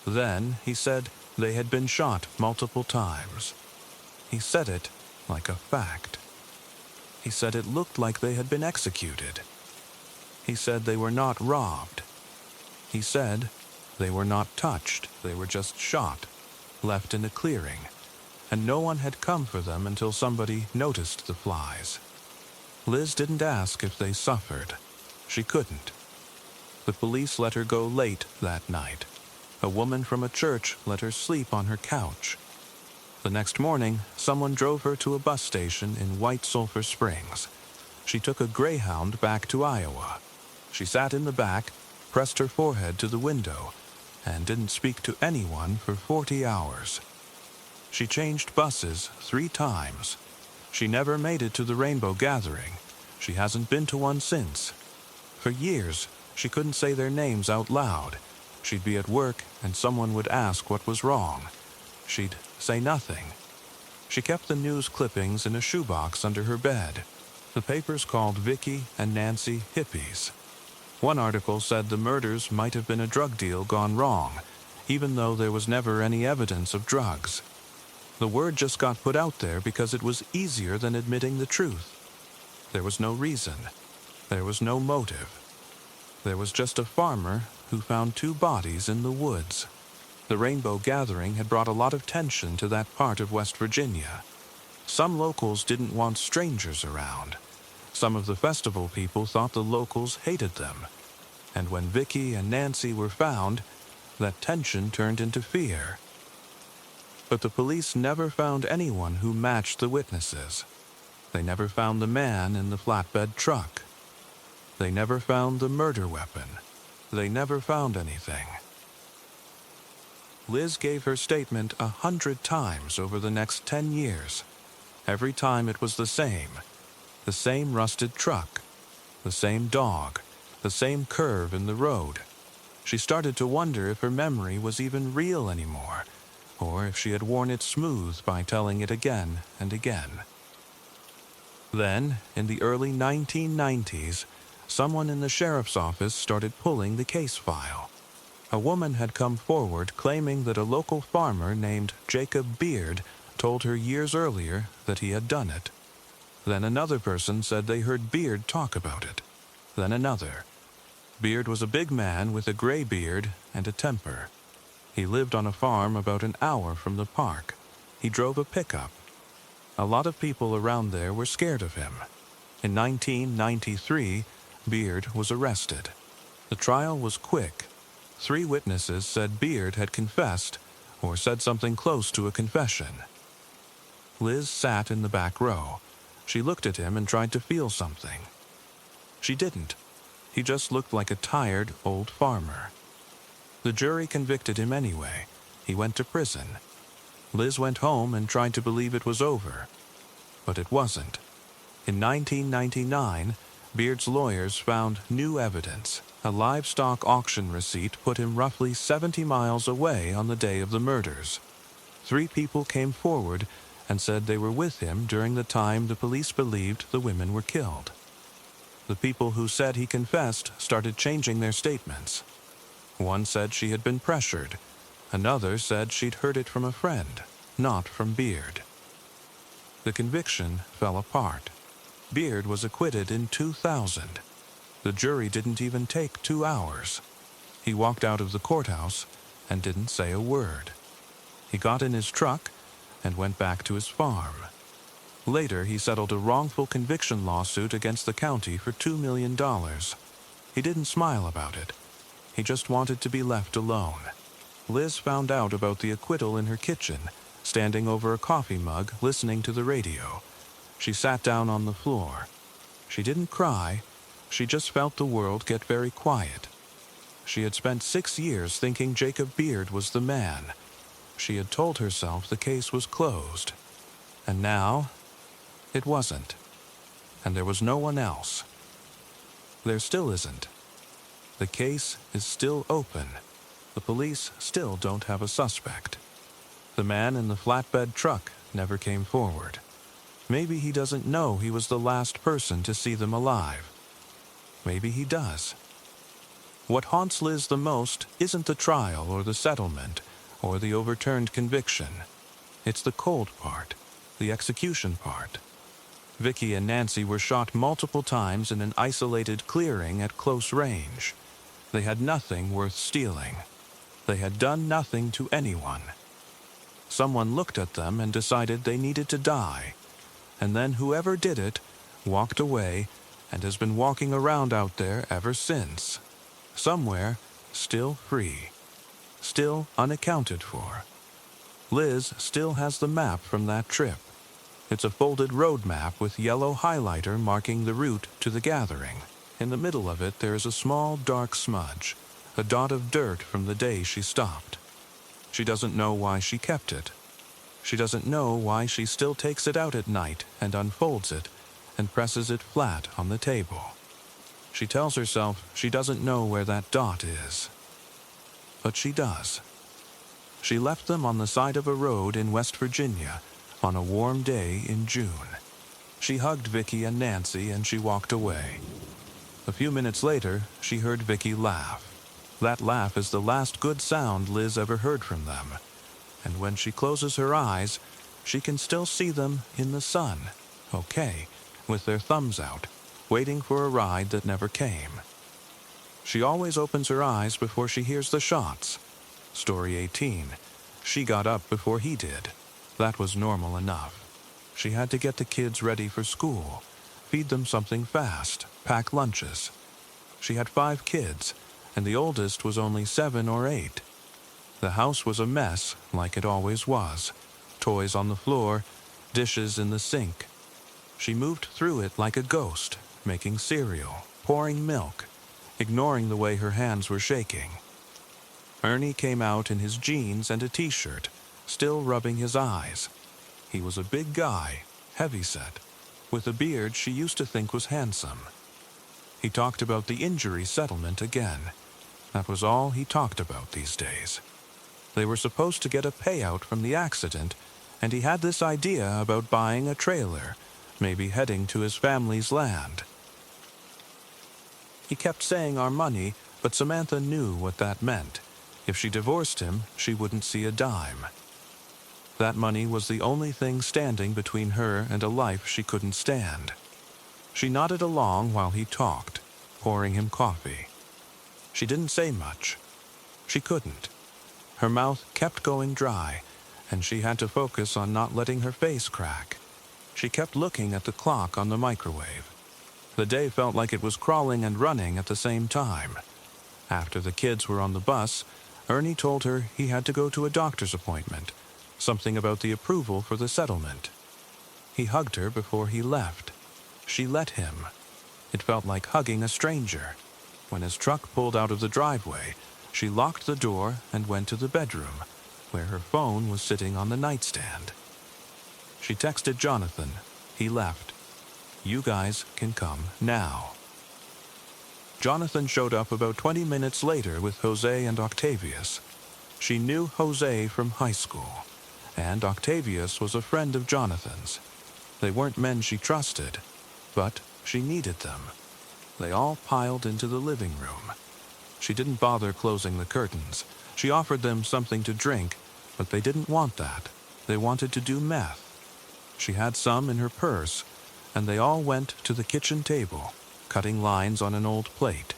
Then he said they had been shot multiple times. He said it like a fact. He said it looked like they had been executed. He said they were not robbed. He said they were not touched. They were just shot, left in a clearing, and no one had come for them until somebody noticed the flies. Liz didn't ask if they suffered. She couldn't. The police let her go late that night. A woman from a church let her sleep on her couch. The next morning, someone drove her to a bus station in White Sulphur Springs. She took a Greyhound back to Iowa. She sat in the back, pressed her forehead to the window, and didn't speak to anyone for 40 hours. She changed buses 3 times. She never made it to the Rainbow Gathering. She hasn't been to one since. For years, she couldn't say their names out loud. She'd be at work and someone would ask what was wrong. She'd say nothing. She kept the news clippings in a shoebox under her bed. The papers called Vicky and Nancy hippies. One article said the murders might have been a drug deal gone wrong, even though there was never any evidence of drugs. The word just got put out there because it was easier than admitting the truth. There was no reason. There was no motive. There was just a farmer who found 2 bodies in the woods. The Rainbow Gathering had brought a lot of tension to that part of West Virginia. Some locals didn't want strangers around. Some of the festival people thought the locals hated them. And when Vicky and Nancy were found, that tension turned into fear. But the police never found anyone who matched the witnesses. They never found the man in the flatbed truck. They never found the murder weapon. They never found anything. Liz gave her statement 100 times over the next 10 years. Every time it was the same rusted truck, the same dog, the same curve in the road. She started to wonder if her memory was even real anymore, or if she had worn it smooth by telling it again and again. Then, in the early 1990s, someone in the sheriff's office started pulling the case file. A woman had come forward claiming that a local farmer named Jacob Beard told her years earlier that he had done it. Then another person said they heard Beard talk about it. Then another. Beard was a big man with a gray beard and a temper. He lived on a farm about an hour from the park. He drove a pickup. A lot of people around there were scared of him. In 1993, Beard was arrested. The trial was quick. 3 witnesses said Beard had confessed or said something close to a confession. Liz sat in the back row. She looked at him and tried to feel something. She didn't. He just looked like a tired old farmer. The jury convicted him anyway. He went to prison. Liz went home and tried to believe it was over. But it wasn't. In 1999, Beard's lawyers found new evidence. A livestock auction receipt put him roughly 70 miles away on the day of the murders. 3 people came forward and said they were with him during the time the police believed the women were killed. The people who said he confessed started changing their statements. One said she had been pressured. Another said she'd heard it from a friend, not from Beard. The conviction fell apart. Beard was acquitted in 2000. The jury didn't even take 2 hours. He walked out of the courthouse and didn't say a word. He got in his truck and went back to his farm. Later, he settled a wrongful conviction lawsuit against the county for $2 million. He didn't smile about it. He just wanted to be left alone. Liz found out about the acquittal in her kitchen, standing over a coffee mug, listening to the radio. She sat down on the floor. She didn't cry. She just felt the world get very quiet. She had spent 6 years thinking Jacob Beard was the man. She had told herself the case was closed. And now, it wasn't. And there was no one else. There still isn't. The case is still open. The police still don't have a suspect. The man in the flatbed truck never came forward. Maybe he doesn't know he was the last person to see them alive. Maybe he does. What haunts Liz the most isn't the trial or the settlement or the overturned conviction. It's the cold part, the execution part. Vicky and Nancy were shot multiple times in an isolated clearing at close range. They had nothing worth stealing. They had done nothing to anyone. Someone looked at them and decided they needed to die. And then whoever did it walked away and has been walking around out there ever since. Somewhere, still free. Still unaccounted for. Liz still has the map from that trip. It's a folded road map with yellow highlighter marking the route to the gathering. In the middle of it, there is a small, dark smudge, a dot of dirt from the day she stopped. She doesn't know why she kept it. She doesn't know why she still takes it out at night and unfolds it and presses it flat on the table. She tells herself she doesn't know where that dot is. But she does. She left them on the side of a road in West Virginia on a warm day in June. She hugged Vicky and Nancy and she walked away. A few minutes later, she heard Vicky laugh. That laugh is the last good sound Liz ever heard from them. And when she closes her eyes, she can still see them in the sun, okay, with their thumbs out, waiting for a ride that never came. She always opens her eyes before she hears the shots. Story 18. She got up before he did. That was normal enough. She had to get the kids ready for school, feed them something fast, pack lunches. She had 5 kids, and the oldest was only 7 or 8. The house was a mess, like it always was. Toys on the floor, dishes in the sink. She moved through it like a ghost, making cereal, pouring milk, ignoring the way her hands were shaking. Ernie came out in his jeans and a t-shirt, still rubbing his eyes. He was a big guy, heavyset, with a beard she used to think was handsome. He talked about the injury settlement again. That was all he talked about these days. They were supposed to get a payout from the accident, and he had this idea about buying a trailer, maybe heading to his family's land. He kept saying our money, but Samantha knew what that meant. If she divorced him, she wouldn't see a dime. That money was the only thing standing between her and a life she couldn't stand. She nodded along while he talked, pouring him coffee. She didn't say much. She couldn't. Her mouth kept going dry, and she had to focus on not letting her face crack. She kept looking at the clock on the microwave. The day felt like it was crawling and running at the same time. After the kids were on the bus, Ernie told her he had to go to a doctor's appointment, something about the approval for the settlement. He hugged her before he left. She let him. It felt like hugging a stranger. When his truck pulled out of the driveway, she locked the door and went to the bedroom, where her phone was sitting on the nightstand. She texted Jonathan. He left. "You guys can come now." Jonathan showed up about 20 minutes later with Jose and Octavius. She knew Jose from high school, and Octavius was a friend of Jonathan's. They weren't men she trusted, but she needed them. They all piled into the living room. She didn't bother closing the curtains. She offered them something to drink, but they didn't want that. They wanted to do meth. She had some in her purse, and they all went to the kitchen table, cutting lines on an old plate.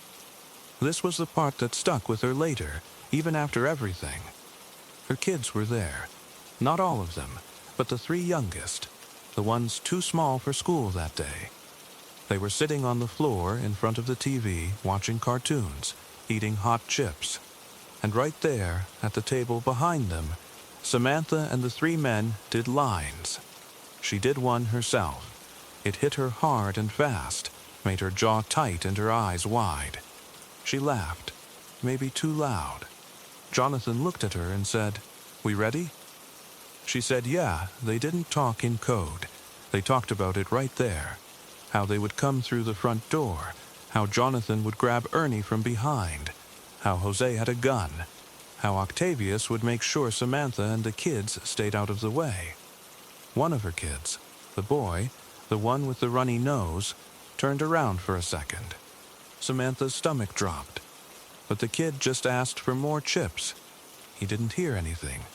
This was the part that stuck with her later, even after everything. Her kids were there. Not all of them, but the 3 youngest, the ones too small for school that day. They were sitting on the floor in front of the TV, watching cartoons, eating hot chips. And right there, at the table behind them, Samantha and the 3 men did lines. She did one herself. It hit her hard and fast, made her jaw tight and her eyes wide. She laughed, maybe too loud. Jonathan looked at her and said, "We ready?" She said yeah, they didn't talk in code. They talked about it right there. How they would come through the front door, how Jonathan would grab Ernie from behind, how Jose had a gun, how Octavius would make sure Samantha and the kids stayed out of the way. One of her kids, the boy, the one with the runny nose, turned around for a second. Samantha's stomach dropped, but the kid just asked for more chips. He didn't hear anything.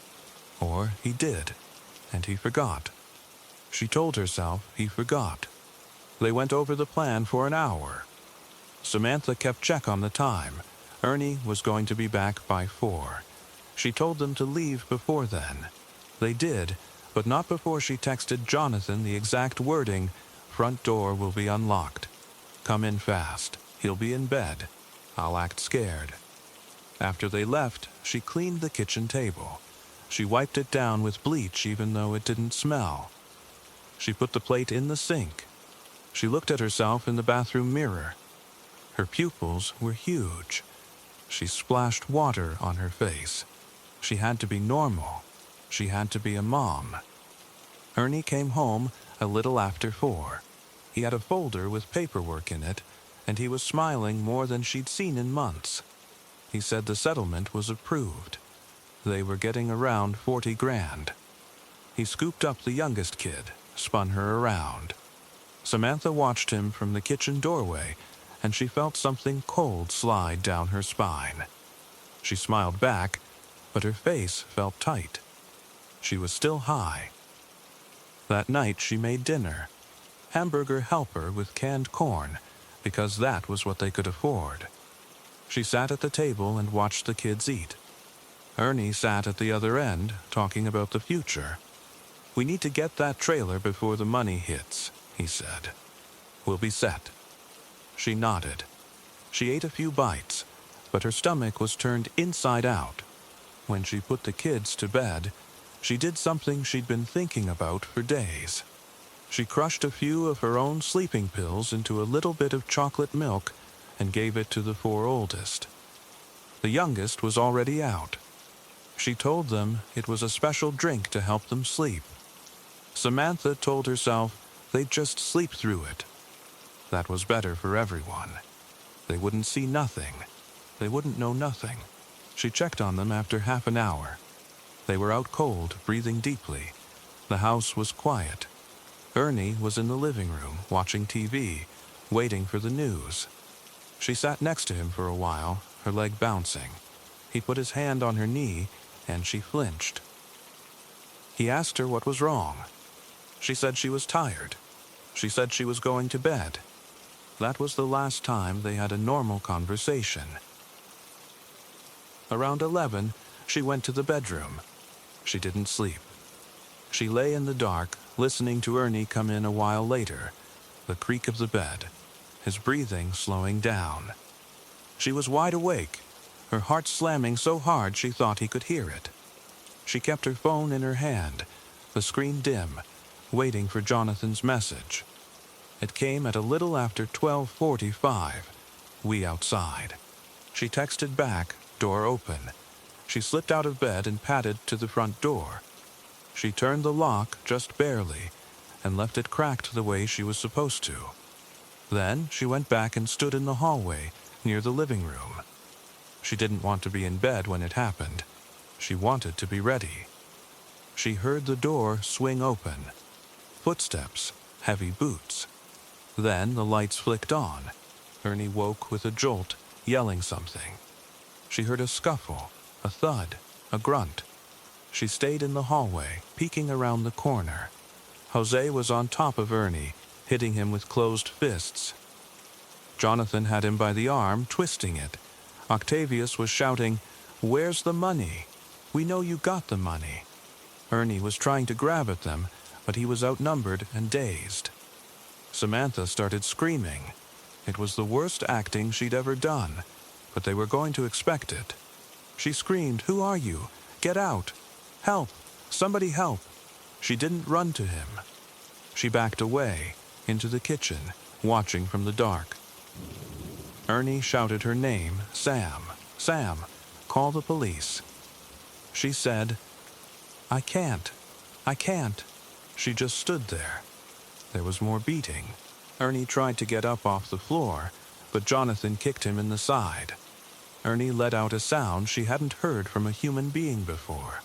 Or he did, and he forgot. She told herself he forgot. They went over the plan for an hour. Samantha kept check on the time. Ernie was going to be back by 4. She told them to leave before then. They did, but not before she texted Jonathan the exact wording, "Front door will be unlocked. Come in fast. He'll be in bed. I'll act scared." After they left, she cleaned the kitchen table. She wiped it down with bleach even though it didn't smell. She put the plate in the sink. She looked at herself in the bathroom mirror. Her pupils were huge. She splashed water on her face. She had to be normal. She had to be a mom. Ernie came home a little after 4. He had a folder with paperwork in it, and he was smiling more than she'd seen in months. He said the settlement was approved. They were getting around 40 grand. He scooped up the youngest kid, spun her around. Samantha watched him from the kitchen doorway, and she felt something cold slide down her spine. She smiled back, but her face felt tight. She was still high. That night she made dinner. Hamburger helper with canned corn, because that was what they could afford. She sat at the table and watched the kids eat. Ernie sat at the other end, talking about the future. "We need to get that trailer before the money hits," he said. "We'll be set." She nodded. She ate a few bites, but her stomach was turned inside out. When she put the kids to bed, she did something she'd been thinking about for days. She crushed a few of her own sleeping pills into a little bit of chocolate milk and gave it to the 4 oldest. The youngest was already out. She told them it was a special drink to help them sleep. Samantha told herself they'd just sleep through it. That was better for everyone. They wouldn't see nothing. They wouldn't know nothing. She checked on them after half an hour. They were out cold, breathing deeply. The house was quiet. Ernie was in the living room, watching TV, waiting for the news. She sat next to him for a while, her leg bouncing. He put his hand on her knee, and she flinched. He asked her what was wrong. She said she was tired. She said she was going to bed. That was the last time they had a normal conversation. Around 11, she went to the bedroom. She didn't sleep. She lay in the dark, listening to Ernie come in a while later, the creak of the bed, his breathing slowing down. She was wide awake, her heart slamming so hard she thought he could hear it. She kept her phone in her hand, the screen dim, waiting for Jonathan's message. It came at a little after 12:45. We outside. She texted back, door open. She slipped out of bed and padded to the front door. She turned the lock just barely and left it cracked the way she was supposed to. Then she went back and stood in the hallway near the living room. She didn't want to be in bed when it happened. She wanted to be ready. She heard the door swing open. Footsteps, heavy boots. Then the lights flicked on. Ernie woke with a jolt, yelling something. She heard a scuffle, a thud, a grunt. She stayed in the hallway, peeking around the corner. Jose was on top of Ernie, hitting him with closed fists. Jonathan had him by the arm, twisting it. Octavius was shouting, "Where's the money? We know you got the money." Ernie was trying to grab at them, but he was outnumbered and dazed. Samantha started screaming. It was the worst acting she'd ever done, but they were going to expect it. She screamed, "Who are you? Get out! Help! Somebody help!" She didn't run to him. She backed away, into the kitchen, watching from the dark. Ernie shouted her name, Sam. "Sam, call the police." She said, I can't. She just stood there. There was more beating. Ernie tried to get up off the floor, but Jonathan kicked him in the side. Ernie let out a sound she hadn't heard from a human being before.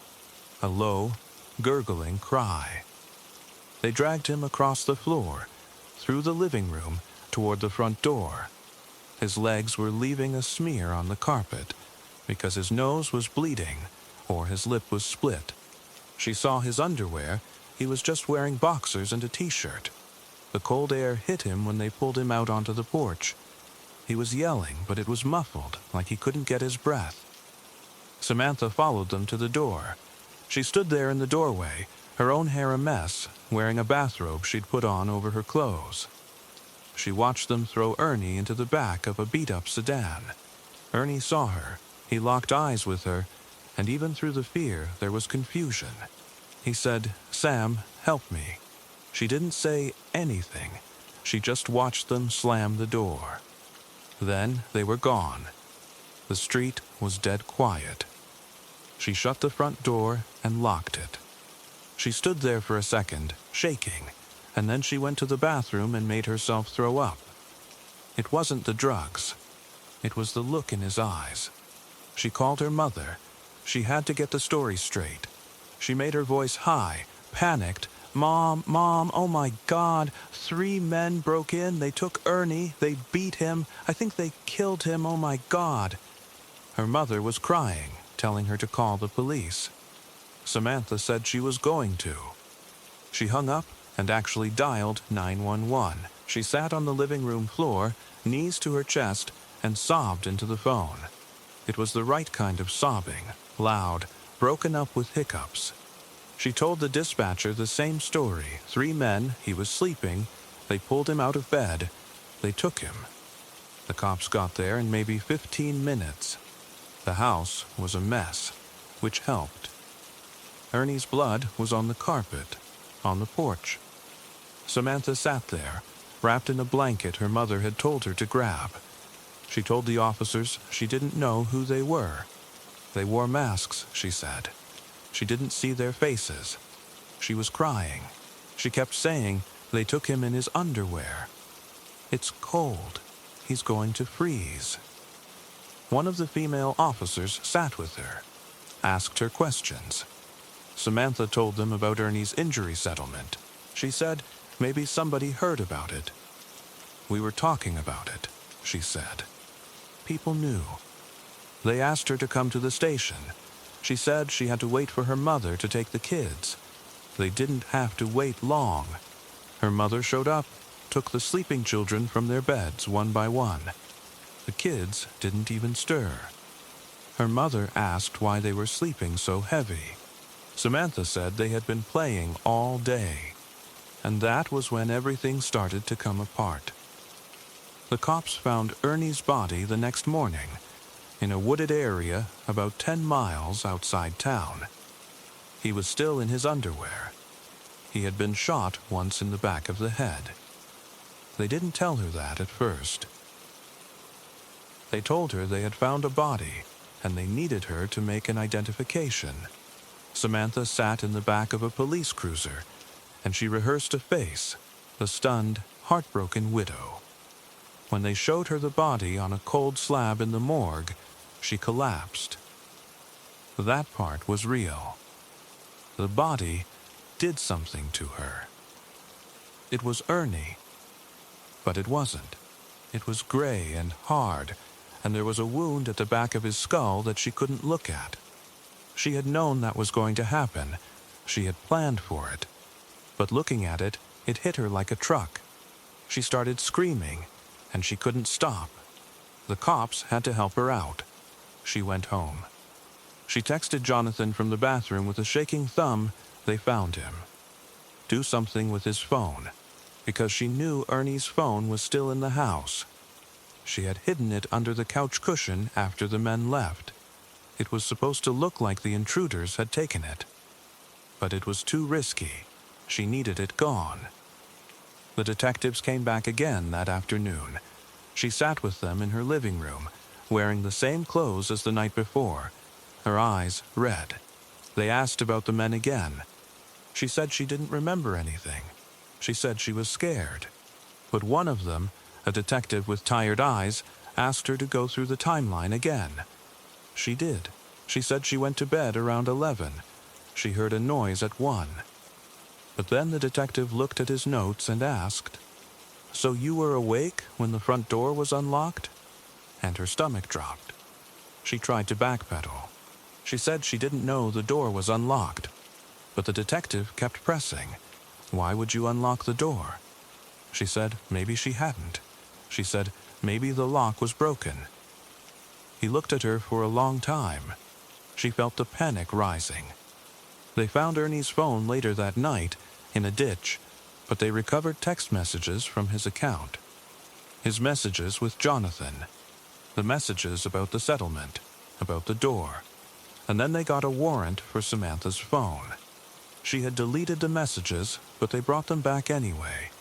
A low, gurgling cry. They dragged him across the floor, through the living room, toward the front door. His legs were leaving a smear on the carpet, because his nose was bleeding, or his lip was split. She saw his underwear. He was just wearing boxers and a t-shirt. The cold air hit him when they pulled him out onto the porch. He was yelling, but it was muffled, like he couldn't get his breath. Samantha followed them to the door. She stood there in the doorway, her own hair a mess, wearing a bathrobe she'd put on over her clothes. She watched them throw Ernie into the back of a beat-up sedan. Ernie saw her. He locked eyes with her, and even through the fear, there was confusion. He said, "Sam, help me." She didn't say anything. She just watched them slam the door. Then they were gone. The street was dead quiet. She shut the front door and locked it. She stood there for a second, shaking, and then she went to the bathroom and made herself throw up. It wasn't the drugs. It was the look in his eyes. She called her mother. She had to get the story straight. She made her voice high, panicked. Mom, oh my God, 3 men broke in, they took Ernie, they beat him, I think they killed him, oh my God." Her mother was crying, telling her to call the police. Samantha said she was going to. She hung up and actually dialed 911. She sat on the living room floor, knees to her chest, and sobbed into the phone. It was the right kind of sobbing, loud, broken up with hiccups. She told the dispatcher the same story. 3 men, he was sleeping, they pulled him out of bed, they took him. The cops got there in maybe 15 minutes. The house was a mess, which helped. Ernie's blood was on the carpet, on the porch. Samantha sat there, wrapped in a blanket her mother had told her to grab. She told the officers she didn't know who they were. They wore masks, she said. She didn't see their faces. She was crying. She kept saying they took him in his underwear. It's cold. He's going to freeze. One of the female officers sat with her, asked her questions. Samantha told them about Ernie's injury settlement. She said maybe somebody heard about it. "We were talking about it," she said. People knew. They asked her to come to the station. She said she had to wait for her mother to take the kids. They didn't have to wait long. Her mother showed up, took the sleeping children from their beds one by one. The kids didn't even stir. Her mother asked why they were sleeping so heavy. Samantha said they had been playing all day. And that was when everything started to come apart. The cops found Ernie's body the next morning, in a wooded area about 10 miles outside town. He was still in his underwear. He had been shot once in the back of the head. They didn't tell her that at first. They told her they had found a body, and they needed her to make an identification. Samantha sat in the back of a police cruiser, and she rehearsed a face, the stunned, heartbroken widow. When they showed her the body on a cold slab in the morgue, she collapsed. That part was real. The body did something to her. It was Ernie. But it wasn't. It was gray and hard, and there was a wound at the back of his skull that she couldn't look at. She had known that was going to happen. She had planned for it. But looking at it, it hit her like a truck. She started screaming, and she couldn't stop. The cops had to help her out. She went home. She texted Jonathan from the bathroom with a shaking thumb. They found him. Do something with his phone, because she knew Ernie's phone was still in the house. She had hidden it under the couch cushion after the men left. It was supposed to look like the intruders had taken it. But it was too risky. She needed it gone. The detectives came back again that afternoon. She sat with them in her living room, wearing the same clothes as the night before, her eyes red. They asked about the men again. She said she didn't remember anything. She said she was scared. But one of them, a detective with tired eyes, asked her to go through the timeline again. She did. She said she went to bed around 11. She heard a noise at 1. But then the detective looked at his notes and asked, "So you were awake when the front door was unlocked?" And her stomach dropped. She tried to backpedal. She said she didn't know the door was unlocked. But the detective kept pressing. Why would you unlock the door? She said maybe she hadn't. She said maybe the lock was broken. He looked at her for a long time. She felt the panic rising. They found Ernie's phone later that night in a ditch, but they recovered text messages from his account. His messages with Jonathan. The messages about the settlement, about the door. And then they got a warrant for Samantha's phone. She had deleted the messages, but they brought them back anyway.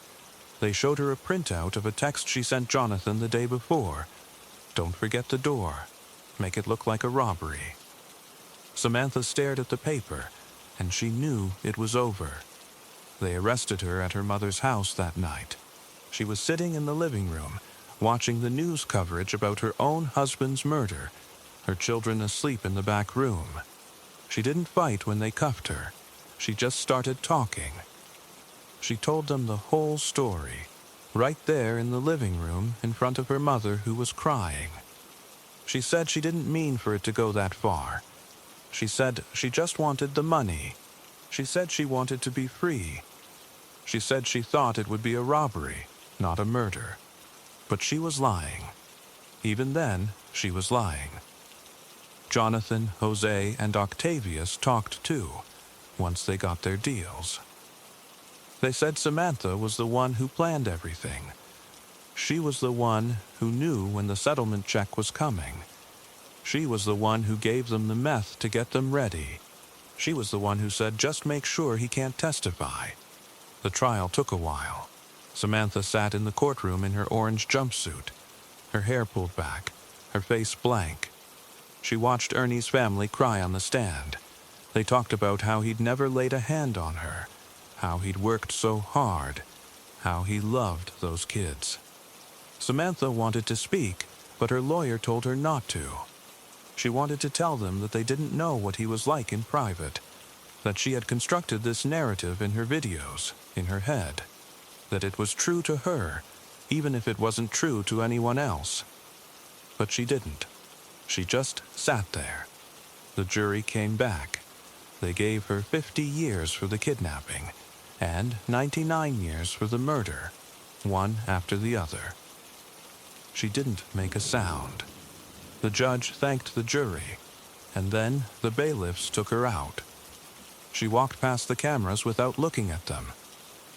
They showed her a printout of a text she sent Jonathan the day before. Don't forget the door. Make it look like a robbery. Samantha stared at the paper, and she knew it was over. They arrested her at her mother's house that night. She was sitting in the living room, watching the news coverage about her own husband's murder, her children asleep in the back room. She didn't fight when they cuffed her. She just started talking. She told them the whole story, right there in the living room in front of her mother, who was crying. She said she didn't mean for it to go that far. She said she just wanted the money. She said she wanted to be free. She said she thought it would be a robbery, not a murder. But she was lying. Even then, she was lying. Jonathan, Jose, and Octavius talked too, once they got their deals. They said Samantha was the one who planned everything. She was the one who knew when the settlement check was coming. She was the one who gave them the meth to get them ready. She was the one who said, just make sure he can't testify. The trial took a while. Samantha sat in the courtroom in her orange jumpsuit, her hair pulled back, her face blank. She watched Ernie's family cry on the stand. They talked about how he'd never laid a hand on her, how he'd worked so hard, how he loved those kids. Samantha wanted to speak, but her lawyer told her not to. She wanted to tell them that they didn't know what he was like in private, that she had constructed this narrative in her videos, in her head, that it was true to her, even if it wasn't true to anyone else. But she didn't. She just sat there. The jury came back. They gave her 50 years for the kidnapping, and 99 years for the murder, one after the other. She didn't make a sound. The judge thanked the jury, and then the bailiffs took her out. She walked past the cameras without looking at them.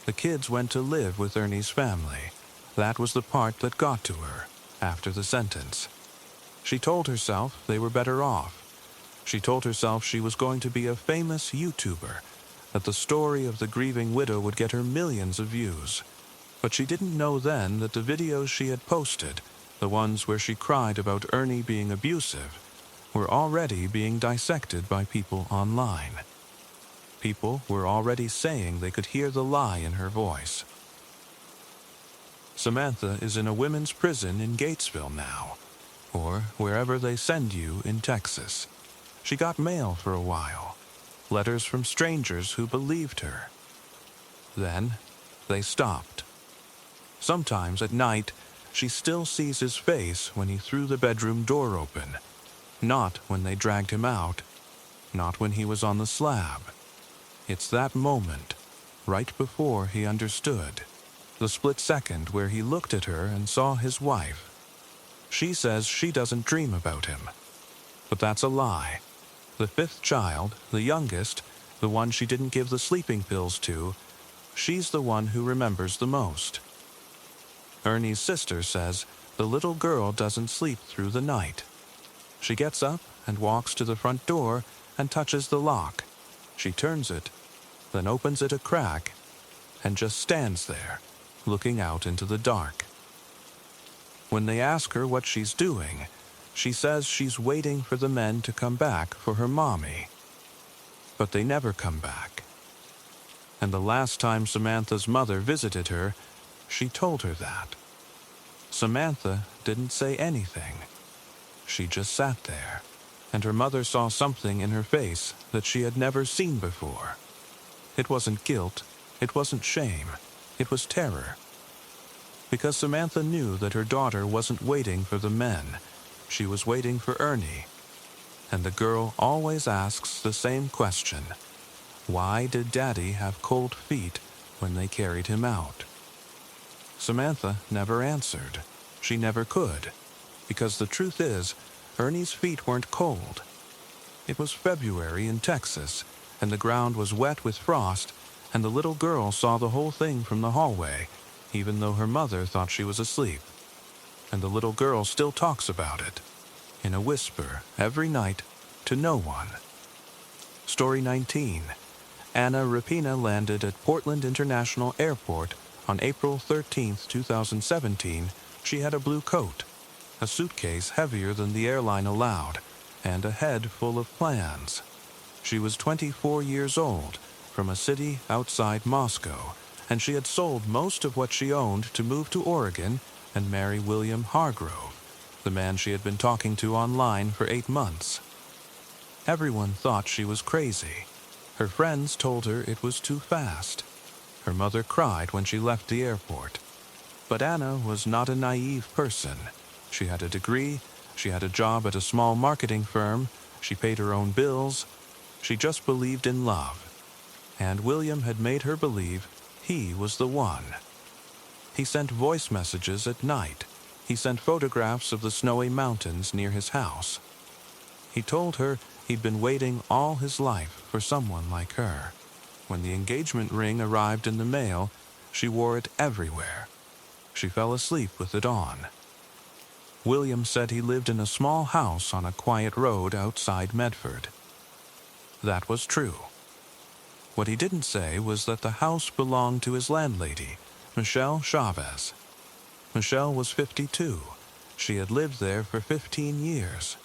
The kids went to live with Ernie's family. That was the part that got to her, after the sentence. She told herself they were better off. She told herself she was going to be a famous YouTuber, that the story of the grieving widow would get her millions of views. But she didn't know then that the videos she had posted The ones where she cried about Ernie being abusive were already being dissected by people online. People were already saying they could hear the lie in her voice. Samantha is in a women's prison in Gatesville now, or wherever they send you in Texas. She got mail for a while, letters from strangers who believed her. Then they stopped. Sometimes at night, she still sees his face when he threw the bedroom door open, not when they dragged him out, not when he was on the slab. It's that moment, right before he understood, the split second where he looked at her and saw his wife. She says she doesn't dream about him. But that's a lie. The fifth child, the youngest, the one she didn't give the sleeping pills to, she's the one who remembers the most. Ernie's sister says the little girl doesn't sleep through the night. She gets up and walks to the front door and touches the lock. She turns it, then opens it a crack, and just stands there, looking out into the dark. When they ask her what she's doing, she says she's waiting for the men to come back for her mommy. But they never come back. And the last time Samantha's mother visited her, she told her that. Samantha didn't say anything. She just sat there, and her mother saw something in her face that she had never seen before. It wasn't guilt, it wasn't shame, it was terror. Because Samantha knew that her daughter wasn't waiting for the men, she was waiting for Ernie. And the girl always asks the same question: why did Daddy have cold feet when they carried him out? Samantha never answered. She never could, because the truth is, Ernie's feet weren't cold. It was February in Texas, and the ground was wet with frost, and the little girl saw the whole thing from the hallway, even though her mother thought she was asleep. And the little girl still talks about it, in a whisper, every night, to no one. Story 19. Anna Rapina landed at Portland International Airport on April 13, 2017. She had a blue coat, a suitcase heavier than the airline allowed, and a head full of plans. She was 24 years old, from a city outside Moscow, and she had sold most of what she owned to move to Oregon and marry William Hargrove, the man she had been talking to online for 8 months. Everyone thought she was crazy. Her friends told her it was too fast. Her mother cried when she left the airport. But Anna was not a naive person. She had a degree, she had a job at a small marketing firm, she paid her own bills. She just believed in love. And William had made her believe he was the one. He sent voice messages at night. He sent photographs of the snowy mountains near his house. He told her he'd been waiting all his life for someone like her. When the engagement ring arrived in the mail, she wore it everywhere. She fell asleep with it on. William said he lived in a small house on a quiet road outside Medford. That was true. What he didn't say was that the house belonged to his landlady, Michelle Chavez. Michelle was 52. She had lived there for 15 years.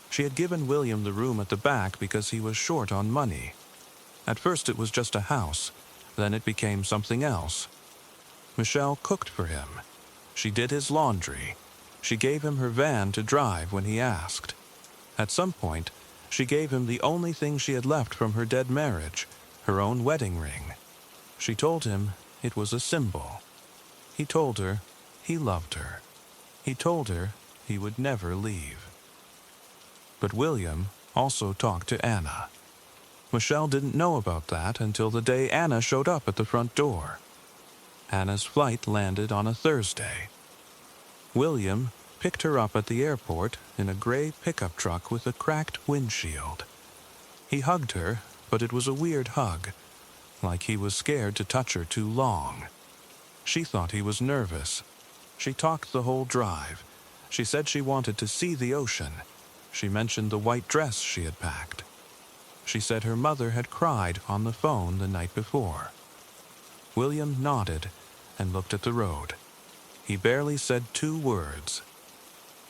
She had given William the room at the back because he was short on money. At first it was just a house, then it became something else. Michelle cooked for him. She did his laundry. She gave him her van to drive when he asked. At some point, she gave him the only thing she had left from her dead marriage, her own wedding ring. She told him it was a symbol. He told her he loved her. He told her he would never leave. But William also talked to Anna. Michelle didn't know about that until the day Anna showed up at the front door. Anna's flight landed on a Thursday. William picked her up at the airport in a gray pickup truck with a cracked windshield. He hugged her, but it was a weird hug, like he was scared to touch her too long. She thought he was nervous. She talked the whole drive. She said she wanted to see the ocean. She mentioned the white dress she had packed. She said her mother had cried on the phone the night before. William nodded and looked at the road. He barely said 2 words.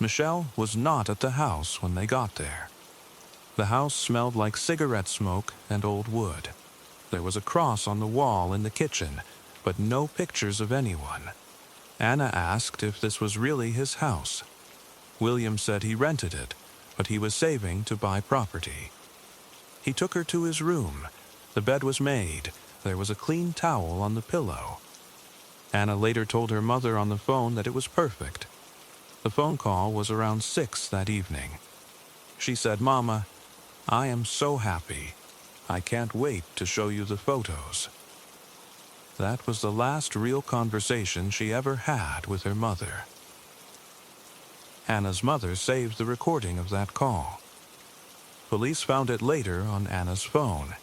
Michelle was not at the house when they got there. The house smelled like cigarette smoke and old wood. There was a cross on the wall in the kitchen, but no pictures of anyone. Anna asked if this was really his house. William said he rented it, but he was saving to buy property. He took her to his room. The bed was made. There was a clean towel on the pillow. Anna later told her mother on the phone that it was perfect. The phone call was around 6 that evening. She said, "Mama, I am so happy. I can't wait to show you the photos." That was the last real conversation she ever had with her mother. Anna's mother saved the recording of that call. Police found it later on Anna's phone.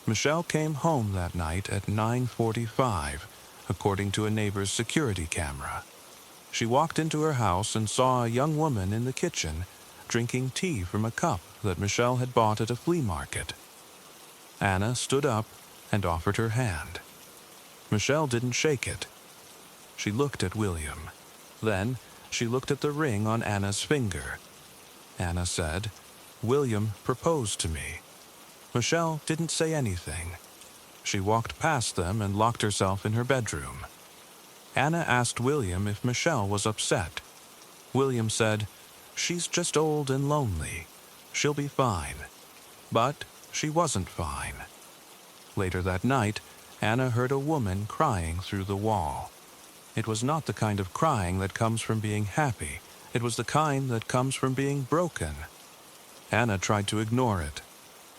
Michelle came home that night at 9:45, according to a neighbor's security camera. She walked into her house and saw a young woman in the kitchen drinking tea from a cup that Michelle had bought at a flea market. Anna stood up and offered her hand. Michelle didn't shake it. She looked at William. Then she looked at the ring on Anna's finger. Anna said, "William proposed to me." Michelle didn't say anything. She walked past them and locked herself in her bedroom. Anna asked William if Michelle was upset. William said, "She's just old and lonely. She'll be fine." But she wasn't fine. Later that night, Anna heard a woman crying through the wall. It was not the kind of crying that comes from being happy. It was the kind that comes from being broken. Anna tried to ignore it.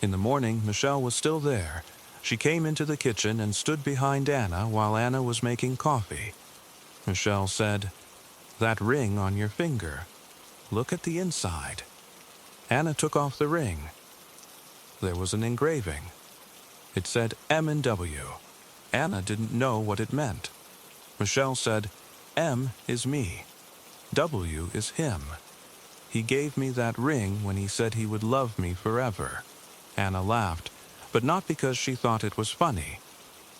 In the morning, Michelle was still there. She came into the kitchen and stood behind Anna while Anna was making coffee. Michelle said, "That ring on your finger. Look at the inside." Anna took off the ring. There was an engraving. It said M&W. Anna didn't know what it meant. Michelle said, "M is me. W is him. He gave me that ring when he said he would love me forever." Anna laughed, but not because she thought it was funny.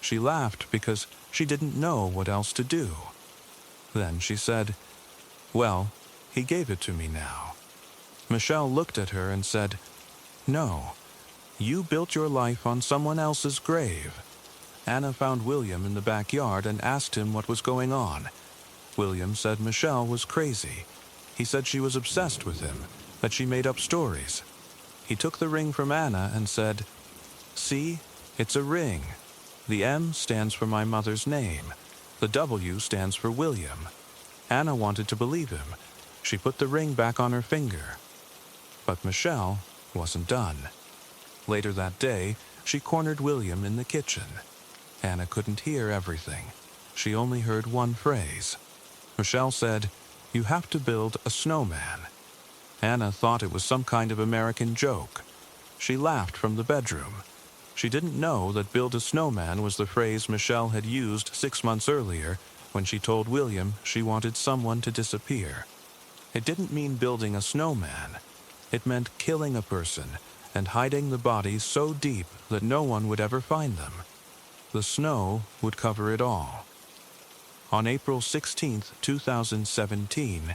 She laughed because she didn't know what else to do. Then she said, "Well, he gave it to me now." Michelle looked at her and said, "No, you built your life on someone else's grave." Anna found William in the backyard and asked him what was going on. William said Michelle was crazy. He said she was obsessed with him, that she made up stories. He took the ring from Anna and said, "See, it's a ring. The M stands for my mother's name. The W stands for William." Anna wanted to believe him. She put the ring back on her finger. But Michelle wasn't done. Later that day, she cornered William in the kitchen. Anna couldn't hear everything. She only heard one phrase. Michelle said, "You have to build a snowman." Anna thought it was some kind of American joke. She laughed from the bedroom. She didn't know that "build a snowman" was the phrase Michelle had used 6 months earlier when she told William she wanted someone to disappear. It didn't mean building a snowman. It meant killing a person and hiding the bodies so deep that no one would ever find them. The snow would cover it all. On April 16, 2017,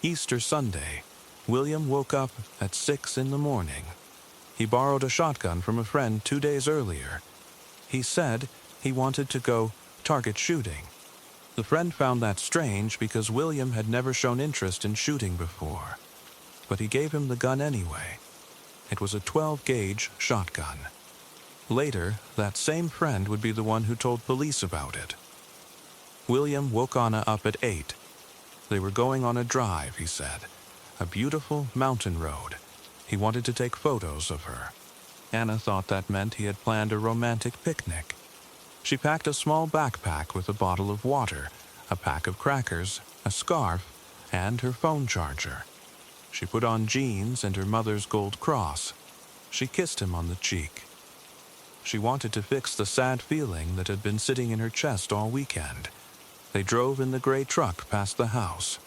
Easter Sunday, William woke up at 6 in the morning. He borrowed a shotgun from a friend 2 days earlier. He said he wanted to go target shooting. The friend found that strange because William had never shown interest in shooting before. But he gave him the gun anyway. It was a 12-gauge shotgun. Later, that same friend would be the one who told police about it. William woke Anna up at 8. They were going on a drive, he said, a beautiful mountain road. He wanted to take photos of her. Anna thought that meant he had planned a romantic picnic. She packed a small backpack with a bottle of water, a pack of crackers, a scarf, and her phone charger. She put on jeans and her mother's gold cross. She kissed him on the cheek. She wanted to fix the sad feeling that had been sitting in her chest all weekend. They drove in the gray truck past the house,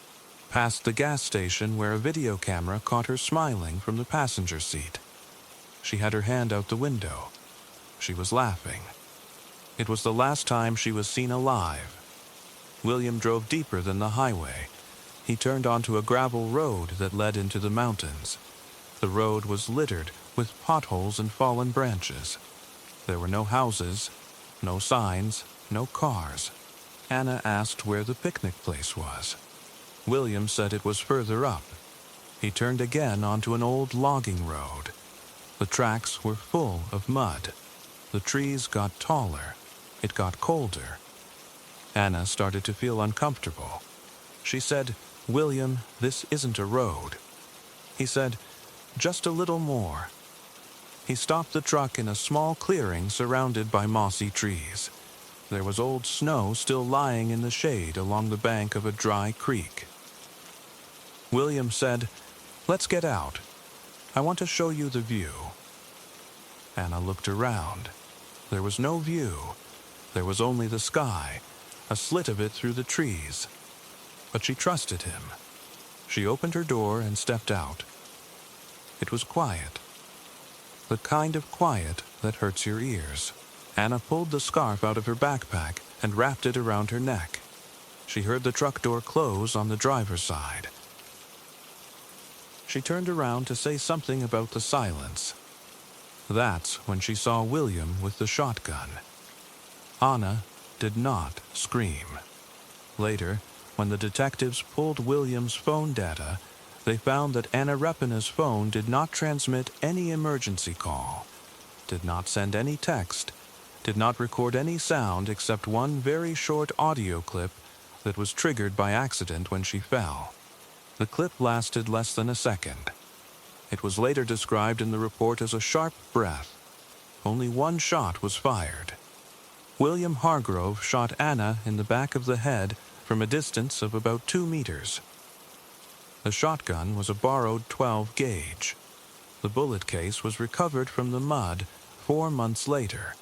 past the gas station where a video camera caught her smiling from the passenger seat. She had her hand out the window. She was laughing. It was the last time she was seen alive. William drove deeper than the highway. He turned onto a gravel road that led into the mountains. The road was littered with potholes and fallen branches. There were no houses, no signs, no cars. Anna asked where the picnic place was. William said it was further up. He turned again onto an old logging road. The tracks were full of mud. The trees got taller. It got colder. Anna started to feel uncomfortable. She said, "William, this isn't a road." He said, "Just a little more." He stopped the truck in a small clearing surrounded by mossy trees. There was old snow still lying in the shade along the bank of a dry creek. William said, "Let's get out. I want to show you the view." Anna looked around. There was no view. There was only the sky, a slit of it through the trees. But she trusted him. She opened her door and stepped out. It was quiet. The kind of quiet that hurts your ears. Anna pulled the scarf out of her backpack and wrapped it around her neck. She heard the truck door close on the driver's side. She turned around to say something about the silence. That's when she saw William with the shotgun. Anna did not scream. Later, when the detectives pulled William's phone data, they found that Anna Repina's phone did not transmit any emergency call, did not send any text, did not record any sound except one very short audio clip that was triggered by accident when she fell. The clip lasted less than a second. It was later described in the report as a sharp breath. Only one shot was fired. William Hargrove shot Anna in the back of the head from a distance of about 2 meters. The shotgun was a borrowed 12 gauge. The bullet case was recovered from the mud 4 months later.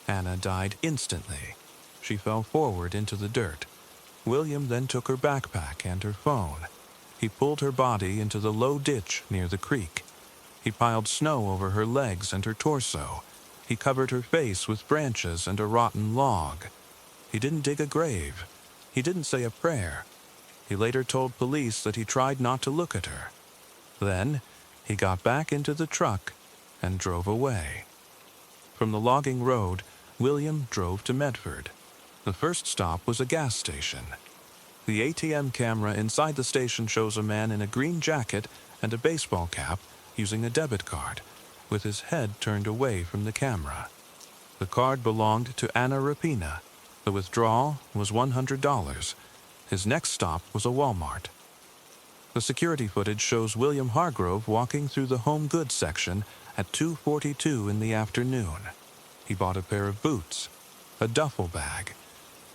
Anna died instantly. She fell forward into the dirt. William then took her backpack and her phone. He pulled her body into the low ditch near the creek. He piled snow over her legs and her torso. He covered her face with branches and a rotten log. He didn't dig a grave. He didn't say a prayer. He later told police that he tried not to look at her. Then, he got back into the truck and drove away. From the logging road, William drove to Medford. The first stop was a gas station. The ATM camera inside the station shows a man in a green jacket and a baseball cap using a debit card, with his head turned away from the camera. The card belonged to Anna Repina. The withdrawal was $100. His next stop was a Walmart. The security footage shows William Hargrove walking through the home goods section at 2:42 in the afternoon. He bought a pair of boots, a duffel bag,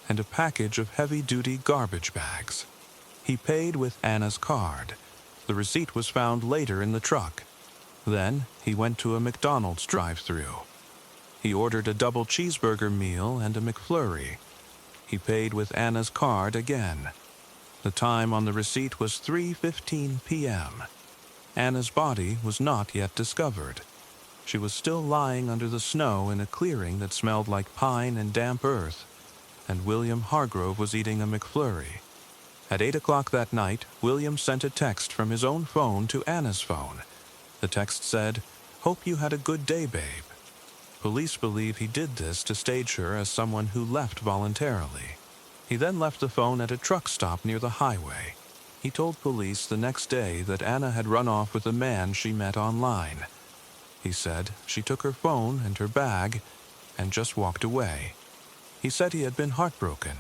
and a package of heavy-duty garbage bags. He paid with Anna's card. The receipt was found later in the truck. Then he went to a McDonald's drive-thru. He ordered a double cheeseburger meal and a McFlurry. He paid with Anna's card again. The time on the receipt was 3:15 p.m. Anna's body was not yet discovered. She was still lying under the snow in a clearing that smelled like pine and damp earth, and William Hargrove was eating a McFlurry. At 8 o'clock that night, William sent a text from his own phone to Anna's phone. The text said, "Hope you had a good day, babe." Police believe he did this to stage her as someone who left voluntarily. He then left the phone at a truck stop near the highway. He told police the next day that Anna had run off with a man she met online. He said she took her phone and her bag and just walked away. He said he had been heartbroken.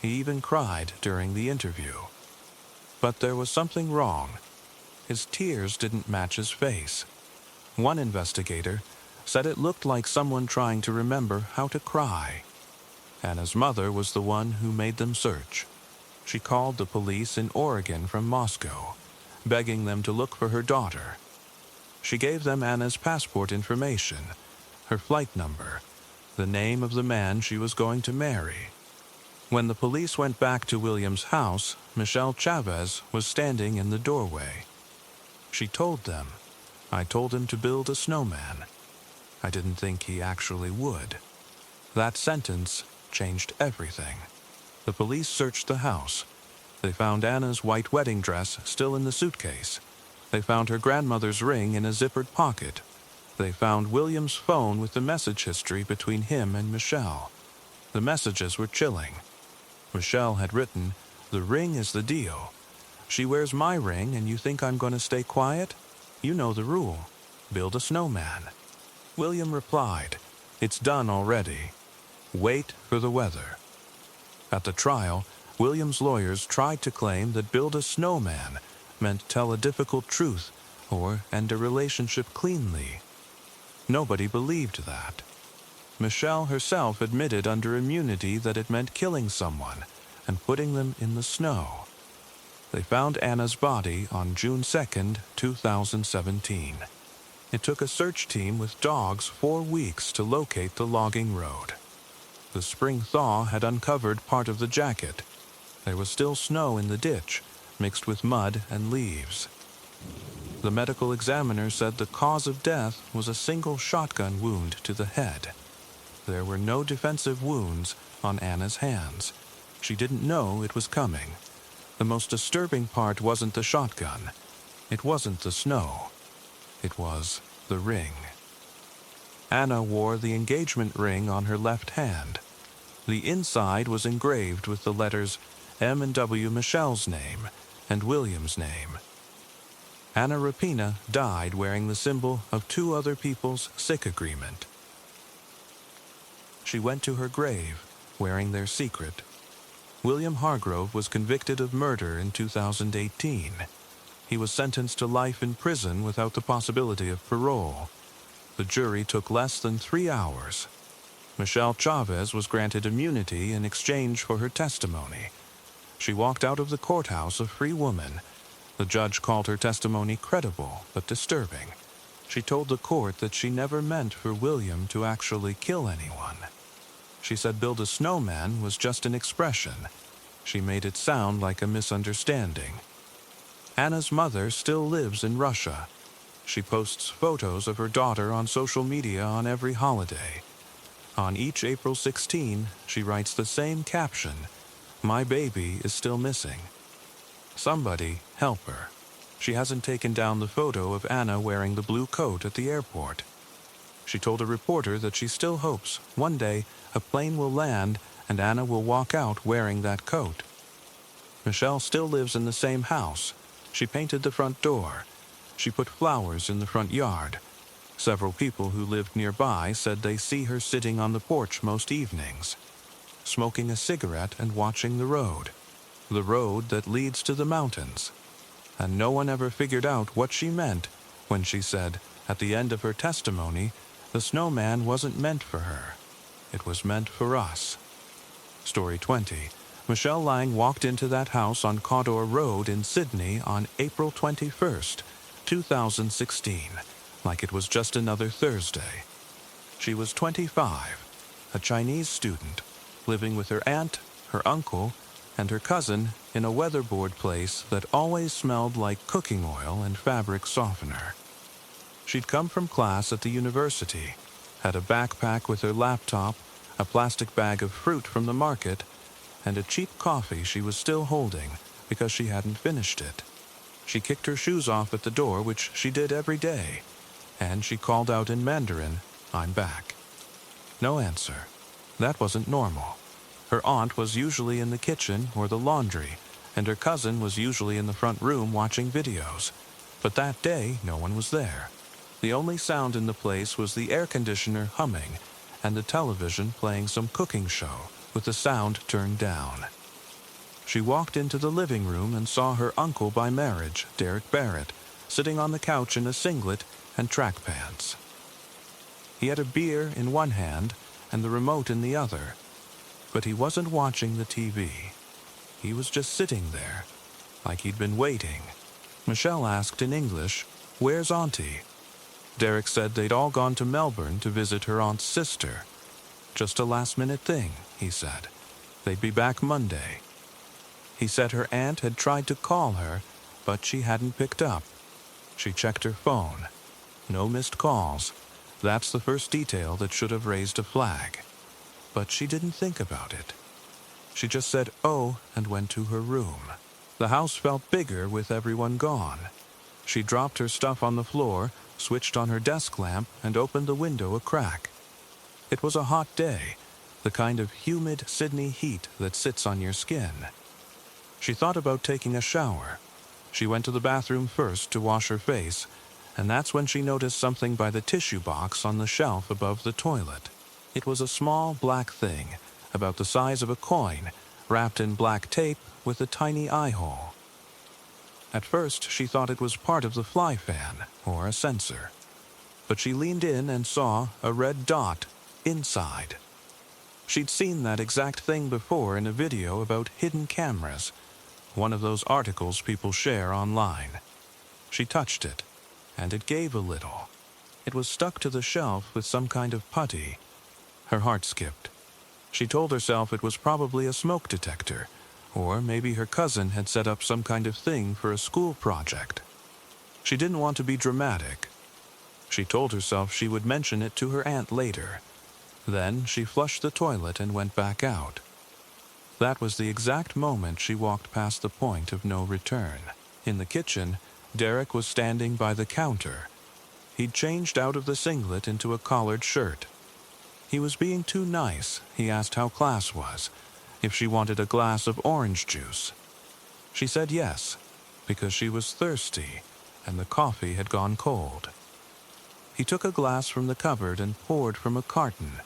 He even cried during the interview. But there was something wrong. His tears didn't match his face. One investigator said it looked like someone trying to remember how to cry. Anna's mother was the one who made them search. She called the police in Oregon from Moscow, begging them to look for her daughter. She gave them Anna's passport information, her flight number, the name of the man she was going to marry. When the police went back to William's house, Michelle Chavez was standing in the doorway. She told them, "I told him to build a snowman. I didn't think he actually would." That sentence changed everything. The police searched the house. They found Anna's white wedding dress still in the suitcase. They found her grandmother's ring in a zippered pocket. They found William's phone with the message history between him and Michelle. The messages were chilling. Michelle had written, "The ring is the deal. She wears my ring and you think I'm going to stay quiet? You know the rule. Build a snowman." William replied, "It's done already. Wait for the weather." At the trial, William's lawyers tried to claim that build a snowman meant tell a difficult truth or end a relationship cleanly. Nobody believed that. Michelle herself admitted under immunity that it meant killing someone and putting them in the snow. They found Anna's body on June 2nd, 2017. It took a search team with dogs 4 weeks to locate the logging road. The spring thaw had uncovered part of the jacket. There was still snow in the ditch, mixed with mud and leaves. The medical examiner said the cause of death was a single shotgun wound to the head. There were no defensive wounds on Anna's hands. She didn't know it was coming. The most disturbing part wasn't the shotgun. It wasn't the snow. It was the ring. Anna wore the engagement ring on her left hand. The inside was engraved with the letters M and W Michelle's name and William's name. Anna Rapina died wearing the symbol of 2 other people's sick agreement. She went to her grave wearing their secret. William Hargrove was convicted of murder in 2018. He was sentenced to life in prison without the possibility of parole. The jury took less than 3 hours. Michelle Chavez was granted immunity in exchange for her testimony. She walked out of the courthouse a free woman. The judge called her testimony credible but disturbing. She told the court that she never meant for William to actually kill anyone. She said build a snowman was just an expression. She made it sound like a misunderstanding. Anna's mother still lives in Russia. She posts photos of her daughter on social media on every holiday. On each April 16, she writes the same caption, "My baby is still missing." Somebody help her. She hasn't taken down the photo of Anna wearing the blue coat at the airport. She told a reporter that she still hopes one day a plane will land and Anna will walk out wearing that coat. Michelle still lives in the same house. She painted the front door. She put flowers in the front yard. Several people who lived nearby said they see her sitting on the porch most evenings, smoking a cigarette and watching the road that leads to the mountains. And no one ever figured out what she meant when she said, at the end of her testimony, the snowman wasn't meant for her. It was meant for us. Story 20. Michelle Lang walked into that house on Cawdor Road in Sydney on April 21st, 2016, like it was just another Thursday. She was 25, a Chinese student, living with her aunt, her uncle, and her cousin in a weatherboard place that always smelled like cooking oil and fabric softener. She'd come from class at the university, had a backpack with her laptop, a plastic bag of fruit from the market, and a cheap coffee she was still holding because she hadn't finished it. She kicked her shoes off at the door, which she did every day, and she called out in Mandarin, "I'm back." No answer. That wasn't normal. Her aunt was usually in the kitchen or the laundry, and her cousin was usually in the front room watching videos. But that day, no one was there. The only sound in the place was the air conditioner humming and the television playing some cooking show with the sound turned down. She walked into the living room and saw her uncle by marriage, Derek Barrett, sitting on the couch in a singlet and track pants. He had a beer in one hand and the remote in the other, but he wasn't watching the TV. He was just sitting there, like he'd been waiting. Michelle asked in English, "Where's Auntie?" Derek said they'd all gone to Melbourne to visit her aunt's sister. Just a last-minute thing, he said. They'd be back Monday. He said her aunt had tried to call her, but she hadn't picked up. She checked her phone. No missed calls. That's the first detail that should have raised a flag. But she didn't think about it. She just said, "Oh," and went to her room. The house felt bigger with everyone gone. She dropped her stuff on the floor, switched on her desk lamp, and opened the window a crack. It was a hot day, the kind of humid Sydney heat that sits on your skin. She thought about taking a shower. She went to the bathroom first to wash her face, and that's when she noticed something by the tissue box on the shelf above the toilet. It was a small black thing, about the size of a coin, wrapped in black tape with a tiny eye hole. At first, she thought it was part of the fly fan, or a sensor. But she leaned in and saw a red dot inside. She'd seen that exact thing before in a video about hidden cameras, one of those articles people share online. She touched it, and it gave a little. It was stuck to the shelf with some kind of putty. Her heart skipped. She told herself it was probably a smoke detector, or maybe her cousin had set up some kind of thing for a school project. She didn't want to be dramatic. She told herself she would mention it to her aunt later. Then she flushed the toilet and went back out. That was the exact moment she walked past the point of no return. In the kitchen, Derek was standing by the counter. He'd changed out of the singlet into a collared shirt. He was being too nice. He asked how class was, if she wanted a glass of orange juice. She said yes, because she was thirsty, and the coffee had gone cold. He took a glass from the cupboard and poured from a carton.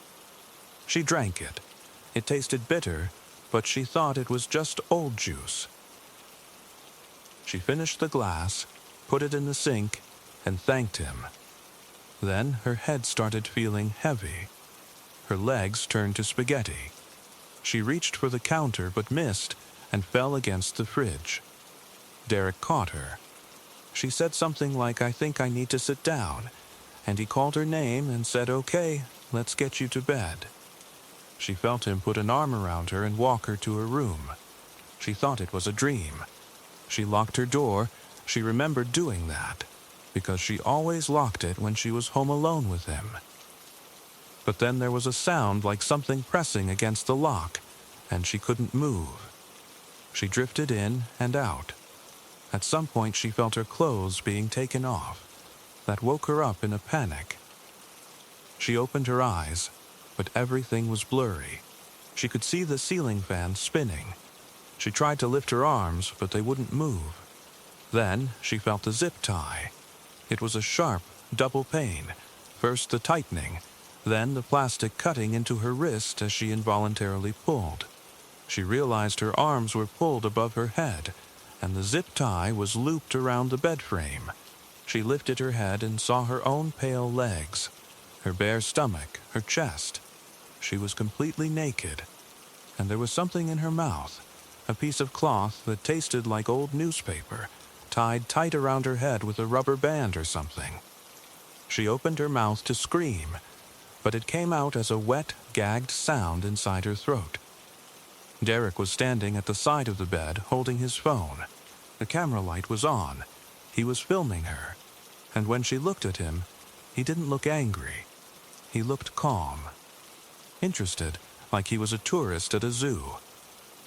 She drank it. It tasted bitter, but she thought it was just old juice. She finished the glass, put it in the sink, and thanked him. Then her head started feeling heavy. Her legs turned to spaghetti. She reached for the counter but missed and fell against the fridge. Derek caught her. She said something like, "I think I need to sit down," and he called her name and said, "Okay, let's get you to bed." She felt him put an arm around her and walk her to her room. She thought it was a dream. She locked her door. She remembered doing that, because she always locked it when she was home alone with him. But then there was a sound like something pressing against the lock, and she couldn't move. She drifted in and out. At some point she felt her clothes being taken off. That woke her up in a panic. She opened her eyes, but everything was blurry. She could see the ceiling fan spinning. She tried to lift her arms, but they wouldn't move. Then she felt the zip tie. It was a sharp, double pain. First the tightening, then the plastic cutting into her wrist as she involuntarily pulled. She realized her arms were pulled above her head, and the zip tie was looped around the bed frame. She lifted her head and saw her own pale legs, her bare stomach, her chest. She was completely naked, and there was something in her mouth, a piece of cloth that tasted like old newspaper, tied tight around her head with a rubber band or something. She opened her mouth to scream, but it came out as a wet, gagged sound inside her throat. Derek was standing at the side of the bed, holding his phone. The camera light was on. He was filming her, and when she looked at him, he didn't look angry. He looked calm. Interested, like he was a tourist at a zoo.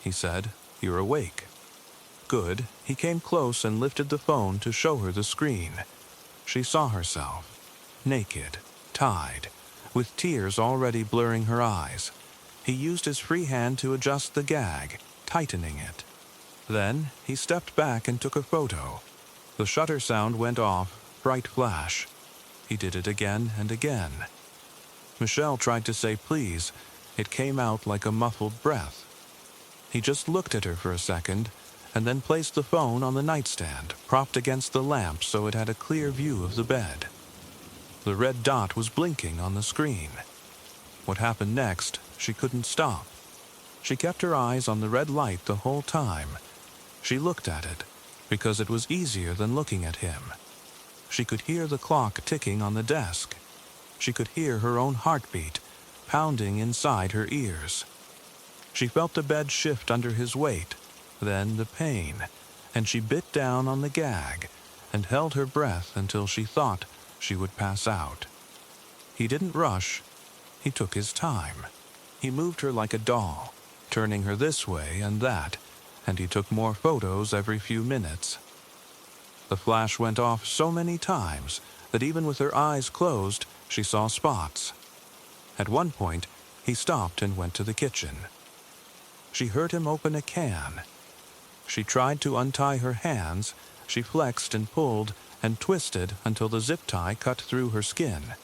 He said, "You're awake." Good. He came close and lifted the phone to show her the screen. She saw herself, naked, tied, with tears already blurring her eyes. He used his free hand to adjust the gag, tightening it. Then he stepped back and took a photo. The shutter sound went off, bright flash. He did it again and again. Michelle tried to say please. It came out like a muffled breath. He just looked at her for a second, and then placed the phone on the nightstand, propped against the lamp so it had a clear view of the bed. The red dot was blinking on the screen. What happened next, she couldn't stop. She kept her eyes on the red light the whole time. She looked at it, because it was easier than looking at him. She could hear the clock ticking on the desk. She could hear her own heartbeat, pounding inside her ears. She felt the bed shift under his weight, then the pain, and she bit down on the gag and held her breath until she thought she would pass out. He didn't rush. He took his time. He moved her like a doll, turning her this way and that, and he took more photos every few minutes. The flash went off so many times that even with her eyes closed, she saw spots. At one point, he stopped and went to the kitchen. She heard him open a can. She tried to untie her hands. She flexed and pulled and twisted until the zip tie cut through her skin.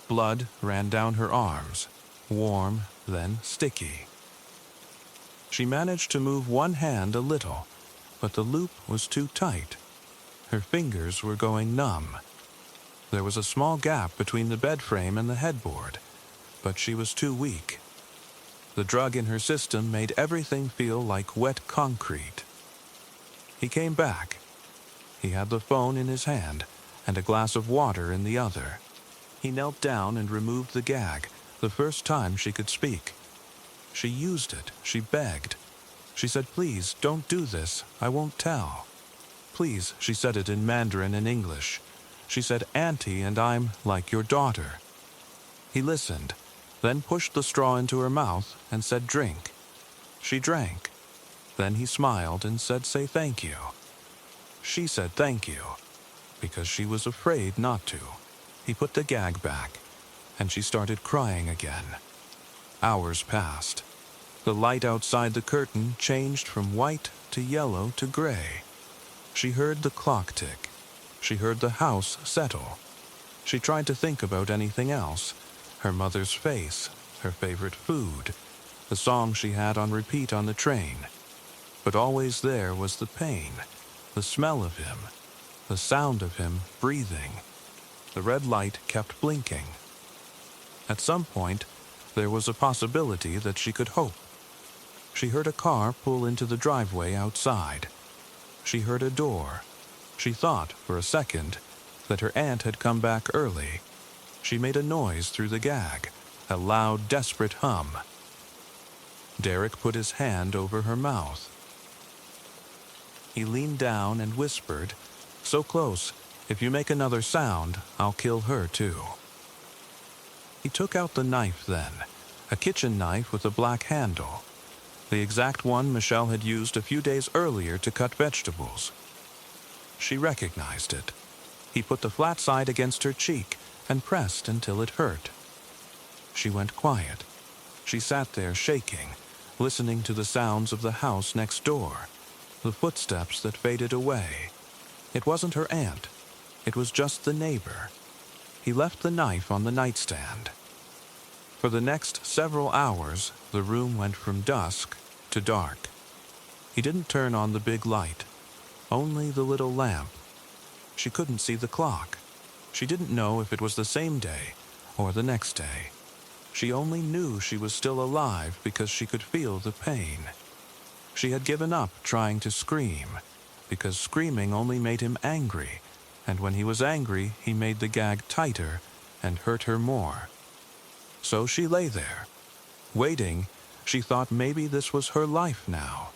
Blood ran down her arms, warm, then sticky. She managed to move one hand a little, but the loop was too tight. Her fingers were going numb. There was a small gap between the bed frame and the headboard, but she was too weak. The drug in her system made everything feel like wet concrete. He came back. He had the phone in his hand and a glass of water in the other. He knelt down and removed the gag, the first time she could speak. She used it. She begged. She said, "Please, don't do this. I won't tell." "Please," she said it in Mandarin and English. She said, "Auntie, and I'm like your daughter." He listened, then pushed the straw into her mouth and said, "Drink." She drank. Then he smiled and said, "Say thank you." She said thank you, because she was afraid not to. He put the gag back, and she started crying again. Hours passed. The light outside the curtain changed from white to yellow to gray. She heard the clock tick. She heard the house settle. She tried to think about anything else. Her mother's face, her favorite food, the song she had on repeat on the train. But always there was the pain, the smell of him, the sound of him breathing. The red light kept blinking. At some point, there was a possibility that she could hope. She heard a car pull into the driveway outside. She heard a door. She thought, for a second, that her aunt had come back early. She made a noise through the gag, a loud, desperate hum. Derek put his hand over her mouth. He leaned down and whispered, "So close, if you make another sound, I'll kill her too." He took out the knife then, a kitchen knife with a black handle, the exact one Michelle had used a few days earlier to cut vegetables. She recognized it. He put the flat side against her cheek and pressed until it hurt. She went quiet. She sat there shaking, listening to the sounds of the house next door, the footsteps that faded away. It wasn't her aunt. It was just the neighbor. He left the knife on the nightstand. For the next several hours, the room went from dusk to dark. He didn't turn on the big light, only the little lamp. She couldn't see the clock. She didn't know if it was the same day or the next day. She only knew she was still alive because she could feel the pain. She had given up trying to scream, because screaming only made him angry, and when he was angry, he made the gag tighter and hurt her more. So she lay there, waiting. She thought maybe this was her life now.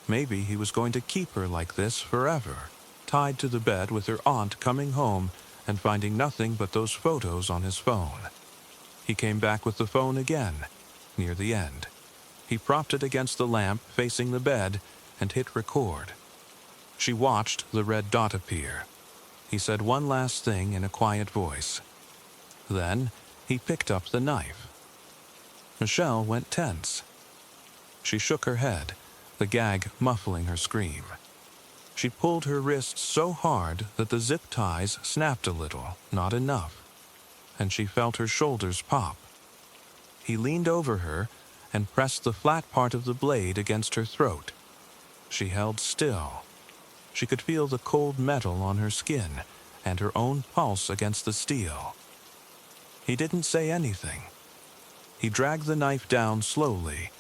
Maybe he was going to keep her like this forever, tied to the bed with her aunt coming home and finding nothing but those photos on his phone. He came back with the phone again, near the end. He propped it against the lamp facing the bed and hit record. She watched the red dot appear. He said one last thing in a quiet voice. Then he picked up the knife. Michelle went tense. She shook her head, the gag muffling her scream. She pulled her wrists so hard that the zip ties snapped a little, not enough, and she felt her shoulders pop. He leaned over her and pressed the flat part of the blade against her throat. She held still. She could feel the cold metal on her skin and her own pulse against the steel. He didn't say anything. He dragged the knife down slowly,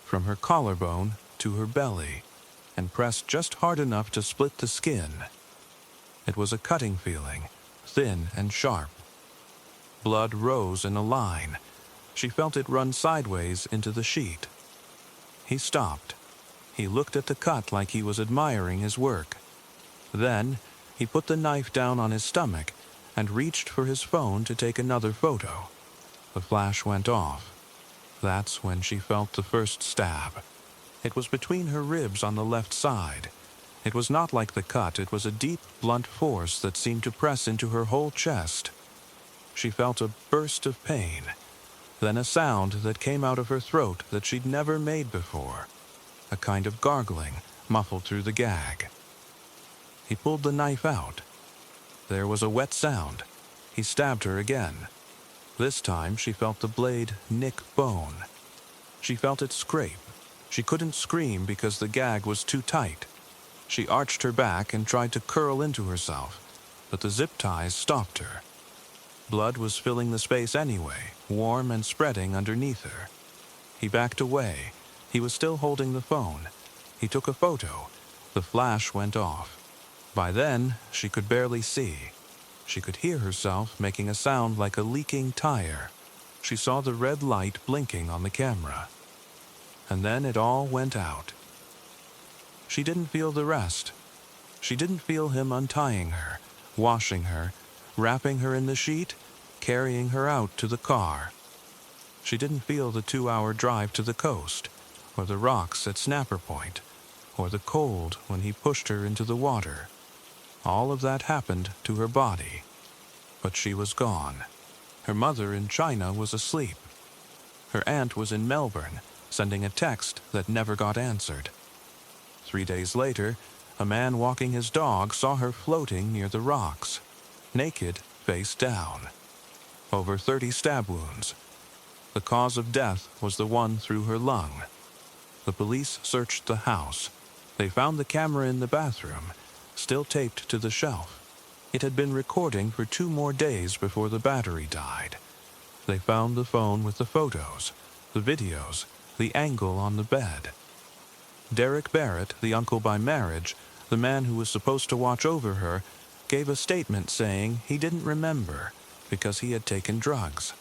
from her collarbone to her belly, and pressed just hard enough to split the skin. It was a cutting feeling, thin and sharp. Blood rose in a line. She felt it run sideways into the sheet. He stopped. He looked at the cut like he was admiring his work. Then he put the knife down on his stomach and reached for his phone to take another photo. The flash went off. That's when she felt the first stab. It was between her ribs on the left side. It was not like the cut, it was a deep, blunt force that seemed to press into her whole chest. She felt a burst of pain, then a sound that came out of her throat that she'd never made before, a kind of gargling muffled through the gag. He pulled the knife out. There was a wet sound. He stabbed her again. This time she felt the blade nick bone. She felt it scrape. She couldn't scream because the gag was too tight. She arched her back and tried to curl into herself, but the zip ties stopped her. Blood was filling the space anyway, warm and spreading underneath her. He backed away. He was still holding the phone. He took a photo. The flash went off. By then, she could barely see. She could hear herself making a sound like a leaking tire. She saw the red light blinking on the camera. And then it all went out. She didn't feel the rest. She didn't feel him untying her, washing her, wrapping her in the sheet, carrying her out to the car. She didn't feel the 2-hour drive to the coast, or the rocks at Snapper Point, or the cold when he pushed her into the water. All of that happened to her body. But she was gone. Her mother in China was asleep. Her aunt was in Melbourne, sending a text that never got answered. 3 days later, a man walking his dog saw her floating near the rocks, naked, face down. Over 30 stab wounds. The cause of death was the one through her lung. The police searched the house. They found the camera in the bathroom, still taped to the shelf. It had been recording for 2 more days before the battery died. They found the phone with the photos, the videos, the angle on the bed. Derek Barrett, the uncle by marriage, the man who was supposed to watch over her, gave a statement saying he didn't remember because he had taken drugs.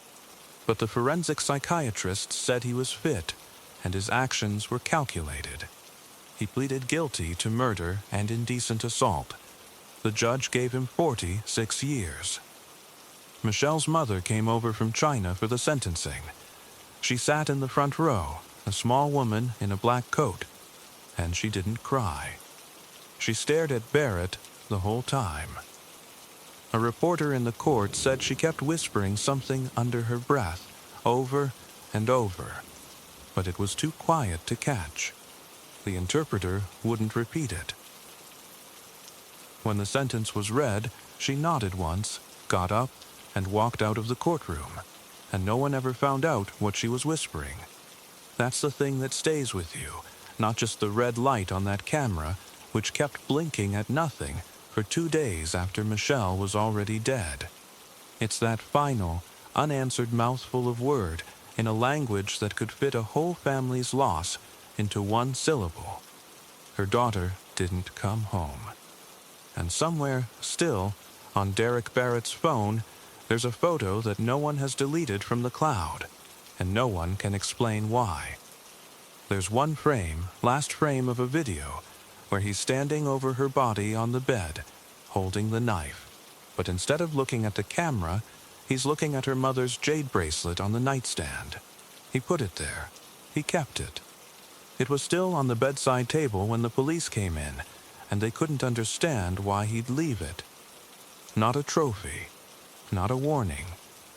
But the forensic psychiatrist said he was fit and his actions were calculated. He pleaded guilty to murder and indecent assault. The judge gave him 46 years. Michelle's mother came over from China for the sentencing. She sat in the front row, a small woman in a black coat, and she didn't cry. She stared at Barrett the whole time. A reporter in the court said she kept whispering something under her breath, over and over, but it was too quiet to catch. The interpreter wouldn't repeat it. When the sentence was read, she nodded once, got up, and walked out of the courtroom, and no one ever found out what she was whispering. That's the thing that stays with you, not just the red light on that camera, which kept blinking at nothing for 2 days after Michelle was already dead. It's that final, unanswered mouthful of word in a language that could fit a whole family's loss into 1 syllable. Her daughter didn't come home. And somewhere, still, on Derek Barrett's phone, there's a photo that no one has deleted from the cloud, and no one can explain why. There's one frame, last frame of a video, where he's standing over her body on the bed, holding the knife. But instead of looking at the camera, he's looking at her mother's jade bracelet on the nightstand. He put it there. He kept it. It was still on the bedside table when the police came in, and they couldn't understand why he'd leave it. Not a trophy, not a warning,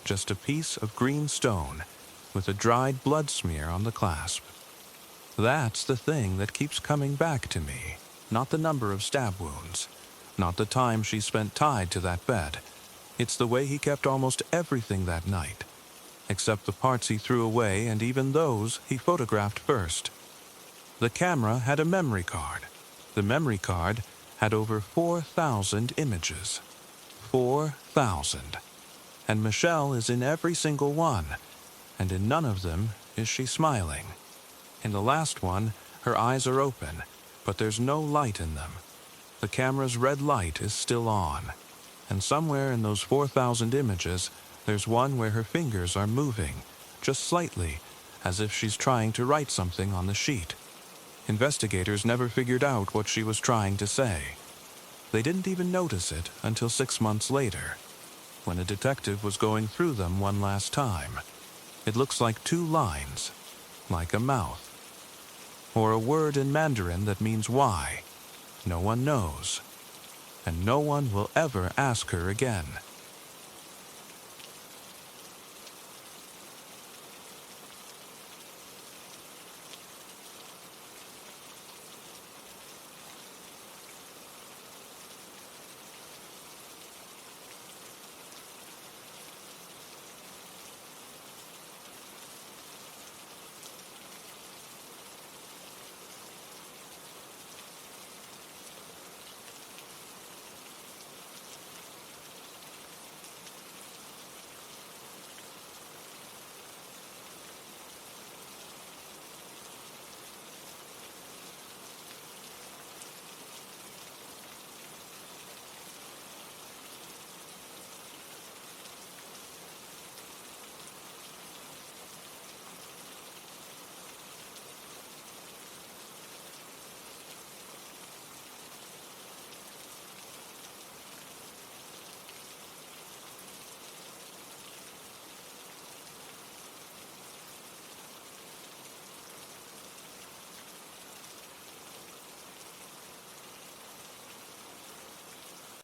just a piece of green stone with a dried blood smear on the clasp. That's the thing that keeps coming back to me, not the number of stab wounds, not the time she spent tied to that bed. It's the way he kept almost everything that night, except the parts he threw away, and even those he photographed first. The camera had a memory card. The memory card had over 4,000 images. 4,000. And Michelle is in every single one, and in none of them is she smiling. In the last one, her eyes are open, but there's no light in them. The camera's red light is still on, and somewhere in those 4,000 images, there's one where her fingers are moving, just slightly, as if she's trying to write something on the sheet. Investigators never figured out what she was trying to say. They didn't even notice it until 6 months later, when a detective was going through them one last time. It looks like 2 lines, like a mouth. or a word in Mandarin that means why. No one knows, and no one will ever ask her again.